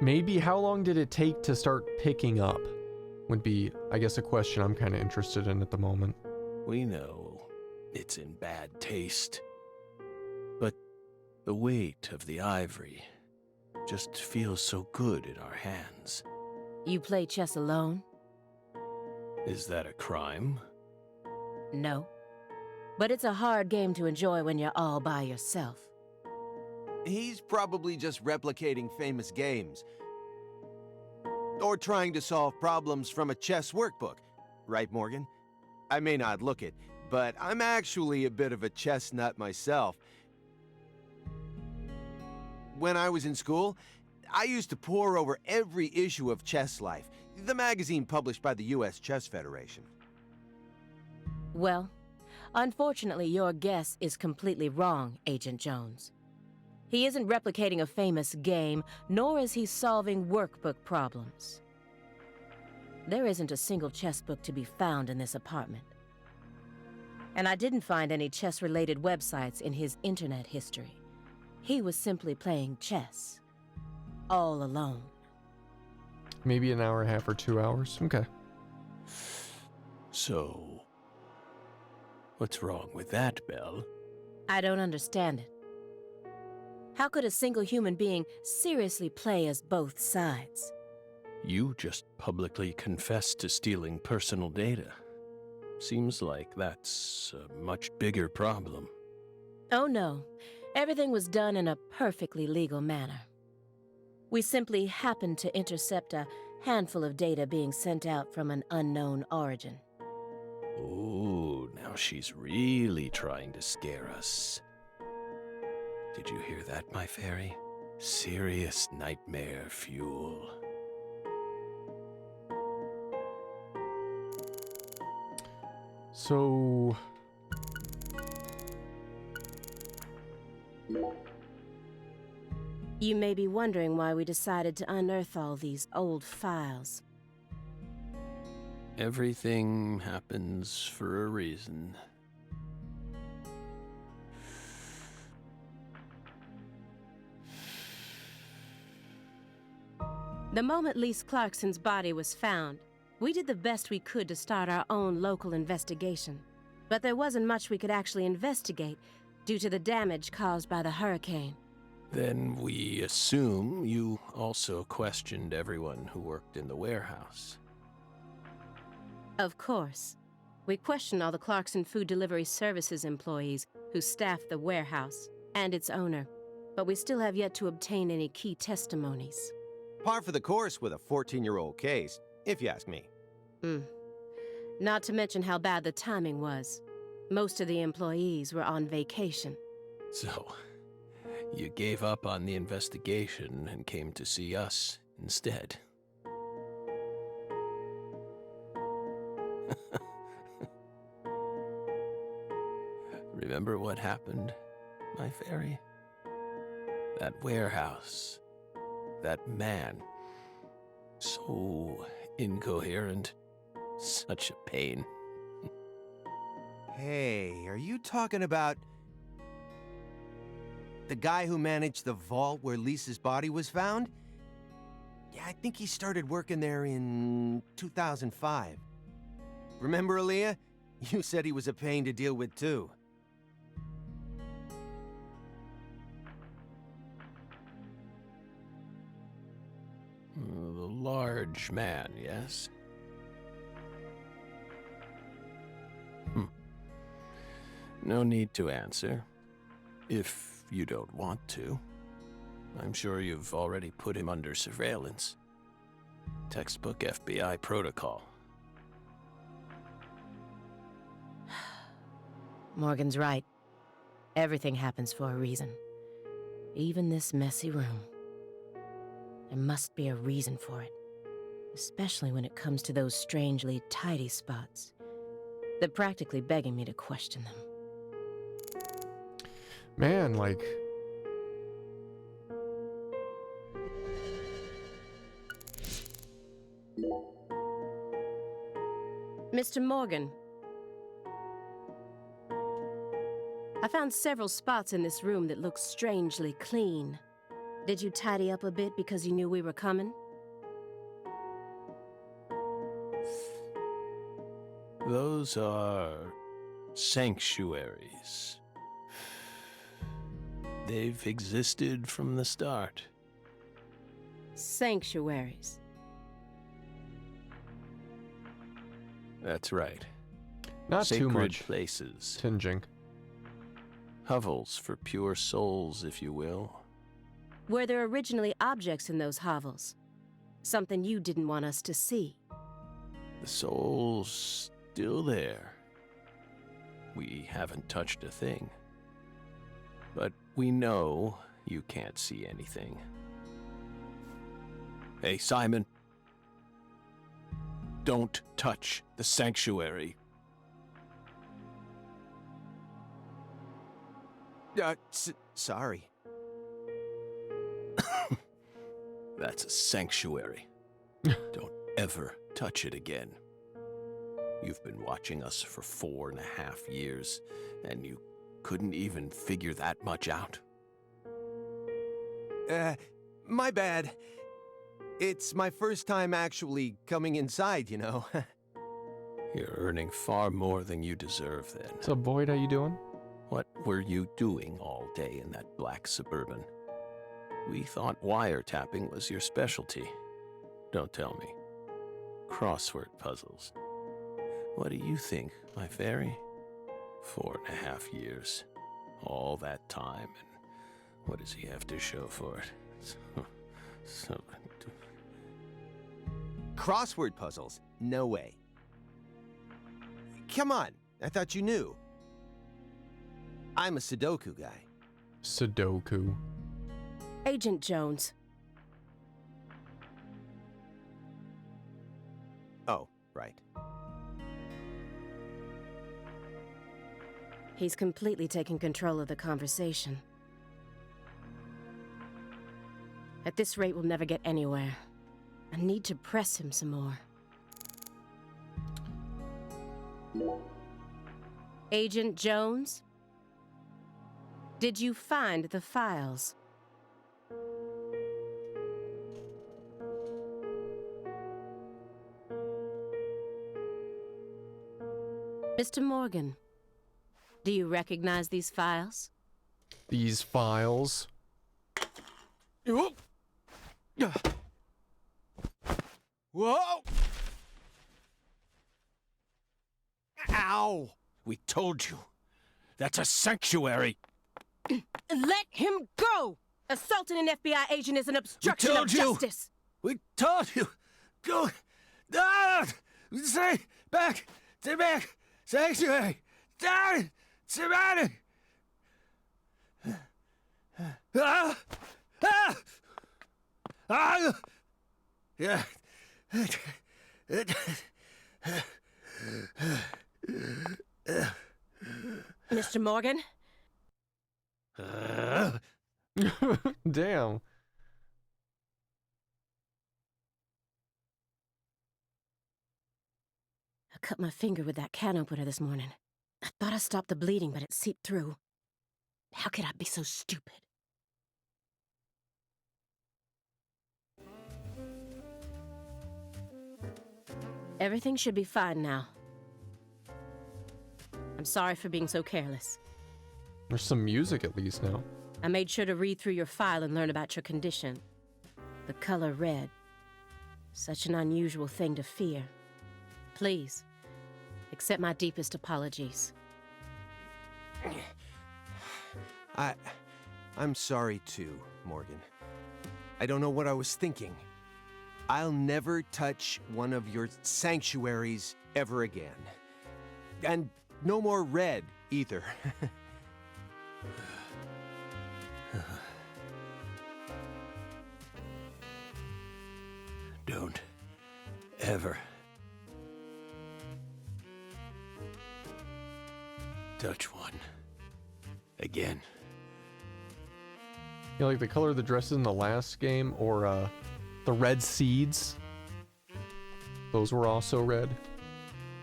Maybe how long did it take to start picking up? Would be, I guess, a question I'm kind of interested in at the moment. We know it's in bad taste, but the weight of the ivory just feels so good in our hands. You play chess alone? Is that a crime? No. But it's a hard game to enjoy when you're all by yourself. He's probably just replicating famous games. Or trying to solve problems from a chess workbook. Right, Morgan? I may not look it, but I'm actually a bit of a chess nut myself. When I was in school, I used to pore over every issue of Chess Life, the magazine published by the U.S. Chess Federation. Well, unfortunately, your guess is completely wrong, Agent Jones. He isn't replicating a famous game, nor is he solving workbook problems. There isn't a single chess book to be found in this apartment. And I didn't find any chess-related websites in his internet history. He was simply playing chess. All alone. Maybe an hour and a half or 2 hours. Okay. So, what's wrong with that, Belle? I don't understand it. How could a single human being seriously play as both sides? You just publicly confessed to stealing personal data. Seems like that's a much bigger problem. Oh no. Everything was done in a perfectly legal manner. We simply happened to intercept a handful of data being sent out from an unknown origin. Ooh, now she's really trying to scare us. Did you hear that, my fairy? Serious nightmare fuel. So... You may be wondering why we decided to unearth all these old files. Everything happens for a reason. The moment Lise Clarkson's body was found, we did the best we could to start our own local investigation. But there wasn't much we could actually investigate due to the damage caused by the hurricane. Then we assume you also questioned everyone who worked in the warehouse. Of course. We questioned all the Clarkson Food Delivery Services employees who staffed the warehouse and its owner, but we still have yet to obtain any key testimonies. Par for the course with a 14-year-old case, if you ask me. Not to mention how bad the timing was. Most of the employees were on vacation. So, you gave up on the investigation and came to see us instead. Remember what happened, my fairy? That warehouse. That man. So incoherent. Such a pain. Hey, are you talking about the guy who managed the vault where Lisa's body was found? Yeah, I think he started working there in 2005. Remember, Aaliyah? You said he was a pain to deal with, too. The large man, yes? No need to answer. If you don't want to. I'm sure you've already put him under surveillance. Textbook FBI protocol. Morgan's right. Everything happens for a reason. Even this messy room. There must be a reason for it. Especially when it comes to those strangely tidy spots. They're practically begging me to question them. Man, like... Mr. Morgan. I found several spots in this room that look strangely clean. Did you tidy up a bit because you knew we were coming? Those are sanctuaries. They've existed from the start. Sanctuaries. That's right. Not Sacred too much places. Tinging. Hovels for pure souls, if you will. Were there originally objects in those hovels? Something you didn't want us to see? The soul's still there. We haven't touched a thing. But we know you can't see anything. Hey, Simon. Don't touch the sanctuary. Sorry. That's a sanctuary. Don't ever touch it again. You've been watching us for 4.5 years, and you couldn't even figure that much out? My bad. It's my first time actually coming inside, you know. You're earning far more than you deserve, then. What's up, Boyd? How you doing? What were you doing all day in that black Suburban? We thought wiretapping was your specialty. Don't tell me. Crossword puzzles. What do you think, my fairy? 4.5 years. All that time, and what does he have to show for it? Crossword puzzles? No way. Come on, I thought you knew. I'm a Sudoku guy. Sudoku. Agent Jones. Oh, right. He's completely taken control of the conversation. At this rate, we'll never get anywhere. I need to press him some more. Agent Jones? Did you find the files? Mr. Morgan, do you recognize these files? These files? Whoa! Ow! We told you. That's a sanctuary. Let him go! Assaulting an FBI agent is an obstruction of justice. We told you. Go. Ah! Say back. Stay back. Sanctuary. Down. Surrounded. Ah! Ah! Ah! Yeah. Mr. Morgan? Damn. I cut my finger with that can opener this morning. I thought I stopped the bleeding, but it seeped through. How could I be so stupid? Everything should be fine now. I'm sorry for being so careless. There's some music at least now. I made sure to read through your file and learn about your condition. The color red. Such an unusual thing to fear. Please, accept my deepest apologies. I'm sorry too, Morgan. I don't know what I was thinking. I'll never touch one of your sanctuaries ever again. And no more red, either. Don't ever touch one again. You know, like the color of the dresses in the last game, or the red seeds. Those were also red.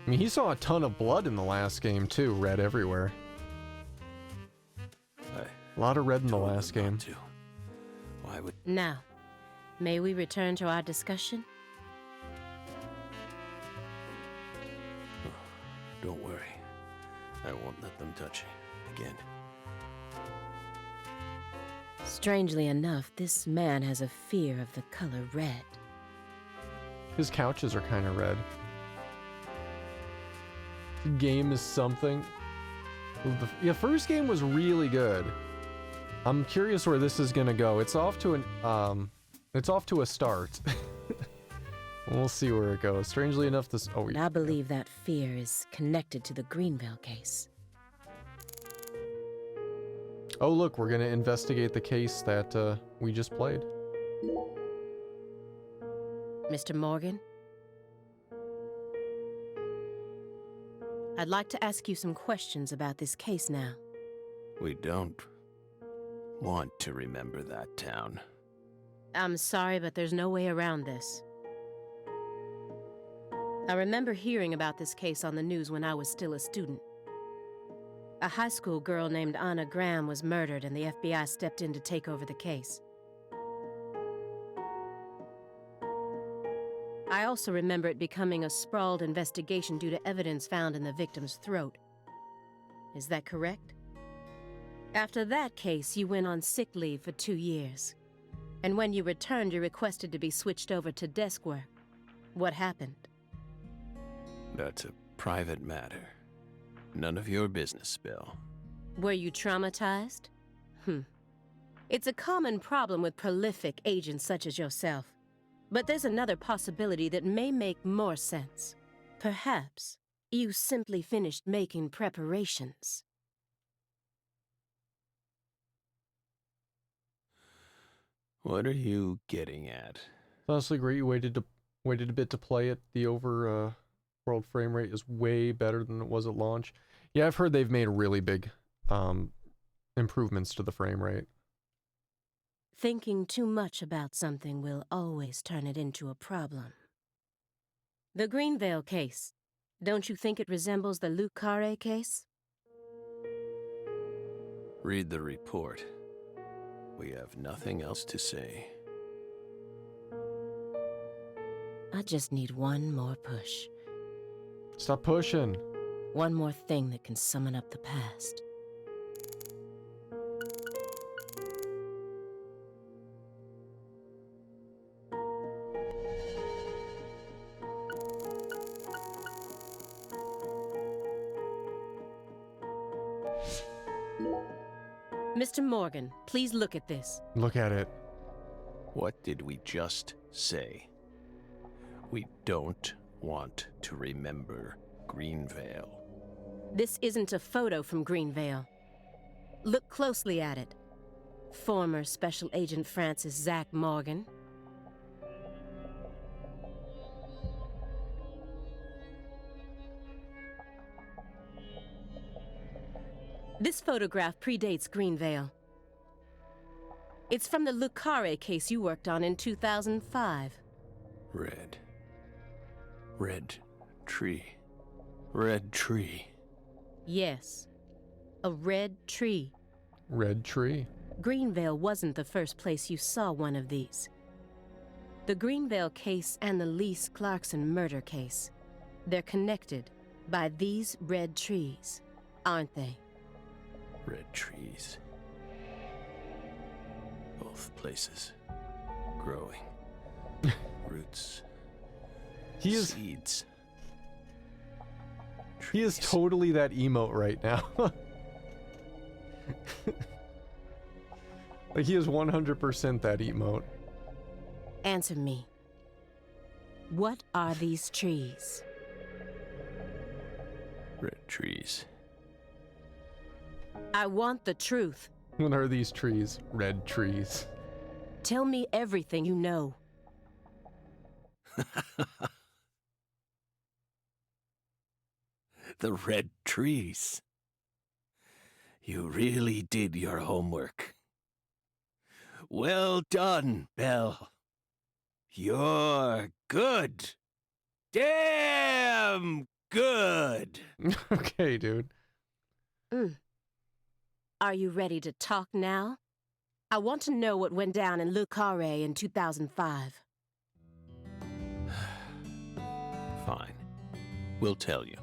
I mean, he saw a ton of blood in the last game too, red everywhere. A lot of red in the last game. Why would... Now, may we return to our discussion? Don't worry. I won't let them touch you again. Strangely enough, this man has a fear of the color red. His couches are kind of red. The game is something. The first game was really good. I'm curious where this is gonna go. It's off to a start. We'll see where it goes. Strangely enough, this. Oh, I believe that fear is connected to the Greenville case. Oh, look, we're gonna investigate the case that we just played. Mr. Morgan? I'd like to ask you some questions about this case now. We don't want to remember that town. I'm sorry, but there's no way around this. I remember hearing about this case on the news when I was still a student. A high school girl named Anna Graham was murdered, and the FBI stepped in to take over the case. I also remember it becoming a sprawled investigation due to evidence found in the victim's throat. Is that correct? After that case, you went on sick leave for 2 years. And when you returned, you requested to be switched over to desk work. What happened? That's a private matter. None of your business, Bill. Were you traumatized? It's a common problem with prolific agents such as yourself. But there's another possibility that may make more sense. Perhaps you simply finished making preparations. What are you getting at? It's honestly great. You waited a bit to play it. The world frame rate is way better than it was at launch. Yeah, I've heard they've made really big improvements to the frame rate. Thinking too much about something will always turn it into a problem. The Greenvale case. Don't you think it resembles the Le Carré case? Read the report. We have nothing else to say. I just need one more push. Stop pushing. One more thing that can summon up the past. Mr. Morgan, please look at this. Look at it. What did we just say? We don't want to remember Greenvale. This isn't a photo from Greenvale. Look closely at it. Former Special Agent Francis Zach Morgan. This photograph predates Greenvale. It's from the Le Carré case you worked on in 2005. Red. Red tree. Red tree. Yes. A red tree. Red tree. Greenvale wasn't the first place you saw one of these. The Greenvale case and the Lise Clarkson murder case. They're connected by these red trees, aren't they? Red trees. Both places. Growing. Roots. Seeds. He is totally that emote right now. Like, he is 100% that emote. Answer me. What are these trees? Red trees. I want the truth. What are these trees? Red trees. Tell me everything you know. The red trees. You really did your homework. Well done, Belle. You're good. Damn good. Okay, dude. Are you ready to talk now? I want to know what went down in Le Carré in 2005. Fine. We'll tell you.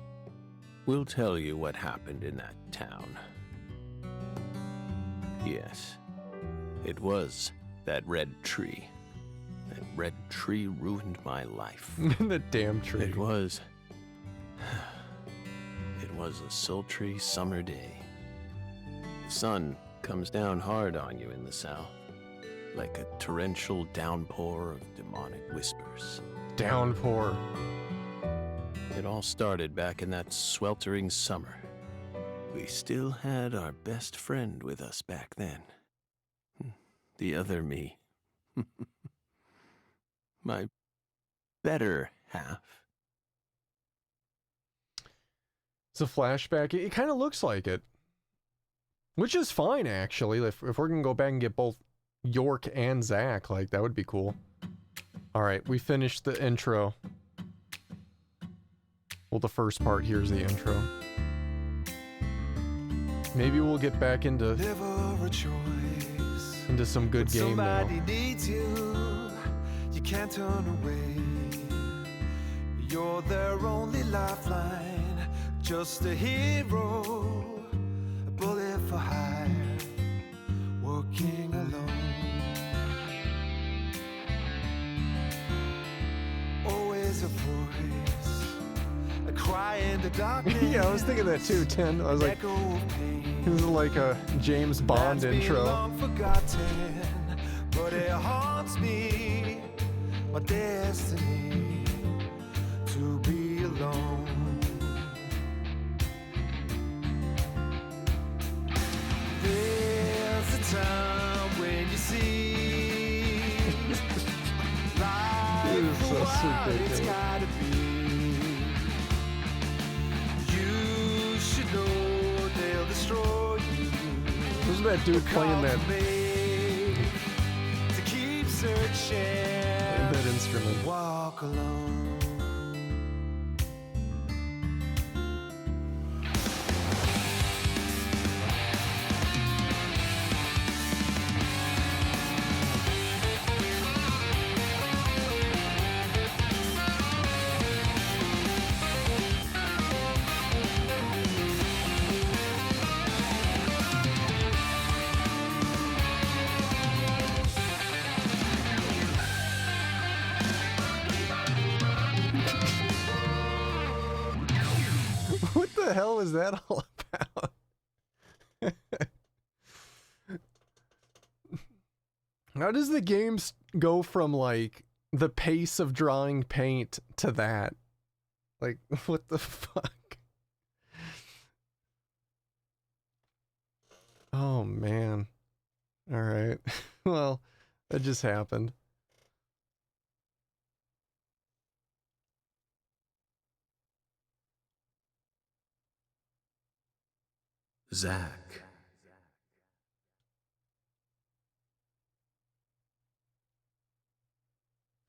We'll tell you what happened in that town. Yes, it was that red tree. That red tree ruined my life. The damn tree. It was a sultry summer day. The sun comes down hard on you in the south, like a torrential downpour of demonic whispers. Downpour. It all started back in that sweltering summer. We still had our best friend with us back then. The other me. My better half. It's a flashback. It kind of looks like it. Which is fine, actually. If we're going to go back and get both York and Zach, like, that would be cool. Alright, we finished the intro. Well, the first part, here's the intro. Maybe we'll get back into some good game now. Somebody needs you, you can't turn away. You're their only lifeline, just a hero, a bullet for hire, working alone. Always a voice cry in the darkness. Yeah, I was thinking that too, 10. I was like, this is like a James Bond That's been intro. long forgotten, but it haunts me, my destiny to be alone. There's a time when you see life for what it's gotta be. You should know they'll destroy you. Wasn't that dude playing that To keep searching, that instrument? walk alone. What the hell is that all about? How does the game go from like the pace of drawing paint to that? Like, what the fuck? Oh man. All right. Well, that just happened. Zach.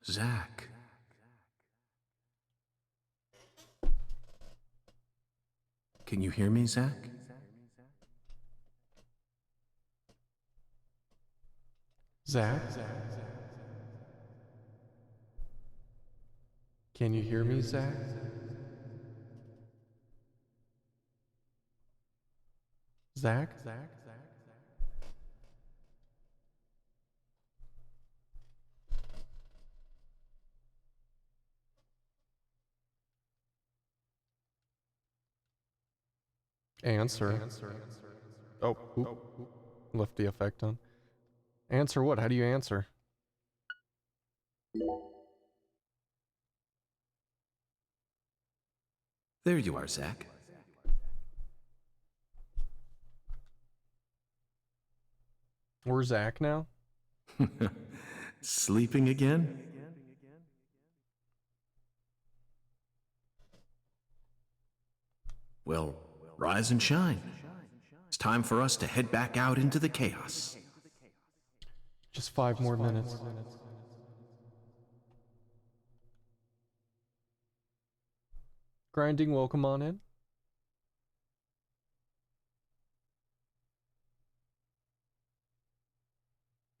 Zach. Can you hear me, Zach? Zach? Can you hear me, Zach? Zach? Answer. Oh, oop. Left the effect on. Answer what? How do you answer? There you are, Zach. Where's Zach now? Sleeping again? Well, rise and shine. It's time for us to head back out into the chaos. Just 5 more minutes. Grinding, welcome on in.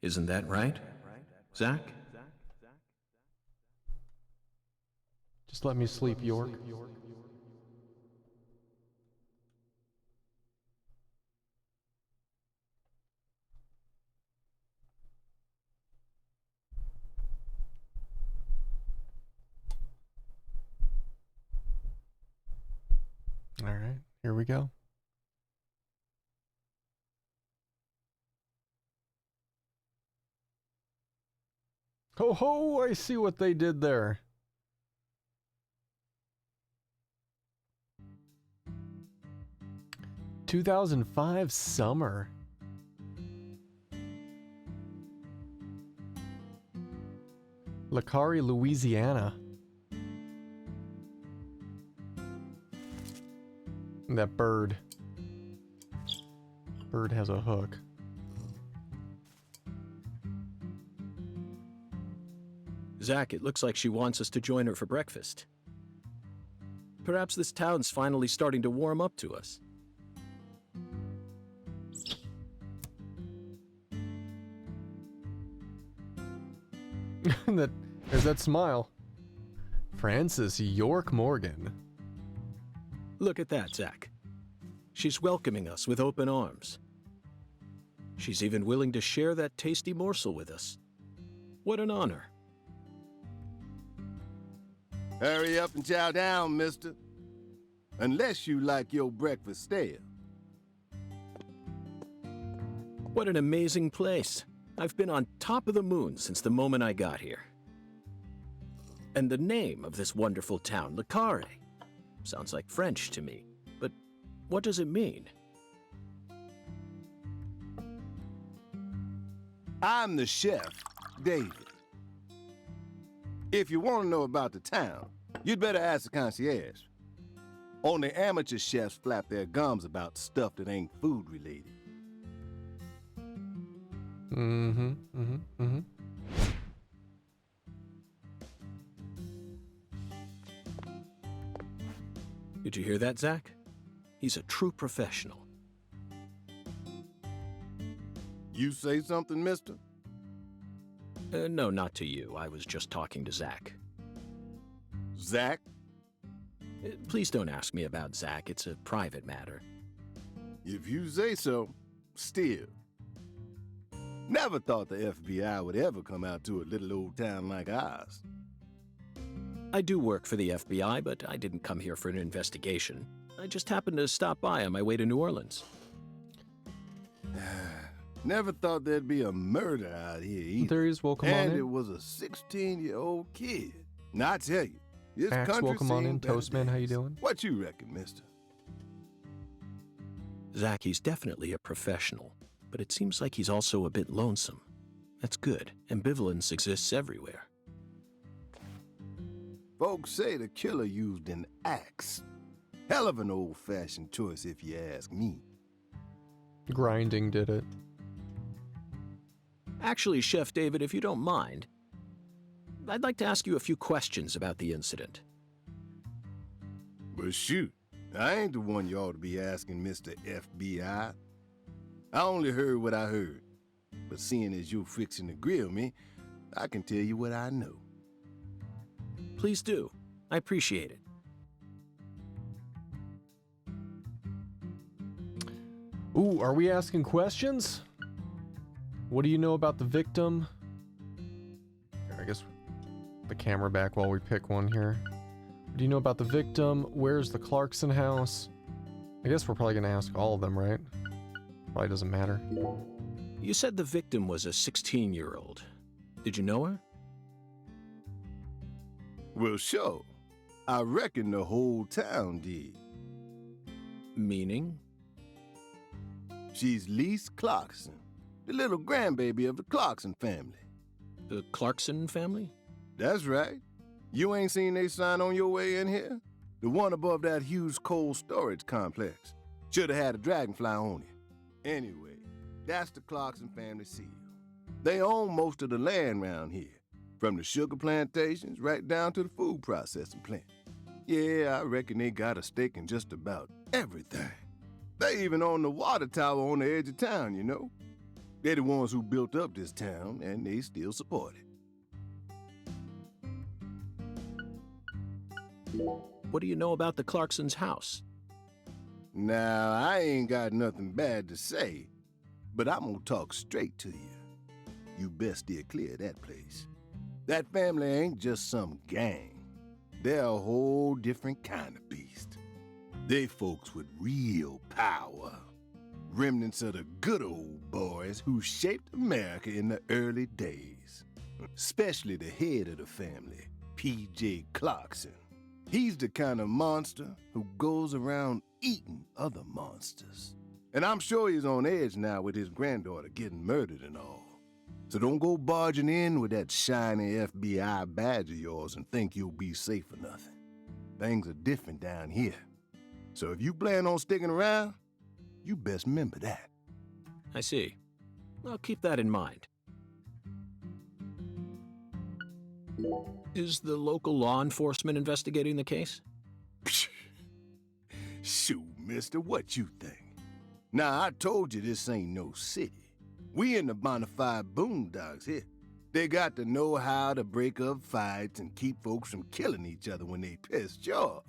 Isn't that right, Zach? Just let me sleep, York. All right, here we go. Ho ho, I see what they did there. ...2005 summer. Lacari, Louisiana. And that bird. Bird has a hook. Zach, it looks like she wants us to join her for breakfast. Perhaps this town's finally starting to warm up to us. There's that smile. Frances York Morgan. Look at that, Zach. She's welcoming us with open arms. She's even willing to share that tasty morsel with us. What an honor. Hurry up and chow down, mister. Unless you like your breakfast stale. What an amazing place. I've been on top of the moon since the moment I got here. And the name of this wonderful town, Le Carré, sounds like French to me. But what does it mean? I'm the chef, David. If you want to know about the town, you'd better ask the concierge. Only amateur chefs flap their gums about stuff that ain't food related. Did you hear that, Zach? He's a true professional. You say something, mister? No, not to you. I was just talking to Zach. Zach? Please don't ask me about Zach. It's a private matter. If you say so, still. Never thought the FBI would ever come out to a little old town like ours. I do work for the FBI, but I didn't come here for an investigation. I just happened to stop by on my way to New Orleans. Never thought there'd be a murder out here either. There is, welcome on in. And it was a 16-year-old kid. Now, I tell you, this Axe, country welcome on in. seen better Toastman, how you days. doing? What you reckon, mister? Zach, he's definitely a professional, but it seems like he's also a bit lonesome. That's good. Ambivalence exists everywhere. Folks say the killer used an axe. Hell of an old-fashioned choice, if you ask me. Grinding did it. Actually, Chef David, if you don't mind, I'd like to ask you a few questions about the incident. But shoot, I ain't the one you ought to be asking, Mr. FBI. I only heard what I heard. But seeing as you're fixing to grill me, I can tell you what I know. Please do. I appreciate it. Ooh, are we asking questions? What do you know about the victim? I guess the camera back while we pick one here. What do you know about the victim? Where's the Clarkson house? I guess we're probably going to ask all of them, right? Probably doesn't matter. You said the victim was a 16-year-old. Did you know her? Well, sure. I reckon the whole town did. Meaning? She's Lise Clarkson, the little grandbaby of the Clarkson family. The Clarkson family? That's right. You ain't seen they sign on your way in here? The one above that huge cold storage complex. Should have had a dragonfly on it. Anyway, that's the Clarkson family seal. They own most of the land around here, from the sugar plantations right down to the food processing plant. Yeah, I reckon they got a stake in just about everything. They even own the water tower on the edge of town, you know? They're the ones who built up this town, and they still support it. What do you know about the Clarkson's house? Now, I ain't got nothing bad to say, but I'm gonna talk straight to you. You best steer clear of that place. That family ain't just some gang. They're a whole different kind of beast. They folks with real power. Remnants of the good old boys who shaped America in the early days. Especially the head of the family, P.J. Clarkson. He's the kind of monster who goes around eating other monsters. And I'm sure he's on edge now with his granddaughter getting murdered and all. So don't go barging in with that shiny FBI badge of yours and think you'll be safe for nothing. Things are different down here. So if you plan on sticking around, you best remember that. I see. I'll keep that in mind. Is the local law enforcement investigating the case? Shoot, mister, what you think? Now, I told you this ain't no city. We in the bonafide boondocks here. They got to know how to break up fights and keep folks from killing each other when they pissed you off.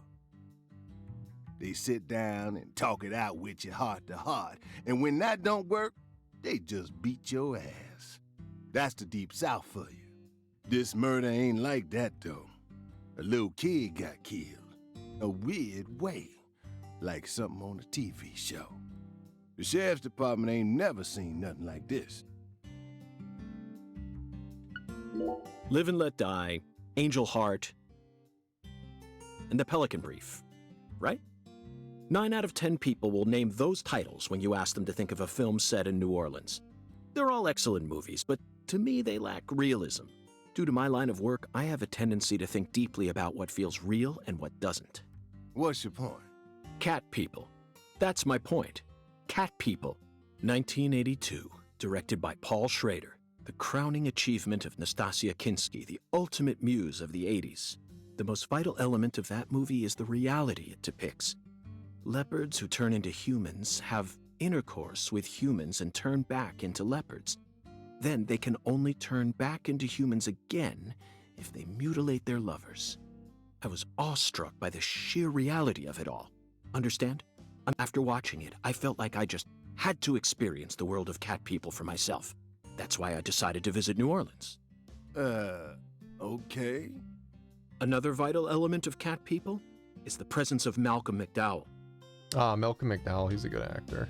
They sit down and talk it out with you heart to heart, and when that don't work, they just beat your ass. That's the Deep South for you. This murder ain't like that, though. A little kid got killed. A weird way. like something on a TV show. The sheriff's department ain't never seen nothing like this. Live and Let Die, Angel Heart, and The Pelican Brief, right? 9 out of 10 people will name those titles when you ask them to think of a film set in New Orleans. They're all excellent movies, but to me they lack realism. Due to my line of work, I have a tendency to think deeply about what feels real and what doesn't. What's your point? Cat People. That's my point. Cat People. 1982, directed by Paul Schrader. The crowning achievement of Nastasia Kinski, the ultimate muse of the 80s. The most vital element of that movie is the reality it depicts. Leopards who turn into humans have intercourse with humans and turn back into leopards. Then they can only turn back into humans again if they mutilate their lovers. I was awestruck by the sheer reality of it all. Understand? After watching it, I felt like I just had to experience the world of cat people for myself. That's why I decided to visit New Orleans. Okay. Another vital element of Cat People is the presence of Malcolm McDowell. Malcolm McDowell, he's a good actor.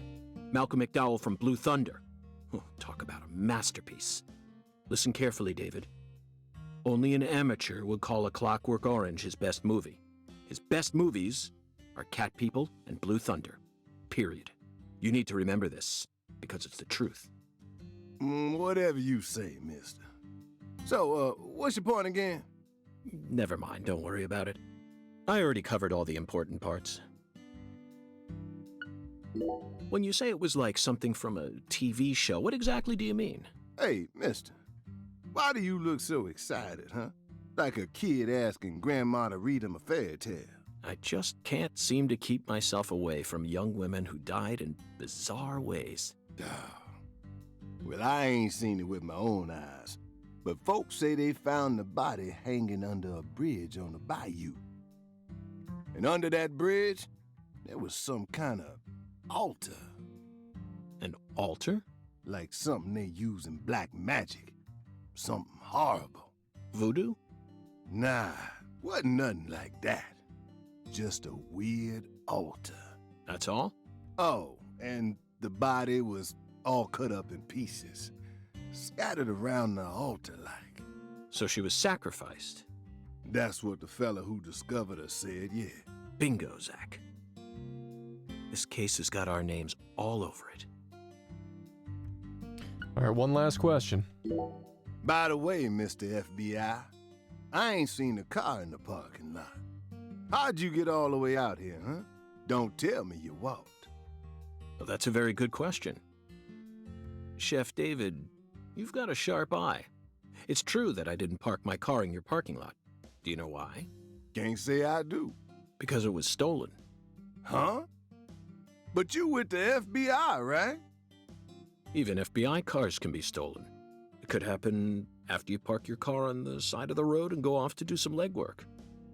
Malcolm McDowell from Blue Thunder. Oh, talk about a masterpiece. Listen carefully, David. Only an amateur would call A Clockwork Orange his best movie. His best movies are Cat People and Blue Thunder. Period. You need to remember this, because it's the truth. Whatever you say, mister. So, what's your point again? Never mind, don't worry about it. I already covered all the important parts. When you say it was like something from a TV show, what exactly do you mean? Hey, mister. Why do you look so excited, huh? Like a kid asking Grandma to read him a fairy tale. I just can't seem to keep myself away from young women who died in bizarre ways. Well, I ain't seen it with my own eyes, but folks say they found the body hanging under a bridge on the bayou. And under that bridge, there was some kind of altar. An altar? Like something they use in black magic. Something horrible. Voodoo? Nah, wasn't nothing like that. Just a weird altar. That's all? Oh, and the body was all cut up in pieces, scattered around the altar like. So she was sacrificed? That's what the fella who discovered her said, yeah. Bingo, Zach. This case has got our names all over it. All right, one last question. By the way, Mr. FBI, I ain't seen a car in the parking lot. How'd you get all the way out here, huh? Don't tell me you walked. Well, that's a very good question. Chef David, you've got a sharp eye. It's true that I didn't park my car in your parking lot. Do you know why? Can't say I do. Because it was stolen. Huh? But you with the FBI, right? Even FBI cars can be stolen. It could happen after you park your car on the side of the road and go off to do some legwork.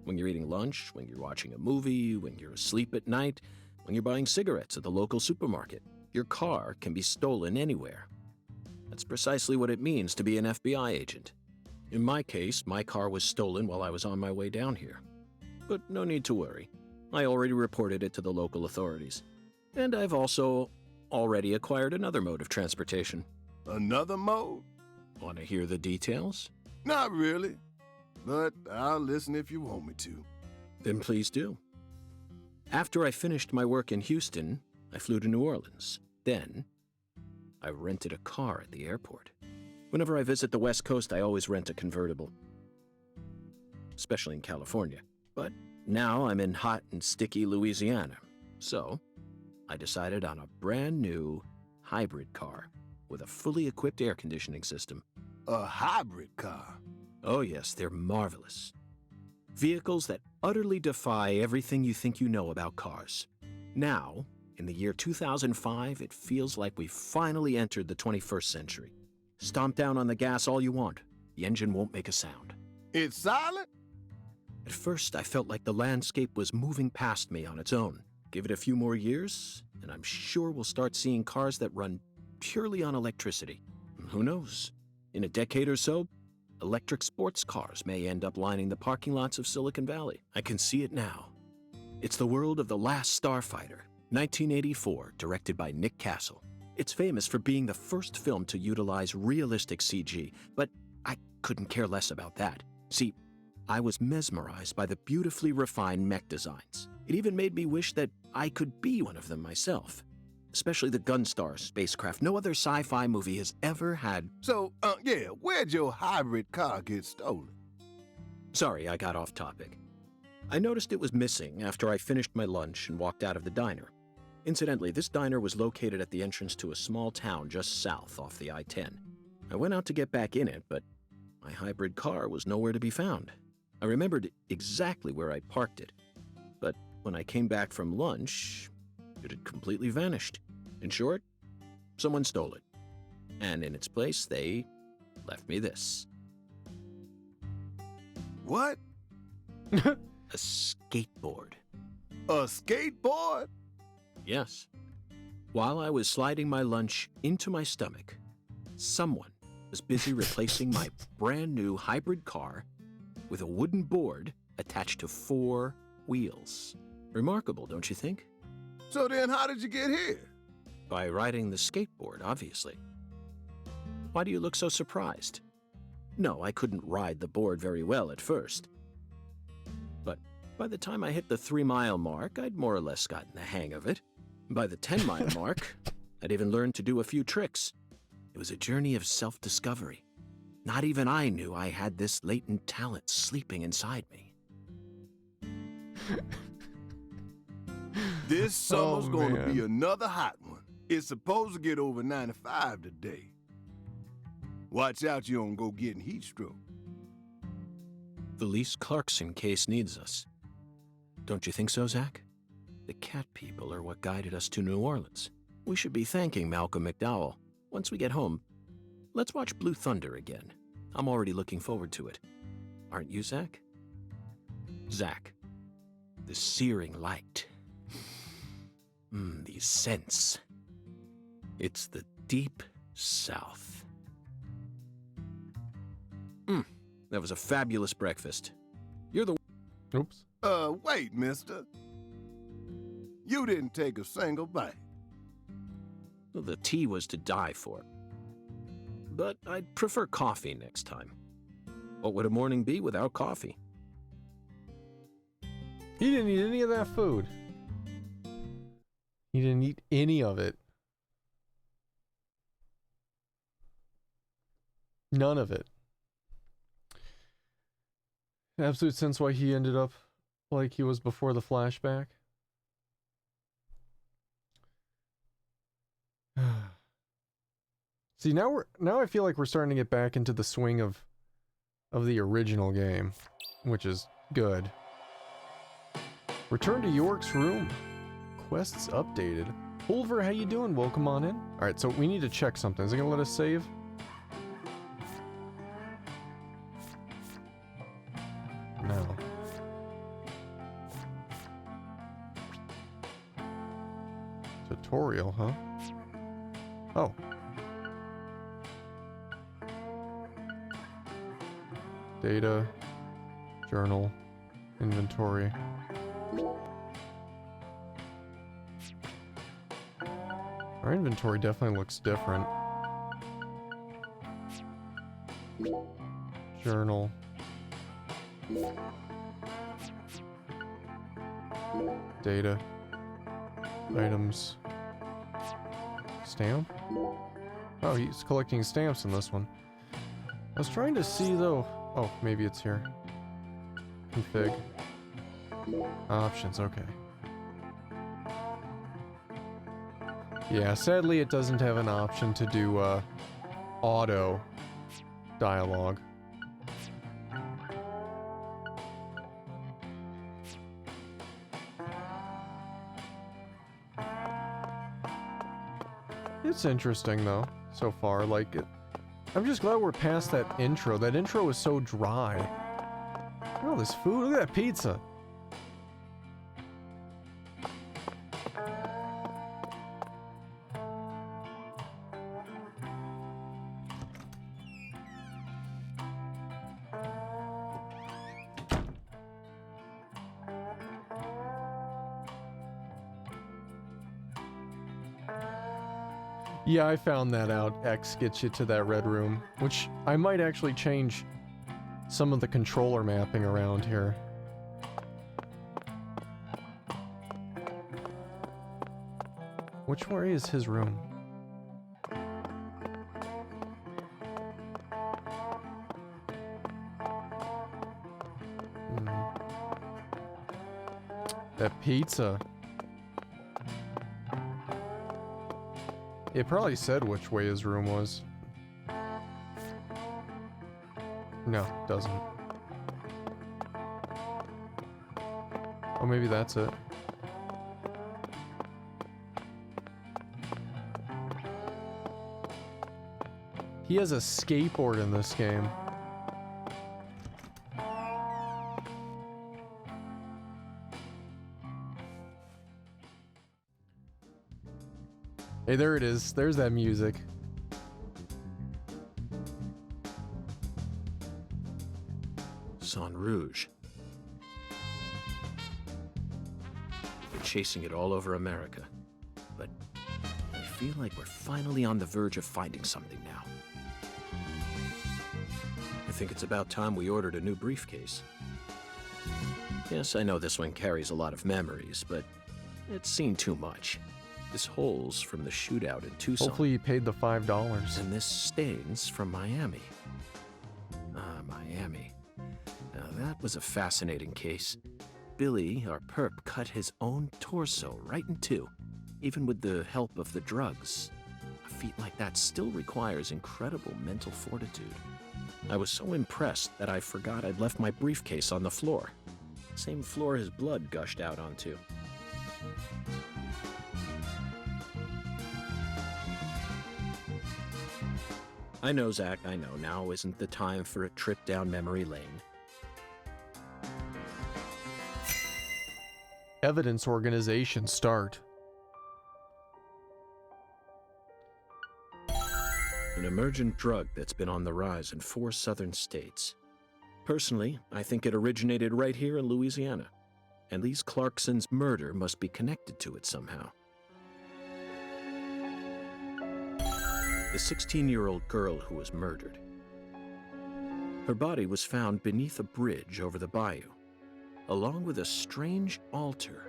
When you're eating lunch, when you're watching a movie, when you're asleep at night, when you're buying cigarettes at the local supermarket. Your car can be stolen anywhere. That's precisely what it means to be an FBI agent. In my case, my car was stolen while I was on my way down here. But no need to worry. I already reported it to the local authorities. And I've also already acquired another mode of transportation. Another mode? Want to hear the details? Not really, but I'll listen if you want me to. Then please do. After I finished my work in Houston, I flew to New Orleans. Then, I rented a car at the airport. Whenever I visit the West Coast, I always rent a convertible. Especially in California. But now I'm in hot and sticky Louisiana. So, I decided on a brand new hybrid car with a fully equipped air conditioning system. A hybrid car? Oh yes, they're marvelous. Vehicles that utterly defy everything you think you know about cars. Now, in the year 2005, it feels like we've finally entered the 21st century. Stomp down on the gas all you want. The engine won't make a sound. It's silent? At first, I felt like the landscape was moving past me on its own. Give it a few more years, and I'm sure we'll start seeing cars that run purely on electricity. Who knows? In a decade or so, electric sports cars may end up lining the parking lots of Silicon Valley. I can see it now. It's the world of The Last Starfighter, 1984, directed by Nick Castle. It's famous for being the first film to utilize realistic CG, but I couldn't care less about that. See, I was mesmerized by the beautifully refined mech designs. It even made me wish that I could be one of them myself. Especially the Gunstar spacecraft. No other sci-fi movie has ever had... So, yeah, where'd your hybrid car get stolen? Sorry, I got off topic. I noticed it was missing after I finished my lunch and walked out of the diner. Incidentally, this diner was located at the entrance to a small town just south off the I-10. I went out to get back in it, but my hybrid car was nowhere to be found. I remembered exactly where I'd parked it, but when I came back from lunch, it had completely vanished. In short, someone stole it. And in its place, they left me this. What? A skateboard. A skateboard? Yes. While I was sliding my lunch into my stomach, someone was busy replacing my brand new hybrid car with a wooden board attached to 4 wheels. Remarkable, don't you think? So then how did you get here? By riding the skateboard, obviously. Why do you look so surprised? No, I couldn't ride the board very well at first. But by the time I hit the 3-mile mark, I'd more or less gotten the hang of it. By the 10-mile mark, I'd even learned to do a few tricks. It was a journey of self-discovery. Not even I knew I had this latent talent sleeping inside me. This summer's gonna be another hot one. It's supposed to get over 95 today. Watch out you don't go getting heat stroke. The Lise Clarkson case needs us. Don't you think so, Zach? The cat people are what guided us to New Orleans. We should be thanking Malcolm McDowell. Once we get home, let's watch Blue Thunder again. I'm already looking forward to it. Aren't you, Zach? Zach, the searing light. These scents. It's the deep south. That was a fabulous breakfast. You're the... Oops. Wait, mister. You didn't take a single bite. Well, the tea was to die for. But I'd prefer coffee next time. What would a morning be without coffee? He didn't eat any of that food. He didn't eat any of it. None of it. Absolute sense why he ended up like he was before the flashback. See, now I feel like we're starting to get back into the swing of the original game, which is good. Return to York's room. Quests updated. Pulver, how you doing? Welcome on in. All right, so we need to check something. Is it gonna let us save? No. Tutorial, huh? Oh. Data, journal, inventory. Our inventory definitely looks different. Journal. Data. Items. Stamp? Oh, he's collecting stamps in this one. I was trying to see though. Oh, maybe it's here. Config. Options, okay. Yeah, sadly it doesn't have an option to do auto dialogue. It's interesting though, so far. Like, I'm just glad we're past that intro. That intro was so dry. Look at all this food. Look at that pizza. Yeah, I found that out. X gets you to that red room, which I might actually change some of the controller mapping around here. Which way is his room? That pizza. It probably said which way his room was. No, it doesn't. Oh, maybe that's it. He has a skateboard in this game. Hey, there it is. There's that music. Sang Rouge. We're chasing it all over America. But I feel like we're finally on the verge of finding something now. I think it's about time we ordered a new briefcase. Yes, I know this one carries a lot of memories, but it's seen too much. This hole's from the shootout in Tucson. Hopefully you paid the $5. And this stain's from Miami. Ah, Miami. Now that was a fascinating case. Billy, our perp, cut his own torso right in two, even with the help of the drugs. A feat like that still requires incredible mental fortitude. I was so impressed that I forgot I'd left my briefcase on the floor. Same floor his blood gushed out onto. I know, Zach, I know. Now isn't the time for a trip down memory lane. Evidence organization start. An emergent drug that's been on the rise in 4 southern states. Personally, I think it originated right here in Louisiana, and Lise Clarkson's murder must be connected to it somehow. The 16-year-old girl who was murdered. Her body was found beneath a bridge over the bayou, along with a strange altar.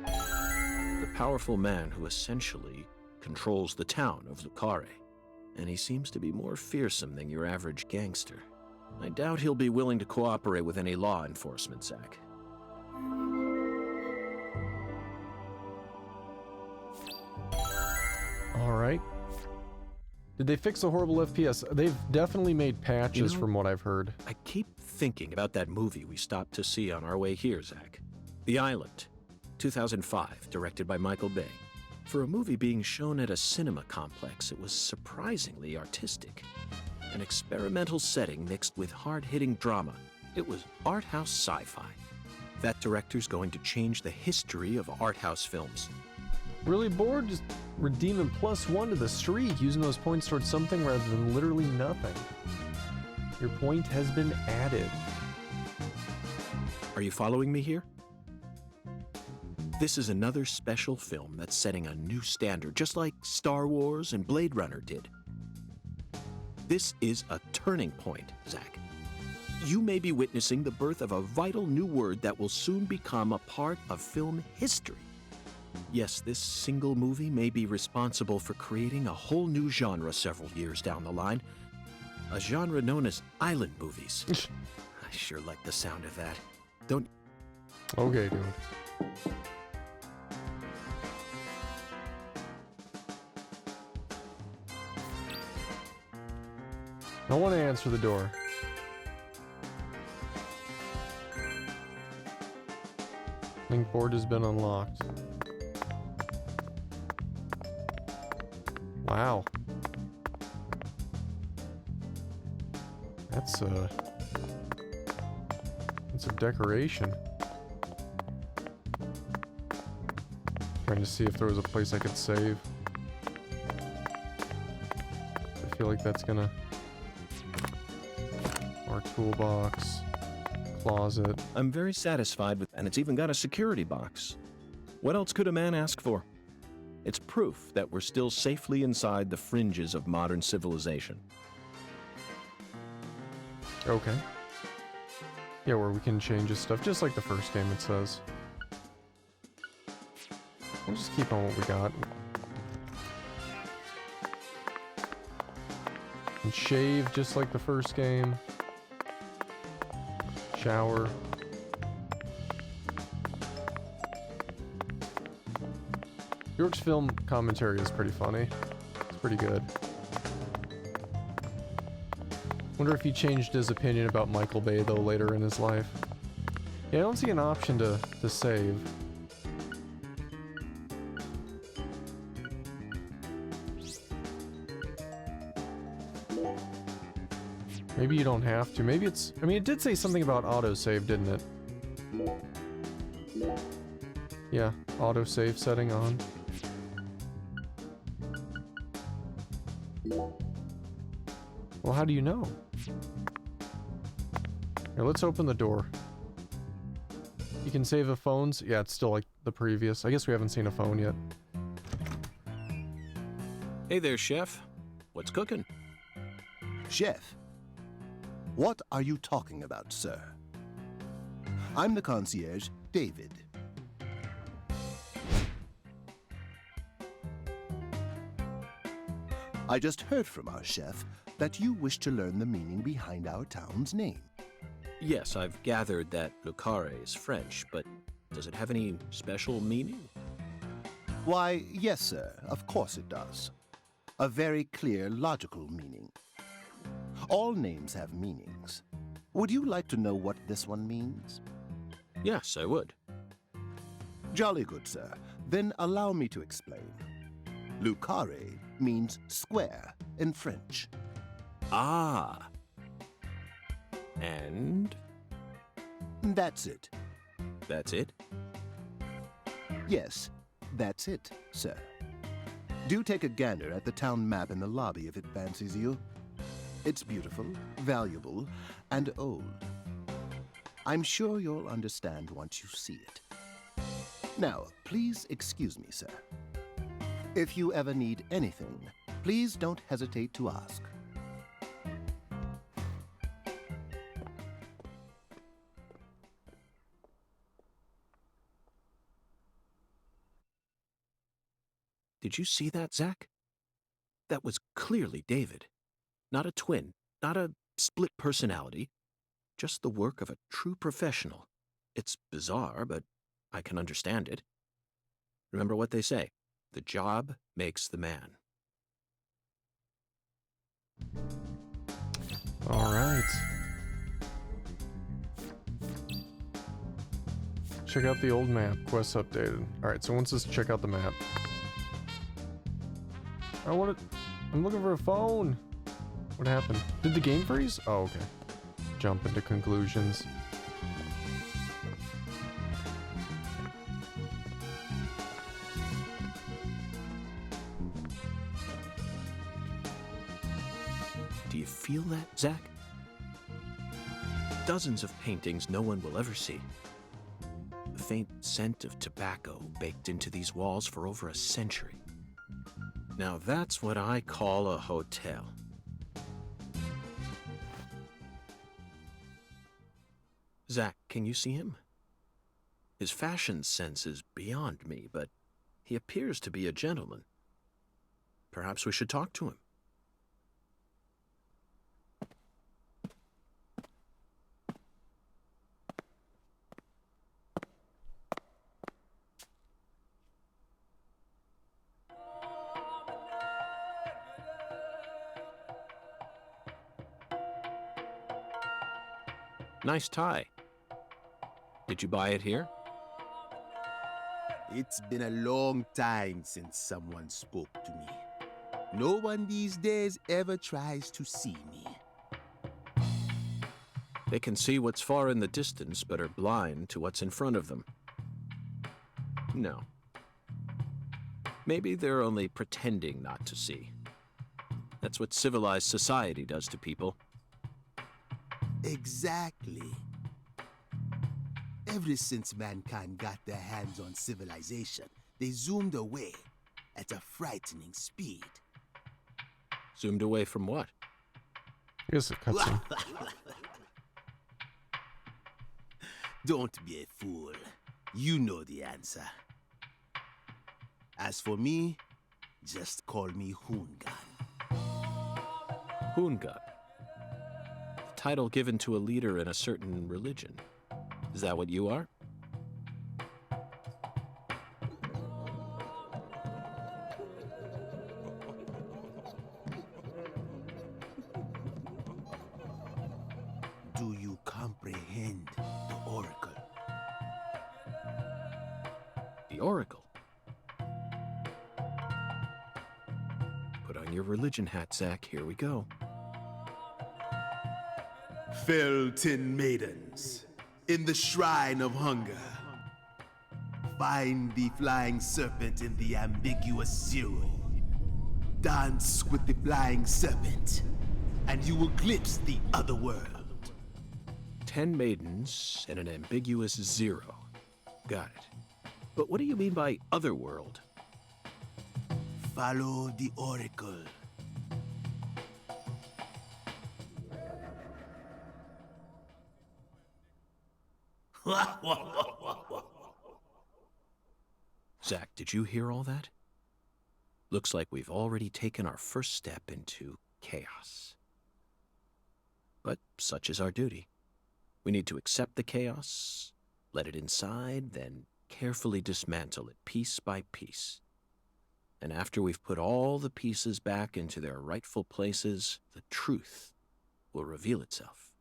The powerful man who essentially controls the town of Lucare, and he seems to be more fearsome than your average gangster. I doubt he'll be willing to cooperate with any law enforcement, Zach. Alright. Did they fix the horrible FPS? They've definitely made patches from what I've heard. I keep thinking about that movie we stopped to see on our way here, Zach. The Island, 2005, directed by Michael Bay. For a movie being shown at a cinema complex, it was surprisingly artistic. An experimental setting mixed with hard-hitting drama. It was art house sci-fi. That director's going to change the history of art house films. Really bored? Just redeeming +1 to the streak, using those points towards something rather than literally nothing. Your point has been added. Are you following me here? This is another special film that's setting a new standard, just like Star Wars and Blade Runner did. This is a turning point, Zach. You may be witnessing the birth of a vital new word that will soon become a part of film history. Yes, this single movie may be responsible for creating a whole new genre several years down the line. A genre known as island movies. I sure like the sound of that. Don't... Okay, dude. I want to answer the door. Link board has been unlocked. Wow. That's a decoration. Trying to see if there was a place I could save. I feel like that's gonna... Our toolbox, closet. I'm very satisfied with, and it's even got a security box. What else could a man ask for? It's proof that we're still safely inside the fringes of modern civilization. Okay. Yeah, where we can change his stuff, just like the first game it says. We'll just keep on what we got. And shave just like the first game. Shower. York's film commentary is pretty funny. It's pretty good. Wonder if he changed his opinion about Michael Bay, though, later in his life. Yeah, I don't see an option to save. Maybe you don't have to. Maybe it's... I mean, it did say something about autosave, didn't it? Yeah, autosave setting on. Well, how do you know? Here, let's open the door. You can save the phones. Yeah, it's still like the previous. I guess we haven't seen a phone yet. Hey there, Chef. What's cooking? Chef? What are you talking about, sir? I'm the concierge, David. I just heard from our chef that you wish to learn the meaning behind our town's name. Yes, I've gathered that Lucare is French, but does it have any special meaning? Why, yes, sir, of course it does. A very clear, logical meaning. All names have meanings. Would you like to know what this one means? Yes, I would. Jolly good, sir. Then allow me to explain. Lucare means square in French. Ah. And? That's it. That's it? Yes, that's it, sir. Do take a gander at the town map in the lobby if it fancies you. It's beautiful, valuable, and old. I'm sure you'll understand once you see it. Now, please excuse me, sir. If you ever need anything, please don't hesitate to ask. Did you see that, Zach? That was clearly David. Not a twin, not a split personality, just the work of a true professional. It's bizarre, but I can understand it. Remember what they say, the job makes the man. All right. Check out the old map. Quests updated. All right, so once this, check out the map. I'm looking for a phone. What happened? Did the game freeze? Oh, okay. Jump into conclusions. Do you feel that, Zach? Dozens of paintings no one will ever see. The faint scent of tobacco baked into these walls for over a century. Now that's what I call a hotel. Zach, can you see him? His fashion sense is beyond me, but he appears to be a gentleman. Perhaps we should talk to him. Nice tie. Did you buy it here? It's been a long time since someone spoke to me. No one these days ever tries to see me. They can see what's far in the distance, but are blind to what's in front of them. No. Maybe they're only pretending not to see. That's what civilized society does to people. Exactly. Ever since mankind got their hands on civilization, they zoomed away, at a frightening speed. Zoomed away from what? Here's a cutscene. Don't be a fool. You know the answer. As for me, just call me Hoongan. Hoongan. Title given to a leader in a certain religion. Is that what you are? Do you comprehend the Oracle? The Oracle? Put on your religion hat, Zach. Here we go. Fell 10 maidens in the shrine of hunger. Find the flying serpent in the ambiguous zero. Dance with the flying serpent, and you will glimpse the other world. 10 maidens and an ambiguous zero. Got it. But what do you mean by otherworld? Follow the Oracle. Zach, did you hear all that? Looks like we've already taken our first step into chaos. But such is our duty. We need to accept the chaos, let it inside, then carefully dismantle it piece by piece. And after we've put all the pieces back into their rightful places, the truth will reveal itself.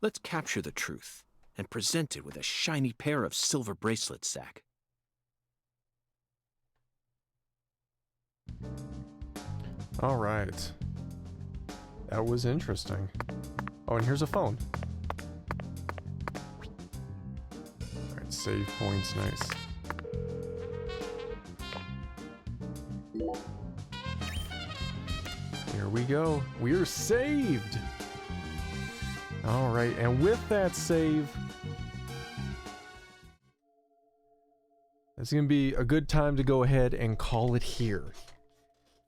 Let's capture the truth and present it with a shiny pair of silver bracelets, Zach. All right. That was interesting. Oh, and here's a phone. All right, save points, nice. Here we go. We're saved. All right, and with that save, it's going to be a good time to go ahead and call it here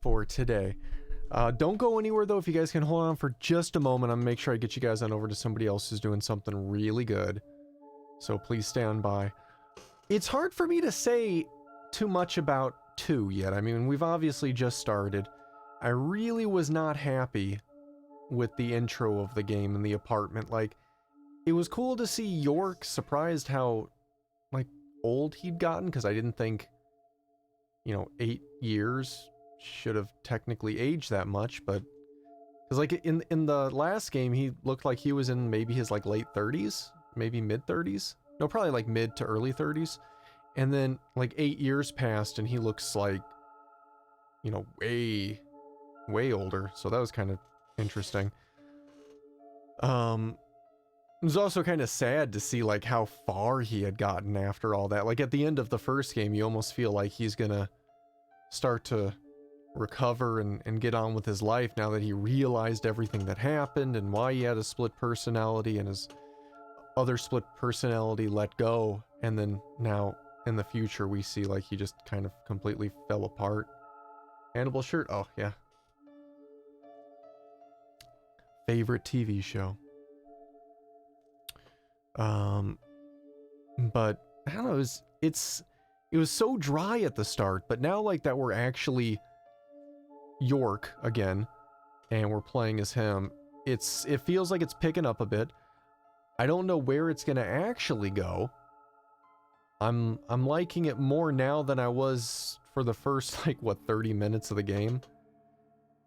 for today. Don't go anywhere, though. If you guys can hold on for just a moment, I'm going to make sure I get you guys on over to somebody else who's doing something really good. So please stand by. It's hard for me to say too much about 2 yet. I mean, we've obviously just started. I really was not happy with the intro of the game in the apartment. Like, it was cool to see York, surprised how, like, old he'd gotten, because I didn't think, 8 years should have technically aged that much, but because like in the last game he looked like he was in maybe his like late 30s, maybe mid 30s, no, probably like mid to early 30s, and then like 8 years passed and he looks like way older, so that was kind of interesting. It was also kind of sad to see like how far he had gotten after all that. Like at the end of the first game you almost feel like he's gonna start to recover and get on with his life now that he realized everything that happened and why he had a split personality and his other split personality let go, and then now in the future we see like he just kind of completely fell apart. Hannibal shirt, oh yeah. Favorite TV show. But I don't know, it was so dry at the start, but now like that we're actually York again and we're playing as him, it feels like it's picking up a bit. I don't know where it's gonna actually go. I'm liking it more now than I was for the first like 30 minutes of the game.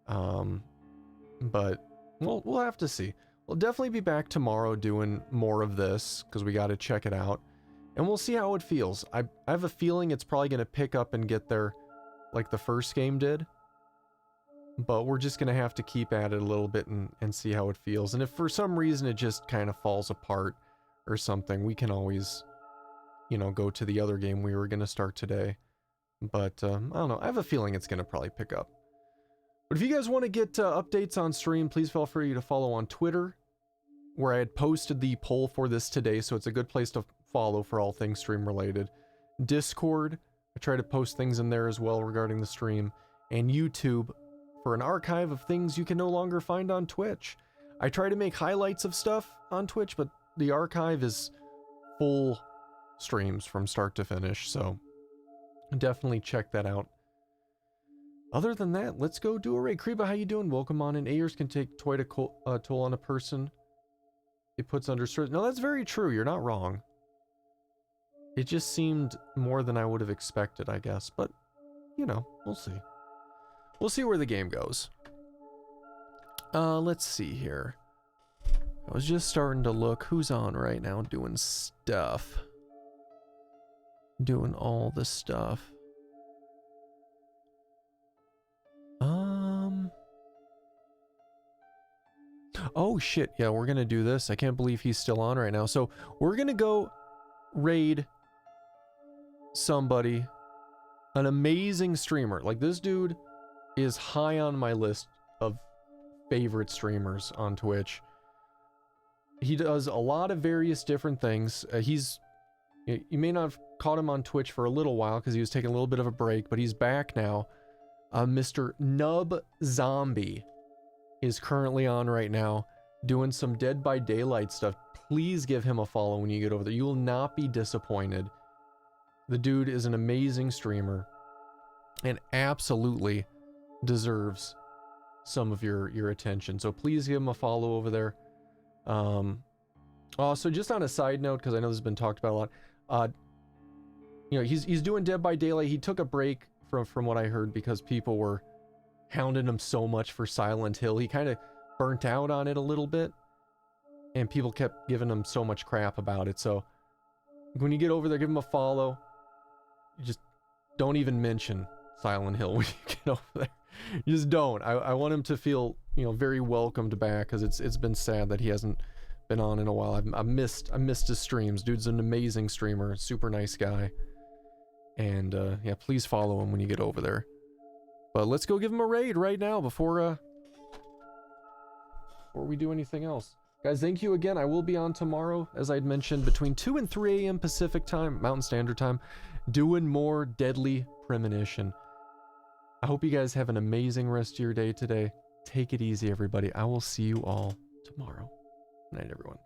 But we'll have to see. We'll definitely be back tomorrow doing more of this because we got to check it out, and we'll see how it feels. I have a feeling it's probably going to pick up and get there like the first game did, but we're just going to have to keep at it a little bit and see how it feels. And if for some reason it just kind of falls apart or something, we can always, go to the other game we were going to start today. But I don't know, I have a feeling it's going to probably pick up. But if you guys want to get updates on stream, please feel free to follow on Twitter, where I had posted the poll for this today, so it's a good place to follow for all things stream related. Discord, I try to post things in there as well regarding the stream, and YouTube for an archive of things you can no longer find on Twitch. I try to make highlights of stuff on Twitch, but the archive is full streams from start to finish, so definitely check that out. Other than that, let's go do a raid. Kreba, how you doing? Welcome on in. Ayers can take toll on a person it puts under certain... No, that's very true. You're not wrong. It just seemed more than I would have expected, I guess. But, you know, we'll see. We'll see where the game goes. Let's see here. I was just starting to look. Who's on right now doing stuff? Doing all the stuff. Oh shit, yeah, we're gonna do this. I can't believe he's still on right now. So we're gonna go raid somebody, an amazing streamer. Like, this dude is high on my list of favorite streamers on Twitch. He does a lot of various different things. You may not have caught him on Twitch for a little while because he was taking a little bit of a break, but he's back now. Mr. Nub Zombie is currently on right now doing some Dead by Daylight stuff. Please give him a follow when you get over there. You will not be disappointed. The dude is an amazing streamer and absolutely deserves some of your attention. So please give him a follow over there. Also, just on a side note, because I know this has been talked about a lot, you know, he's doing Dead by Daylight. He took a break from what I heard because people were hounding him so much for Silent Hill. He kind of burnt out on it a little bit, and people kept giving him so much crap about it. So when you get over there, give him a follow. You just don't even mention Silent Hill when you get over there. You just don't. I want him to feel, you know, very welcomed back, because it's been sad that he hasn't been on in a while. I missed his streams. Dude's an amazing streamer, super nice guy. And yeah, please follow him when you get over there. But let's go give him a raid right now before we do anything else. Guys, thank you again. I will be on tomorrow, as I'd mentioned, between 2 and 3 a.m. Pacific time, Mountain Standard Time, doing more Deadly Premonition. I hope you guys have an amazing rest of your day today. Take it easy, everybody. I will see you all tomorrow. Good night, everyone.